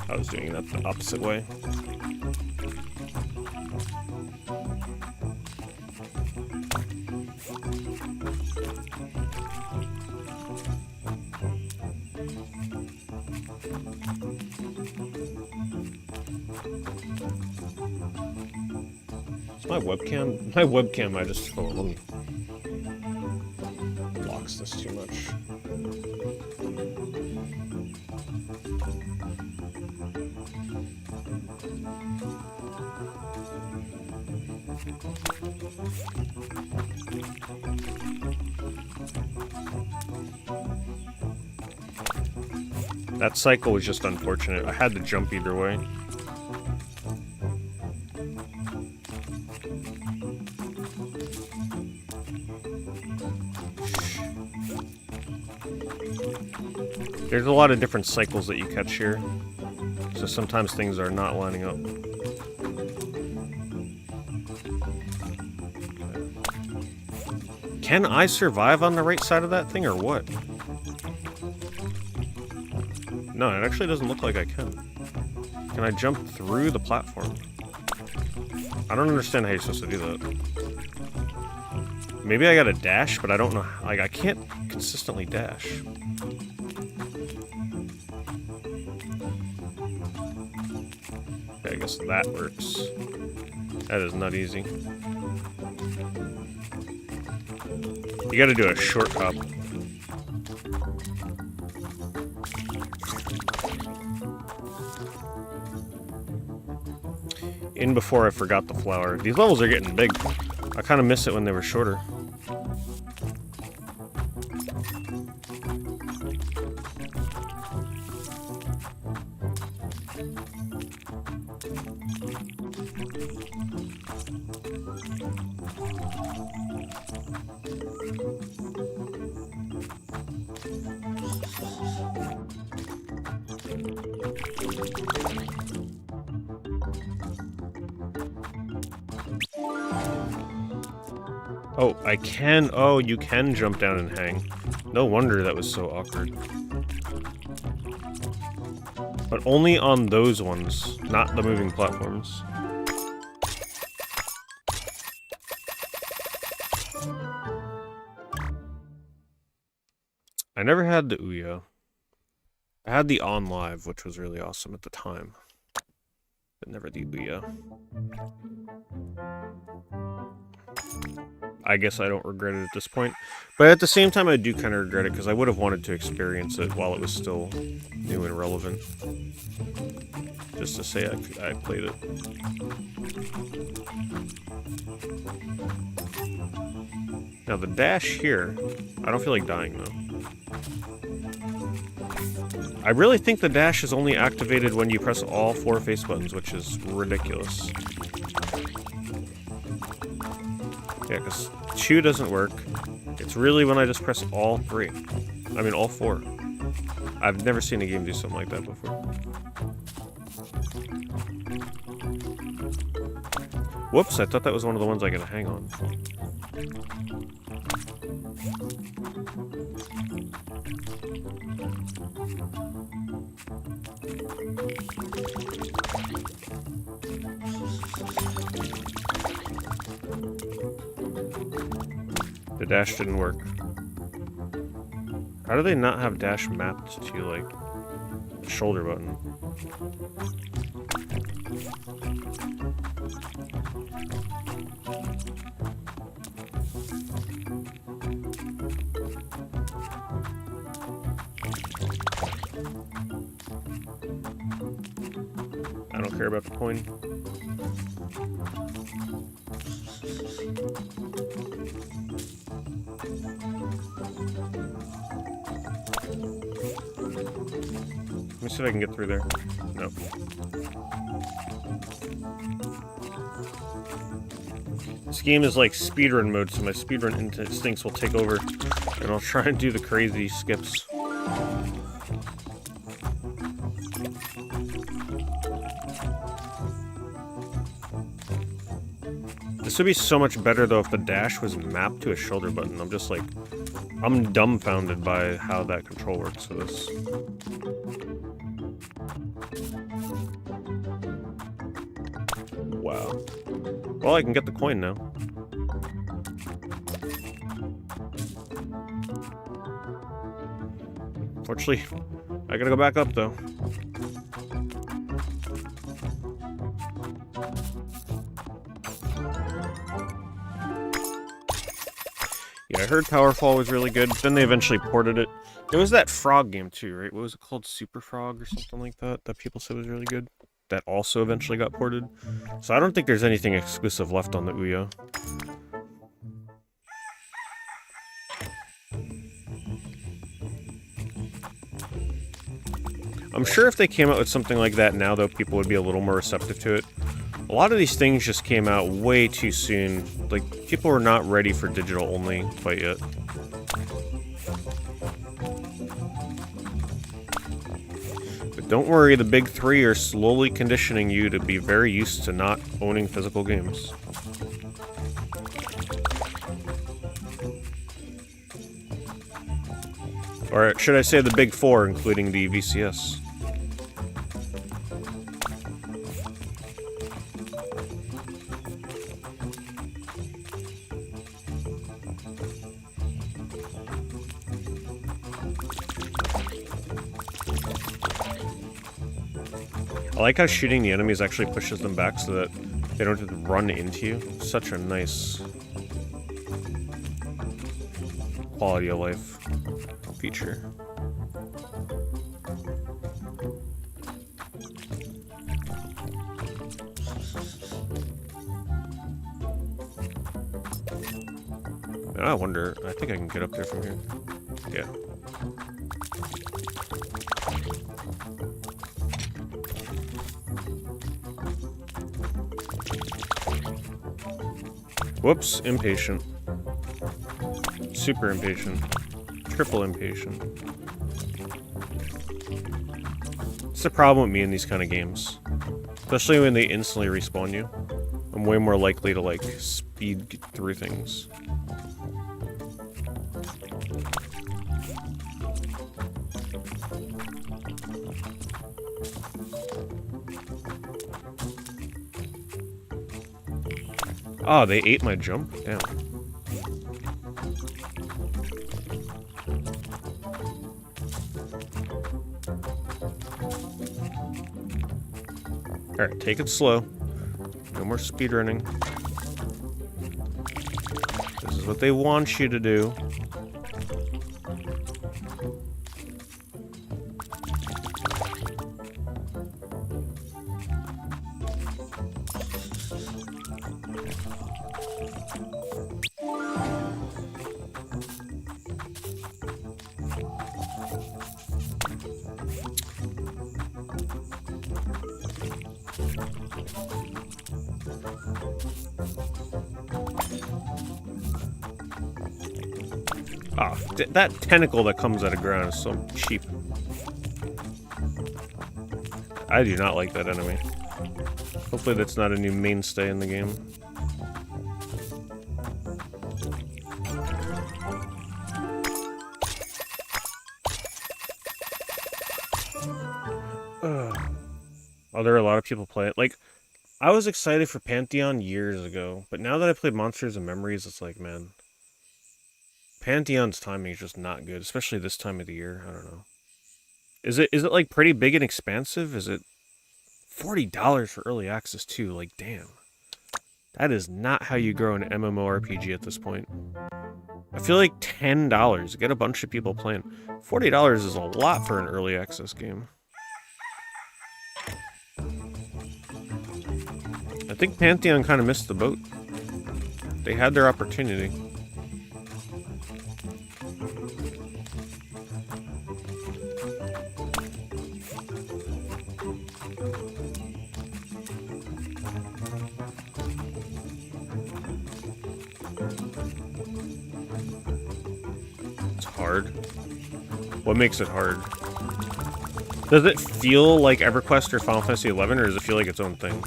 I was doing that the opposite way. My webcam, I just, oh, let me, blocks this too much. That cycle was just unfortunate. I had to jump either way. There's a lot of different cycles that you catch here, so sometimes things are not lining up. Can I survive on the right side of that thing or what? No, it actually doesn't look like I can. Can I jump through the platform? I don't understand how you're supposed to do that. Maybe I gotta dash, but I don't know. Like, I can't consistently dash. Okay, I guess that works. That is not easy. You gotta do a short hop. In before I forgot the flower. These levels are getting big. I kind of miss it when they were shorter. Oh, I can. Oh, you can jump down and hang. No wonder that was so awkward. But only on those ones, not the moving platforms. I never had the Ouya. I had the On Live, which was really awesome at the time. But never the Ouya. I guess I don't regret it at this point. But at the same time, I do kind of regret it because I would have wanted to experience it while it was still new and relevant. Just to say I played it. Now the dash here, I don't feel like dying though. I really think the dash is only activated when you press all 4 face buttons, which is ridiculous. Yeah, because 2 doesn't work. It's really when I just press all 3. I mean, all 4. I've never seen a game do something like that before. Whoops, I thought that was one of the ones I could hang on. The dash didn't work. How do they not have dash mapped to, like, the shoulder button? I don't care about the coin. Let me see if I can get through there. Nope. This game is like speedrun mode, so my speedrun instincts will take over, and I'll try and do the crazy skips. This would be so much better, though, if the dash was mapped to a shoulder button. I'm just like... I'm dumbfounded by how that control works for this. Wow. Well, I can get the coin now. Fortunately, I gotta go back up, though. Yeah, I heard Powerfall was really good, then they eventually ported it. There was that frog game too, right? What was it called? Super Frog or something like that, that people said was really good? That also eventually got ported. So I don't think there's anything exclusive left on the Ouya. I'm sure if they came out with something like that now, though, people would be a little more receptive to it. A lot of these things just came out way too soon. Like, people were not ready for digital only quite yet. But don't worry, the big 3 are slowly conditioning you to be very used to not owning physical games. Or should I say the big four, including the VCS? I like how shooting the enemies actually pushes them back so that they don't just run into you. Such a nice quality of life feature. And I wonder, I think I can get up there from here. Yeah. Whoops, impatient. Super impatient. Triple impatient. It's the problem with me in these kind of games. Especially when they instantly respawn you. I'm way more likely to, like, speed through things. Oh, they ate my jump? Damn. Alright, take it slow. No more speedrunning. This is what they want you to do. Ah, that tentacle that comes out of ground is so cheap. I do not like that enemy. Hopefully that's not a new mainstay in the game. Oh, there are a lot of people playing it. Like, I was excited for Pantheon years ago, but now that I played Monsters and Memories, it's like, man, Pantheon's timing is just not good, especially this time of the year. I don't know. Is it like pretty big and expansive? Is it $40 for early access too? Like, damn. That is not how you grow an MMORPG at this point. I feel like $10, get a bunch of people playing. $40 is a lot for an early access game. I think Pantheon kind of missed the boat. They had their opportunity. It's hard. What makes it hard? Does it feel like EverQuest or Final Fantasy XI, or does it feel like its own thing?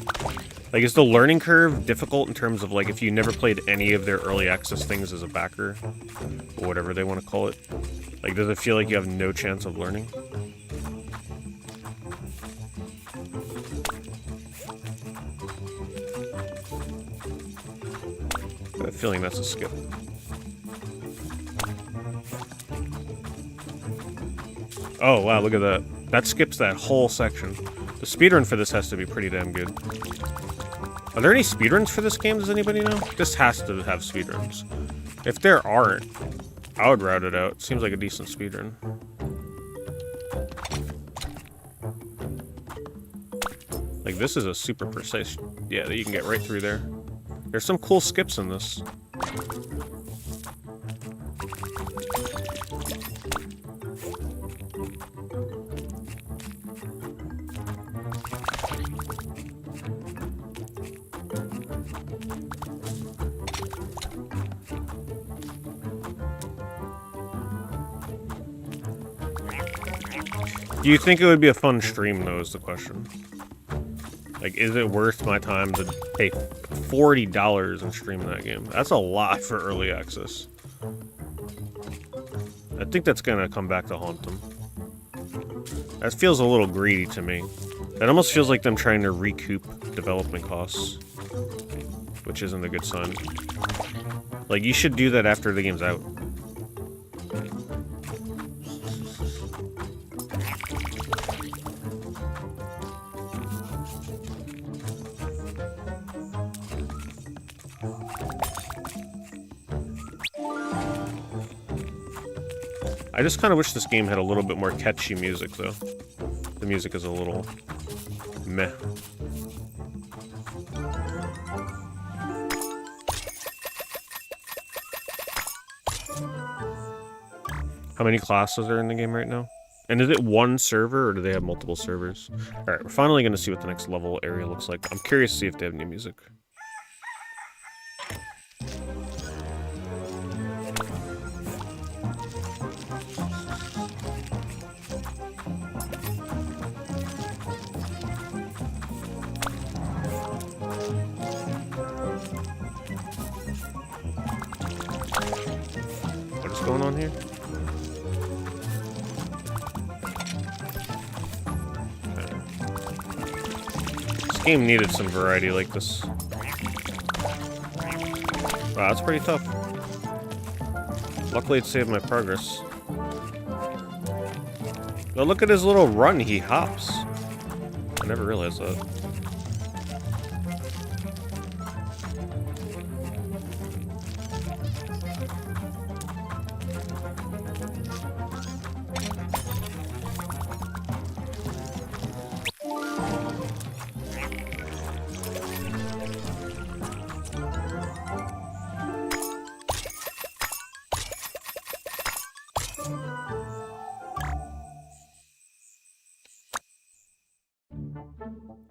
Like, is the learning curve difficult in terms of, like, if you never played any of their early access things as a backer? Or whatever they want to call it. Like, does it feel like you have no chance of learning? I have a feeling that's a skip. Oh, wow, look at that. That skips that whole section. The speedrun for this has to be pretty damn good. Are there any speedruns for this game? Does anybody know? This has to have speedruns. If there aren't, I would route it out. Seems like a decent speedrun. Like, this is a super precise... Yeah, that you can get right through there. There's some cool skips in this. Do you think it would be a fun stream, though, is the question. Like, is it worth my time to pay $40 and stream that game? That's a lot for early access. I think that's gonna come back to haunt them. That feels a little greedy to me. That almost feels like them trying to recoup development costs, which isn't a good sign. Like, you should do that after the game's out. I just kind of wish this game had a little bit more catchy music, though. The music is a little meh. How many classes are in the game right now? And is it one server, or do they have multiple servers? Alright, we're finally going to see what the next level area looks like. I'm curious to see if they have new music. What is going on here? This game needed some variety like this. Wow, that's pretty tough. Luckily it saved my progress. Now look at his little run, he hops. I never realized that.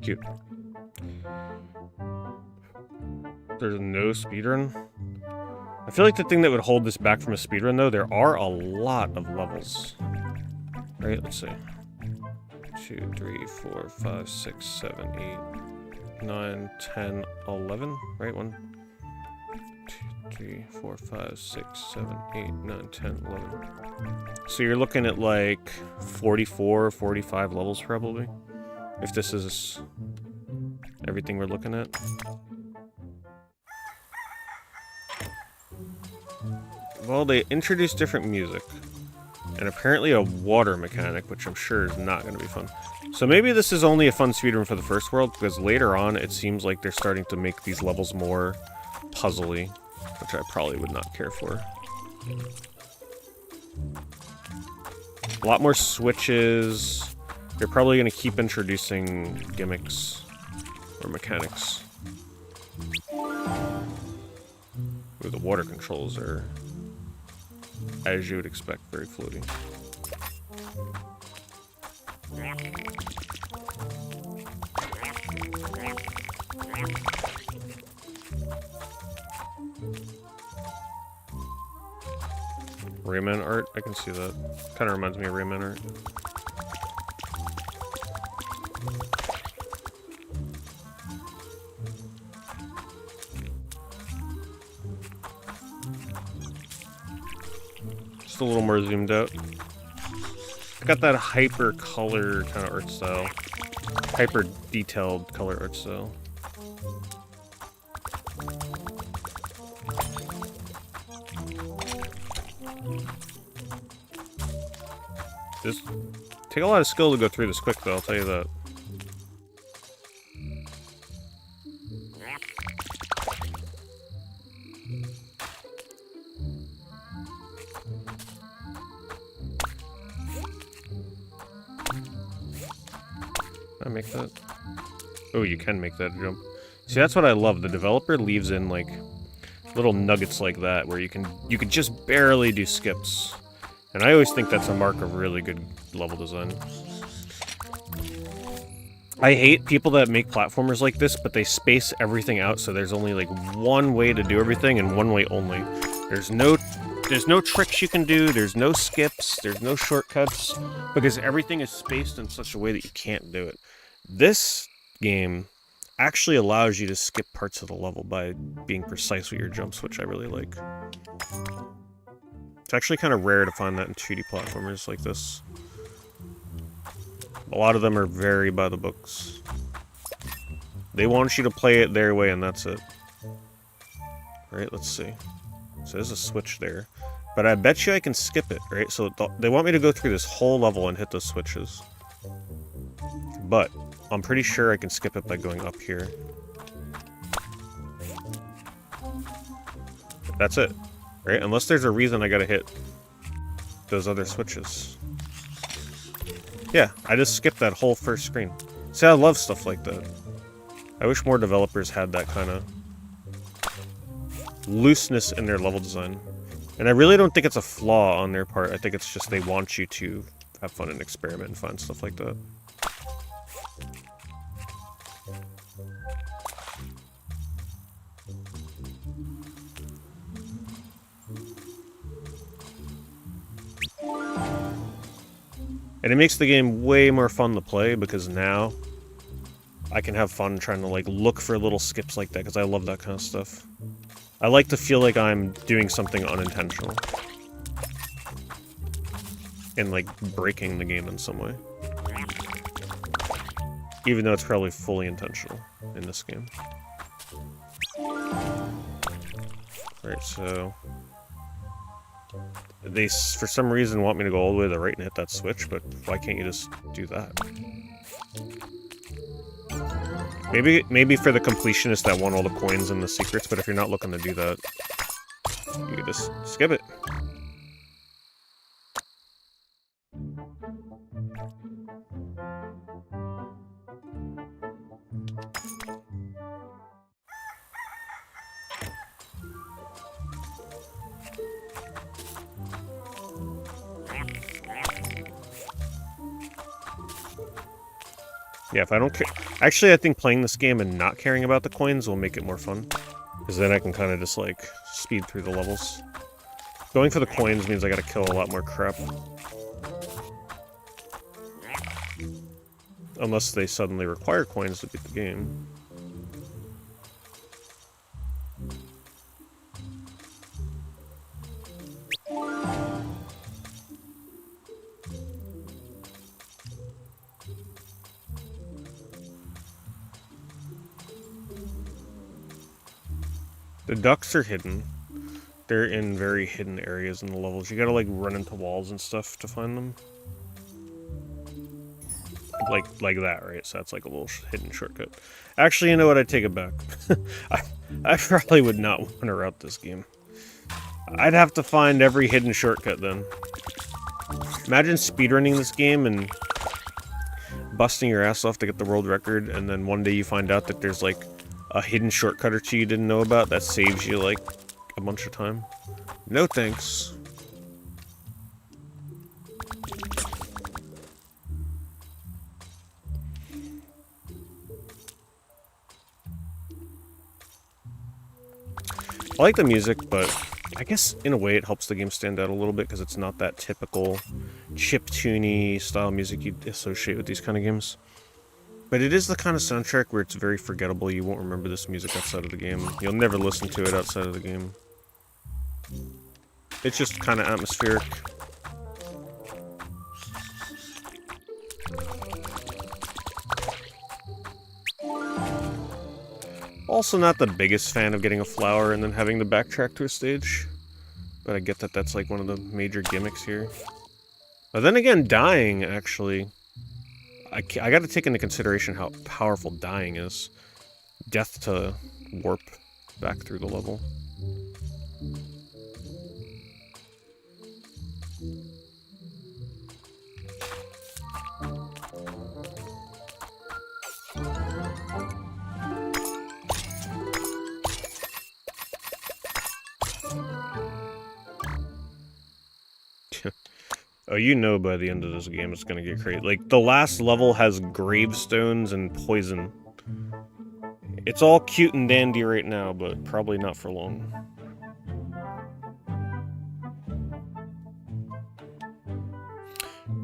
Cute. There's no speedrun? I feel like the thing that would hold this back from a speedrun, though, there are a lot of levels. Right, let's see. 2, 3, 4, 5, 6, 7, 8, 9, 10, 11, right? 1, 2, 3, 4, 5, 6, 7, 8, 9, 10, 11. So you're looking at like 44, 45 levels probably. If this is everything we're looking at. Well, they introduced different music. And apparently a water mechanic, which I'm sure is not going to be fun. So maybe this is only a fun speedrun for the first world, because later on it seems like they're starting to make these levels more puzzly, which I probably would not care for. A lot more switches. They're probably going to keep introducing gimmicks or mechanics. Ooh, the water controls are, as you would expect, very floaty. Rayman art? I can see that. Kind of reminds me of Rayman art. Just a little more zoomed out. I got that hyper color kind of art style. Hyper detailed color art style. This take a lot of skill to go through this quick, though, I'll tell you that. Can I make that? Oh, you can make that jump. See, that's what I love. The developer leaves in, like, little nuggets like that, where you can just barely do skips. And I always think that's a mark of really good level design. I hate people that make platformers like this, but they space everything out so there's only like one way to do everything and one way only. There's no tricks you can do, there's no skips, there's no shortcuts, because everything is spaced in such a way that you can't do it. This game actually allows you to skip parts of the level by being precise with your jumps, which I really like. It's actually kind of rare to find that in 2D platformers like this. A lot of them are very by the books. They want you to play it their way, and that's it. Right, let's see. So there's a switch there. But I bet you I can skip it, right? So they want me to go through this whole level and hit those switches. But I'm pretty sure I can skip it by going up here. That's it, right? Unless there's a reason I gotta hit those other switches. Yeah, I just skipped that whole first screen. See, I love stuff like that. I wish more developers had that kind of looseness in their level design. And I really don't think it's a flaw on their part. I think it's just they want you to have fun and experiment and find stuff like that. And it makes the game way more fun to play because now I can have fun trying to like look for little skips like that because I love that kind of stuff. I like to feel like I'm doing something unintentional. And like breaking the game in some way. Even though it's probably fully intentional in this game. Alright, so they, for some reason, want me to go all the way to the right and hit that switch, but why can't you just do that? Maybe for the completionists that want all the coins and the secrets, but if you're not looking to do that, you can just skip it. Yeah, if I don't care... Actually, I think playing this game and not caring about the coins will make it more fun. Because then I can kind of just, like, speed through the levels. Going for the coins means I gotta kill a lot more crap. Unless they suddenly require coins to beat the game. The ducks are hidden. They're in very hidden areas in the levels. You gotta like run into walls and stuff to find them. Like that, right? So that's like a little hidden shortcut. Actually, you know what? I take it back. I probably would not want to route this game. I'd have to find every hidden shortcut then. Imagine speedrunning this game and busting your ass off to get the world record, and then one day you find out that there's like a hidden shortcut or two you didn't know about that saves you like a bunch of time. No thanks. I like the music, but I guess in a way it helps the game stand out a little bit because it's not that typical chiptune-y style music you'd associate with these kind of games. But it is the kind of soundtrack where it's very forgettable. You won't remember this music outside of the game. You'll never listen to it outside of the game. It's just kind of atmospheric. Also not the biggest fan of getting a flower and then having to backtrack to a stage. But I get that that's like one of the major gimmicks here. But then again, dying, actually... I gotta take into consideration how powerful dying is. Death to warp back through the level. Oh, you know by the end of this game it's gonna get crazy. Like, the last level has gravestones and poison. It's all cute and dandy right now, but probably not for long.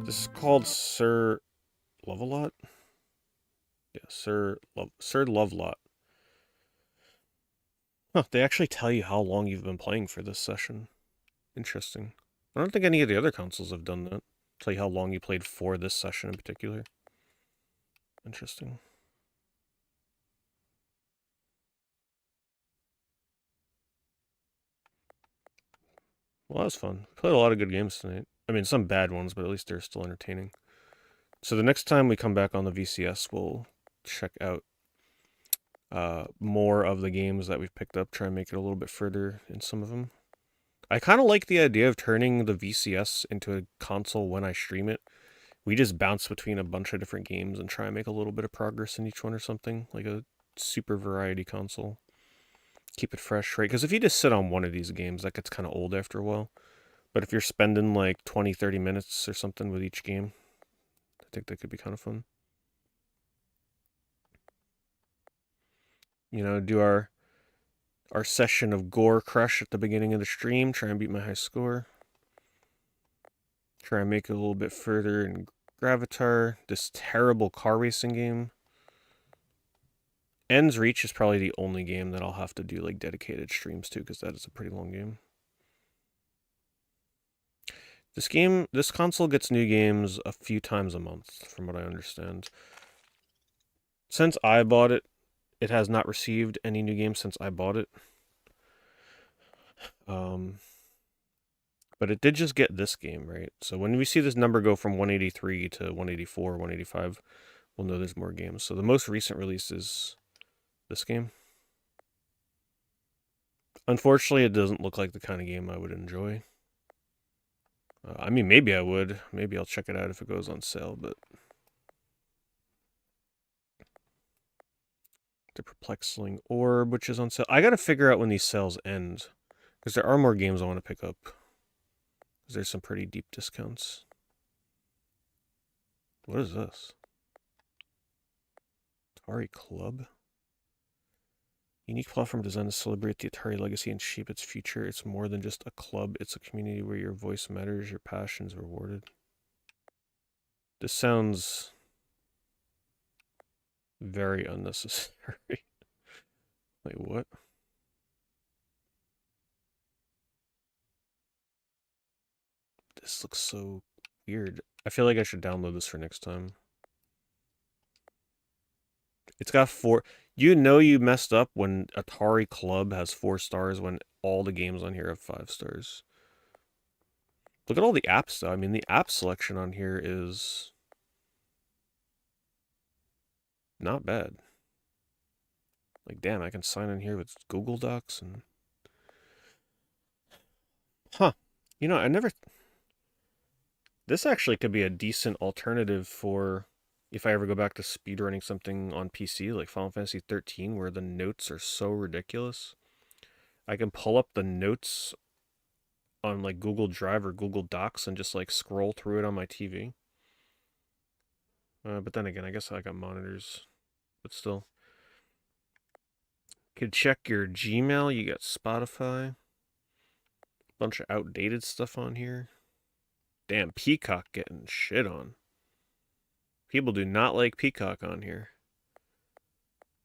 This is called Sir Lovelot? Yeah, Sir Lovelot. Huh, they actually tell you how long you've been playing for this session. Interesting. I don't think any of the other consoles have done that. Tell you how long you played for this session in particular. Interesting. Well, that was fun. Played a lot of good games tonight. I mean, some bad ones, but at least they're still entertaining. So the next time we come back on the VCS, we'll check out more of the games that we've picked up, try and make it a little bit further in some of them. I kind of like the idea of turning the VCS into a console when I stream it. We just bounce between a bunch of different games and try and make a little bit of progress in each one or something, like a super variety console. Keep it fresh, right? Because if you just sit on one of these games, that gets kind of old after a while. But if you're spending like 20, 30 minutes or something with each game, I think that could be kind of fun. You know, do our session of Gore Crush at the beginning of the stream, try and beat my high score. Try and make it a little bit further in Gravatar, this terrible car racing game. Ends Reach is probably the only game that I'll have to do like dedicated streams to, because that is a pretty long game. This console gets new games a few times a month, from what I understand. Since I bought it, it has not received any new games since I bought it. But it did just get this game, right? So when we see this number go from 183 to 184, 185, we'll know there's more games. So the most recent release is this game. Unfortunately, it doesn't look like the kind of game I would enjoy. I mean, maybe I would. Maybe I'll check it out if it goes on sale, but... The Perplexing Orb, which is on sale. I gotta figure out when these sales end, because there are more games I want to pick up. Because there's some pretty deep discounts. What is this? Atari Club? Unique platform designed to celebrate the Atari legacy and shape its future. It's more than just a club. It's a community where your voice matters, your passion's rewarded. This sounds very unnecessary. Wait, what? This looks so weird. I feel like I should download this for next time. It's got 4... You know you messed up when Atari Club has 4 stars when all the games on here have 5 stars. Look at all the apps, though. I mean, the app selection on here is not bad. Like, damn, I can sign in here with Google Docs and... Huh. You know, I never... This actually could be a decent alternative for if I ever go back to speedrunning something on PC, like Final Fantasy 13, where the notes are so ridiculous. I can pull up the notes on like Google Drive or Google Docs and just like scroll through it on my TV. But then again, I guess I got monitors, but still. You could check your Gmail, you got Spotify. Bunch of outdated stuff on here. Damn, Peacock getting shit on. People do not like Peacock on here.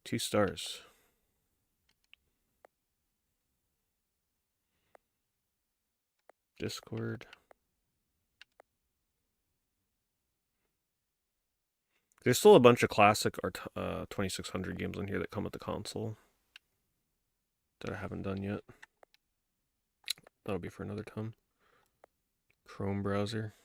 2 stars. Discord. There's still a bunch of classic or 2600 games on here that come with the console that I haven't done yet. That'll be for another time. Chrome browser.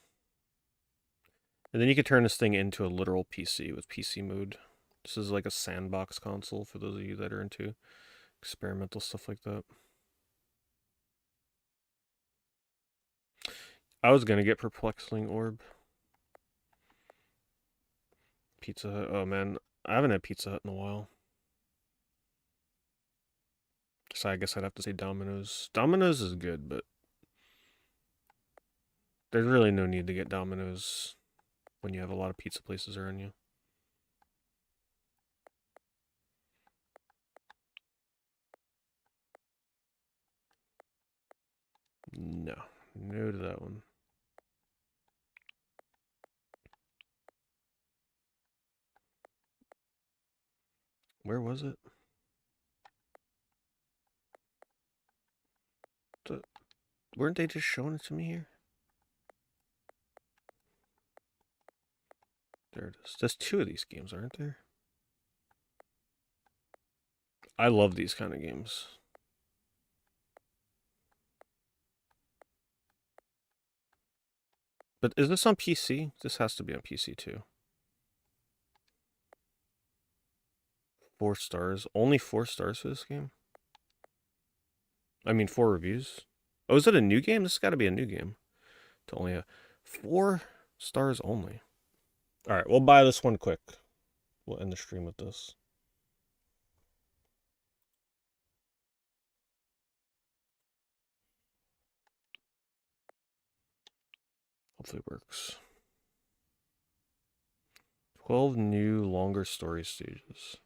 And then you could turn this thing into a literal PC with PC mode. This is like a sandbox console for those of you that are into experimental stuff like that. I was gonna get Perplexing Orb. Pizza Hut. Oh man, I haven't had Pizza Hut in a while. So I guess I'd have to say Domino's. Domino's is good, but there's really no need to get Domino's when you have a lot of pizza places around you. No. No to that one. Where was it? Weren't they just showing it to me here? There it is. There's 2 of these games, aren't there? I love these kind of games. But is this on PC? This has to be on PC too. 4 stars. Only 4 stars for this game? I mean, 4 reviews. Oh, is it a new game? This has got to be a new game. To only have 4 stars only. Alright, we'll buy this one quick. We'll end the stream with this. Hopefully it works. 12 new longer story stages.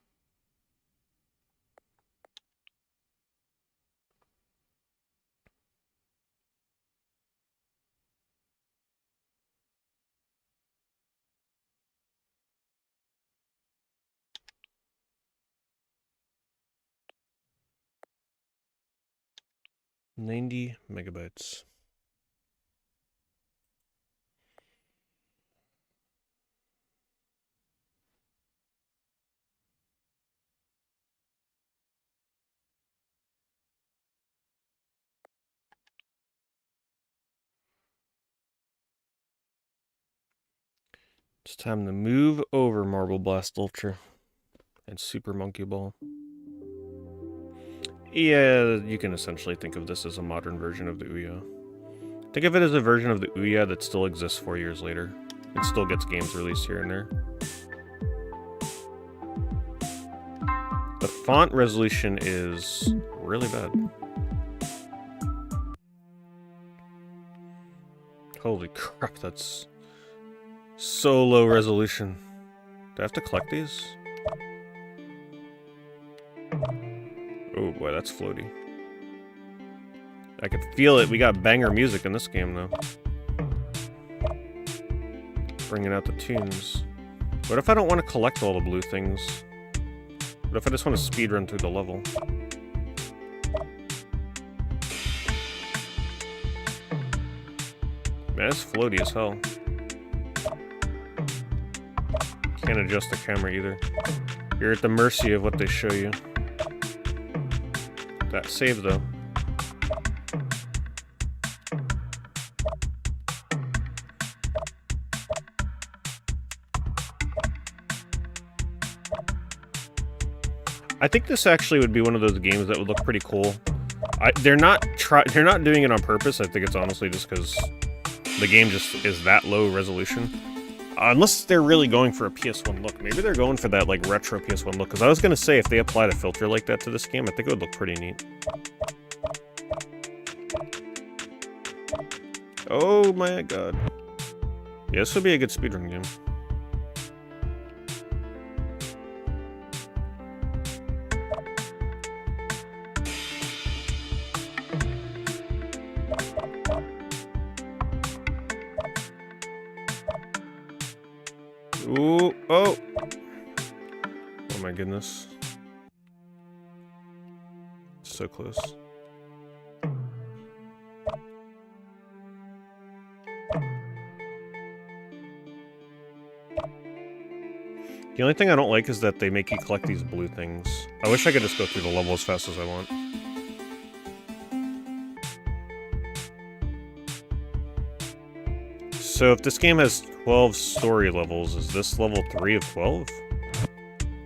$90 megabytes. It's time to move over Marble Blast Ultra and Super Monkey Ball. Yeah, you can essentially think of this as a modern version of the Ouya. Think of it as a version of the Ouya that still exists 4 years later. It still gets games released here and there. The font resolution is really bad. Holy crap, that's so low resolution. Do I have to collect these? Oh boy, that's floaty. I can feel it. We got banger music in this game, though. Bringing out the tunes. What if I don't want to collect all the blue things? What if I just want to speedrun through the level? Man, it's floaty as hell. Can't adjust the camera either. You're at the mercy of what they show you. That save, though. I think this actually would be one of those games that would look pretty cool. They're not doing it on purpose. I think it's honestly just because the game just is that low resolution. Unless they're really going for a PS1 look. Maybe they're going for that like retro PS1 look. Because I was going to say if they applied a filter like that to this game, I think it would look pretty neat. Oh my god. Yeah, this would be a good speedrun game. Ooh, oh! Oh my goodness. So close. The only thing I don't like is that they make you collect these blue things. I wish I could just go through the level as fast as I want. So if this game has 12 story levels, is this level 3 of 12?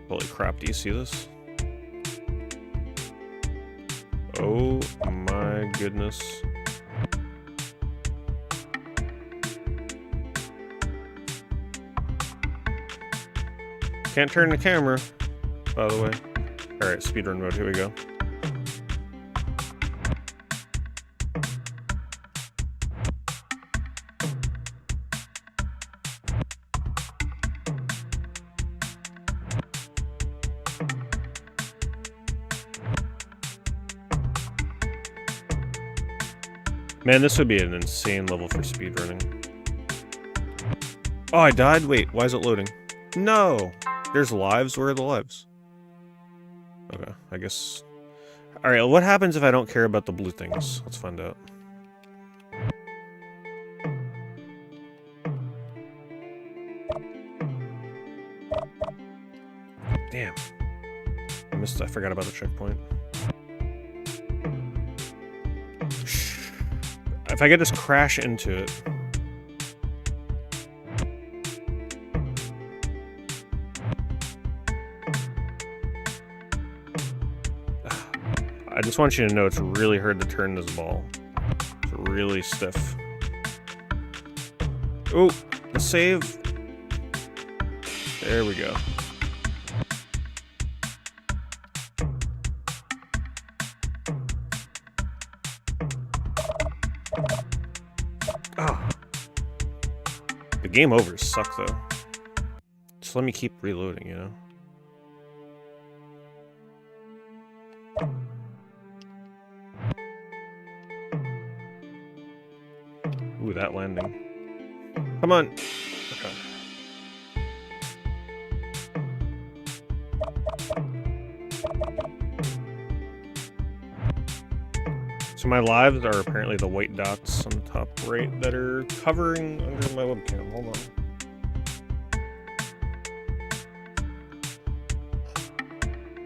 Holy crap, do you see this? Oh my goodness. Can't turn the camera, by the way. Alright, speedrun mode, here we go. Man, this would be an insane level for speedrunning. Oh, I died? Wait, why is it loading? No! There's lives? Where are the lives? Okay, I guess... Alright, what happens if I don't care about the blue things? Let's find out. Oops, I forgot about the checkpoint. If I could just crash into it. I just want you to know it's really hard to turn this ball. It's really stiff. Oh, the save. There we go. Ah. The game overs suck though. Just let me keep reloading, you know? Ooh, that landing. Come on. Okay. So my lives are apparently the white dots on the top right that are covering under my webcam. Hold on.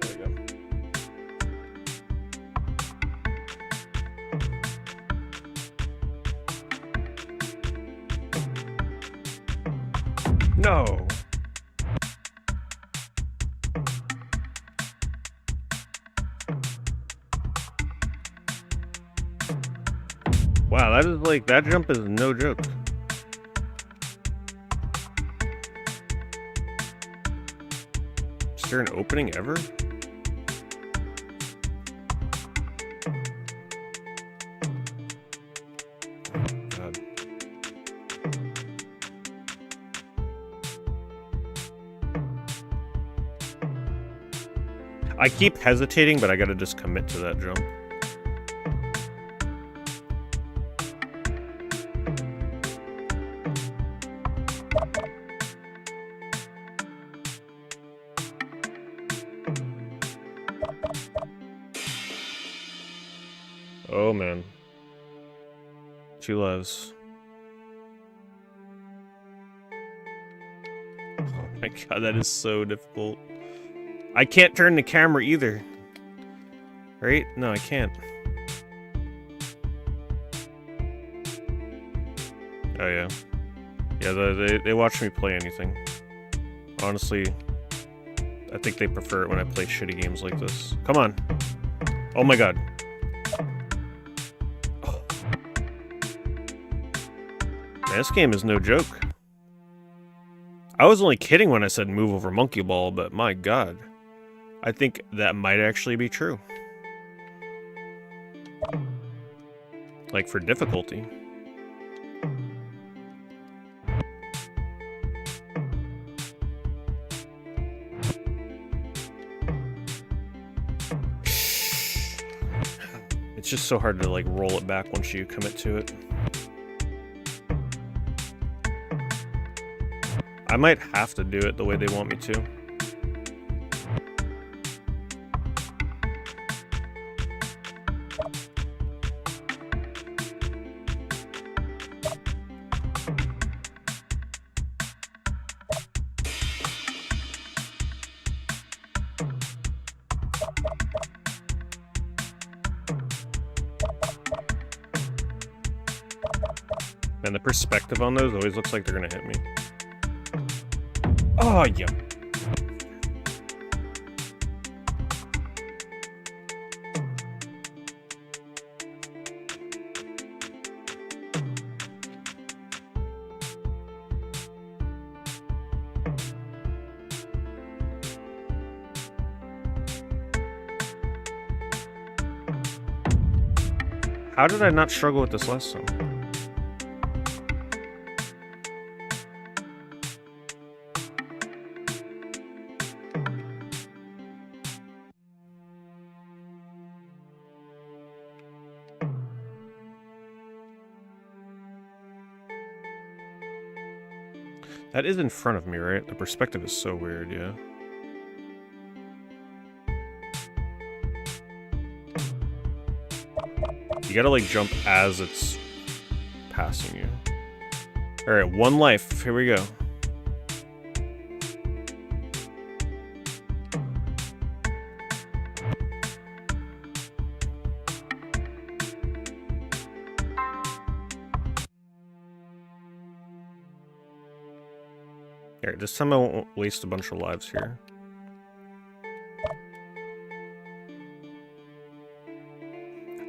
There we go. No. Wow, that is like, that jump is no joke. Is there an opening ever? God. I keep hesitating, but I gotta just commit to that jump. Oh man. 2 lives. Oh my god, that is so difficult. I can't turn the camera either. Right? No, I can't. Oh yeah. Yeah, they watch me play anything. Honestly, I think they prefer it when I play shitty games like this. Come on. Oh my god. Oh. Man, this game is no joke. I was only kidding when I said move over monkey ball, but my god. I think that might actually be true. Like for difficulty. It's just so hard to like roll it back once you commit to it. I might have to do it the way they want me to. And the perspective on those always looks like they're gonna hit me. Oh, yeah. How did I not struggle with this last time? That is in front of me, right? The perspective is so weird, yeah. You gotta like jump as it's passing you. Alright, 1 life. Here we go. Alright, this time I won't waste a bunch of lives here.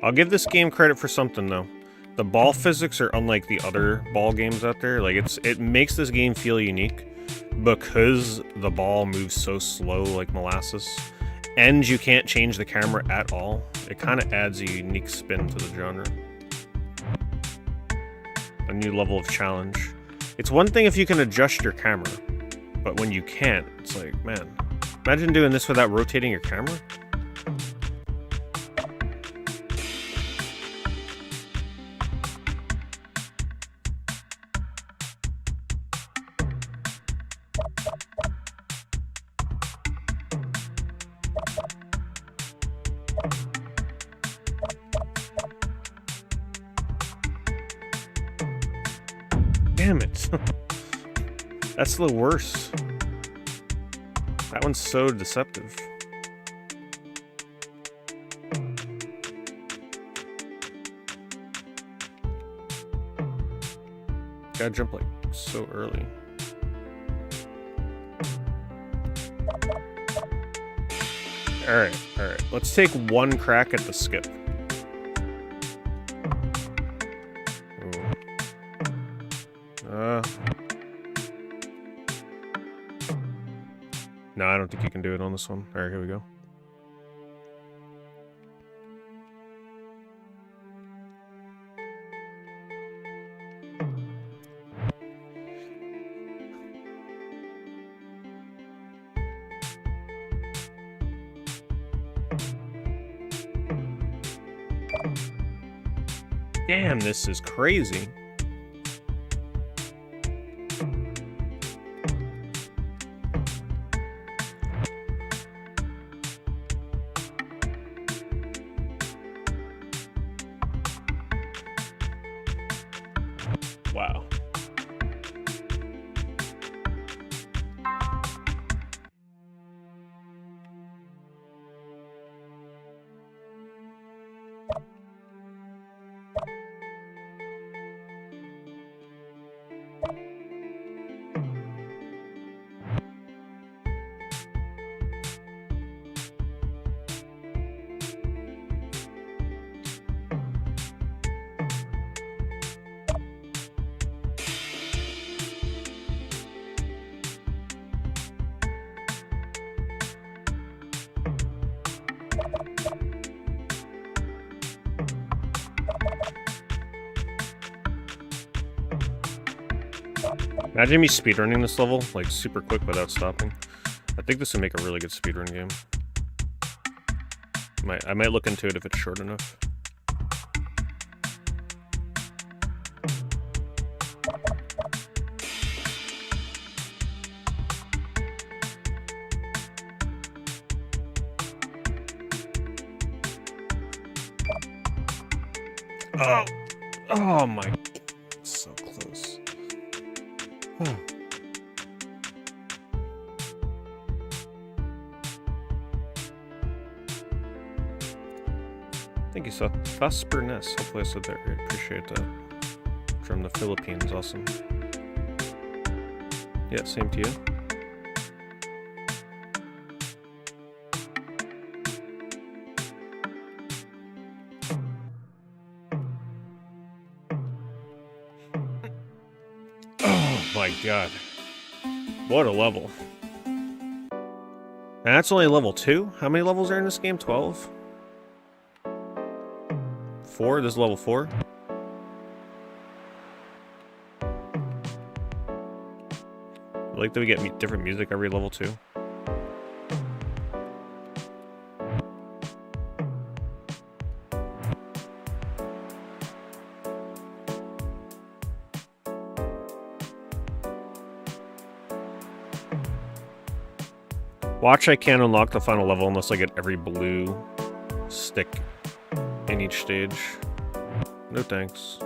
I'll give this game credit for something, though. The ball physics are unlike the other ball games out there. Like, it makes this game feel unique because the ball moves so slow like molasses, and you can't change the camera at all. It kind of adds a unique spin to the genre. A new level of challenge. It's one thing if you can adjust your camera, but when you can't, it's like, man, imagine doing this without rotating your camera. Damn it. That's the worst. That one's so deceptive. Gotta jump like so early. Alright. Let's take one crack at the skip. No, I don't think you can do it on this one. Alright, here we go. Damn, this is crazy. Wow. Imagine me speedrunning this level, like, super quick without stopping. I think this would make a really good speedrun game. I might look into it if it's short enough. Oh my, so close. Thank you, Susperness. Hopefully I said that right. Appreciate that. From the Philippines, awesome. Yeah, same to you. Oh my god. What a level. And that's only level 2? How many levels are in this game? 12? 4? This is level 4? I like that we get different music every level 2. Watch, I can't unlock the final level unless I get every blue stick in each stage. No thanks.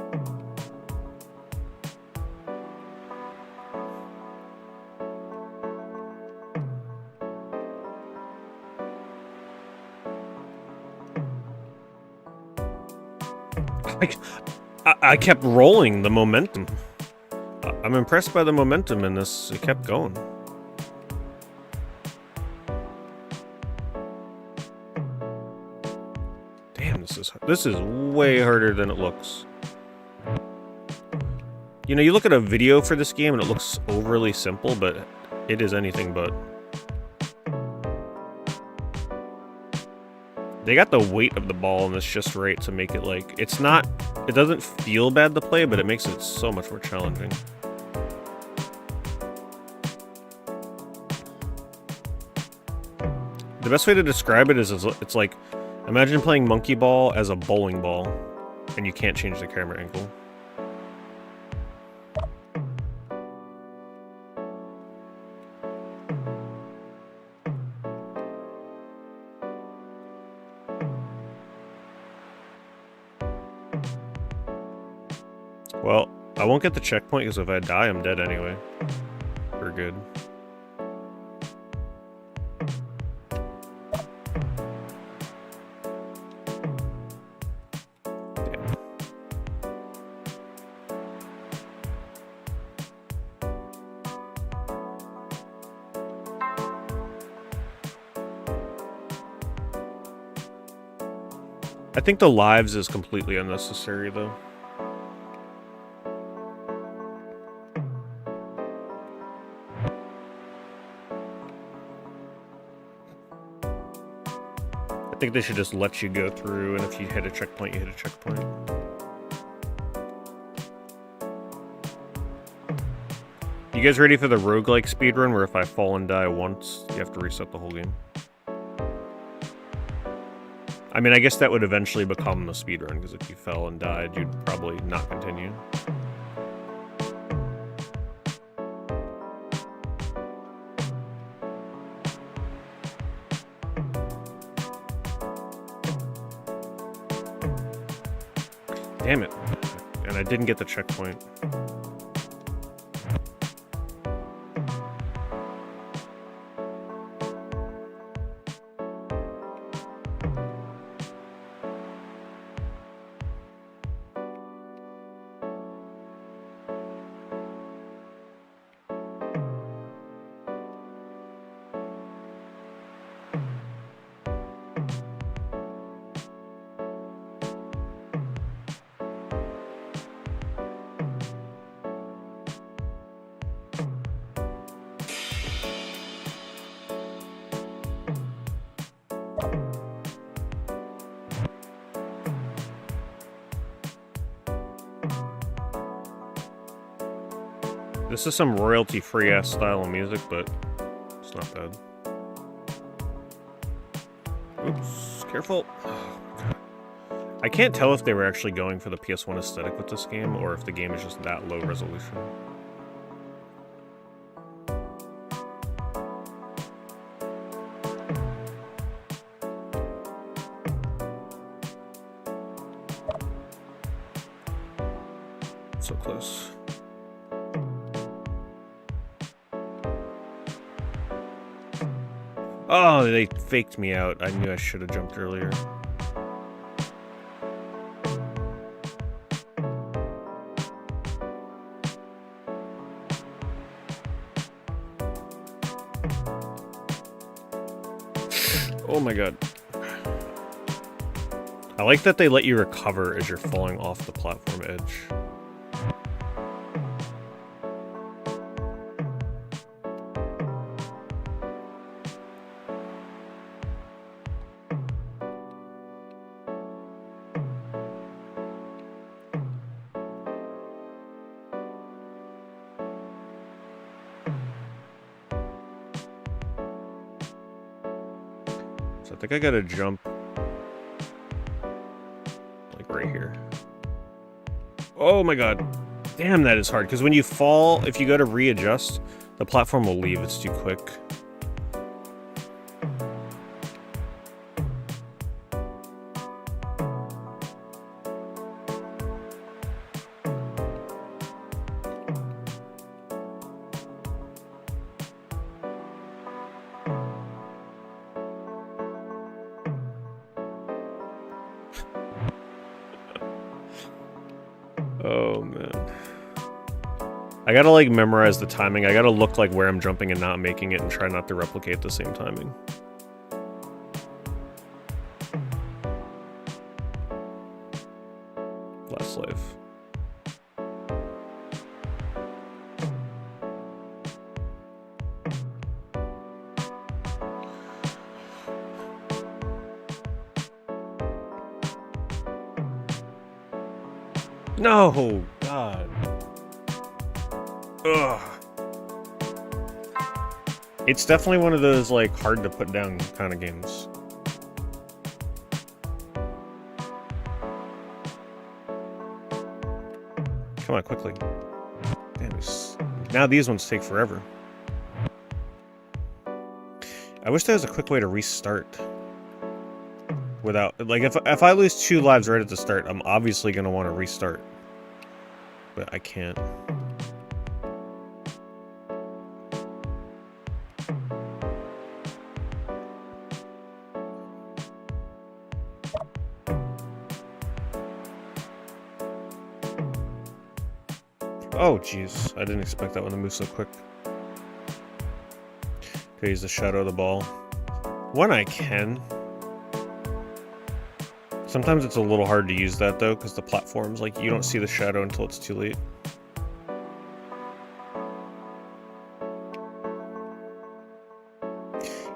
I kept rolling the momentum. I'm impressed by the momentum in this. It kept going. Damn, this is way harder than it looks. You know, you look at a video for this game and it looks overly simple, but it is anything but. They got the weight of the ball in this just right to make it like, it doesn't feel bad to play, but it makes it so much more challenging. The best way to describe it is it's like, imagine playing monkey ball as a bowling ball, and you can't change the camera angle. Well, I won't get the checkpoint because if I die, I'm dead anyway. We're good. Damn. I think the lives is completely unnecessary, though. I think they should just let you go through, and if you hit a checkpoint, you hit a checkpoint. You guys ready for the roguelike speedrun, where if I fall and die once, you have to reset the whole game? I mean, I guess that would eventually become the speedrun, because if you fell and died, you'd probably not continue. Damn it. And I didn't get the checkpoint. This is some royalty-free ass style of music, but it's not bad. Oops, careful. Oh, God. I can't tell if they were actually going for the PS1 aesthetic with this game, or if the game is just that low resolution. So close. Oh, they faked me out. I knew I should have jumped earlier. Oh my god. I like that they let you recover as you're falling off the platform edge. So I think I gotta jump like right here. Oh my god. Damn, that is hard. Because when you fall, if you go to readjust, the platform will leave. It's too quick. Oh, man. I gotta, like, memorize the timing. I gotta look, like, where I'm jumping and not making it and try not to replicate the same timing. Last life. No, God. Ugh. It's definitely one of those, like, hard to put down kind of games. Come on, quickly. Damn, now these ones take forever. I wish there was a quick way to restart. Without, like, if I lose 2 lives right at the start, I'm obviously going to want to restart. But I can't. Oh, jeez. I didn't expect that one to move so quick. Okay, use the shadow of the ball. When I can. Sometimes it's a little hard to use that, though, because the platforms, like, you don't see the shadow until it's too late.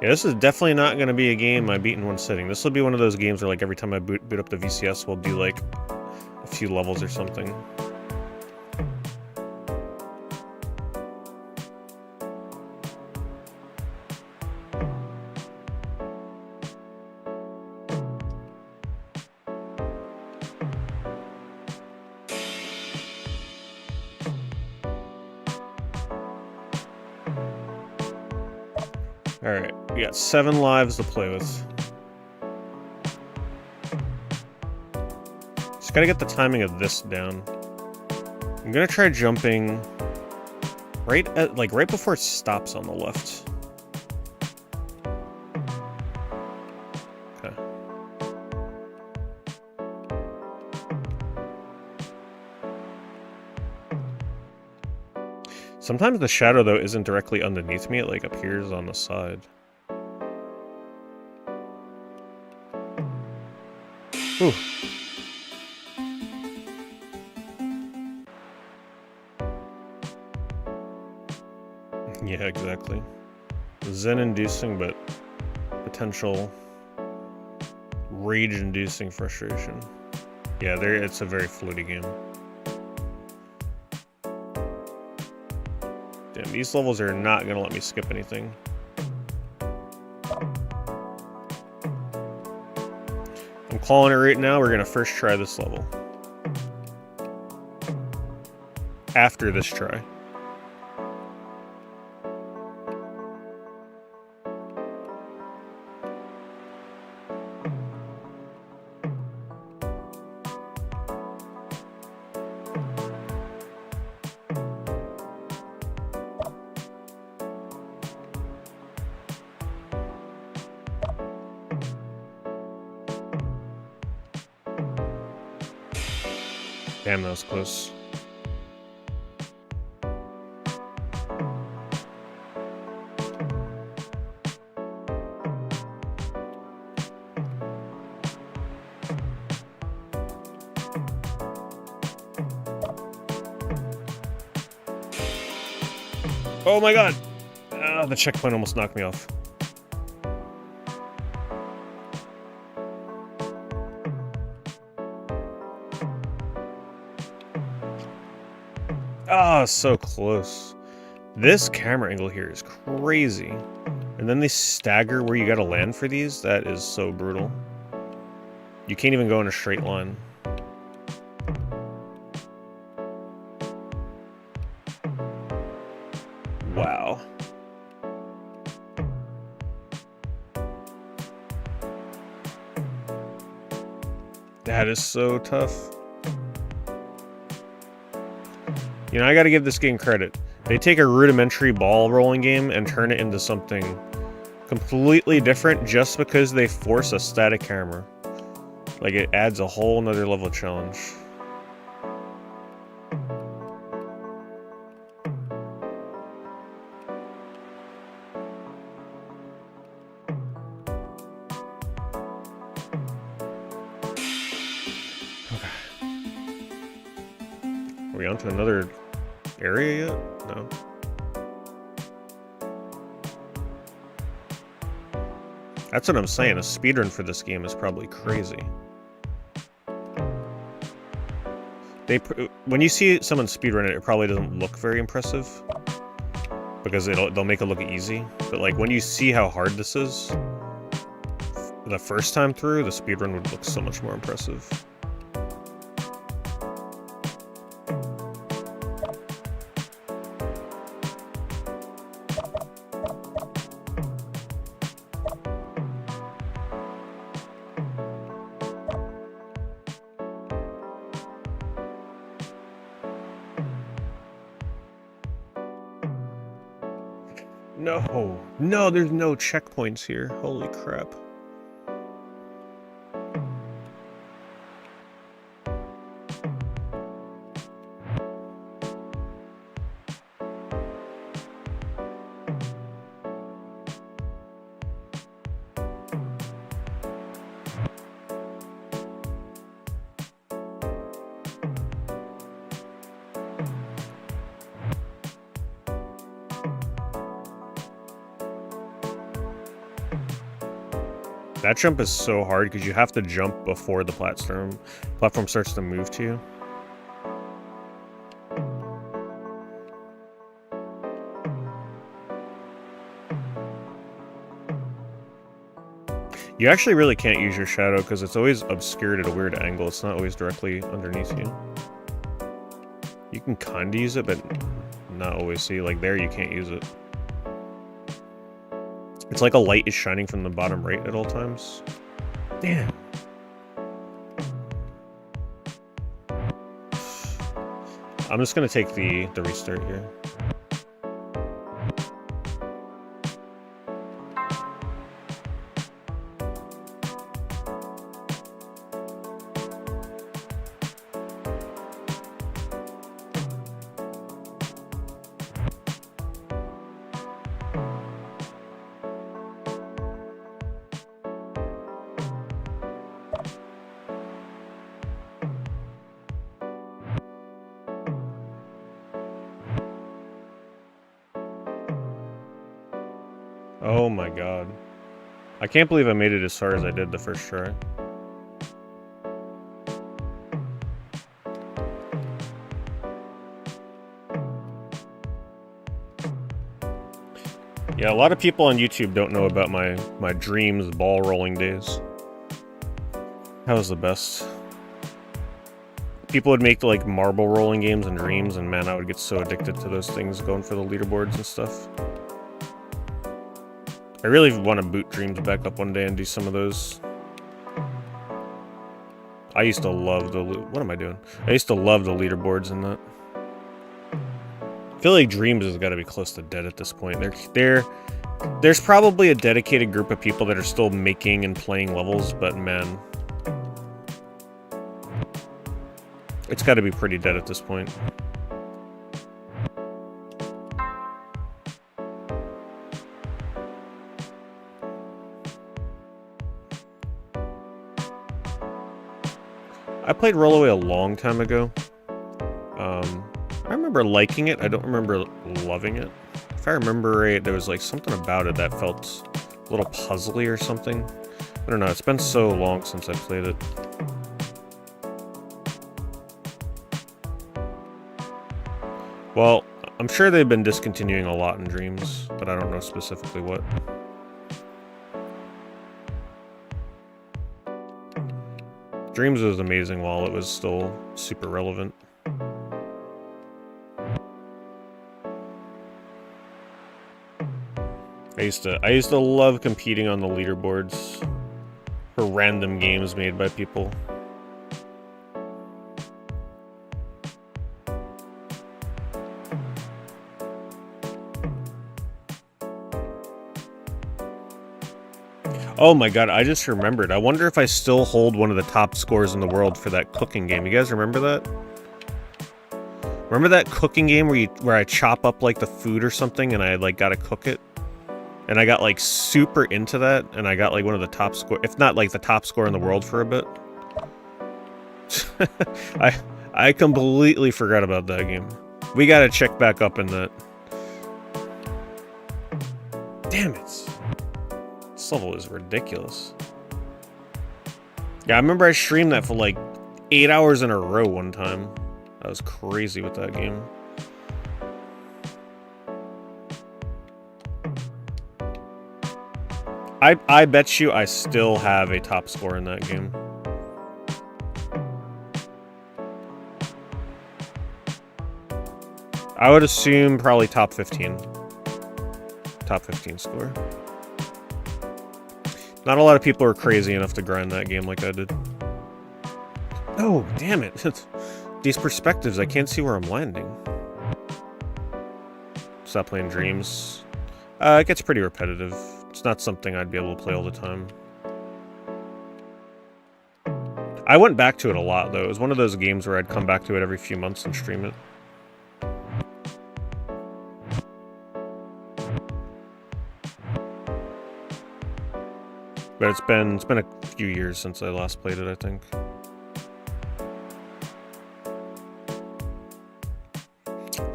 Yeah, this is definitely not going to be a game I beat in one sitting. This will be one of those games where, like, every time I boot up the VCS, will be, like, a few levels or something. Alright, we got 7 lives to play with. Just gotta get the timing of this down. I'm gonna try jumping right before it stops on the left. Okay. Sometimes the shadow, though, isn't directly underneath me, it, like, appears on the side. Ooh. Yeah, exactly. Zen-inducing, but potential rage-inducing frustration. Yeah, it's a very floaty game. Damn, these levels are not gonna let me skip anything. I'm calling it right now, we're gonna first try this level. After this try. Damn, that was close. Oh my god! Ah, the checkpoint almost knocked me off. Ah, so close. This camera angle here is crazy. And then they stagger where you gotta land for these. That is so brutal. You can't even go in a straight line. Wow. That is so tough. You know, I gotta give this game credit. They take a rudimentary ball rolling game and turn it into something completely different just because they force a static camera. Like, it adds a whole nother level of challenge. Okay. we on to another area yet? No. That's what I'm saying. A speedrun for this game is probably crazy. When you see someone speedrun it, it probably doesn't look very impressive because they'll make it look easy. But like when you see how hard this is, the first time through, the speedrun would look so much more impressive. No, there's no checkpoints here. Holy crap. That jump is so hard because you have to jump before the platform starts to move to you. You actually really can't use your shadow because it's always obscured at a weird angle. It's not always directly underneath you. You can kind of use it, but not always. See, like there you can't use it. It's like a light is shining from the bottom right at all times. Damn. I'm just gonna take the restart here. Oh my god. I can't believe I made it as far as I did the first try. Yeah, a lot of people on YouTube don't know about my dreams ball rolling days. That was the best. People would make like marble rolling games and dreams, and man, I would get so addicted to those things going for the leaderboards and stuff. I really want to boot Dreams back up one day and do some of those. I used to love the... What am I doing? I used to love the leaderboards in that. I feel like Dreams has got to be close to dead at this point. There's probably a dedicated group of people that are still making and playing levels, but man... It's got to be pretty dead at this point. I played Rollaway a long time ago. I remember liking it. I don't remember loving it. If I remember right, there was like something about it that felt a little puzzly or something. I don't know. It's been so long since I played it. Well, I'm sure they've been discontinuing a lot in Dreams, but I don't know specifically what. Dreams was amazing while it was still super relevant. I used to love competing on the leaderboards for random games made by people. Oh my god, I just remembered. I wonder if I still hold one of the top scores in the world for that cooking game. You guys remember that? Remember that cooking game where I chop up like the food or something and I like gotta cook it? And I got like super into that and I got like one of the top score, if not like the top score in the world for a bit. I completely forgot about that game. We gotta check back up in that. Damn it. This level is ridiculous. Yeah, I remember I streamed that for like 8 hours in a row one time. I was crazy with that game. I bet you I still have a top score in that game. I would assume probably top 15. Top 15 score. Not a lot of people are crazy enough to grind that game like I did. Oh, damn it. These perspectives, I can't see where I'm landing. Stop playing Dreams. It gets pretty repetitive. It's not something I'd be able to play all the time. I went back to it a lot, though. It was one of those games where I'd come back to it every few months and stream it. But it's been a few years since I last played it, I think.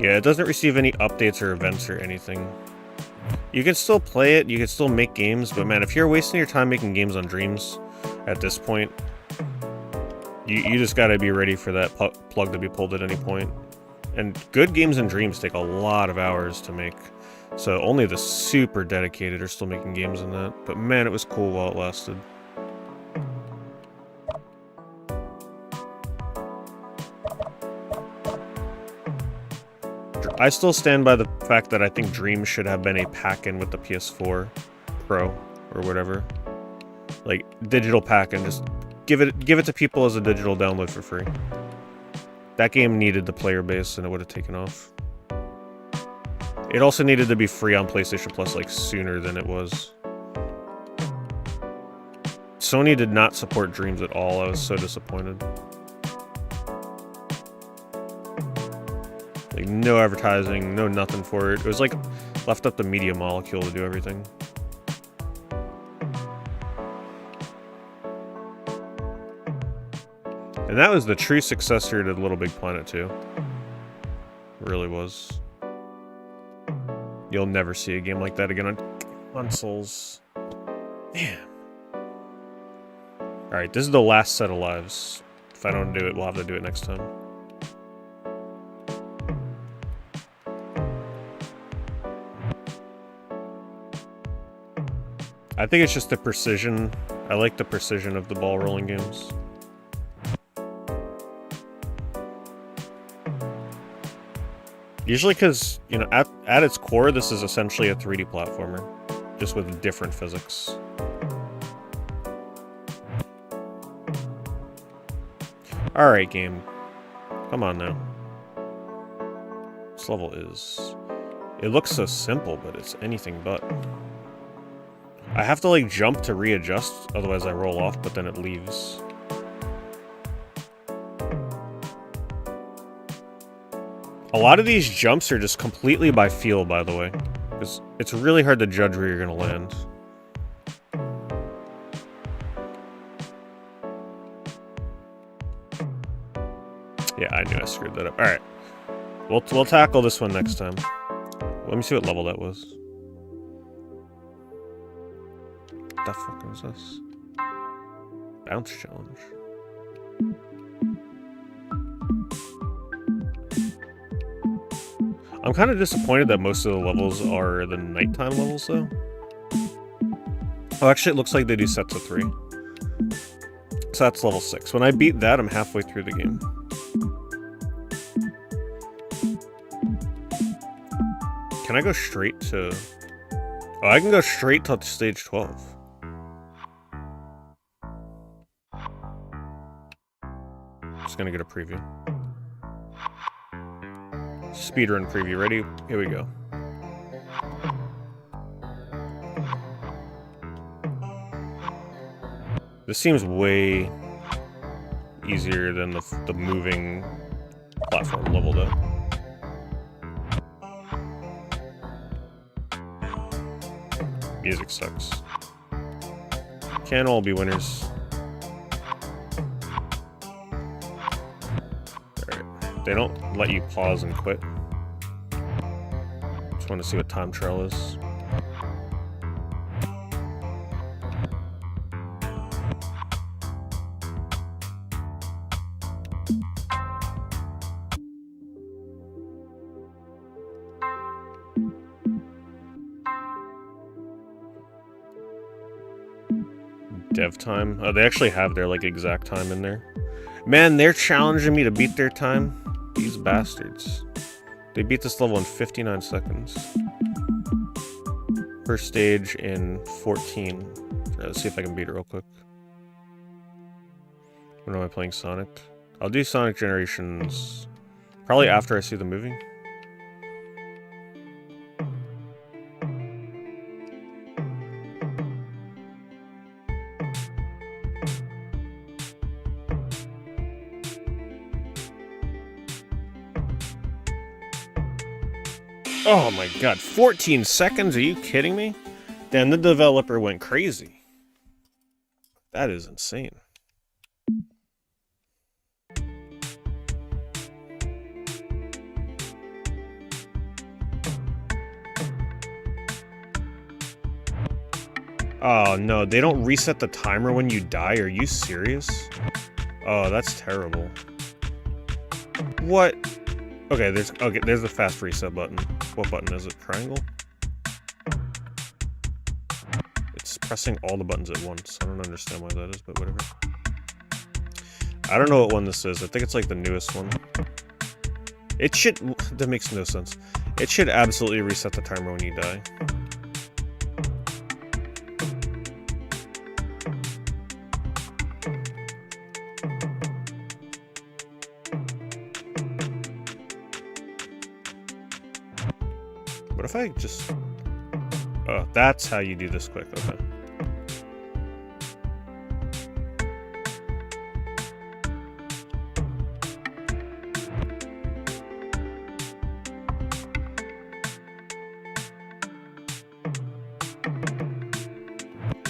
Yeah, it doesn't receive any updates or events or anything. You can still play it, you can still make games, but man, if you're wasting your time making games on Dreams at this point, you just gotta be ready for that plug to be pulled at any point. And good games in Dreams take a lot of hours to make. So only the super dedicated are still making games in that. But man, it was cool while it lasted. I still stand by the fact that I think Dreams should have been a pack-in with the PS4 Pro or whatever. Like, digital pack-in, just give it to people as a digital download for free. That game needed the player base and it would have taken off. It also needed to be free on PlayStation Plus like sooner than it was. Sony did not support Dreams at all. I was so disappointed. Like, no advertising, no nothing for it. It was like left up to Media Molecule to do everything. And that was the true successor to Little Big Planet 2. It really was. You'll never see a game like that again on consoles. Damn. Alright, this is the last set of lives. If I don't do it, we'll have to do it next time. I think it's just the precision. I like the precision of the ball rolling games. Usually because, you know, at its core, this is essentially a 3D platformer, just with different physics. Alright, game. Come on now. This level is... It looks so simple, but it's anything but. I have to, like, jump to readjust, otherwise I roll off, but then it leaves. A lot of these jumps are just completely by feel, by the way. Because it's really hard to judge where you're going to land. Yeah, I knew I screwed that up. Alright. We'll tackle this one next time. Let me see what level that was. What the fuck is this? Bounce challenge. I'm kind of disappointed that most of the levels are the nighttime levels, though. Oh, actually, it looks like they do sets of 3. So that's level 6. When I beat that, I'm halfway through the game. Can I go straight to... Oh, I can go straight to stage 12. Just gonna get a preview. Speedrun preview. Ready? Here we go. This seems way easier than the moving platform level, though. Music sucks. Can't all be winners. They don't let you pause and quit. Just want to see what time trial is. Dev time. Oh, they actually have their like exact time in there. Man, they're challenging me to beat their time. These bastards. They beat this level in 59 seconds. First stage in 14. Let's see if I can beat it real quick. When am I playing Sonic? I'll do Sonic Generations probably after I see the movie. Oh my god, 14 seconds? Are you kidding me? Damn, the developer went crazy. That is insane. Oh no, they don't reset the timer when you die? Are you serious? Oh, that's terrible. What? Okay, there's the fast reset button. What button is it? Triangle? It's pressing all the buttons at once. I don't understand why that is, but whatever. I don't know what one this is. I think it's like the newest one. It should... That makes no sense. It should absolutely reset the timer when you die. What if I just... Oh, that's how you do this quick, okay.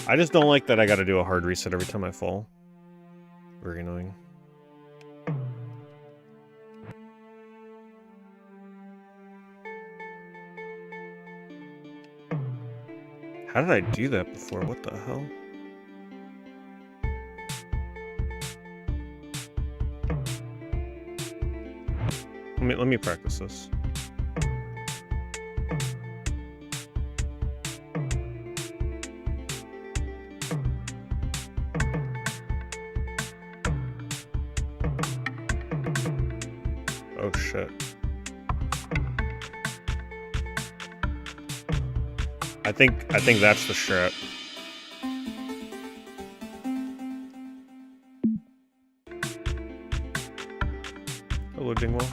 I just don't like that I gotta do a hard reset every time I fall. Very annoying. How did I do that before? What the hell? Let me practice this. Oh shit. I think that's the strat. Hello, Dingwall.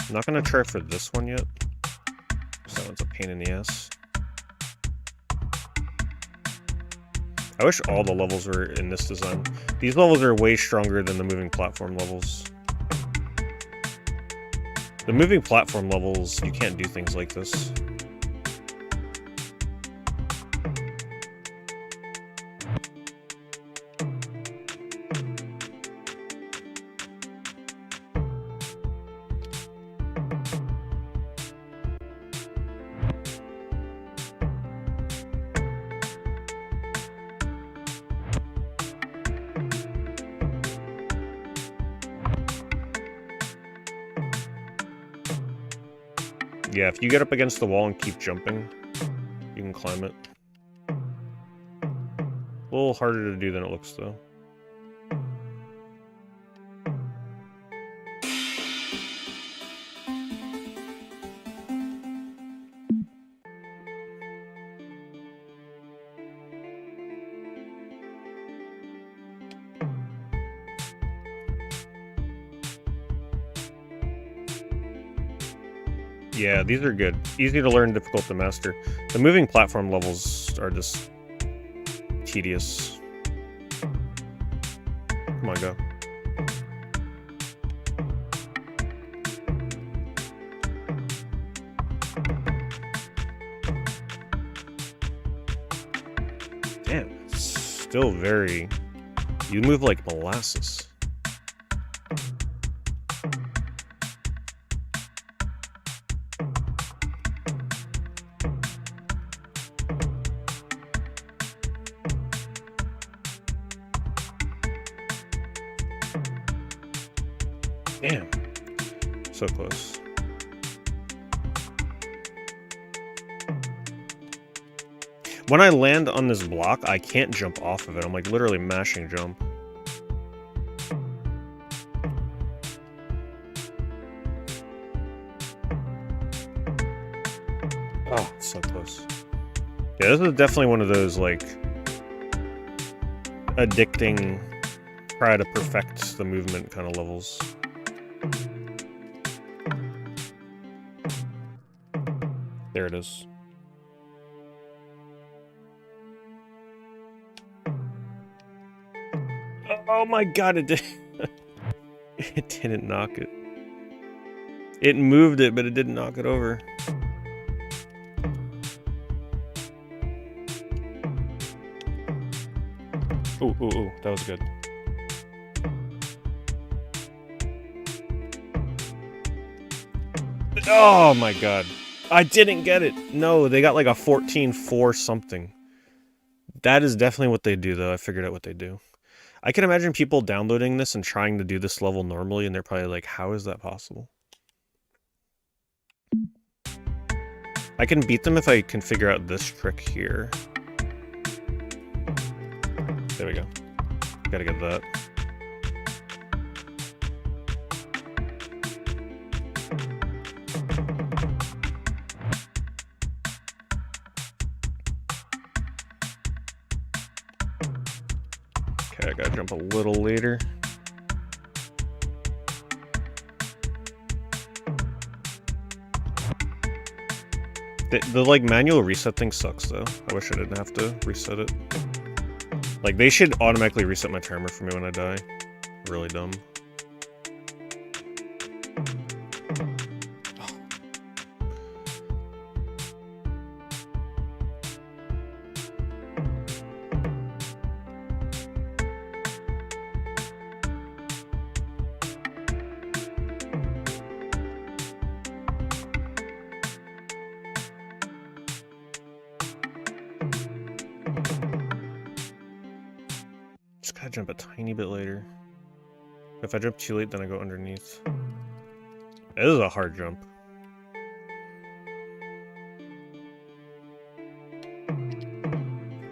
I'm not gonna try for this one yet. That one's a pain in the ass. I wish all the levels were in this design. These levels are way stronger than the moving platform levels. The moving platform levels, you can't do things like this. Yeah, if you get up against the wall and keep jumping, you can climb it. A little harder to do than it looks, though. Yeah, these are good. Easy to learn, difficult to master. The moving platform levels are just tedious. Come on, go. Damn, it's still very... You move like molasses. Damn. So close. When I land on this block, I can't jump off of it. I'm like literally mashing jump. Oh, so close. Yeah, this is definitely one of those like addicting, try to perfect the movement kind of levels. There it is. Oh my god, it did. It didn't knock it. It moved it, but it didn't knock it over. Ooh, ooh, ooh, that was good. Oh my god. I didn't get it. No, they got like a 14-4 something. That is definitely what they do, though. I figured out what they do. I can imagine people downloading this and trying to do this level normally, and they're probably like, how is that possible? I can beat them if I can figure out this trick here. There we go. Gotta get that. Okay, I gotta jump a little later. The like manual reset thing sucks though. I wish I didn't have to reset it. Like they should automatically reset my timer for me when I die. Really dumb. Just gotta jump a tiny bit later. If I jump too late, then I go underneath. This is a hard jump.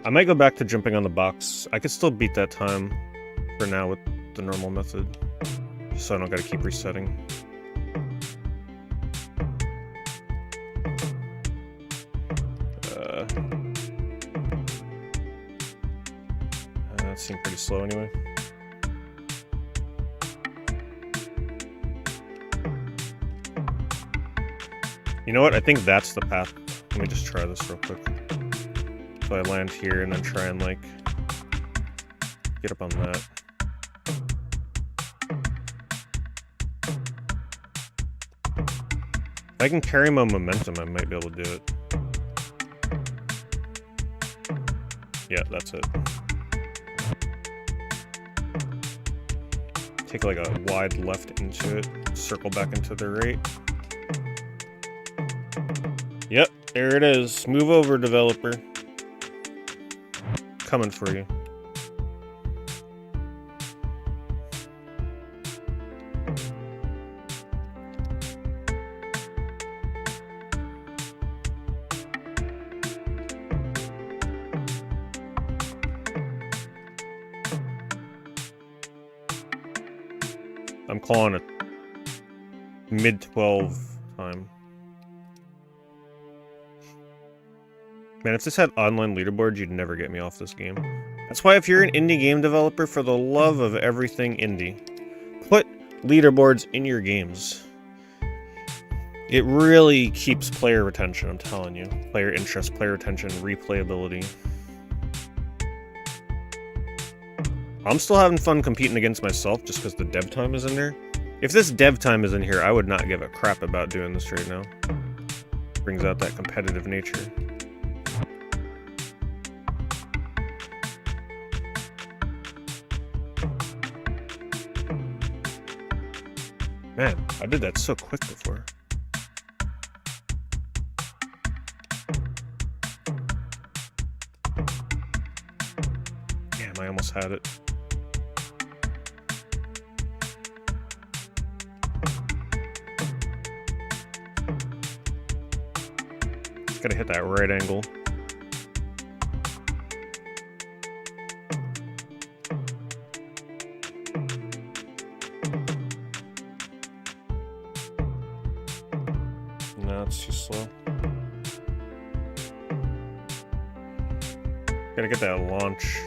I might go back to jumping on the box. I could still beat that time for now with the normal method. So I don't gotta keep resetting. That seemed pretty slow anyway. You know what? I think that's the path. Let me just try this real quick. So I land here and then try and like get up on that. If I can carry my momentum, I might be able to do it. Yeah, that's it. Take like a wide left into it, circle back into the right. Yep, there it is. Move over, developer. Coming for you. I'm calling it mid-12 time. Man, if this had online leaderboards, you'd never get me off this game. That's why if you're an indie game developer, for the love of everything indie, put leaderboards in your games. It really keeps player retention, I'm telling you. Player interest, player retention, replayability. I'm still having fun competing against myself just because the dev time is in there. If this dev time is in here, I would not give a crap about doing this right now. Brings out that competitive nature. Man, I did that so quick before. Damn, I almost had it. Gotta hit that right angle. No, it's too slow. Gotta get that launch.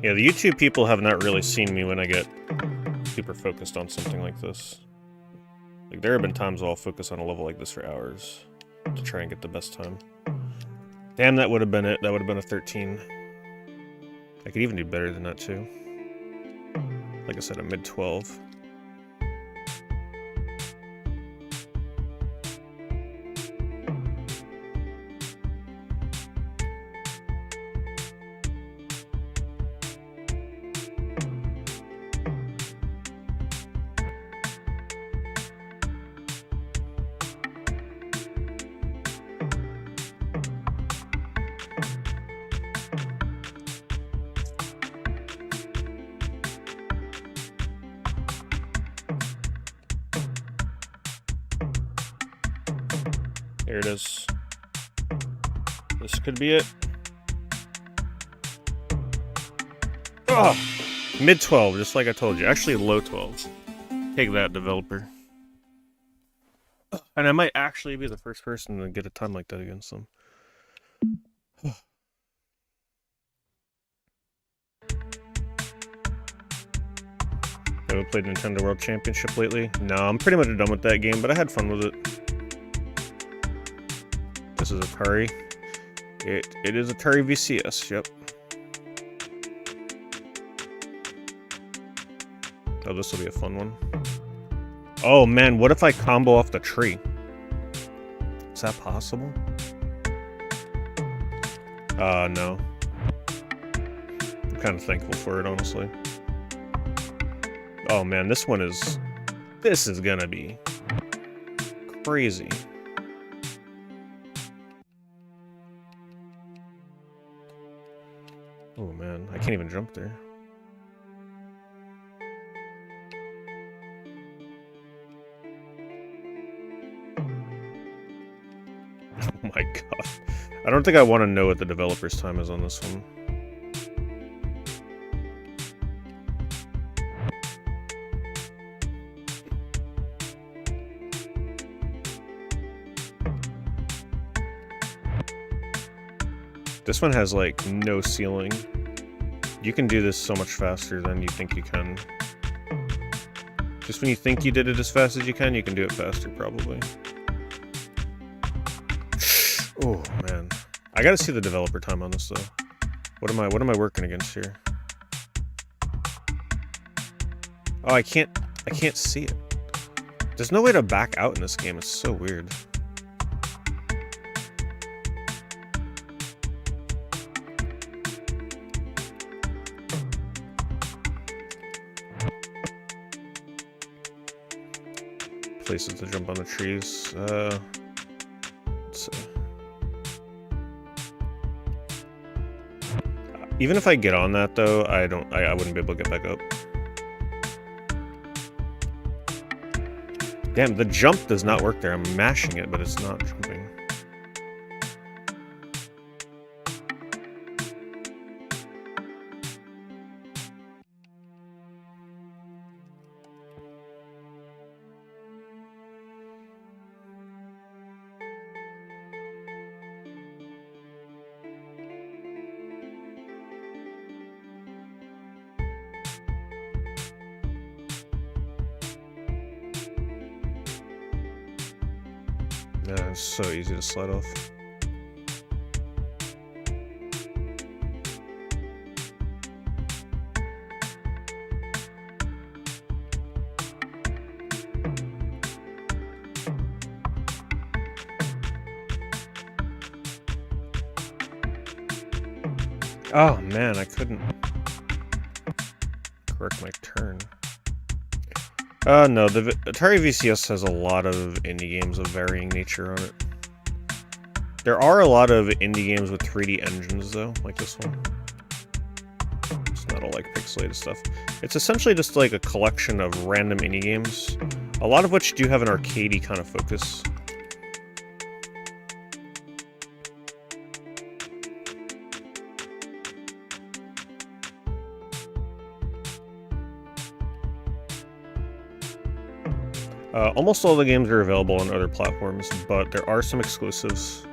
Yeah, the YouTube people have not really seen me when I get super focused on something like this. Like, there have been times where I'll focus on a level like this for hours to try and get the best time. Damn, that would have been it. That would have been a 13. I could even do better than that, too. Like I said, a mid-12. There it is. This could be it. Oh, mid-12, just like I told you. Actually, low 12. Take that, developer. And I might actually be the first person to get a time like that against them. Haven't played Nintendo World Championship lately? No, I'm pretty much done with that game, but I had fun with it. This is Atari. It is Atari VCS, yep. Oh, this will be a fun one. Oh man, what if I combo off the tree? Is that possible? No. I'm kind of thankful for it, honestly. Oh man, this is gonna be crazy. Oh man, I can't even jump there. Oh my god. I don't think I want to know what the developer's time is on this one. This one has, like, no ceiling. You can do this so much faster than you think you can. Just when you think you did it as fast as you can do it faster, probably. Oh, man. I gotta see the developer time on this, though. What am I working against here? Oh, I can't see it. There's no way to back out in this game. It's so weird. Places to jump on the trees. Let's see. Even if I get on that though, I wouldn't be able to get back up. Damn, the jump does not work there. I'm mashing it, but it's not jumping. Yeah, it's so easy to slide off. Oh man, I couldn't correct my turn. No, the Atari VCS has a lot of indie games of varying nature on it. There are a lot of indie games with 3D engines, though, like this one. It's not all like pixelated stuff. It's essentially just like a collection of random indie games, a lot of which do have an arcadey kind of focus. Almost all the games are available on other platforms, but there are some exclusives.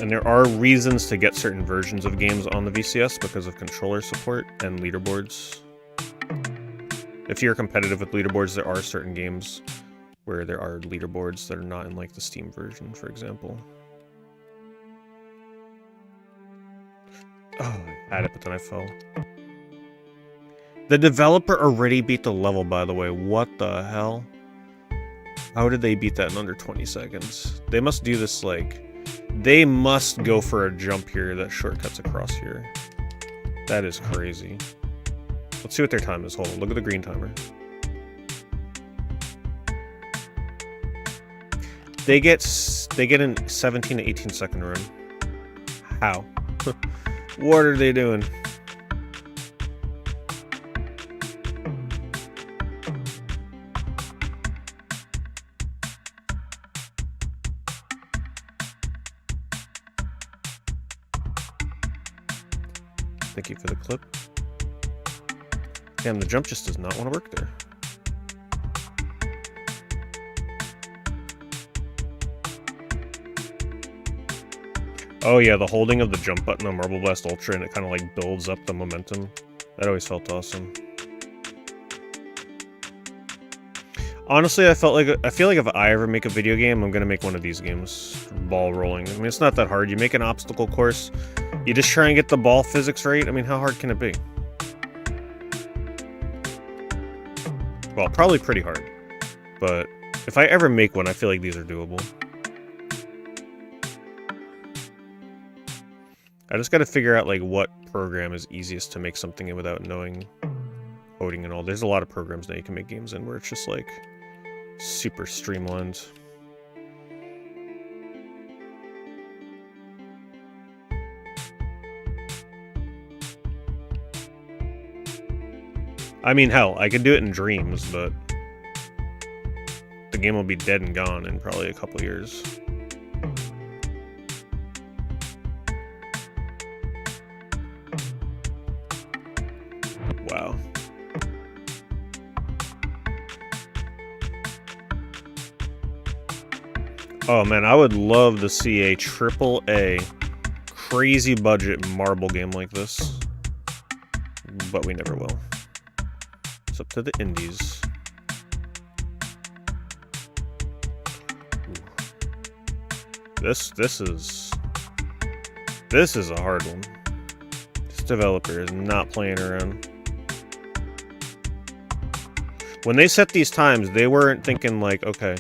And there are reasons to get certain versions of games on the VCS because of controller support and leaderboards. If you're competitive with leaderboards, there are certain games where there are leaderboards that are not in like the Steam version, for example. Oh, I had it, but then I fell. The developer already beat the level, by the way. What the hell? How did they beat that in under 20 seconds? They must do this, like... They must go for a jump here that shortcuts across here. That is crazy. Let's see what their time is. Hold on, look at the green timer. They get an 17 to 18 second run. How? What are they doing? Thank you for the clip. Damn, the jump just does not want to work there. Oh yeah, the holding of the jump button on Marble Blast Ultra and it kind of like builds up the momentum. That always felt awesome. Honestly, I feel like if I ever make a video game, I'm gonna make one of these games. Ball rolling. I mean, it's not that hard. You make an obstacle course, you just try and get the ball physics right. I mean, how hard can it be? Well, probably pretty hard. But if I ever make one, I feel like these are doable. I just gotta figure out like what program is easiest to make something in without knowing coding and all. There's a lot of programs that you can make games in where it's just like super streamlined. I mean, hell, I could do it in Dreams, but the game will be dead and gone in probably a couple years. Wow. Oh man, I would love to see a AAA crazy budget marble game like this, but we never will. It's up to the indies. This is a hard one. This developer is not playing around. When they set these times, they weren't thinking like, okay,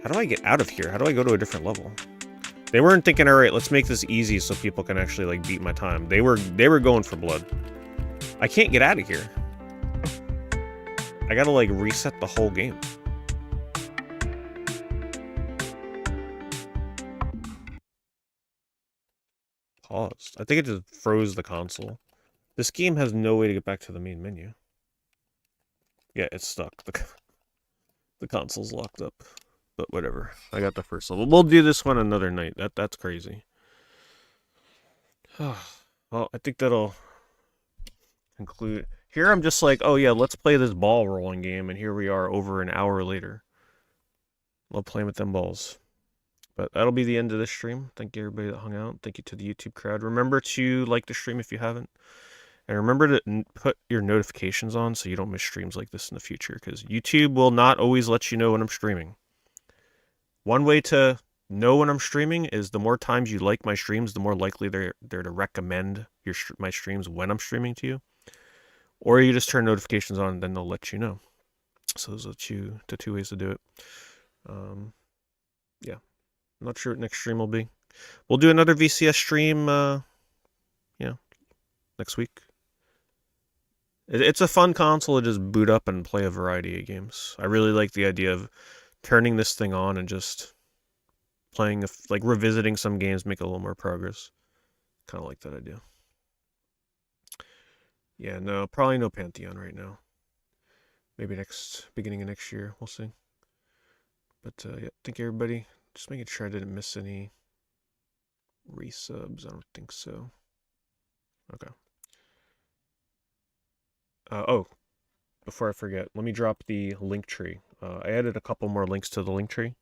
how do I get out of here? How do I go to a different level? They weren't thinking, all right, let's make this easy so people can actually like beat my time. They were going for blood. I can't get out of here. I gotta like reset the whole game. Paused. I think it just froze the console. This game has no way to get back to the main menu. Yeah, it's stuck. The console's locked up. But whatever. I got the first level. We'll do this one another night. That's crazy. Well, I think that'll conclude. Here I'm just like, oh yeah, let's play this ball rolling game, and here we are over an hour later. Love playing with them balls. But that'll be the end of this stream. Thank you everybody that hung out. Thank you to the YouTube crowd. Remember to like the stream if you haven't. And remember to put your notifications on so you don't miss streams like this in the future, because YouTube will not always let you know when I'm streaming. One way to know when I'm streaming is the more times you like my streams, the more likely they're to recommend my streams when I'm streaming to you. Or you just turn notifications on and then they'll let you know. So those are the two ways to do it. Yeah. I'm not sure what next stream will be. We'll do another VCS stream, next week. It's a fun console to just boot up and play a variety of games. I really like the idea of turning this thing on and just playing, like revisiting some games, make a little more progress. Kind of like that idea. Yeah, no, probably no Pantheon right now. Maybe beginning of next year, we'll see. But yeah, thank you everybody. Just making sure I didn't miss any resubs. I don't think so. Okay. Oh, before I forget, let me drop the link tree. I added a couple more links to the link tree.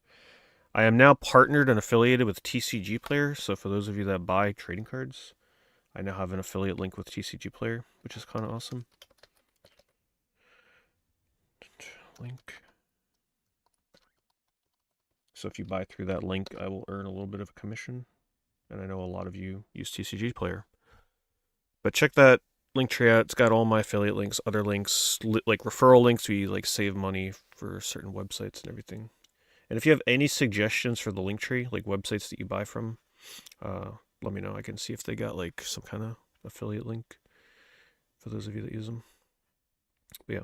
I am now partnered and affiliated with TCG Player, so for those of you that buy trading cards, I now have an affiliate link with TCG Player, which is kind of awesome. Link. So if you buy through that link, I will earn a little bit of a commission, and I know a lot of you use TCG Player. But check that link tree out. It's got all my affiliate links, other links, like referral links. We like save money for certain websites and everything. And if you have any suggestions for the link tree, like websites that you buy from, let me know. I can see if they got like some kind of affiliate link for those of you that use them. But yeah.